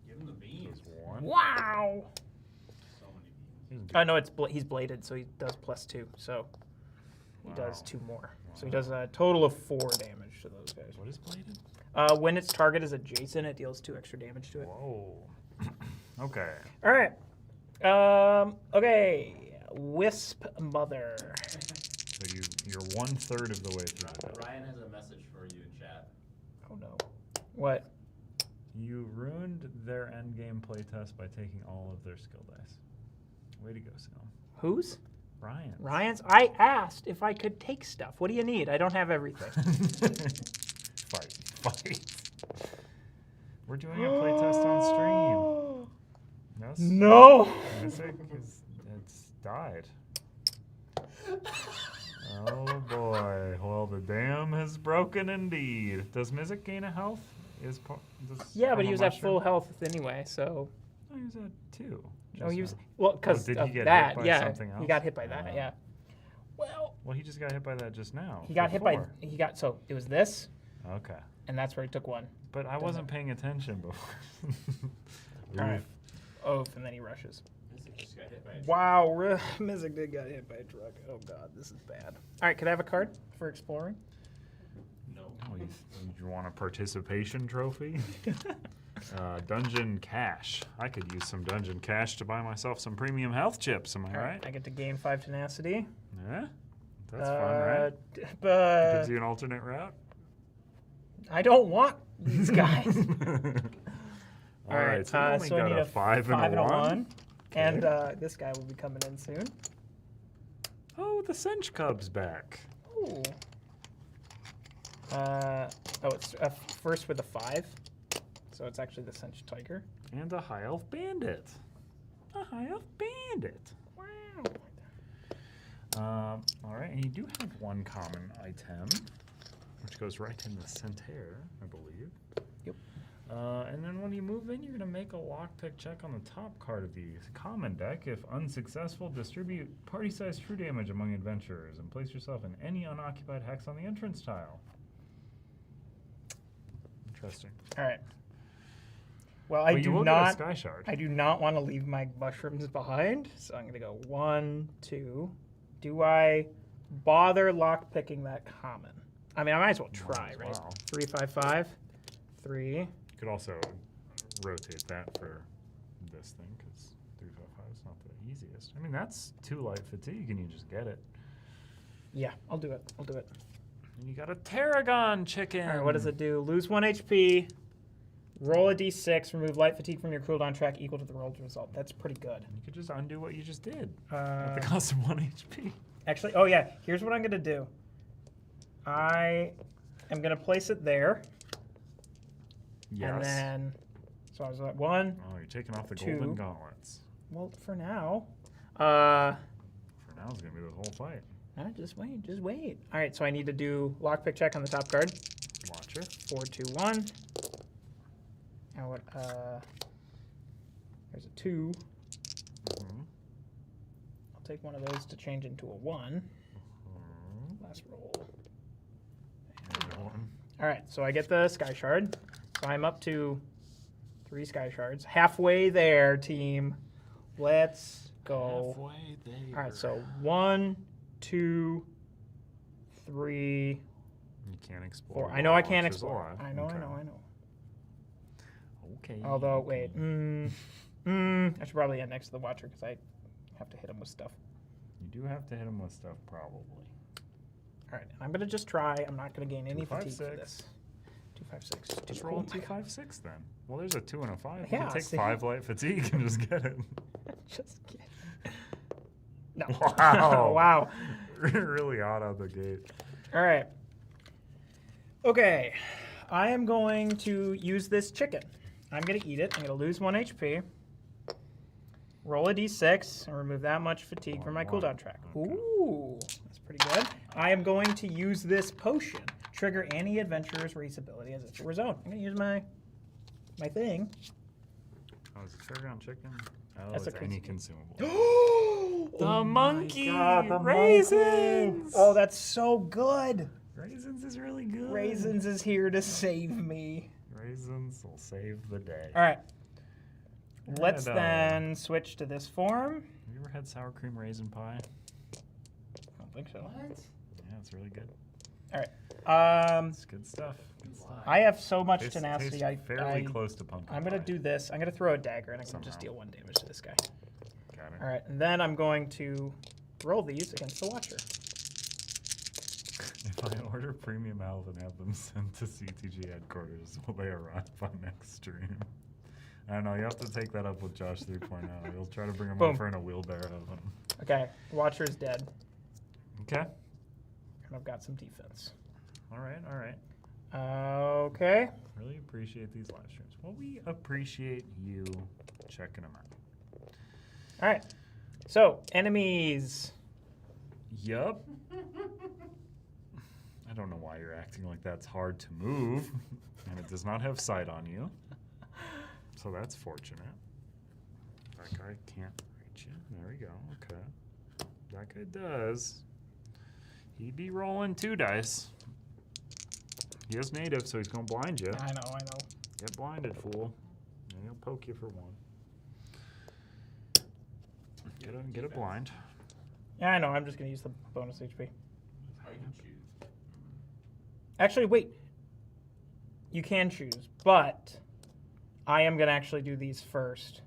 Give him the beans. There's 1. Wow. So many beans. I know he's bladed, so he does +2. So he does Wow. 2 more. So he does a total of 4 damage to those guys. What is bladed? When its target is adjacent, it deals 2 extra damage to it. Whoa. Okay. All right. Okay. Wisp Mother. So you're 1/3 of the way through the battle. Ryan has a message for you in chat. Oh no. What? You ruined their endgame playtest by taking all of their skill dice. Way to go, Sam. Whose? Ryan. Ryan's. I asked if I could take stuff. What do you need? I don't have everything. Fight. We're doing a playtest on stream. Yes? No. Mizik it's died. Oh boy. Well, the dam has broken indeed. Does Mizik gain a health? Yeah, but from he a was at mushroom? full health anyway, so. Oh, he was at 2. No, he was. just now. Well, because did he of get hit that, by yeah. something He else? got hit by that, Ah. yeah. Well, Well, he just got hit by that just now. he got for hit by. 4. He got so it was this, Okay. and that's where he took 1. But I wasn't paying attention before. All right. Oof. And then he rushes. Mizik just got hit by a Wow, Mizik did get hit by a truck. Oh god, this is bad. All right, could I have a card for exploring? No. Oh, you want a participation trophy? Dungeon cash. I could use some dungeon cash to buy myself some premium health chips. Am I All right? I get to gain 5 tenacity. Yeah. That's fun, right? But Gives you an alternate route. I don't want these guys. All right. So, we only so I got need a 5 and a 1. And this guy will be coming in soon. Oh, the Cinch Cub's back. Ooh. It's first with a 5. So it's actually the Cinch Tiger. And a high elf bandit. A high elf bandit. Wow. All right, and you do have 1 common item, which goes right in the center, I believe. Yep. And then when you move in, you're going to make a lockpick check on the top card of the common deck. If unsuccessful, distribute party-sized true damage among adventurers and place yourself in any unoccupied hex on the entrance tile. Interesting. All right. Well, But you will get a Sky Shard. I do not want to leave my mushrooms behind, so I'm going to go 1, 2. Do I bother lockpicking that common? I mean, I might as well try, as right? well. 3, 5, 5. 3. You could also rotate that for this thing, because 3, 5, 5 is not the easiest. I mean, that's 2 light fatigue, and you just get it. Yeah, I'll do it. And you got a Tarragon chicken. All right, what does it do? Lose 1 HP. Roll a d6. Remove light fatigue from your cooldown track equal to the rolled result. That's pretty good. You could just undo what you just did at the cost of 1 HP. Actually, oh yeah, here's what I'm going to do. I am going to place it there. Yes. And then, so I was at 1. Oh, you're taking off the 2. golden gauntlets. Well, for now. For now, it's going to be the whole fight. Just wait. All right, so I need to do lockpick check on the top card. Watcher. 4, 2, 1. Now what? There's a 2. Mm-hmm. I'll take one of those to change into a 1. Last roll. All right, so I get the Sky Shard. So I'm up to 3 Sky Shards. Halfway there, team. Let's go. Halfway there. All right, so 1, 2, 3, You can't explore. 4. I know I can't which is explore. alive. I know. Okay. Although, wait. I should probably end next to the Watcher because I have to hit him with stuff. You do have to hit him with stuff, probably. All right, I'm going to just try. I'm not going to gain any 2, 5, fatigue for 6. this. 2, 5, 6. Just Oh roll a my 2, God. 5, 6 then. Well, there's a 2 and a 5. You Yeah, can take see? 5 light fatigue and just get it. Just kidding. No. Wow. Wow. really hot out the gate. All right. Okay. I am going to use this chicken. I'm going to eat it. I'm going to lose 1 HP. Roll a d6 and remove that much fatigue from my cooldown track. Ooh, that's pretty good. I am going to use this potion. Trigger any adventurer's race ability as if it were zone. I'm going to use my thing. Oh, is it trigger on chicken? Oh, That's it's a any crazy- consumable. The monkey! the Raisins! Oh, that's so good. Raisins is really good. Raisins is here to save me. Raisins will save the day. All right. Let's Had, then switch to this form. Have you ever had sour cream raisin pie? I don't think so. Yeah, it's really good. All right. It's good stuff. Good stuff. I have so much Tastes tenacity. fairly close to pumpkin I'm gonna pie. do this. I'm gonna throw a dagger, and I can Somehow. just deal 1 damage to this guy. Got it. All right, and then I'm going to roll these against the Watcher. If I order premium elf and have them sent to CTG headquarters, will they arrive by next stream? I don't know. You have to take that up with Josh 3.0. You'll try to bring them Boom. over in a wheelbarrow. Okay, Watcher's dead, Okay. and I've got some defense. All right. All right. Okay. Really appreciate these live streams. Well, we appreciate you checking them out. All right. So enemies. Yup. I don't know why you're acting like that's hard to move, and it does not have sight on you. So that's fortunate. That guy can't reach you. There we go. Okay. That guy does. He'd be rolling 2 dice. He is native, so he's going to blind you. I know. Get blinded, fool. And he'll poke you for 1. Get a blind. Yeah, I know. I'm just gonna use the bonus HP. How you can choose. Actually, wait. You can choose, but I am gonna actually do these first,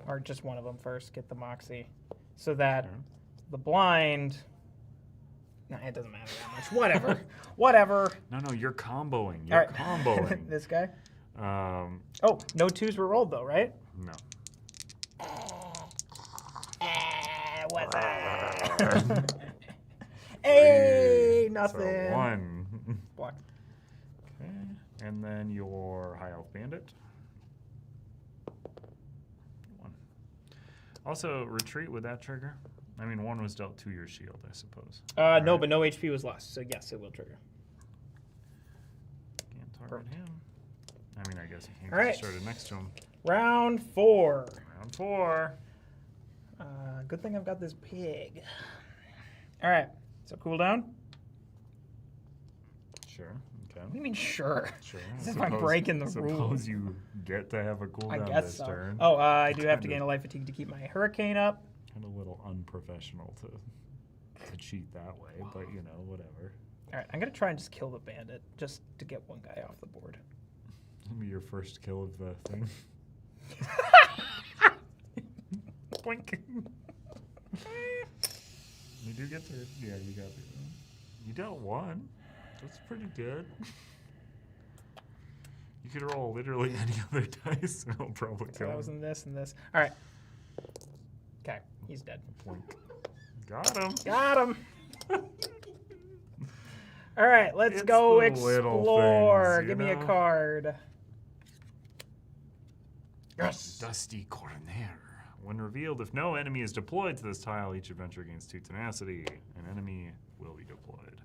or just one of them first. Get the Moxie, so that Sure. the blind. Nah, it doesn't matter that much. Whatever. Whatever. No, you're comboing. All You're right. comboing. This guy. Um, Oh, no 2s were rolled though, right? no. What's that? Hey, nothing. So 1. Block. Okay. And then your high elf bandit. 1. Also, retreat with that trigger. I mean, 1 was dealt to your shield, I suppose. No, Right. but no HP was lost, so yes, it will trigger. Can't target him. I mean, I guess you can't All right. just start it next to him. Round 4. Round 4. Good thing I've got this pig. All right, so cooldown. Sure. Okay. What do you mean, sure? Sure. As if I'm breaking the Suppose rules. you get to have a I cooldown guess this so. turn. Oh, I do have to Kind gain of- a life fatigue to keep my hurricane up. Kind of a little unprofessional to cheat that way, but you know, whatever. All right, I'm gonna try and just kill the bandit, just to get 1 guy off the board. Maybe your first kill of the thing. Blink. You do get to, yeah, you got it. You dealt 1. That's pretty good. You could roll literally any other dice, and it'll probably So kill that was him. in this and this. All right. Okay, he's dead. Blink. Got him. Got him. All right, let's It's go the little explore. things, you Give me a know? card. Yes. Dusty Corner. When revealed, if no enemy is deployed to this tile, each adventurer gains 2 tenacity. An enemy will be deployed.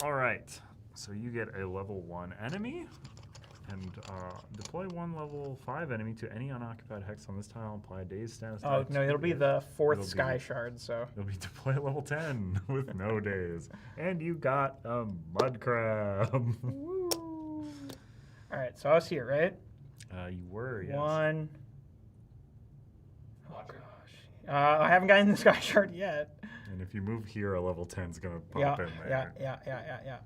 All right. So you get a level 1 enemy, and deploy 1 level 5 enemy to any unoccupied hex on this tile. Apply a day's status. Oh die no, to it'll be it. the 4th It'll sky be- shard. So They'll be deploy level 10 with no days. And you got a mud crab. Woo. All right, so I was here, right? You were, yes. 1. Oh Watcher. gosh. I haven't gotten the sky shard yet. And if you move here, a level 10 is going to pop Yeah, in yeah, there. yeah.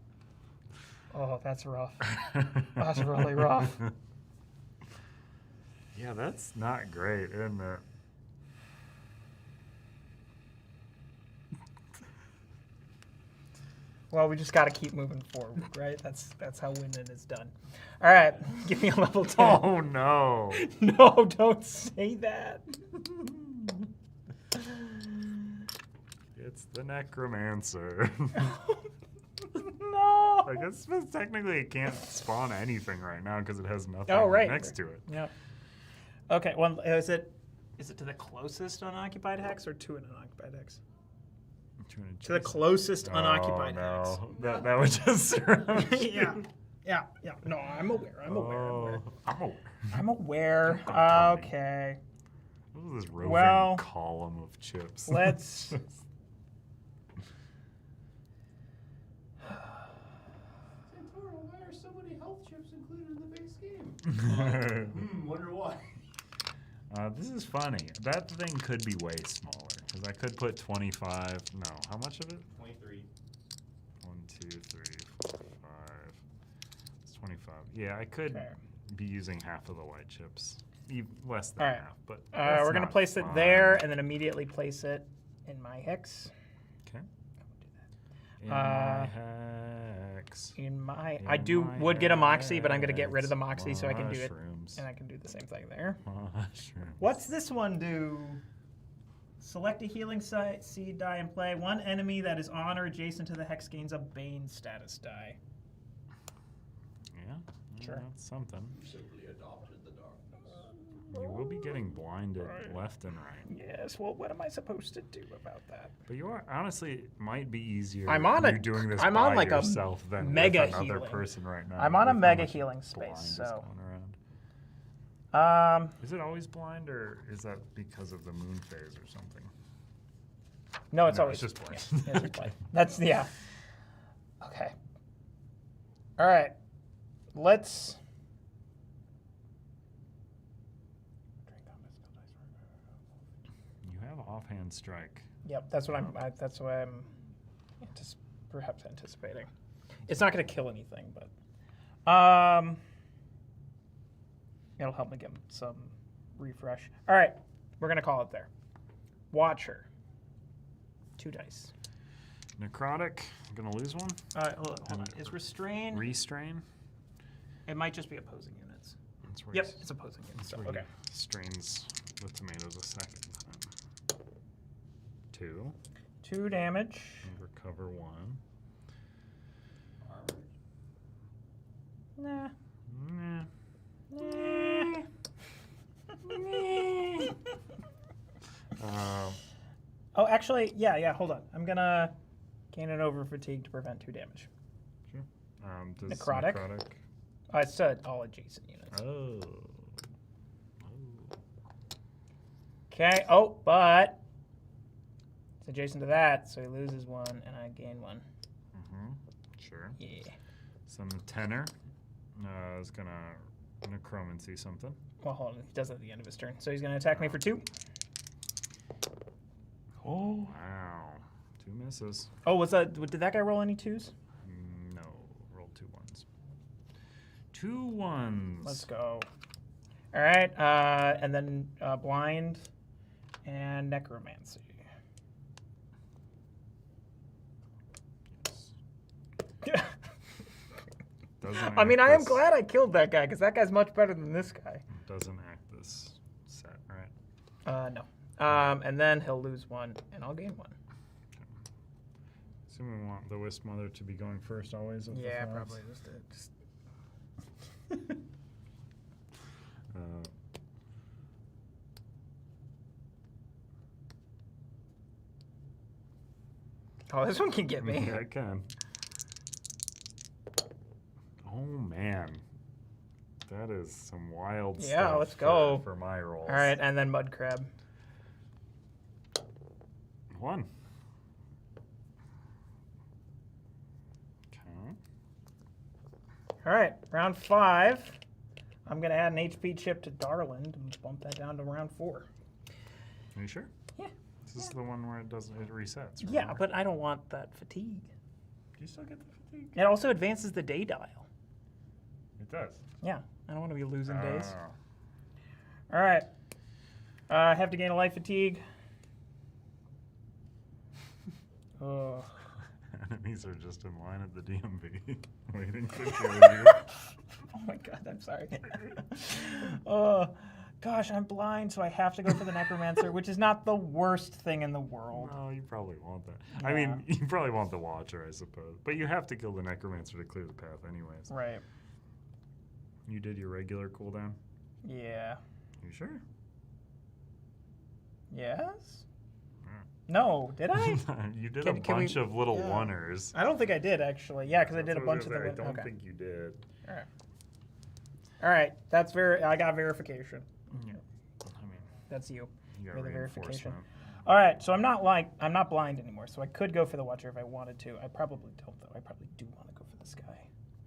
Oh, that's rough. That's really rough. Yeah, that's not great, isn't it? Well, we just got to keep moving forward, right? That's how winning is done. All right, give me a level 10. Oh no! No, don't say that. It's the necromancer. No. I guess technically it can't spawn anything right now because it has nothing Oh, right. next to it. Yep. Okay. Well, is it to the closest unoccupied hex or to an unoccupied hex? To the closest unoccupied hex. No, that would just surround Yeah. Yeah. No, I'm aware. I'm aware. I'm aware. I'm aware. Don't tell me. Okay. What is this roving Well, column of chips? Let's. Santoro, why are so many health chips included in the base game? Wonder why. This is funny. That thing could be way smaller because I could put 25. No, how much of it? 23. 1, 2, 3, 4, 5. It's 25. Yeah, I could Okay. be using half of the white chips. Less than All right. half, but We're gonna place it there and then immediately place it in my hex. Okay. In Uh, my hex. I would get a moxie, but I'm gonna get rid of the moxie so I can do it, Mushrooms. and I can do the same thing there. Mushrooms. What's this one do? Select a healing seed die and play. One enemy that is on or adjacent to the hex gains a Bane status die. Yeah, Sure. that's something. Simply adopted the darkness. You will be getting blinded left and right. Yes. Well, what am I supposed to do about that? But you are honestly it might be easier. I'm on you a- doing this I'm by on, like, a yourself than mega with another healing. person right now. I'm on a with how mega much healing blind space, is so- going around. Is it always blind, or is that because of the moon phase or something? No, it's No, always it's just blind. Yeah, it's just blind. That's yeah. Okay. All right. Let's. You have offhand strike. Yep, that's what that's what I'm perhaps anticipating. It's not going to kill anything, but it'll help me get some refresh. All right, we're going to call it there. Watcher. 2 dice. Necrotic. Gonna lose one. Hold on. Is restrain? Restrain. It might just be opposing units. That's where Yep, he's- it's opposing units. that's where Okay. he strains the tomatoes a second time. 2. 2 damage. And recover 1. Armored. Nah. Nah. Oh, actually, yeah, hold on. I'm gonna gain an over fatigue to prevent 2 damage. Sure. Does Necrotic? It's all adjacent units. Oh. Okay, but it's adjacent to that, so he loses 1 and I gain 1. Mm-hmm. Sure. Yeah. So the tenor is gonna necromancy something. Well, hold on. He does it at the end of his turn. So he's gonna attack me for 2. Oh. Wow. 2 misses. Oh, did that guy roll any 2s? No. Roll 2 1s. 2 1s. Let's go. All right, and then blind and necromancy. Doesn't I mean, act I am this- glad I killed that guy because that guy's much better than this guy. Doesn't act this set, right? No. And then he'll lose 1 and I'll gain 1. Assume we want the Wisp Mother to be going first always. Of the Yeah, fives. probably just. Oh, this one can get me. Yeah, it can. Oh man, that is some wild stuff. Yeah, let's go. For my rolls. All right, and then mud crab. 1. Okay. All right, round 5. I'm gonna add an HP chip to Darland and bump that down to round 4. Are you sure? Yeah. This is the one where it resets. Yeah, remember? but I don't want that fatigue. Do you still get the fatigue? It also advances the day dial. It does. Yeah, I don't want to be losing days. Ah. All right. I have to gain a life fatigue. Oh. Enemies are just in line at the DMV, waiting to kill you. Oh my god, I'm sorry. Gosh, I'm blind, so I have to go for the Necromancer, which is not the worst thing in the world. No, you probably want that. I mean, you probably want the Watcher, I suppose. But you have to kill the Necromancer to clear the path anyways. Right. You did your regular cooldown? Yeah. You sure? Yes? Yeah. No, did I? You did Can a we- bunch of little yeah. oneers. I don't think I did, actually. Yeah, because I did a That's what bunch of was the... gonna say, I don't okay. think you did. All right. All right, that's I got verification. Yeah. I mean, That's you. you got You're the verification. reinforcement. All right, so I'm not blind anymore, so I could go for the Watcher if I wanted to. I probably don't, though. I probably do want to go for this guy.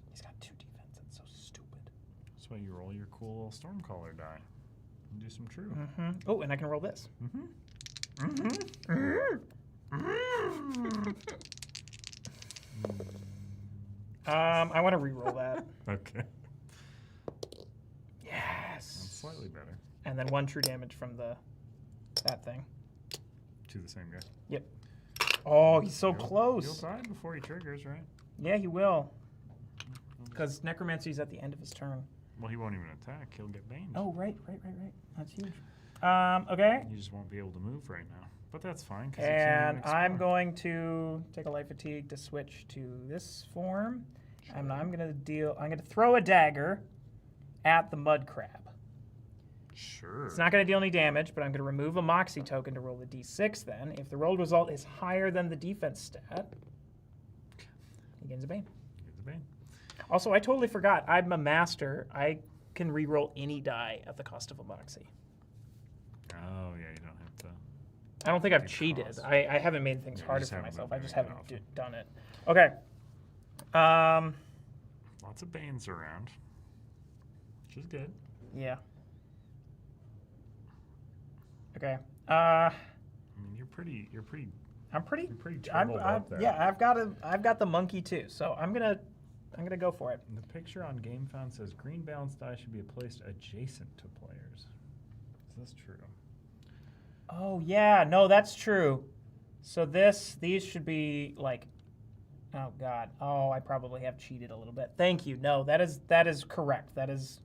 He's got 2 defense. That's so stupid. That's why you roll your cool little Stormcaller die. And do some true. Mm-hmm. Oh, and I can roll this. Mm-hmm. I want to re-roll that. Okay. Yes. That's slightly better. And then 1 true damage from that thing. To the same guy. Yep. Oh, he's so He'll close. die before he triggers, right? Yeah, he will. Because Necromancy's at the end of his turn. Well, he won't even attack. He'll get banged. Oh, right. That's huge. Okay. You just won't be able to move right now. But that's fine. 'Cause And you can't I'm explore. going to take a life fatigue to switch to this form. And I'm going to throw a dagger at the mud crab. Sure. It's not going to deal any damage, but I'm going to remove a Moxie token to roll the d6 then. If the rolled result is higher than the defense stat, he gains a bane. Get the bane. Also, I totally forgot. I'm a master. I can re-roll any die at the cost of a Moxie. Oh, yeah, you don't have to. I don't think I've Good cheated. cost. I haven't made things Yeah, you harder just for haven't myself. been I just doing haven't it often. done it. Okay. Lots of banes around. Which is good. Yeah. Okay. I mean, you're pretty I'm pretty. troubled up there. Yeah, I've got the monkey too. So I'm gonna go for it. The picture on GameFound says green balanced die should be placed adjacent to players. Is this true? Oh yeah, no, that's true. So these should be like. Oh God. Oh, I probably have cheated a little bit. Thank you. No, that is correct. That is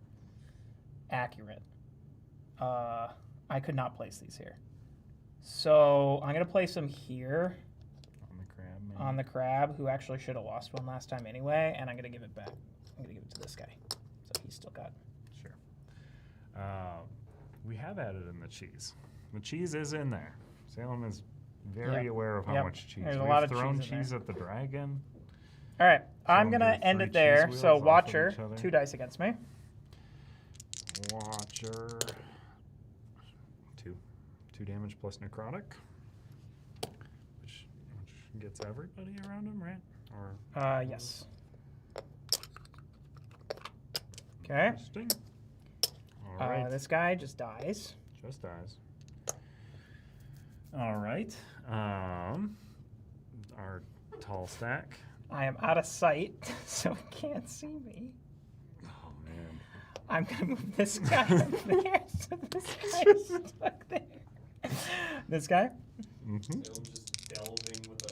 accurate. I could not place these here. So I'm gonna place them here On the crab, maybe? on the crab, who actually should have lost one last time anyway, and I'm gonna give it back. I'm gonna give it to this guy. So he's still got. Sure. We have added in the cheese. The cheese is in there. Salem is very Yep. aware of how Yep. much cheese. There's a We've lot of thrown cheese in cheese there. at the dragon. All right, I'm Someone gonna drew end 3 it there. cheese So wheels off of Watcher, each other. 2 dice against me. Watcher. 2 damage plus necrotic. Which gets everybody around him, right? Or Yes. Okay. interesting. All right. This guy just dies. Just dies. All right. Our tall stack. I am out of sight, so he can't see me. Oh man. I'm gonna move this guy up there, so this guy's stuck there. This guy? Mm-hmm. Still just delving with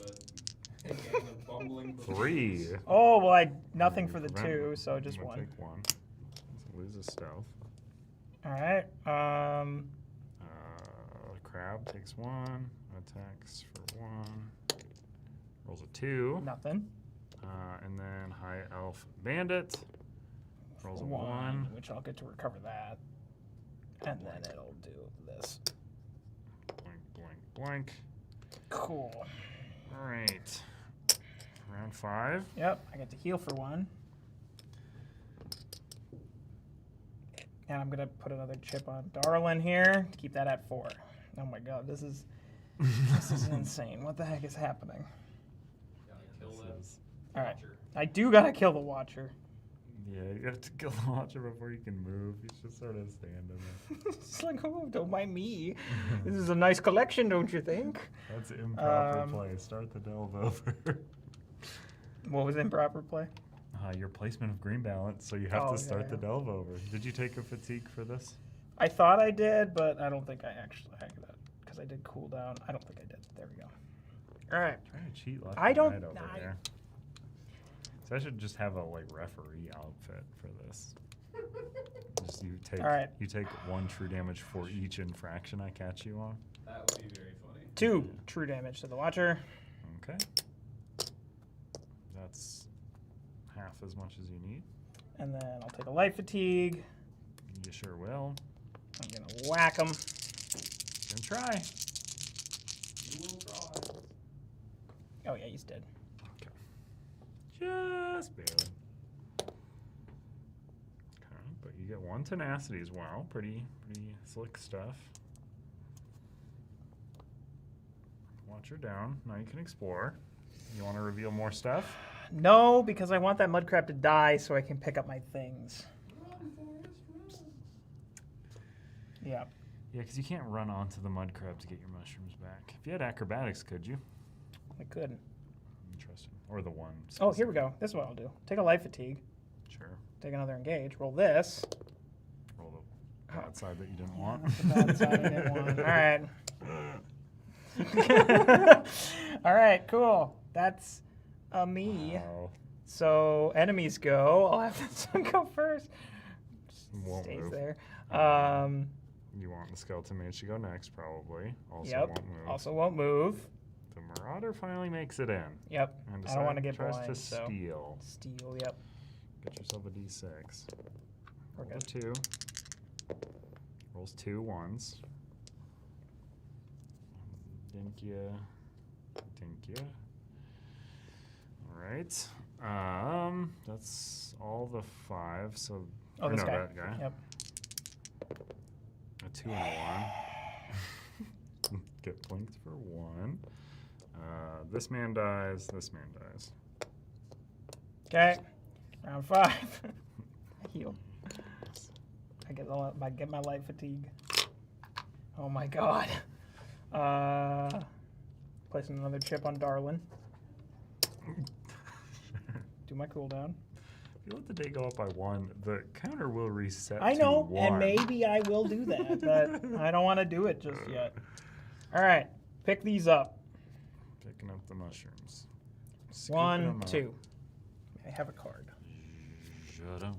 a bumbling. 3. Oh well, nothing for the Prevent- 2, so just I'm gonna 1. Take 1. Loses stealth. All right. Crab takes 1. Attacks for 1. Rolls a 2. Nothing. And then High Elf Bandit rolls a 1. Which I'll get to recover that, and then it'll do this. Blank, blank, blank. Cool. All right. Round 5. Yep, I get to heal for 1. And I'm gonna put another chip on Darlin here to keep that at 4. Oh my God, this is insane. What the heck is happening? Gotta kill that All right, Watcher. I do gotta kill the Watcher. Yeah, you have to kill the Watcher before you can move. He's just sort of standing there. It's like, oh, don't mind me. This is a nice collection, don't you think? That's improper play. Start the delve over. What was improper play? Your placement of green balance, so you have Oh, to start yeah, the yeah. delve over. Did you take a fatigue for this? I thought I did, but I don't think I actually because I did cooldown. I don't think I did. There we go. All right. Trying to cheat left I and don't- right over here. So I should just have a referee outfit for this. Just you take All right. you take 1 true damage for each infraction I catch you on. That would be very funny. 2 true damage to the Watcher. Okay. That's half as much as you need. And then I'll take a light fatigue. You sure will. I'm gonna whack him. Gonna try. You will try. Oh yeah, he's dead. Just barely. Okay, but you get 1 tenacity as well. Pretty slick stuff. Watcher down. Now you can explore. You want to reveal more stuff? No, because I want that mudcrab to die so I can pick up my things. Run, Forrest, run. Yeah. Yeah, because you can't run onto the mud crab to get your mushrooms back. If you had acrobatics, could you? I could. Interesting. Or the one. Oh, here we go. This is what I'll do. Take a light fatigue. Sure. Take another engage. Roll this. Roll the bad side that you didn't want. That's the bad side I didn't want. All right. All right, cool. That's me. Wow. So enemies go. I'll have this one go first. Won't Stays move. there. You want the skeleton mage to go next, probably. Also Yep. won't move. Also won't move. The marauder finally makes it in. Yep. And I don't want to get tries blind. to So steal. steal. Yep. Get yourself a d6. We're Roll a good. 2. Rolls 2 ones. Dink ya. Dink ya. Alright. That's all the 5, so... Oh, or this no, guy. that guy. Yep. A 2 and a 1. Get blinked for 1. This man dies. This man dies. Okay. Round 5. I heal. I get my light fatigue. Oh my god. Placing another chip on Darwin. Do my cooldown. If you let the day go up by 1, the counter will reset I to know, 1. and maybe I will do that, but I don't want to do it just yet. All right, pick these up. Picking up the mushrooms. Scooping 1, them up. 2. I have a card. Shut up.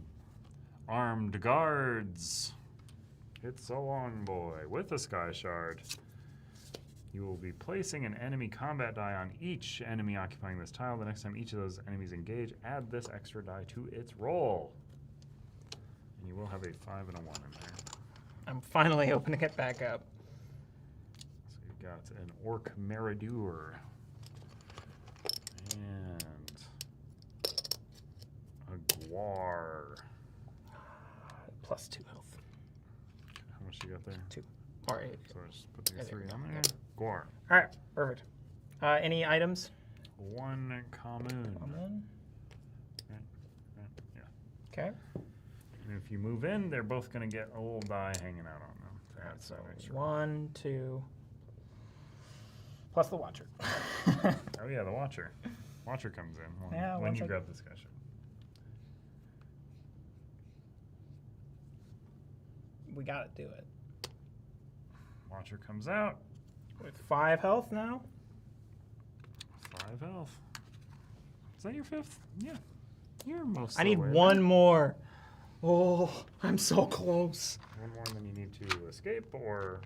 Armed guards. It's a long boy with a sky shard. You will be placing an enemy combat die on each enemy occupying this tile. The next time each of those enemies engage, add this extra die to its roll. And you will have a 5 and a 1 in there. I'm finally opening it back up. So you've got an orc marauder. And a guar. Plus 2 health. How much you got there? 2. Or 8. So I just put your Yeah, there 3 we on go. there. Yep. Guar. All right, perfect. Any items? 1 commune. Yeah. Okay. And if you move in, they're both going to get a little die hanging out on them. To add So that extra. 1, 2. Plus the Watcher. Oh yeah, the Watcher. Watcher comes in when, Yeah, when once you I- grab this guy. We gotta do it. Watcher comes out. With 5 health now. 5 health. Is that your 5th? Yeah. You're most. I need of the way 1 there. more. Oh, I'm so close. 1 more than you need to escape, or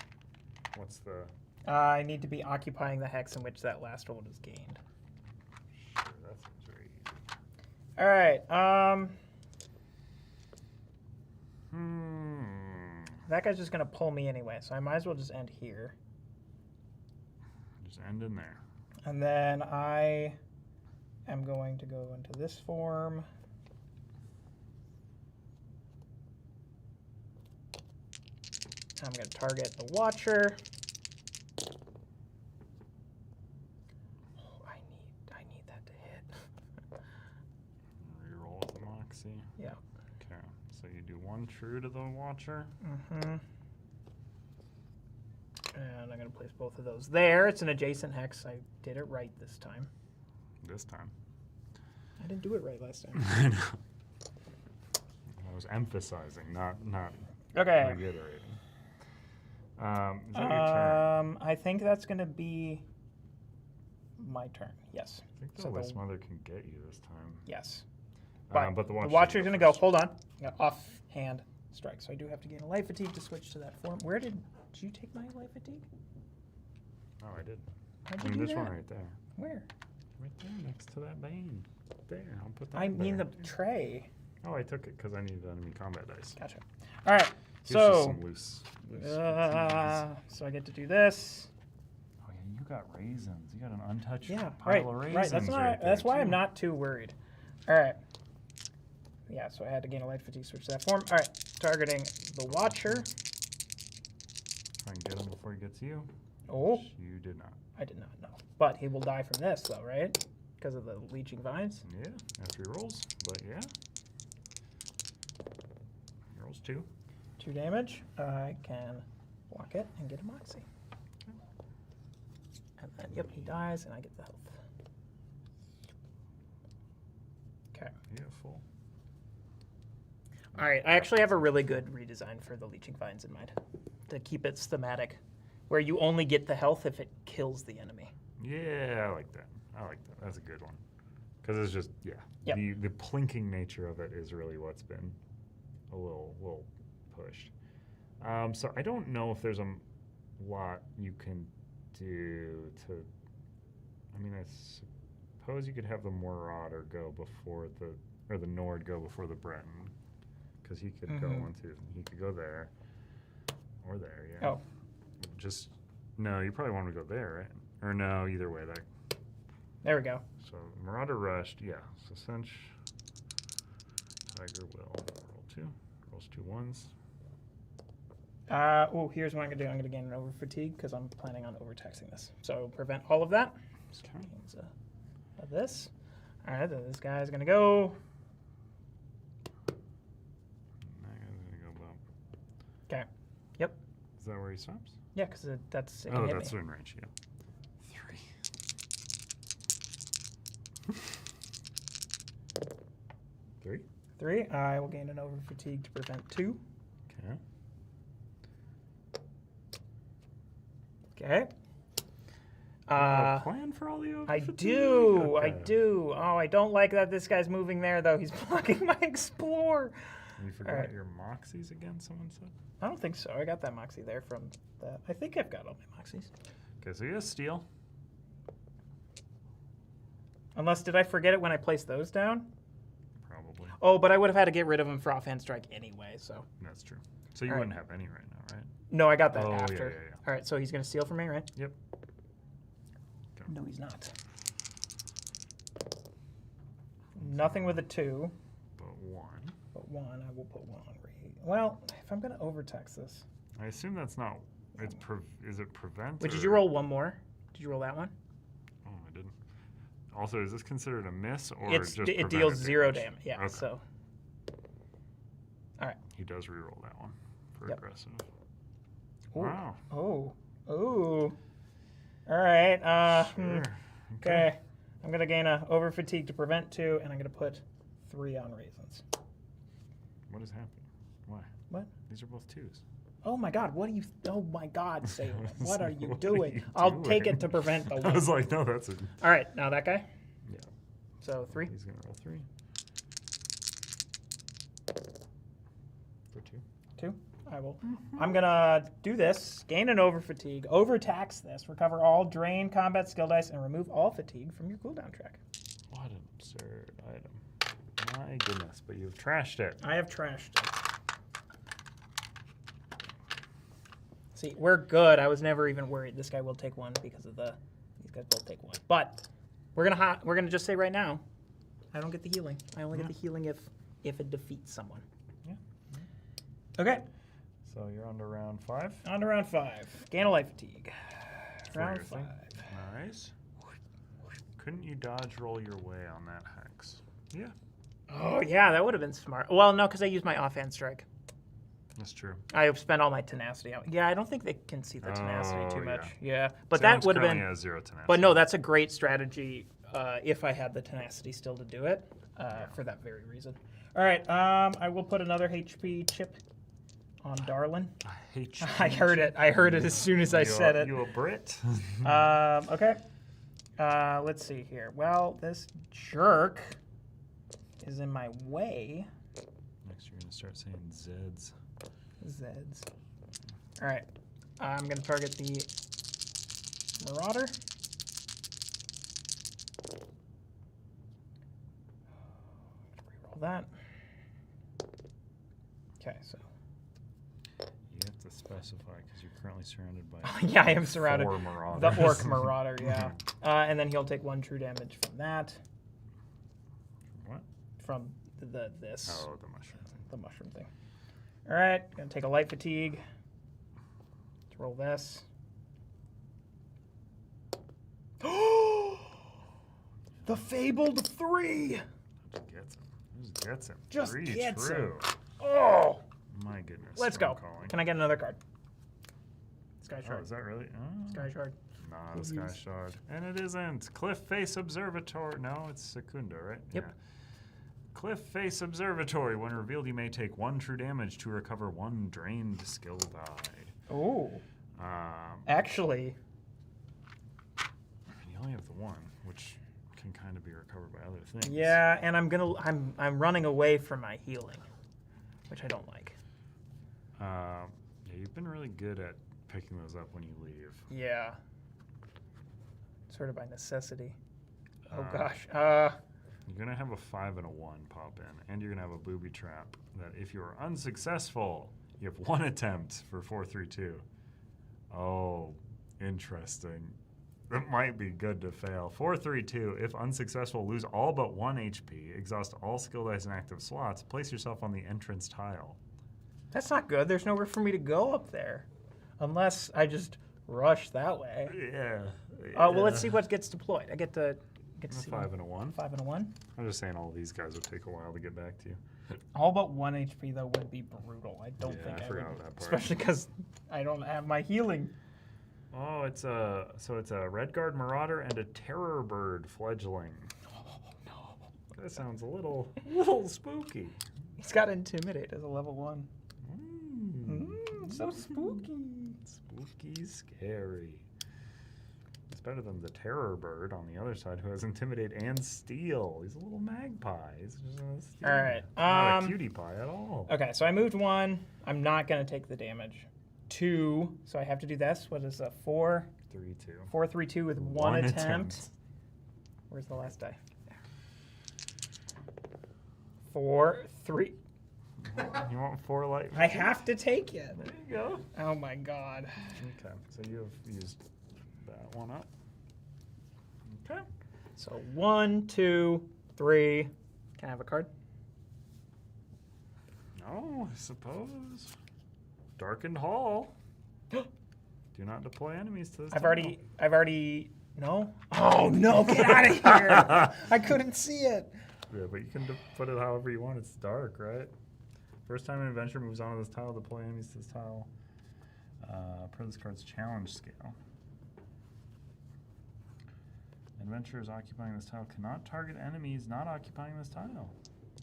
what's the? I need to be occupying the hex in which that last roll is gained. Sure, that seems very easy. All right. That guy's just gonna pull me anyway, so I might as well just end here. Just end in there. And then I am going to go into this form. I'm going to target the Watcher. Oh, I need that to hit. Reroll with the Moxie. Yeah. Okay, so you do 1 true to the Watcher. Mm-hmm. And I'm going to place both of those there. It's an adjacent hex. I did it right this time. This time. I didn't do it right last time. I know. I was emphasizing, not Okay. reiterating. Is that your turn? I think that's going to be my turn. Yes. I think the so List Mother can get you this time. Yes. But the Watcher's going to go. Hold on. Yeah, offhand strike. So I do have to gain a life fatigue to switch to that form. Where did you take my life fatigue? Oh, I did. How'd I you mean, do this that? one right there. Where? Right there, next to that Bane. There, I'll put that I mean there. the tray. Oh, I took it because I needed enemy combat dice. Gotcha. All right. Here's just So, some loose so I get to do this. Oh yeah, you got raisins. You got an untouched Yeah, pile of raisins. right. That's not. That's why I'm not too worried. All right. Yeah. So I had to gain a light fatigue, switch to that form. All right. Targeting the Watcher. Try and get him before he gets you. Oh, Which you did not. I did not know. But he will die from this, though, right? Because of the leeching vines. Yeah, after he rolls. But yeah. He rolls 2. 2 damage. I can block it and get a Moxie. And then, yep, he dies, and I get the health. Okay. Yeah, full. All right. I actually have a really good redesign for the leeching vines in mind to keep it thematic, where you only get the health if it kills the enemy. Yeah, I like that. I like that. That's a good one. Because it's just, yeah. Yep. The plinking nature of it is really what's been a little pushed. So I don't know if there's a lot you can do to. I mean, I suppose you could have the Marauder go before the Nord go before the Breton, because he could go he could go there or there. Yeah. Oh. Just no. You probably want to go there, right? Or no, either way. That. There we go. So Marauder rushed, yeah. So Cinch, Tiger will roll 2, rolls 2 1s. Oh, here's what I'm gonna do. I'm gonna gain an over fatigue because I'm planning on overtaxing this. So prevent all of that. So gains, of this. All right, then this guy's gonna go. That guy's gonna go bump. Okay. Yep. Is that where he stops? Yeah, because that's it can Oh, hit that's me. in range. Yeah. 3. 3. I will gain an over fatigue to prevent 2. Okay. Okay. Plan for all the over I fatigue? do. I Okay. do. Oh, I don't like that this guy's moving there though. He's blocking my Explore. You forgot Alright. your Moxies again, someone said? I don't think so. I got that Moxie there from that. I think I've got all my Moxies. Okay, so he has Steel. Unless, did I forget it when I placed those down? Probably. Oh, but I would have had to get rid of him for offhand strike anyway, so. That's true. So you Alright. wouldn't have any right now, right? No, I got that Oh, yeah, after. yeah, yeah. All right, so he's going to steal from me, right? Yep. No, he's not. Nothing with a 2, But 1. but 1. I will put 1 on rate. Well, if I'm going to overtax this. I assume that's not. It's is it prevent? Wait, did or- you roll one more? Did you roll that one? Oh, I didn't. Also, is this considered a miss or It just deals prevented 0 damage. Yeah, Okay. so. All right. He does reroll that one for Yep. aggressive. Ooh. Wow. Oh. Ooh. All right. Sure. Okay. I'm going to gain a over fatigue to prevent 2, and I'm going to put 3 on raisins. What is happening? Why? What? These are both 2s. Oh my God! What are you? Oh my God, Salem! What are you What are doing? you I'll take doing? it to prevent the I one. was like, no, that's a. All right, now that guy. Yeah. So 3. He's gonna roll 3. For 2. 2. I will. I'm gonna do this. Gain an over fatigue. Overtax this. Recover all drain combat skill dice and remove all fatigue from your cooldown track. What an absurd item. My goodness, but you've trashed it. I have trashed it. See, we're good. I was never even worried. This guy will take 1 because of the. These guys both take 1. But we're gonna just say right now, I don't get the healing. I only get the healing if it defeats someone. Yeah. Okay. So you're on to round 5. On to round 5. Gain a life fatigue. For Round your 5. thing. Nice. Couldn't you dodge roll your way on that hex? Yeah, Oh yeah, that would have been smart. Well, no, because I used my offhand strike. that's true. I spent all my tenacity out. Yeah, I don't think they can see the tenacity Oh, too much. yeah. Yeah, but Sam's that would have currently been. has 0 tenacity. But no, that's a great strategy if I had the tenacity still to do it for that very reason. All right, I will put another HP chip on Darlin. I hate you. I heard it. I heard it as soon as I said it. You a Brit? Okay. Let's see here. Well, this jerk is in my way. Next, you're gonna start saying Zeds. Zeds. All right. I'm going to target the Marauder. Reroll that. Okay, so. You have to specify because you're currently surrounded by. Yeah, I am surrounded. 4 Marauders. The Orc Marauder, yeah. And then he'll take 1 true damage from that. What? From this. Oh, the mushroom. The mushroom thing. All right, gonna take a light fatigue. Let's roll this. The fabled 3. Gets him. Just gets him. Just 3 gets true. him. Oh, My goodness. let's Storm go. Calling. Can I get another card? Sky Oh, Shard. is that really? Oh. Sky Shard. Not We'll a Sky use- Shard. And it isn't. Cliff Face Observatory. No, it's Secunda, right? Yep. Yeah. Cliff Face Observatory. When revealed, you may take 1 true damage to recover 1 drained skill die. Oh, Um, actually, you only have the 1, which can kind of be recovered by other things. yeah, and I'm running away from my healing, which I don't like. Yeah, you've been really good at picking those up when you leave. Yeah. Sort of by necessity. Oh Uh, gosh. You're going to have a 5 and a 1 pop in, and you're going to have a booby trap that if you are unsuccessful, you have 1 attempt for 432. Oh, interesting. That might be good to fail. 432, if unsuccessful, lose all but 1 HP, exhaust all skill dice and active slots, place yourself on the entrance tile. That's not good. There's nowhere for me to go up there. Unless I just rush that way. Yeah. Well, let's see what gets deployed. I get to A see 5 and a 1. 5 and a 1. I'm just saying all these guys would take a while to get back to you. All but 1 HP, though, would be brutal. I don't Yeah, think I I forgot would. that part. Especially because I don't have my healing. Oh, it's a Redguard Marauder and a Terror Bird fledgling. Oh, no. That sounds a little spooky. He's got Intimidate as a level 1. So spooky. Spooky, scary. It's better than the Terror Bird on the other side, who has Intimidate and Steal. He's a little magpie. He's just a steal. All right, Not a cutie pie at all. Okay, so I moved 1. I'm not going to take the damage. 2, so I have to do this. What is that? 4? 3-2. 4, 3, 2 with 1 attempt. Where's the last die? There. 4, 3. You want 4 light? I have to take it. There you go. Oh my god. Okay, so you have used that one up. Okay. So 1, 2, 3. Can I have a card? No, I suppose. Darkened Hall. Do not deploy enemies to this. I've already. No. Oh no! Get out of here! I couldn't see it. Yeah, but you can put it however you want. It's dark, right? First time an adventure moves onto this tile, deploy enemies to this tile. Per this card's challenge scale. Adventurers occupying this tile cannot target enemies not occupying this tile.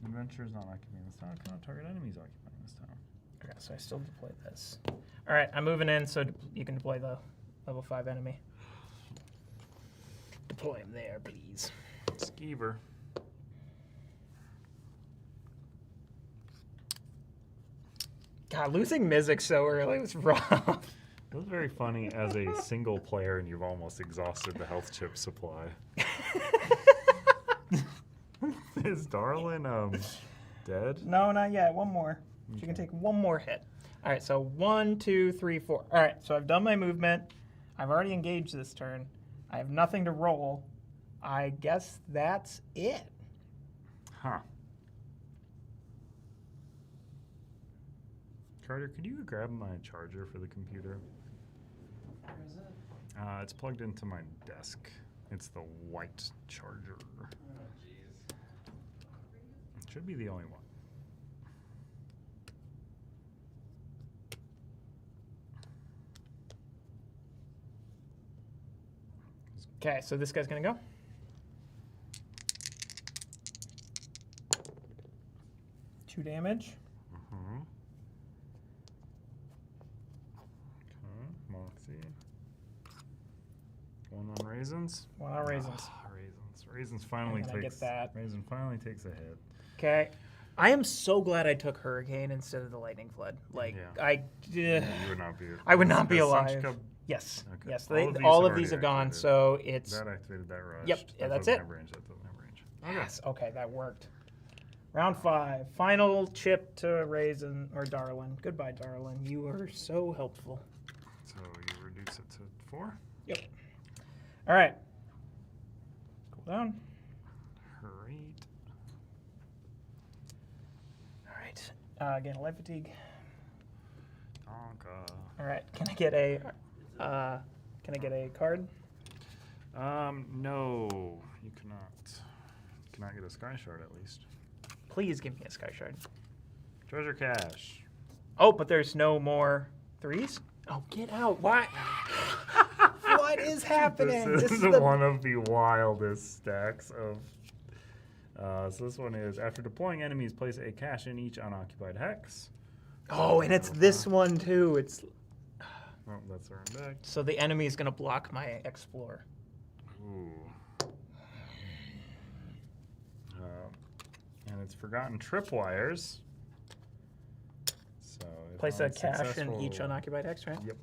Adventurers not occupying this tile cannot target enemies occupying this tile. Okay, so I still deploy this. All right, I'm moving in, so you can deploy the level 5 enemy. Deploy him there, please. Skeever. God, losing Mizik so early was rough. It was very funny as a single player, and you've almost exhausted the health chip supply. Is Darlin dead? No, not yet. One more. She can take one more hit. All right, so 1, 2, 3, 4. All right, so I've done my movement. I've already engaged this turn. I have nothing to roll. I guess that's it. Huh. Carter, could you grab my charger for the computer? Where is it? It's plugged into my desk. It's the white charger. Oh, jeez. It should be the only one. Okay, so this guy's gonna go. Two damage. Uh-huh. Okay, Moxie. 1 on raisins. 1 on raisins. Ah, raisins. Raisins finally And then I takes. get that. Raisin finally takes a hit. Okay. I am so glad I took Hurricane instead of the Lightning Flood. Like, Yeah. You would not be. I would not be Does Sunch alive. Cub- Yes. Okay. Yes. All All of of these these have have gone, activated. so it's. That activated that rush. Yep, yeah, That that's doesn't it. have range. That doesn't have range. Yes. Okay, that worked. Round 5. Final chip to Raisin or Darlin. Goodbye, Darlin. You were so helpful. So you reduce it to 4. Yep. All right. Cool down. Great. All right. Again, light fatigue. Donka. All right. Can I get a? Can I get a card? No, you cannot. You cannot get a Sky Shard at least. Please give me a Sky Shard. Treasure Cache. Oh, but there's no more 3s? Oh, get out. Why? What is happening? This is the- one of the wildest stacks of. So this one is after deploying enemies, place a cache in each unoccupied hex. Oh, and it's this one too. It's Oh, that's our deck. so the enemy is gonna block my Explore. Ooh. And it's forgotten tripwires. So if Place a cache in each unsuccessful- unoccupied hex, right? Yep.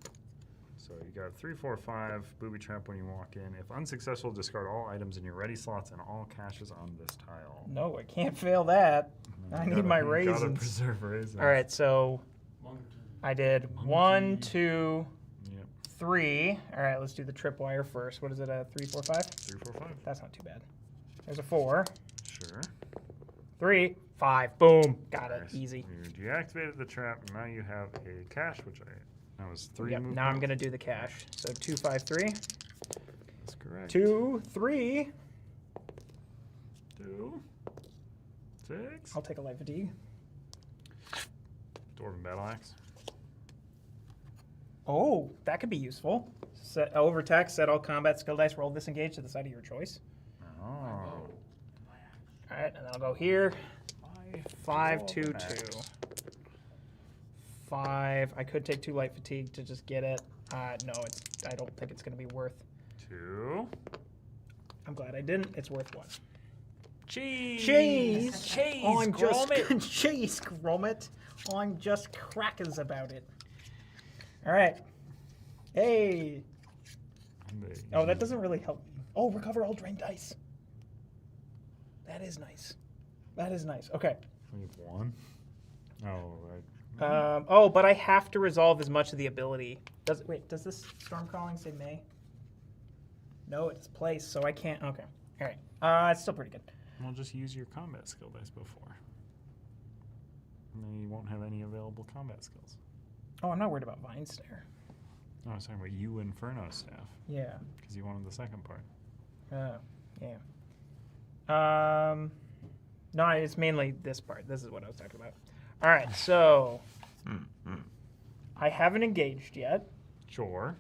So you got 3, 4, 5 booby trap when you walk in. If unsuccessful, discard all items in your ready slots and all caches on this tile. No, I can't fail that. I need my You gotta raisins. preserve raisins. All right, so I did 1, 2, Yep. 3. All right, let's do the tripwire first. What is it? 3, 4, 5? 3, 4, 5. That's not too bad. There's a 4, Sure. 3, 5. Boom, got it. Nice. Easy. You deactivated the trap. And now you have a cache, which that was 3 Yep. movement. Now I'm gonna do the cache. So 2, 5, 3. That's correct. 2, 3. 2, 6. I'll take a light fatigue. Dwarven Battle Axe. Oh, that could be useful. Set overtext, set all combat skill dice, roll disengage to the side of your choice. Oh. All right, and then I'll go here. 5, 2, 2. 5. I could take 2 light fatigue to just get it. No, I don't think it's going to be worth. 2. I'm glad I didn't. It's worth 1. Cheese. Cheese. Cheese, Oh, I'm just Gromit. cheese, Gromit. Oh, I'm just crackers about it. All right. Hey. Oh, that doesn't really help me. Oh, recover all drained dice. That is nice. That is nice. Okay. We have 1. Oh, right. Oh, but I have to resolve as much of the ability. Does this storm calling say May? No, it's place, so I can't. Okay. All right. It's still pretty good. Well, just use your combat skill dice before. And then you won't have any available combat skills. Oh, I'm not worried about Vine Snare. No, I was talking about you Inferno staff, Yeah. because you wanted the second part. Yeah. No, it's mainly this part. This is what I was talking about. All right, so I haven't engaged yet. Sure.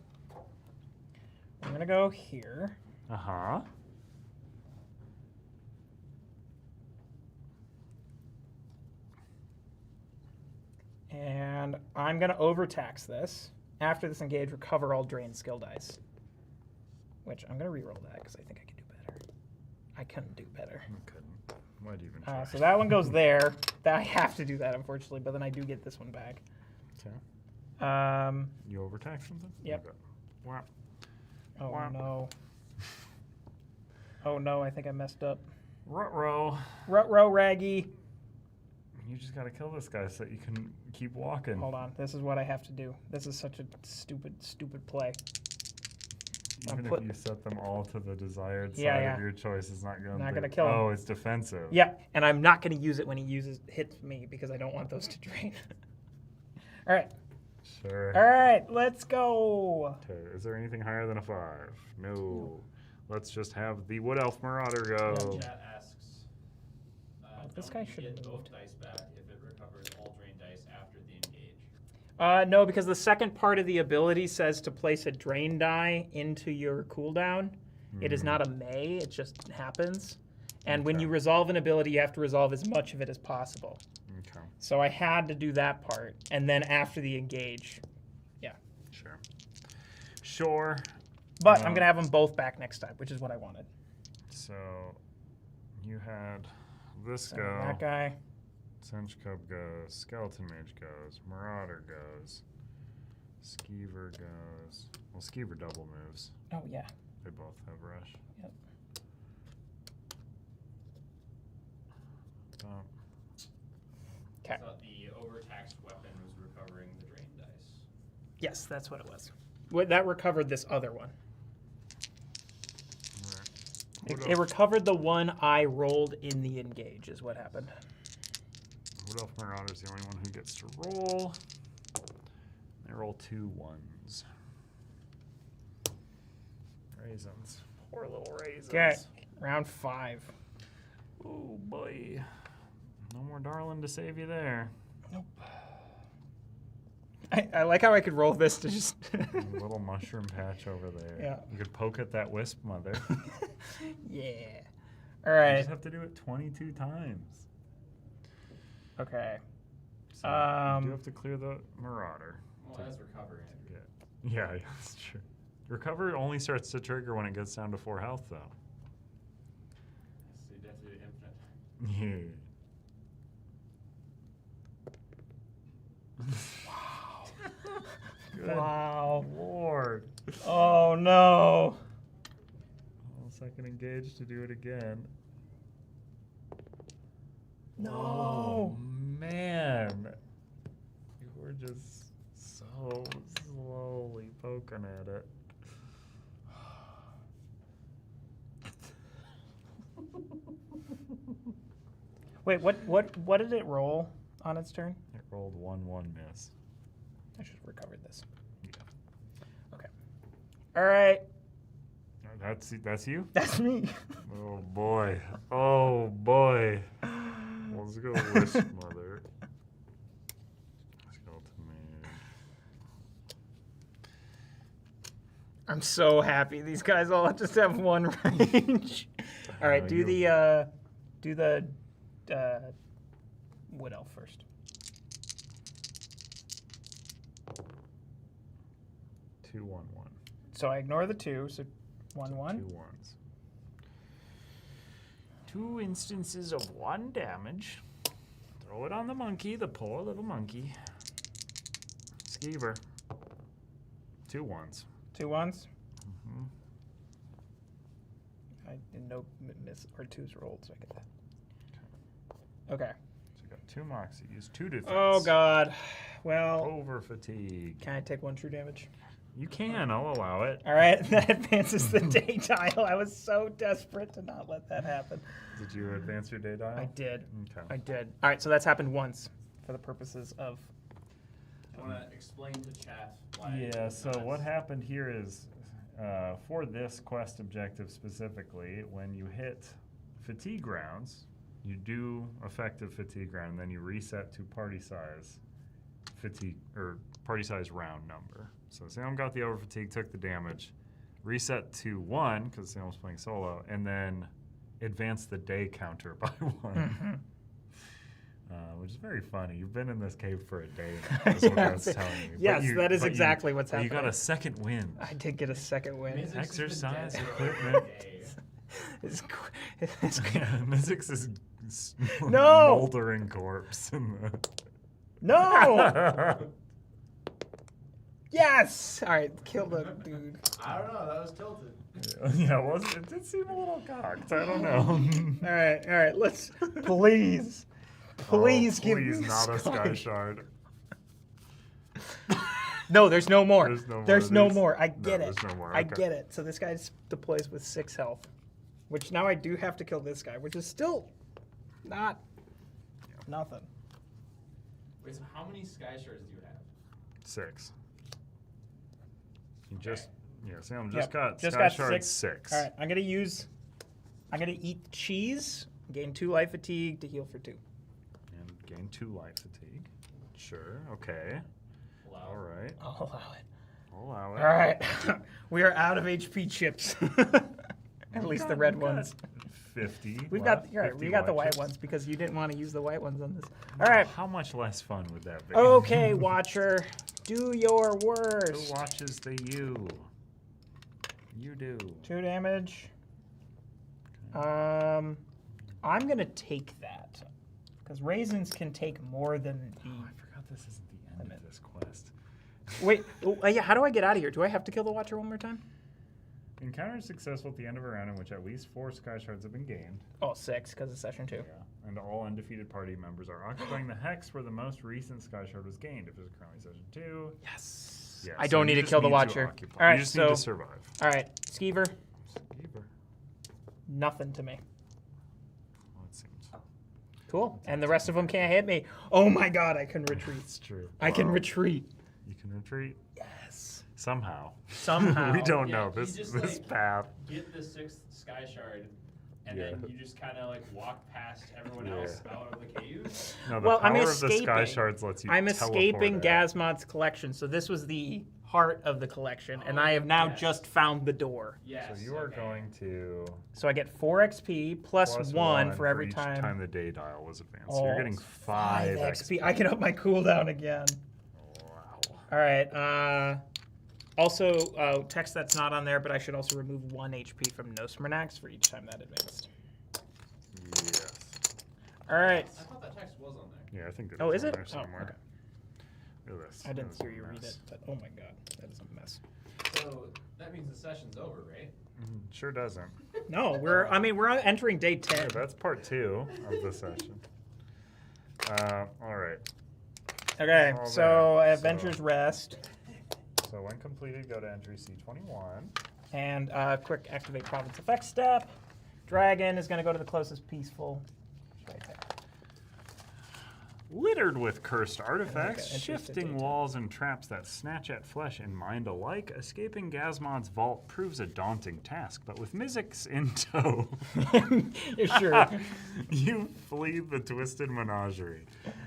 I'm gonna go here. Uh-huh. And I'm going to overtax this. After this engage, recover all drained skill dice. Which I'm going to re-roll that because I think I can do better. I couldn't do better. You couldn't. Why'd you even try? So that one goes there. I have to do that, unfortunately, but then I do get this one back. Okay. You overtax something? Yep. Okay. Wow. Oh, Wow. no. Oh, no, I think I messed up. Ruh-roh. Rut-row, Raggy. You just gotta kill this guy so you can keep walking. Hold on. This is what I have to do. This is such a stupid play. Even put- if you set them all to the desired Yeah, side yeah. of your choice, it's not gonna. Not be- gonna kill him. Oh, it's defensive. Yeah, and I'm not going to use it when he hits me because I don't want those to drain. All right. Sure. All right, let's go. Okay, is there anything higher than a 5? No. Let's just have the Wood Elf Marauder go. Chat asks, this don't guy you should've get moved. both dice back if it recovers all drained dice after the engage. No, because the second part of the ability says to place a drain die into your cooldown. It is not a may, it just happens. And when Okay. you resolve an ability, you have to resolve as much of it as possible. Okay, So I had to do that part. And then after the engage. sure. Sure. But I'm going to have them both back next time, which is what I wanted. So, you had This So go. that guy. Cinch Cub goes. Skeleton Mage goes. Marauder goes. Skeever goes. Well, Skeever double moves. Oh, yeah. They both have rush. Yep. Okay. I thought the overtaxed weapon was recovering the drain dice. Yes, that's what it was. That recovered this other one. It recovered the one I rolled in the engage, is what happened. Wood Elf Marauder's the only one who gets to roll. They roll 2 1s. Raisins. Poor little raisins. Okay, round 5. Oh boy. No more darling to save you there. Nope. I like how I could roll this to just. A little mushroom patch over there. Yeah. You could poke at that wisp mother. Yeah. All You right. just have to do it 22 times. Okay. So you do have to clear the Marauder. Well, that's recovering it. Yeah, that's true. Recover only starts to trigger when it gets down to 4 health, though. So you'd have to do infinite. Yeah. Good Wow. Lord. Oh no. Well, second engage to do it again. No. Oh, man. You were just so slowly poking at it. Wait, what did it roll on its turn? It rolled 1-1 miss. I should have recovered this. Yeah. Okay. All right. That's you? That's me. Oh boy. Oh boy. Let's go Wisp Mother. Skeleton Mage. I'm so happy. These guys all just have one range. All right, do the Wood Elf first. 2-1-1. So I ignore the 2, so 1-1. 2 1s. 2 instances of 1 damage. Throw it on the monkey, the poor little monkey. Skeever. 2 1s. 2 1s. Mm-hmm. I didn't know miss or 2s rolled, so I get that. Okay. So you got 2 Moxies, 2 defense. Oh God. Well, Over fatigue. can I take 1 true damage? You can, I'll allow it. All right, that advances the day dial. I was so desperate to not let that happen. Did you advance your day dial? I did. Okay. I did. All right, so that's happened once for the purposes of. I want to explain to chat why. Yeah, it's so not- what happened here is, for this quest objective specifically, when you hit fatigue rounds, you do effective fatigue round, and then you reset to party size fatigue, or party size round number. So Sam got the over fatigue, took the damage, reset to 1, because Sam was playing solo, and then advance the day counter by 1. Which is very funny. You've been in this cave for a day now, is what I was Yes. telling you. Yes, that is but exactly what's but You got happening. a second win. I did get a second win. Mizzix has been Exercise dead for equipment. a day. It's, it's, Yeah, Mizzix is No! moldering corpse. In no! the Yes! All right, kill the dude. I don't know. That was tilted. yeah, it did seem a little cocked. I don't know. All right, let's please, please give me Please, not a Sky. sky shard. No, there's no more. There's no more There's of no these? more. I No, get it. there's no more. I Okay. get it. So this guy deploys with 6 health, which now I do have to kill this guy, which is still not nothing. Wait, so how many sky shards do you have? 6. You just, Sam Yep, just got just sky got shard 6. 6. All right, I'm gonna eat cheese, gain 2 life fatigue to heal for 2. And gain 2 life fatigue. Sure, okay. Wow. All right. I'll allow it. I'll allow it. All right, we are out of HP chips. At least the red ones. 50. We've left, got you're right, 50 we got the white chips. ones because you didn't want to use the white ones on this. Now, All right. How much less fun would that be? Okay, Watcher, do your Who worst. watches the you? You do. 2 damage. I'm going to take that. Because raisins can take more than the... Oh, I forgot this isn't the end of this quest. Wait, yeah, how do I get out of here? Do I have to kill the Watcher one more time? Encounter is successful at the end of a round in which at least 4 sky shards have been gained. Oh, 6, because it's session 2. Yeah. And all undefeated party members are occupying the hex where the most recent sky shard was gained. If it's currently session 2. Yes. Yeah, I so don't you need to just kill the need Watcher. occupy. All right, you just so... need to survive. All right, Skeever, Skeever. nothing to me. Well, it seems. Cool. And the rest of them can't hit me. Oh my god, I can retreat. It's true. I can Wow. retreat. You can retreat Yes. somehow. Somehow. We don't Yeah, know you this just, this like, path. Get the 6th sky shard, and Yeah. then you just kind of like walk past everyone Yeah. else out of the cave. No, the Well, power I'm of the sky escaping. shards lets you. I'm teleport escaping out. Gazmod's collection, so this was the heart of the collection, and I have now yes. just found the door. Yes. So you are okay. going to So I get 4 XP plus 1 for every each time. the day dial was advanced. So you're Oh, getting 5 XP. I can up my cooldown again. Wow. All right. Also, text that's not on there, but I should also remove 1 HP from Nosmernax for each time that advanced. Yes. All right. I thought that text was on there. Yeah, I think it Oh, is is on it? there Oh, somewhere. okay. Look at this. I didn't This is hear a you read mess. it, but oh my god, that is a mess. So that means the session's over, right? Sure doesn't. No, we're entering day 10. Yeah, that's part 2 of the session. All right. Okay, all so there. Adventure's Rest. So when completed, go to entry C21. And quick activate province effect step. Dragon is going to go to the closest peaceful. It's right there. Littered with cursed artifacts, Okay, entry shifting 15. walls, and traps that snatch at flesh and mind alike, escaping Gazmod's vault proves a daunting task. But with Mizzix in tow, Sure. you flee the twisted menagerie.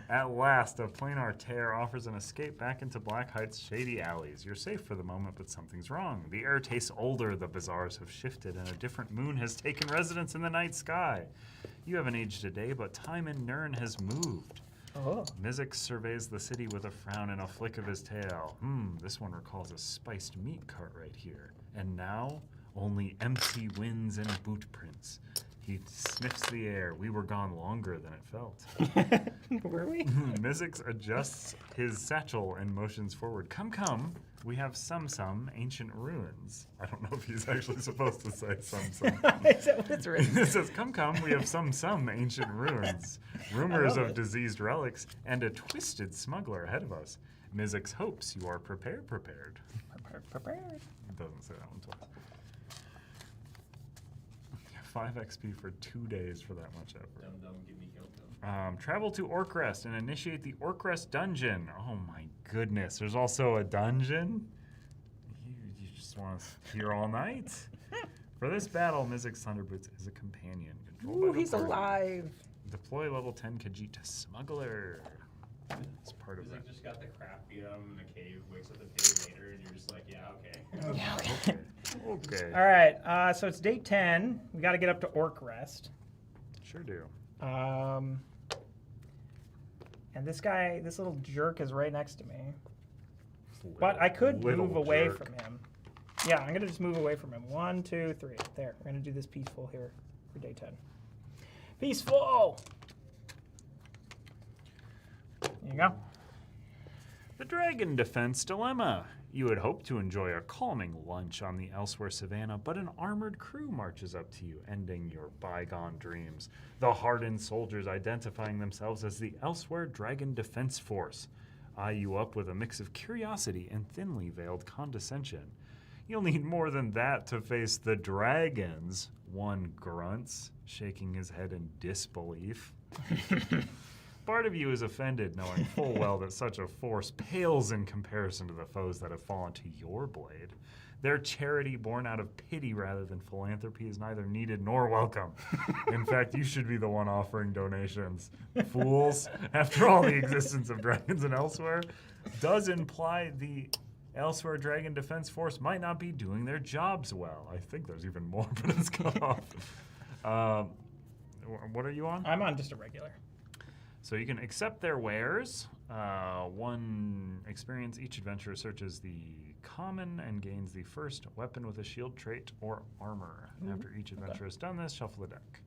At last, a planar tear offers an escape back into Black Height's shady alleys. You're safe for the moment, but something's wrong. The air tastes older, the bazaars have shifted, and a different moon has taken residence in the night sky. You haven't aged a day, but time in Nirn has moved. Oh. Mizzix surveys the city with a frown and a flick of his tail. This one recalls a spiced meat cart right here. And now, only empty winds and boot prints. He sniffs the air. We were gone longer than it felt. Were we? Mizzix adjusts his satchel and motions forward. Come. We have some ancient ruins. I don't know if he's actually supposed to say some. Is that what it's written? It says, come, we have some ancient ruins. Rumors love of it. diseased relics and a twisted smuggler ahead of us. Mizzix hopes you are prepared. Prepared. It doesn't say that one twice. 5 XP for 2 days for that much effort. Dum give me kill. Travel to Orkrest and initiate the Orkrest dungeon. Oh my goodness, there's also a dungeon? You just want us here all night? For this battle, Mizzix Thunderboots is a companion. controlled by Ooh, the he's party. alive. Deploy level 10 Khajiit Smuggler. It's part of He's that. like just got the crap beat out of him in a cave, wakes up the day later, and you're just like, yeah, okay. Yeah, okay. Okay. All right, so it's day 10. We got to get up to Orc Rest. Sure do. And this little jerk is right next to me. But I could Little move away jerk. from him. Yeah, I'm going to just move away from him. 1, 2, 3. There. We're going to do this peaceful here for day 10. Peaceful! There you go. The Dragon Defense Dilemma. You had hoped to enjoy a calming lunch on the Elsweyr savannah, but an armored crew marches up to you, ending your bygone dreams. The hardened soldiers identifying themselves as the Elsweyr Dragon Defense Force eye you up with a mix of curiosity and thinly veiled condescension. You'll need more than that to face the dragons, one grunts, shaking his head in disbelief. Part of you is offended, knowing full well that such a force pales in comparison to the foes that have fallen to your blade. Their charity born out of pity rather than philanthropy is neither needed nor welcome. In fact, you should be the one offering donations. Fools. After all, the existence of dragons in Elsweyr does imply the Elsweyr Dragon Defense Force might not be doing their jobs well. I think there's even more, but it's cut off. What are you on? I'm on just a regular. So you can accept their wares. 1 experience. Each adventurer searches the common and gains the first weapon with a shield trait or armor. After each adventurer has done this, shuffle the deck.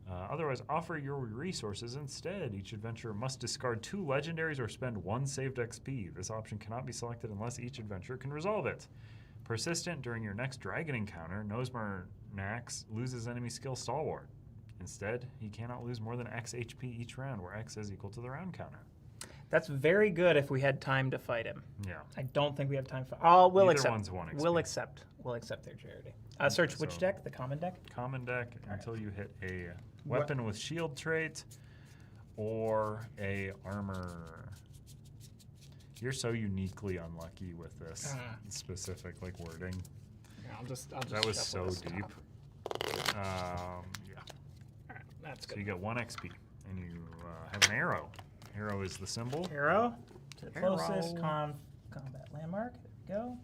Otherwise, offer your resources instead. Each adventurer must discard 2 legendaries or spend 1 saved XP. This option cannot be selected unless each adventurer can resolve it. Persistent, during your next dragon encounter, Nosmer-Nax loses enemy skill Stalwart. Instead, he cannot lose more than X HP each round, where X is equal to the round counter. That's very good if we had time to fight him. Yeah. I don't think we have time for. Oh, we'll Either accept. one's 1 XP. We'll accept. We'll accept their charity. Search which so- deck? The common deck. Common deck until you hit a weapon with shield trait or a armor. You're so uniquely unlucky with this specific wording. Yeah, I'll just That was so shuffle this deep. top. Yeah. All right, that's So good. you get 1 XP, and you have an arrow. Arrow is the symbol. Arrow to the closest Arrow. combat landmark. There we go.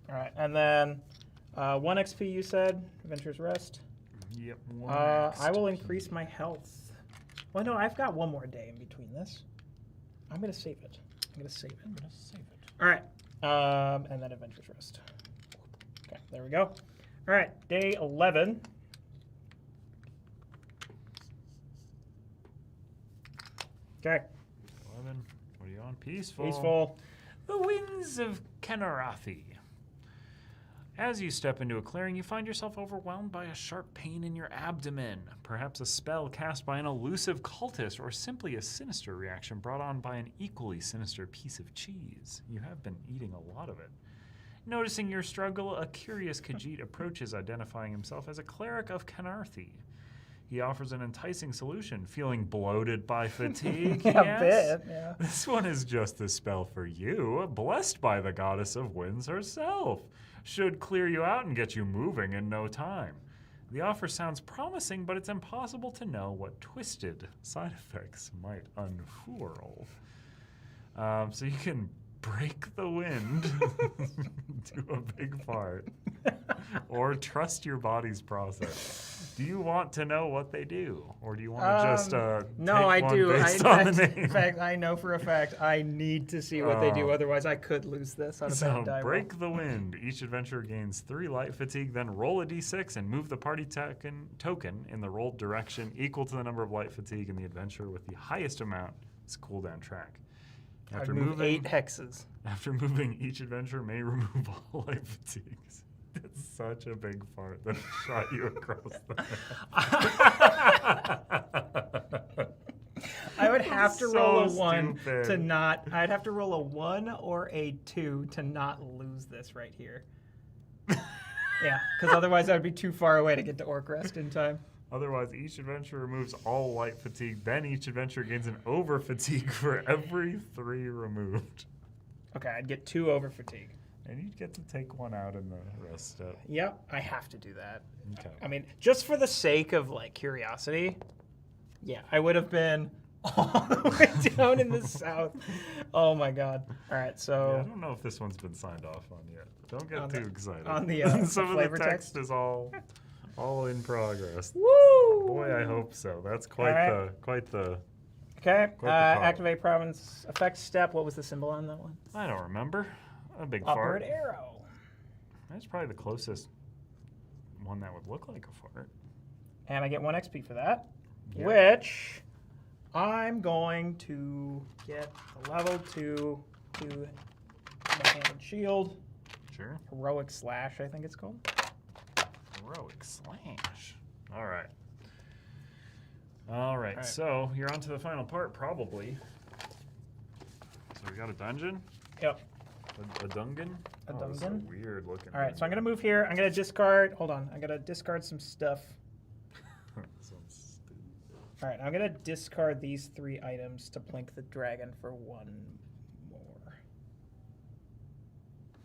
All right, and then 1 XP. You said Adventurer's Rest. Yep. I will increase my health. Well, no, I've got 1 more day in between this. I'm gonna save it. All right, and then Adventurer's Rest. Okay, there we go. All right, day 11. Okay, 11. What are you on? Peaceful. peaceful. The winds of Kenarathi. As you step into a clearing, you find yourself overwhelmed by a sharp pain in your abdomen. Perhaps a spell cast by an elusive cultist, or simply a sinister reaction brought on by an equally sinister piece of cheese. You have been eating a lot of it. Noticing your struggle, a curious Khajiit approaches, identifying himself as a cleric of Kenarthi. He offers an enticing solution. Feeling bloated by fatigue? A Yes? bit, yeah. This one is just the spell for you, blessed by the goddess of winds herself. Should clear you out and get you moving in no time. The offer sounds promising, but it's impossible to know what twisted side effects might unfurl. So you can break the wind, do a big fart, or trust your body's process. Do you want to know what they do, or do you want to just No, take I one do. based on the name? In fact, I know for a fact I need to see what they do. Otherwise, I could lose this on a So bad die roll. break the wind. Each adventurer gains 3 light fatigue, then roll a d6 and move the party token in the rolled direction equal to the number of light fatigue in the adventure with the highest amount is cooldown track. I'd move 8 hexes. After moving, each adventurer may remove all light fatigues. That's such a big fart that shot you across the I would have to So roll a 1 stupid. to not. I'd have to roll a 1 or a 2 to not lose this right here. Yeah, because otherwise I would be too far away to get to Orc Rest in time. Otherwise, each adventurer removes all light fatigue. Then each adventurer gains an over fatigue for every 3 removed. Okay, I'd get 2 over fatigue. And you'd get to take 1 out in the rest step. Yep, I have to do that. Okay. I mean, just for the sake of like curiosity, yeah, I would have been all the way down in the south. Oh my god! All right, Yeah, I so don't know if this one's been signed off on yet. Don't On get the- too excited. on the, Some of flavor the text text? is all in progress. woo! Boy, I hope so. That's quite All right. the quite the. Okay, Quite the call. activate province effect step. What was the symbol on that one? I don't remember. A big Upward fart. arrow. That's probably the closest one that would look like a fart. And I get 1 XP for that, Yeah. which I'm going to get the level 2 one-handed shield. Sure. Heroic slash, I think it's called. Heroic slash. All right. All right. right. So you're on to the final part, probably. So we got a dungeon. Yep. A dungeon. A Oh, this is dungeon? weird looking. All right, so I'm going to move here. I'm going to discard. Hold on. I'm going to discard some stuff. Sounds stupid. All right, I'm going to discard these 3 items to blink the dragon for 1 more.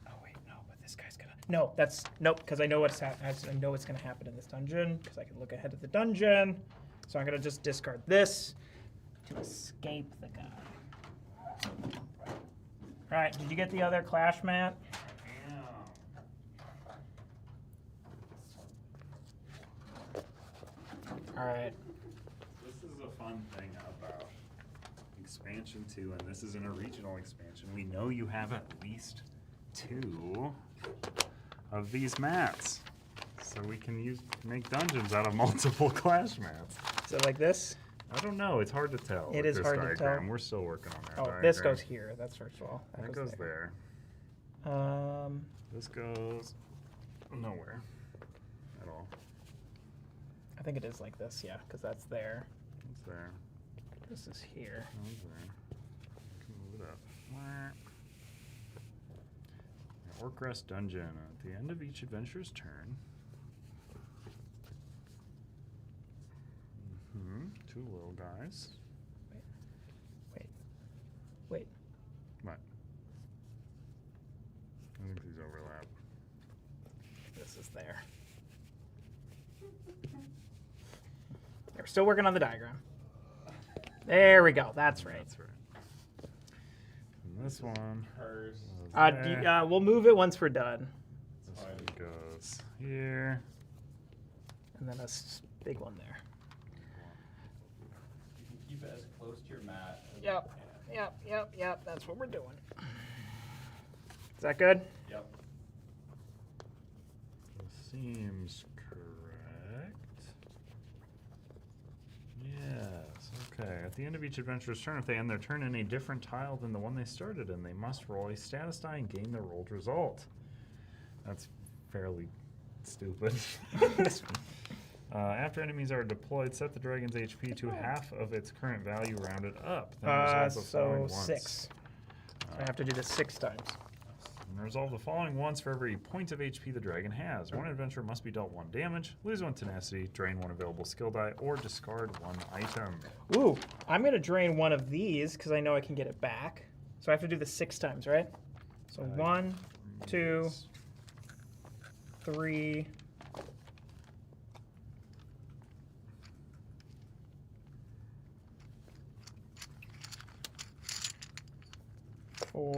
Oh, wait, no, but this guy's going to. No, that's. Nope, because I know what's I know what's going to happen in this dungeon because I can look ahead of the dungeon. So I'm going to just discard this to escape the guy. All right, did you get the other clash mat? All right. This is a fun thing about expansion 2, and this isn't a regional expansion. We know you have at least 2 of these mats. so we can make dungeons out of multiple clash mats. So like this? I don't know. It's hard to tell. It with is this hard to diagram. tell. We're still working on that. Oh, diagram. this goes here. That's first of all. That goes there. Um, This goes nowhere at all. I think it is like this, yeah, because that's there. It's there. This is here. That one's there. I can move it up. Orc Rest Dungeon. At the end of each adventurer's turn. Two little guys. Wait. What? I think these overlap. This is there. We're still working on the diagram. There we go. That's right. That's right. And this one. Hers. goes We'll move it once we're done. This one goes here. And then a big one there. You can keep it as close to your mat as Yep. you can. Yep. That's what we're doing. Is that good? Yep. Seems correct. Yes. Okay. At the end of each adventurer's turn, if they end their turn in a different tile than the one they started in, they must roll a status die and gain the rolled result. That's fairly stupid. After enemies are deployed, set the dragon's HP to half of its current value rounded up. Then resolve the following So once. 6. So I have to do this 6 times. And resolve the following once for every point of HP the dragon has. One adventurer must be dealt 1 damage, lose 1 tenacity, drain 1 available skill die, or discard 1 item. Ooh, I'm going to drain one of these because I know I can get it back. So I have to do this 6 times, right? So 1, 2, 3. 4.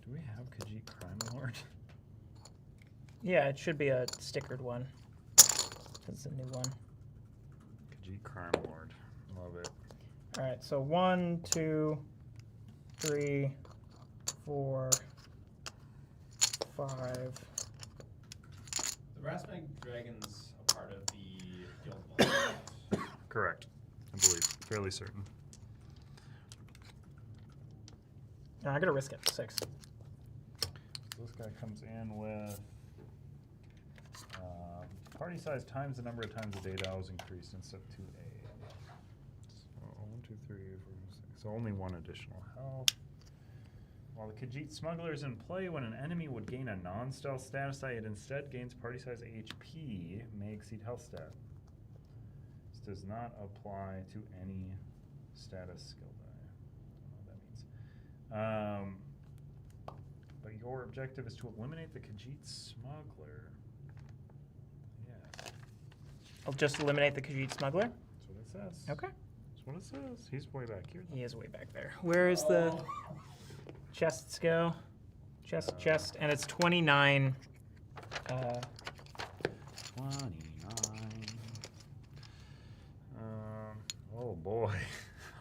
Do we have Khajiit Crime Lord? Yeah, it should be a stickered one. It's a new one. Khajiit Crime Lord. Love it. All right, so 1, 2, 3, 4, 5. The Rasmag Dragon's a part of the Guild Vault. Correct. I believe. Fairly certain. No, I'm gonna risk it. 6. This guy comes in with party size times the number of times the data was increased in step 2A. So 1, 2, 3, 4, 6. So only 1 additional health. While the Khajiit Smuggler is in play, when an enemy would gain a non-stealth status die, it instead gains party size HP, may exceed health stat. This does not apply to any status skill die. I don't know what that means. But your objective is to eliminate the Khajiit Smuggler. Yeah, I'll just eliminate the Khajiit Smuggler. that's what it says. Okay. That's what it says. He's way back here. He is way back there. Where is the chests go? Chest, and it's 29. 29. Oh boy.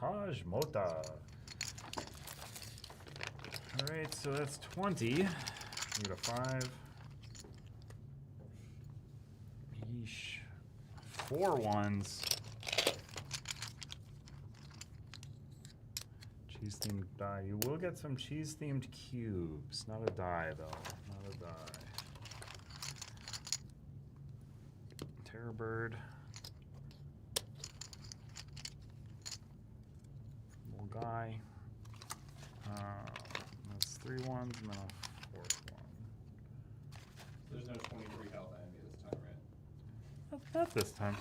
Haj Mota. Alright, so that's 20. You get a 5. Yeesh. 4 ones. Cheese themed die. You will get some cheese themed cubes. Not a die, though. Not a die. Terror Bird. Little guy. That's 3 ones and then a 4th one. There's no 23 health enemy this time, right? Not this time.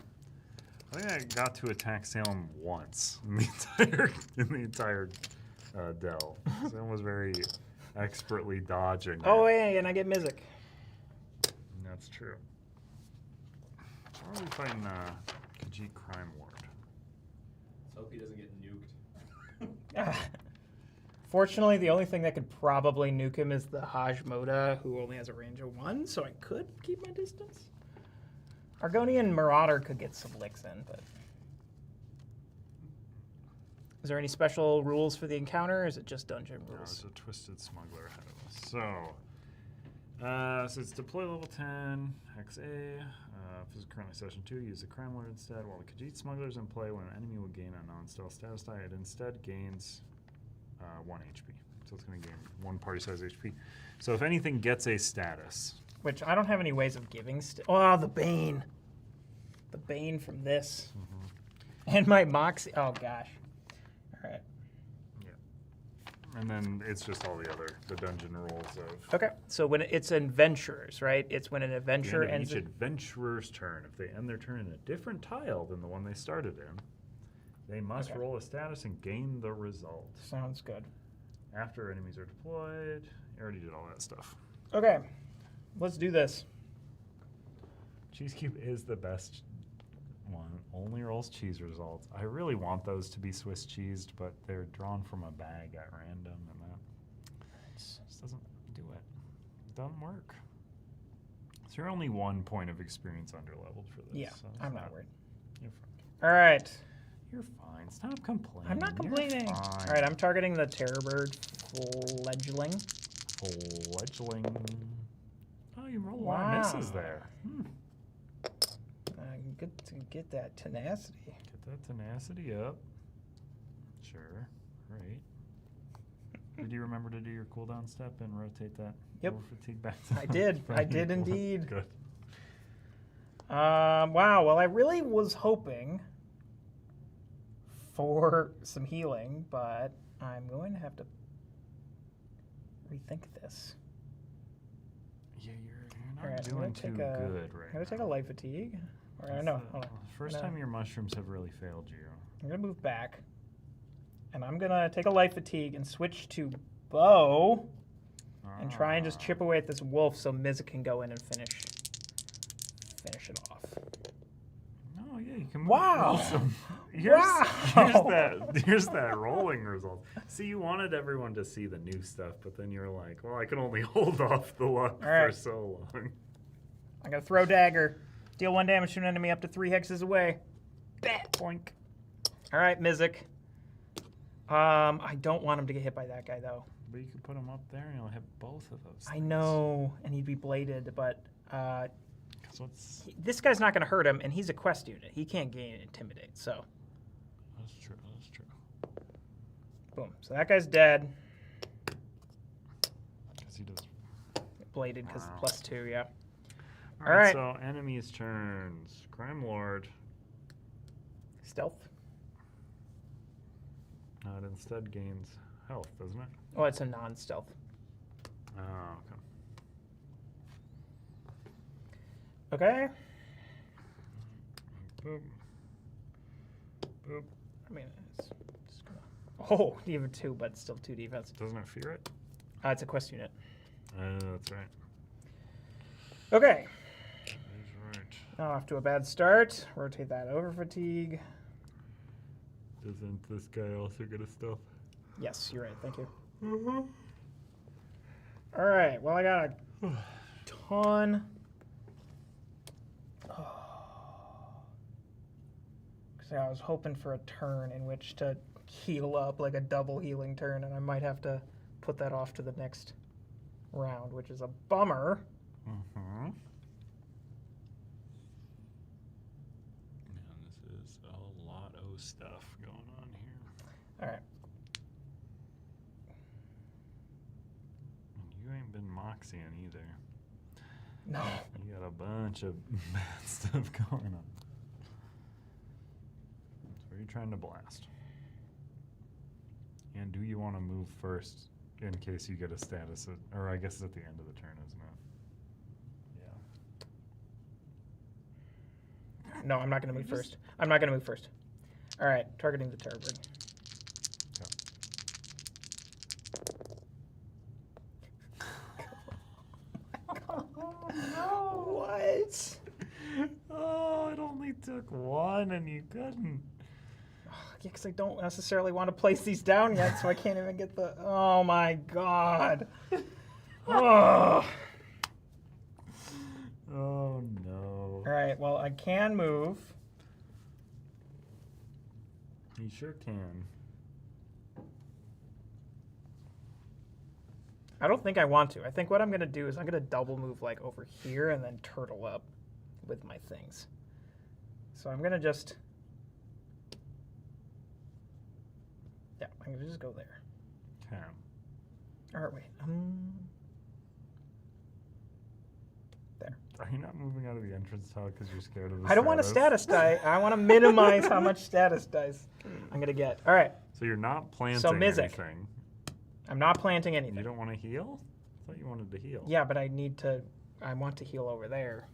I think I got to attack Salem once in the entire dell. Salem was very expertly dodging. Oh, it. yeah, and I get Mizik. That's true. Why are we fighting Khajiit Crime Lord? Let's hope he doesn't get nuked. Fortunately, the only thing that could probably nuke him is the Haj Moda, who only has a range of 1, so I could keep my distance. Argonian Marauder could get some licks in, but Is there any special rules for the encounter, or is it just dungeon There's rules? a twisted smuggler ahead of us. So it's deploy level 10, XA. If it's currently session 2, use the Crime Lord instead. While the Khajiit smuggler is in play, when an enemy will gain a non-stealth status die, it instead gains 1 HP. So it's going to gain 1 party size HP. So if anything gets a status. Which I don't have any ways of giving. Oh, the Bane. The Bane from this. And my Moxie. Oh, gosh. All right. And then it's just all the dungeon rules of. Okay, so when it's adventurers, right? It's when an adventurer At the end ends. of each adventurer's turn, if they end their turn in a different tile than the one they started in, they must Okay. roll a status and gain the result. Sounds good. After enemies are deployed, I already did all that stuff. Okay, let's do this. Cheese Cube is the best one. Only rolls cheese results. I really want those to be Swiss cheesed, but they're drawn from a bag at random, and that just doesn't do it. It doesn't work. So you're only 1 point of experience underleveled for this. Yeah, so it's I'm not worried. You're fine. All right, You're fine. Stop complaining. I'm not You're complaining. fine. All right, I'm targeting the Terrorbird fledgling. Fledgling. Oh, you rolled a lot of misses there. Good to get that tenacity. Get that tenacity up. Sure. Great. Did you remember to do your cooldown step and rotate that Yep. over fatigue back to I did. from I your did cooldown? indeed. Good. Wow. Well, I really was hoping for some healing, but I'm going to have to rethink this. Yeah, you're All not right, I'm gonna doing too take good I'm right going to take a now. light fatigue. Or That's no, the hold on. First No. time your mushrooms have really failed you. I'm going to move back. And I'm going to take a light fatigue and switch to bow and try and just chip away at this wolf so Miz can go in and finish it off. No, yeah, you can. Wow. Awesome. Wow. Here's that rolling result. See, you wanted everyone to see the new stuff, but then you're like, well, I can only hold off the luck All right. for so long. I'm going to throw dagger. Deal 1 damage to an enemy up to 3 hexes away. Bat boink. All right, Mizik. I don't want him to get hit by that guy, though. But you could put him up there and you'll have both of those. I know, and he'd be bladed, but So it's, this guy's not going to hurt him, and he's a quest unit. He can't gain Intimidate, so that's true. That's true. boom. So that guy's dead. Because he does. Bladed because Wow. +2, yeah. All All right. right. So enemies' turns. Crime Lord. Stealth. It instead gains health, doesn't it? Oh, it's a non-stealth. Oh, okay. Okay. Boop. Boop. I mean, it's just gonna... Oh, even 2, but still 2 defense. Doesn't it fear it? It's a quest unit. That's right. Okay. That is right. Now off to a bad start. Rotate that over fatigue. Isn't this guy also get a stealth? Yes, you're right. Thank you. All right. Well, I got a ton. Because I was hoping for a turn in which to heal up, like a double healing turn, and I might have to put that off to the next round, which is a bummer. Mm-hmm. Man, this is a lot of stuff going on here. All right. And you ain't been Moxieing either. No. You got a bunch of bad stuff going on. So where are you trying to blast? And do you want to move first in case you get a status? Or I guess it's at the end of the turn, isn't it? Yeah. No, I'm not going to move just- first. I'm not going to move first. All right. Targeting the Terrorbird. What? Oh, it only took one and you couldn't. Yeah, because I don't necessarily want to place these down yet, so I can't even get the. Oh my god. Oh. Oh no. All right. Well, I can move. You sure can. I don't think I want to. I think what I'm going to do is I'm going to double move like over here and then turtle up with my things. So I'm going to just... Yeah, I'm going to just go there. Okay. Or wait. There. Are you not moving out of the entrance tile because you're scared of the I don't want a status die. I want to minimize how much status dice I'm going to get. All right. So you're not planting Mizik. anything. I'm not planting anything. You don't want to heal? I thought you wanted to heal. Yeah, but I want to heal over there.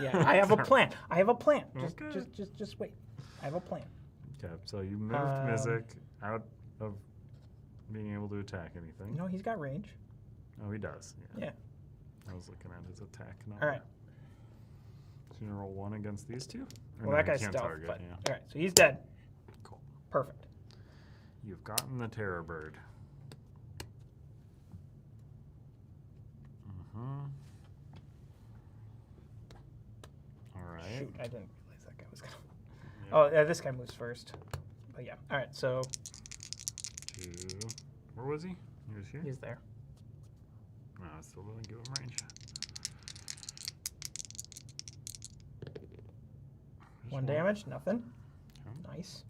Yeah, I have a plan. I have a plan. Okay. Just wait. I have a plan. Okay, so you moved Mizik out of being able to attack anything. No, he's got range. Oh, he does. Yeah. I was looking at his attack number. All right. So you're gonna roll 1 against these two? Or Well, no, that he guy's can't stealth. target, But, yeah. all right, so he's dead. Cool. Perfect. You've gotten the terror bird. All right. Shoot, I didn't realize that guy was gonna. Yep. Oh, yeah, this guy moves first. But yeah. All right, so 2. Where was he? He was here? he's there. No, I still didn't give him range. There's 1 damage, nothing. Okay. Nice.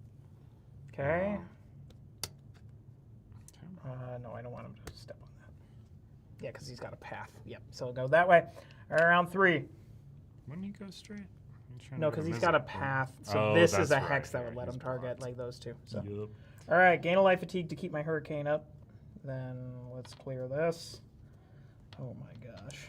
Okay. Okay. No, I don't want him to step on that. Yeah, because he's got a path. Yep. So go that way. All right, round 3. Wouldn't he go straight? No, because he's got a path. So this is a hex that would let him target like those two. So. Yep. All right, gain a life fatigue to keep my hurricane up. Then let's clear this. Oh my gosh.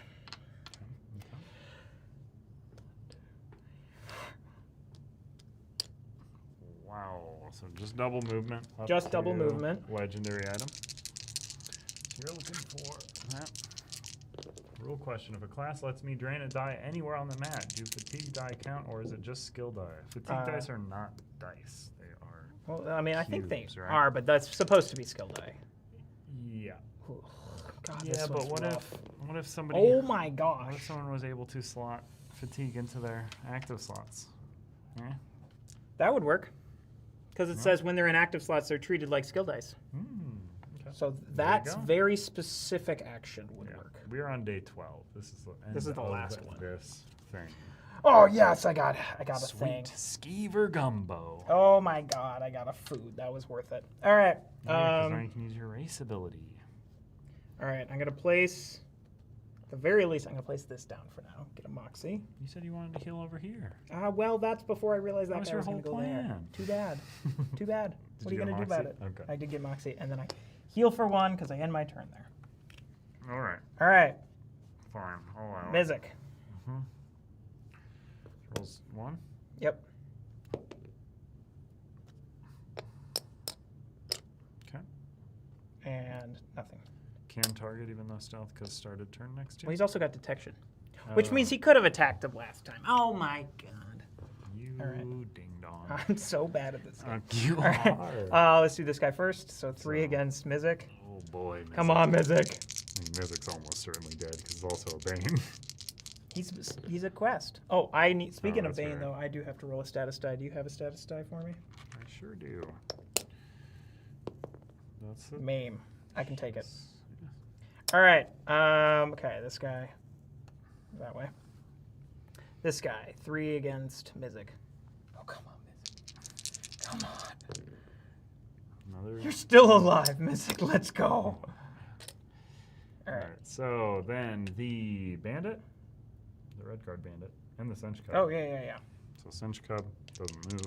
Wow. So just double movement. Up Just double to movement. Legendary item. You're looking for that. Rule question. If a class lets me drain a die anywhere on the mat, do fatigue die count or is it just skill die? Fatigue dice are not dice. They are Well, I mean, I think they cubes, right? are, but that's supposed to be skill die. Yeah. Ooh, God, Yeah, this but one's what rough. if somebody Oh my what gosh. if someone was able to slot fatigue into their active slots? Yeah. That would work. Because it Yeah. says when they're in active slots, they're treated like skill dice. Okay. So There you that's go. very specific action would Yeah. work. We are on day 12. This is the end This is the of last one. This thing. Oh yes, I got a thing. Sweet skeever gumbo. Oh my God, I got a food. That was worth it. All right. Yeah, 'cause now you can use your race ability. All right. I'm gonna place. At the very least, I'm gonna place this down for now. Get a moxie. You said you wanted to heal over here. Well, that's before I realized that That was guy your was gonna whole go there. plan. Too bad. Too bad. Did What are you you get gonna do about it? moxie? Okay. I did get moxie, and then I heal for 1 because I end my turn there. All right. All right. Fine. I'll allow it. Mizik. Mhm. Rolls 1. Yep. Okay. And nothing. Can target even though stealth because started turn next Well, year. he's also got detection, which means he could have attacked him last time. Oh my God. You All right. ding dong. I'm so bad at this game. You All right. are. Let's do this guy first. So 3 So- against Mizik. Oh boy. Come on, Mizik. I mean, Mizik's almost certainly dead because he's also a Bane. He's a quest. Oh, I need. Speaking of that's Bane, right. though, I do have to roll a status die. Do you have a status die for me? I sure do. That's it. Maim. I can take it. Yeah. All right. Okay, this guy. That way. This guy. 3 against Mizik. Oh, come on, Mizik. Come on. Another. You're still alive, Mizik. Let's go. All All right. right. So then the bandit, the red card bandit, and the cinch cub. Oh, yeah. So cinch cub doesn't move.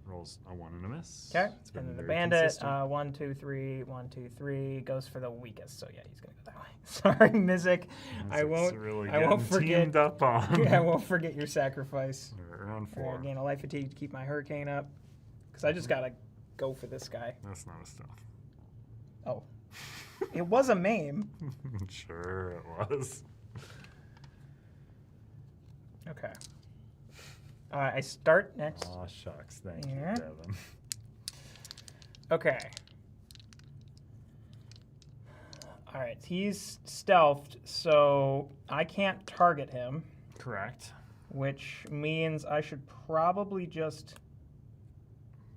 Rolls a 1 and a miss. Okay. It's been And then the very bandit, consistent. 1, 2, 3, 1, 2, 3, goes for the weakest. So yeah, he's gonna go that way. Sorry, Mizik. I Mizik's won't. Really I won't getting forget. teamed up on. I won't forget your sacrifice. Round All 4. right, gain a life fatigue to keep my hurricane up, because I just gotta go for this guy. That's not a stealth. Oh, it was a maim. Sure it was. Okay. I start next. Aw, shucks. Thank Yeah. you, Devin. Okay. All right, he's stealthed, so I can't target him, Correct. which means I should probably just.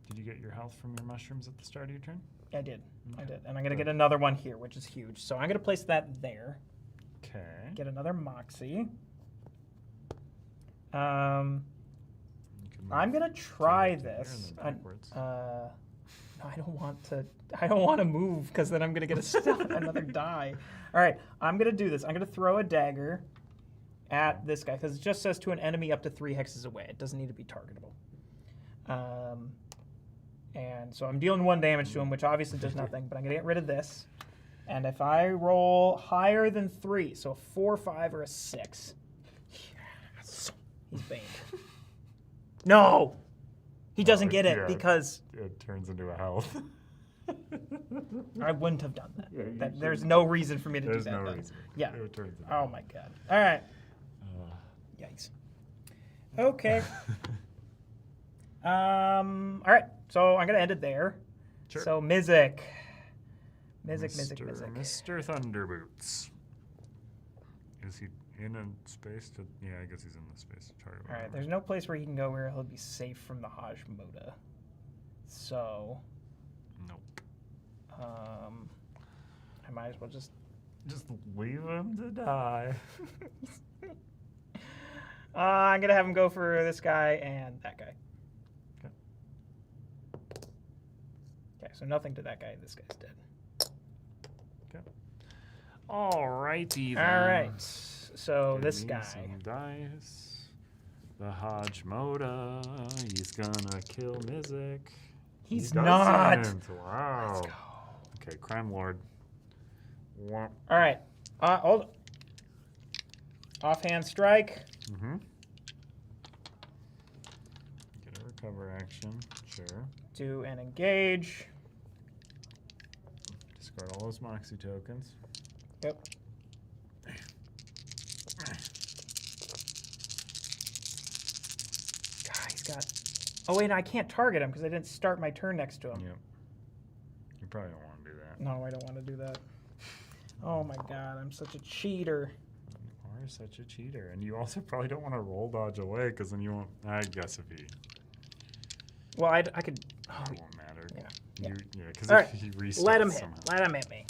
Did you get your health from your mushrooms at the start of your turn? I did. And I'm going to get another one here, which is huge. So I'm going to place that there. Okay. Get another Moxie. You can I'm move going to try to here and this. then backwards. No, I don't want to. I don't want to move because then I'm going to get another die. All right, I'm going to do this. I'm going to throw a dagger at this guy because it just says to an enemy up to 3 hexes away. It doesn't need to be targetable. And so I'm dealing 1 damage to him, which obviously does nothing, but I'm going to get rid of this. And if I roll higher than 3, so a 4, 5, or a 6, yes, he's baned. No! He doesn't get it yeah. because It turns into a health. I wouldn't have done that. Yeah, you There's shouldn't. no reason for me to There's do that. no then. reason. Yeah. It turns into Oh my god. All right. Yikes. Okay. All right. So I'm gonna end it there. Sure. So Mizik. Mizik. Mr. Thunderboots. Is he in a space to? Yeah, I guess he's in the space to target. All right. There's no place where he can go where he'll be safe from the Hajmoda. So. Nope. I might as well just. Just leave him to die. I'm gonna have him go for this guy and that guy. Okay. Okay, so nothing to that guy. This guy's dead. Okay. Alrighty then. All right. So Give this me guy. some dice. The Hajmoda. He's gonna kill Mizik. He's He not. doesn't. Wow. Let's go. Okay, Crime Lord. Womp. All right. Hold. Offhand strike. Mm-hmm. Get a recover action. Sure. Do an engage. Discard all those Moxie tokens. Yep. God, he's got. Oh wait, no, I can't target him because I didn't start my turn next to him. Yep. You probably don't want to do that. No, I don't want to do that. Oh my God, I'm such a cheater. You are such a cheater. And you also probably don't want to roll dodge away because then you won't. I guess if he. Well, I could. Oh, It won't matter. yeah. Yeah, because All if right. he restarts Let him hit. somehow. Let him hit me.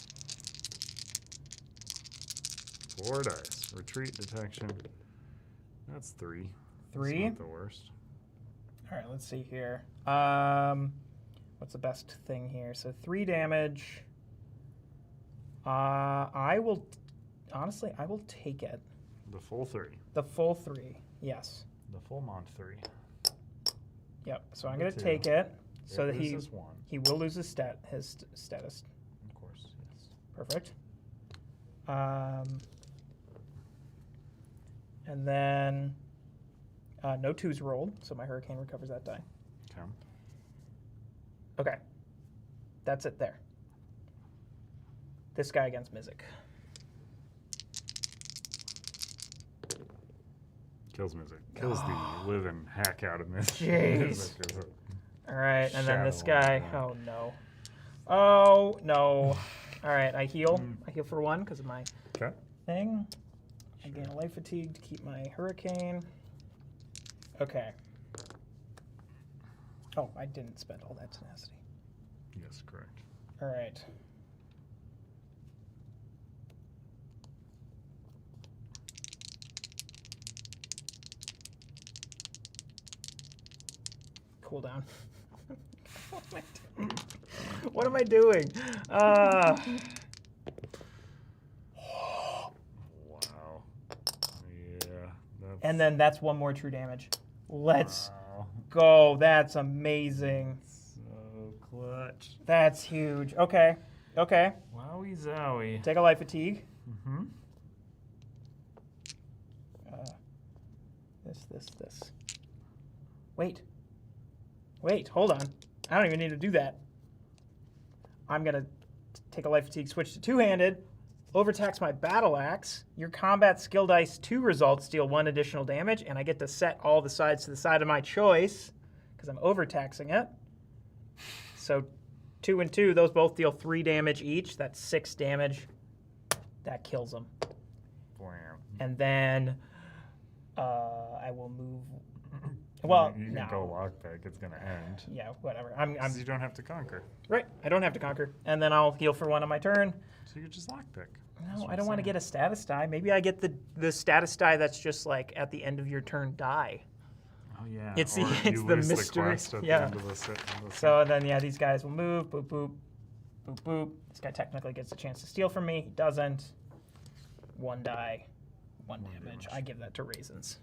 4 dice. Retreat detection. That's 3. 3. That's not the worst. All right, let's see here. What's the best thing here? So 3 damage. I will, honestly, I will take it. The full 3. The full 3, yes. The full Mont 3. Yep. So I'm Number gonna 2. take it. So It that he loses 1. will lose his status. Of course, yes. Perfect. And then no 2s rolled, so my hurricane recovers that die. Okay. Okay. That's it there. This guy against Mizik. Kills Mizik. Kills the living heck out of Mizik. Jeez. All right, and then this Shadow guy. on the Oh no. Oh no. All right, I heal. I heal for 1 because of my Okay. thing. I gain a life fatigue to keep my hurricane. Okay. Oh, I didn't spend all that tenacity. Yes, correct. All right. Cool down. What am I doing? Wow. Yeah. And then that's 1 more true damage. Let's Wow. go. That's amazing. So clutch. That's huge. Okay. Okay. Wowie zowie. Take a life fatigue. Mm-hmm. This. Wait. Hold on. I don't even need to do that. I'm going to take a life fatigue, switch to 2-handed, overtax my battle axe. Your combat skill dice 2 results deal 1 additional damage, and I get to set all the sides to the side of my choice because I'm overtaxing it. So 2 and 2, those both deal 3 damage each. That's 6 damage. That kills them. Wow. And then I will move. Well, you can no. go lockpick. It's gonna end. Yeah, whatever. I'm 'Cause you don't have to conquer, right. I don't have to conquer, and then I'll heal for 1 on my turn. so you could just lockpick. No, I don't want to get a status die. Maybe I get the status die that's just like at the end of your turn die. Oh yeah. It's or the- you it's the lose mystery. quest at Yeah. the end of the sit. So then, yeah, these guys will move. Boop, boop, boop, boop. This guy technically gets a chance to steal from me. He doesn't. 1 die, 1 damage. I give that to Raisins.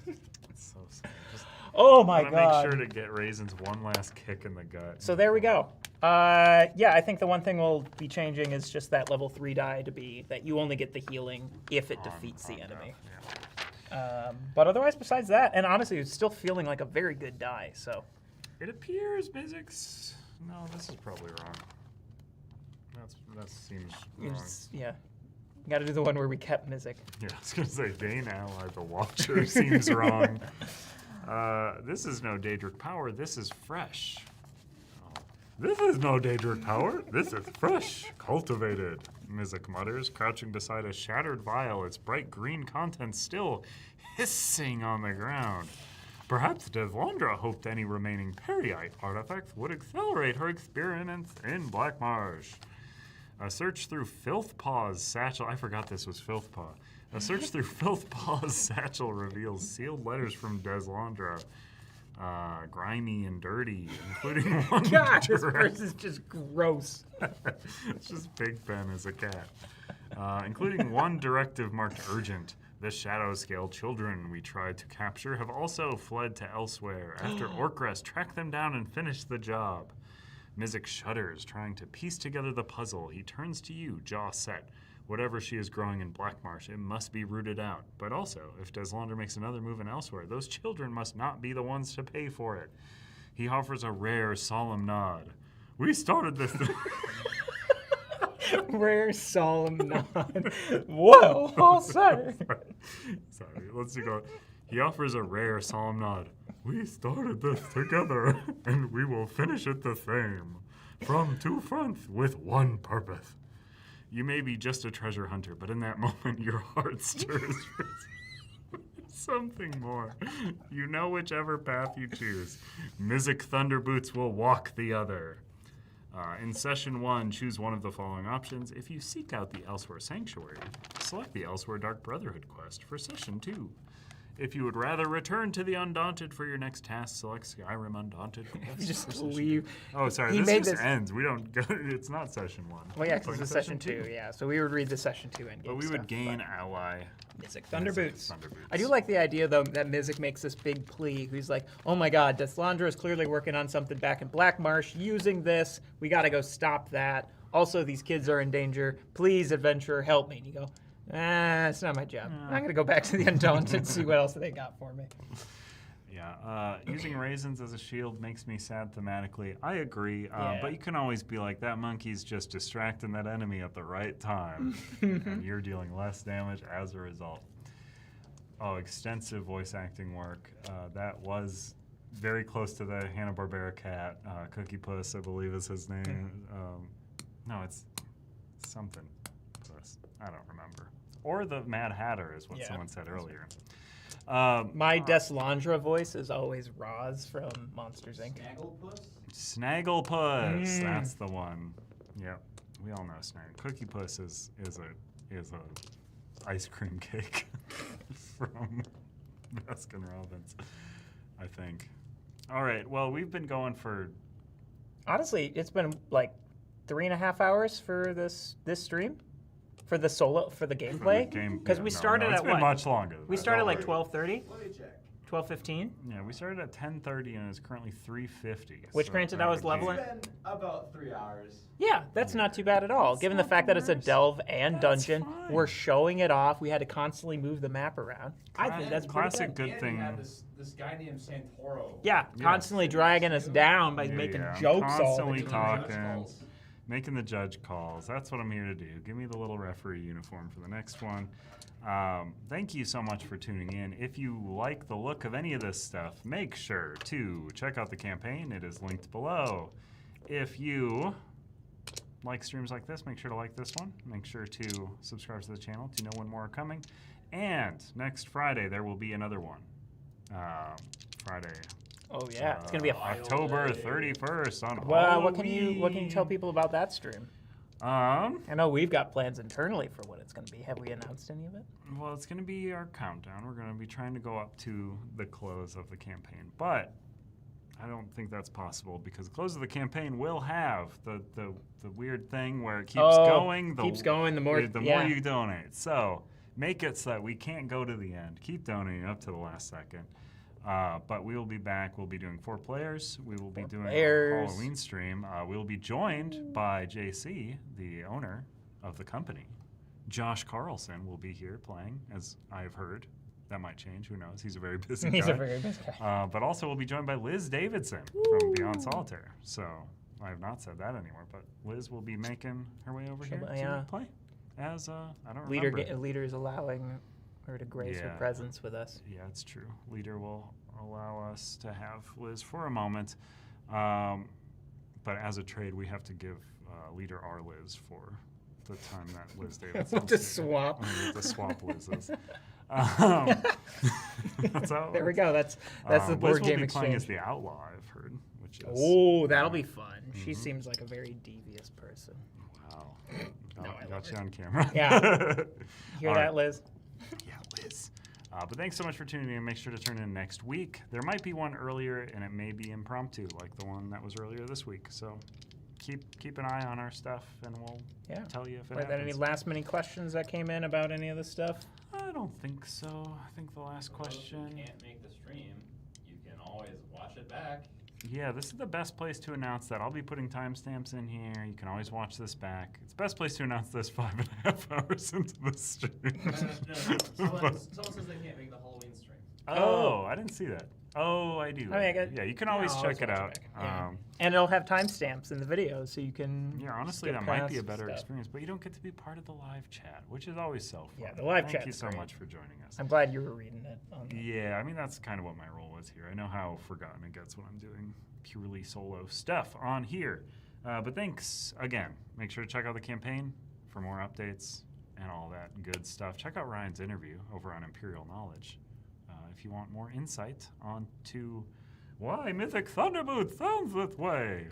It's so sad. Just Oh my wanna god. make sure to get Raisins one last kick in the gut. So there we go. Yeah, I think the one thing we'll be changing is just that level 3 die to be that you only get the healing if it defeats the enemy. Yeah. But otherwise, besides that, and honestly, it's still feeling like a very good die. So It appears Mizzix. No, this is probably wrong. That seems you wrong. just, yeah, you got to do the one where we kept Mizzix. Yeah, I was gonna say Dane Ally the Watcher seems wrong. This is no Daedric power. This is fresh. Oh. This is no Daedric power. This is fresh, cultivated. Mizzix mutters, crouching beside a shattered vial, its bright green contents still hissing on the ground. Perhaps Deslandra hoped any remaining Periite artifacts would accelerate her experiments in Black Marsh. A search through Filthpaw's satchel. I forgot this was Filthpaw. A search through Filthpaw's satchel reveals sealed letters from Deslandra. Grimy and dirty, including one God, this direct- person is just gross. It's just Big Ben as a cat. Including one directive marked urgent. The Shadow Scale children we tried to capture have also fled to Elsweyr after Orcrest tracked them down and finished the job. Mizzix shudders, trying to piece together the puzzle. He turns to you, jaw set. Whatever she is growing in Blackmarsh, it must be rooted out. But also, if Deslandra makes another move in Elsweyr, those children must not be the ones to pay for it. He offers a rare, solemn nod. We started this. Rare solemn nod. Whoa, all set. Sorry, let's go. He offers a rare, solemn nod. We started this together, and we will finish it the same. From 2 fronts with 1 purpose. You may be just a treasure hunter, but in that moment your heart stirs for something more. You know whichever path you choose. Mizzix Thunderboots will walk the other. In Session 1, choose one of the following options. If you seek out the Elsweyr Sanctuary, select the Elsweyr Dark Brotherhood quest for Session 2. If you would rather return to the Undaunted for your next task, select Skyrim Undaunted. quest Just for Session leave. 2. Oh, sorry. He This made just this- ends. We don't go. It's not Session 1. Well, yeah, We're because it's playing a session 2. Yeah, so we would read the session 2 endgame. But we would stuff, gain but- ally. Mizzix Thunderboots. Thunderboots. I do like the idea, though, that Mizzix makes this big plea. He's like, oh my god, Deslandra is clearly working on something back in Blackmarsh using this. We got to go stop that. Also, these kids are in danger. Please, adventurer, help me. And you go, it's not my job. I'm going to go back to the Undaunted and see what else they got for me. Yeah, using raisins as a shield makes me sad thematically. I agree, Yeah. but you can always be like, that monkey's just distracting that enemy at the right time, and you're dealing less damage as a result. Oh, extensive voice acting work. That was very close to the Hanna-Barbera cat. Cookie Puss, I believe is his name. No, it's something Puss. I don't remember. Or the Mad Hatter is what Yeah. someone said earlier. My Deslandra voice is always Roz from Monsters, Inc. Snagglepuss, that's the one. Yep, we all know Snaggle. Cookie Puss is a ice cream cake from Baskin Robbins, I think. All right, well, we've been going for Honestly, it's been like 3.5 hours for this stream. For the gameplay? game. Because we started it's at been what? much longer. than We that. started Don't like worry. 12:30, Let me check. 12:15. Yeah, we started at 10:30 and it's currently 3:50. Which granted, I was leveling. It's been about 3 hours. Yeah, that's not too bad at all. Given the fact that it's a delve and dungeon, fine. we're showing it off. We had to constantly move the map around. I think that's pretty classic good. good And thing. you had this guy named Santoro. Yeah, constantly dragging us down by making jokes all the constantly time. talking, making the judge calls. That's what I'm here to do. Give me the little referee uniform for the next one. Thank you so much for tuning in. If you like the look of any of this stuff, make sure to check out the campaign. It is linked below. If you like streams like this, make sure to like this one. Make sure to subscribe to the channel to know when more are coming. And next Friday, there will be another one Friday. Oh yeah, it's gonna be a October 31st on Well, Halloween. what can you tell people about that stream? I know we've got plans internally for what it's going to be. Have we announced any of it? Well, it's going to be our countdown. We're going to be trying to go up to the close of the campaign, but I don't think that's possible because the close of the campaign will have the weird thing where it keeps going. Keeps going. The more you donate. So make it so that we can't go to the end. Keep donating up to the last second. But we will be back. We'll be doing 4 players. We will be doing a Halloween stream. We will be joined by JC, the owner of the company. Josh Carlson will be here playing, as I've heard. That might change. Who knows? He's a very busy guy. He's a very busy guy. But also we'll be joined by Liz Davidson from Beyond Solitaire. So I have not said that anymore, but Liz will be making her way over here to play as, I don't remember. Leader is allowing her to grace her presence with us. Yeah, it's true. Leader will allow us to have Liz for a moment. But as a trade, we have to give Leader our Liz for the time that Liz Davidson We'll just swap. To swap Liz's. That's how there we go. That's the board Liz will game be playing exchange. as the outlaw, I've heard. Which is, Oh, that'll be fun. She seems like a very devious person. Wow. No, I love Got you her. on camera. Yeah. Hear All that, right. Liz? Yeah, Liz. But thanks so much for tuning in. Make sure to turn in next week. There might be one earlier, and it may be impromptu, like the one that was earlier this week. So keep an eye on our stuff, and we'll tell you if it Were there any happens. last-minute questions that came in about any of this stuff? I don't think so. I think the last For those who question. can't make the stream, you can always watch it back. Yeah, this is the best place to announce that. I'll be putting timestamps in here. You can always watch this back. It's the best place to announce this 5.5 hours into the stream. No. Someone says they can't make the Halloween stream. Oh, I didn't see that. Oh, I do. Oh, yeah, I got- Yeah, you can always I'll check it watch out. back. Yeah. And it'll have timestamps in the video, so you can. Yeah, honestly, skip that might be a past better stuff. experience, but you don't get to be part of the live chat, which is always so fun. Yeah, the live Thank chat's you so great. much for joining us. I'm glad you were reading it. Yeah, I mean, that's kind of what my role was here. I know how forgotten it gets when I'm doing purely solo stuff on here. But thanks again. Make sure to check out the campaign for more updates and all that good stuff. Check out Ryan's interview over on Imperial Knowledge if you want more insight onto why Mythic Thunderboot sounds that way.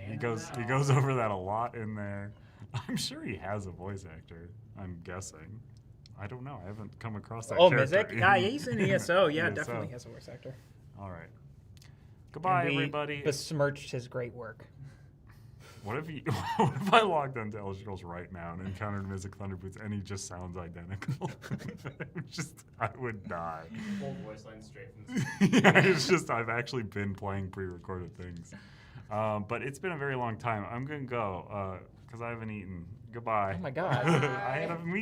He goes over that a lot in there. I'm sure he has a voice actor. I'm guessing. I don't know. I haven't come across that character. Mizik? Yeah, he's in ESO. Yeah, ESO. definitely has a voice actor. All right. Goodbye, And we everybody. besmirched his great work. What if I logged onto Elder Scrolls right now and encountered Mythic Thunderboots and he just sounds identical? I would die. Full voice line straight from the Yeah, it's just I've actually been playing pre-recorded things. But it's been a very long time. I'm going to go because I haven't eaten. Goodbye. Oh my God. I had a meet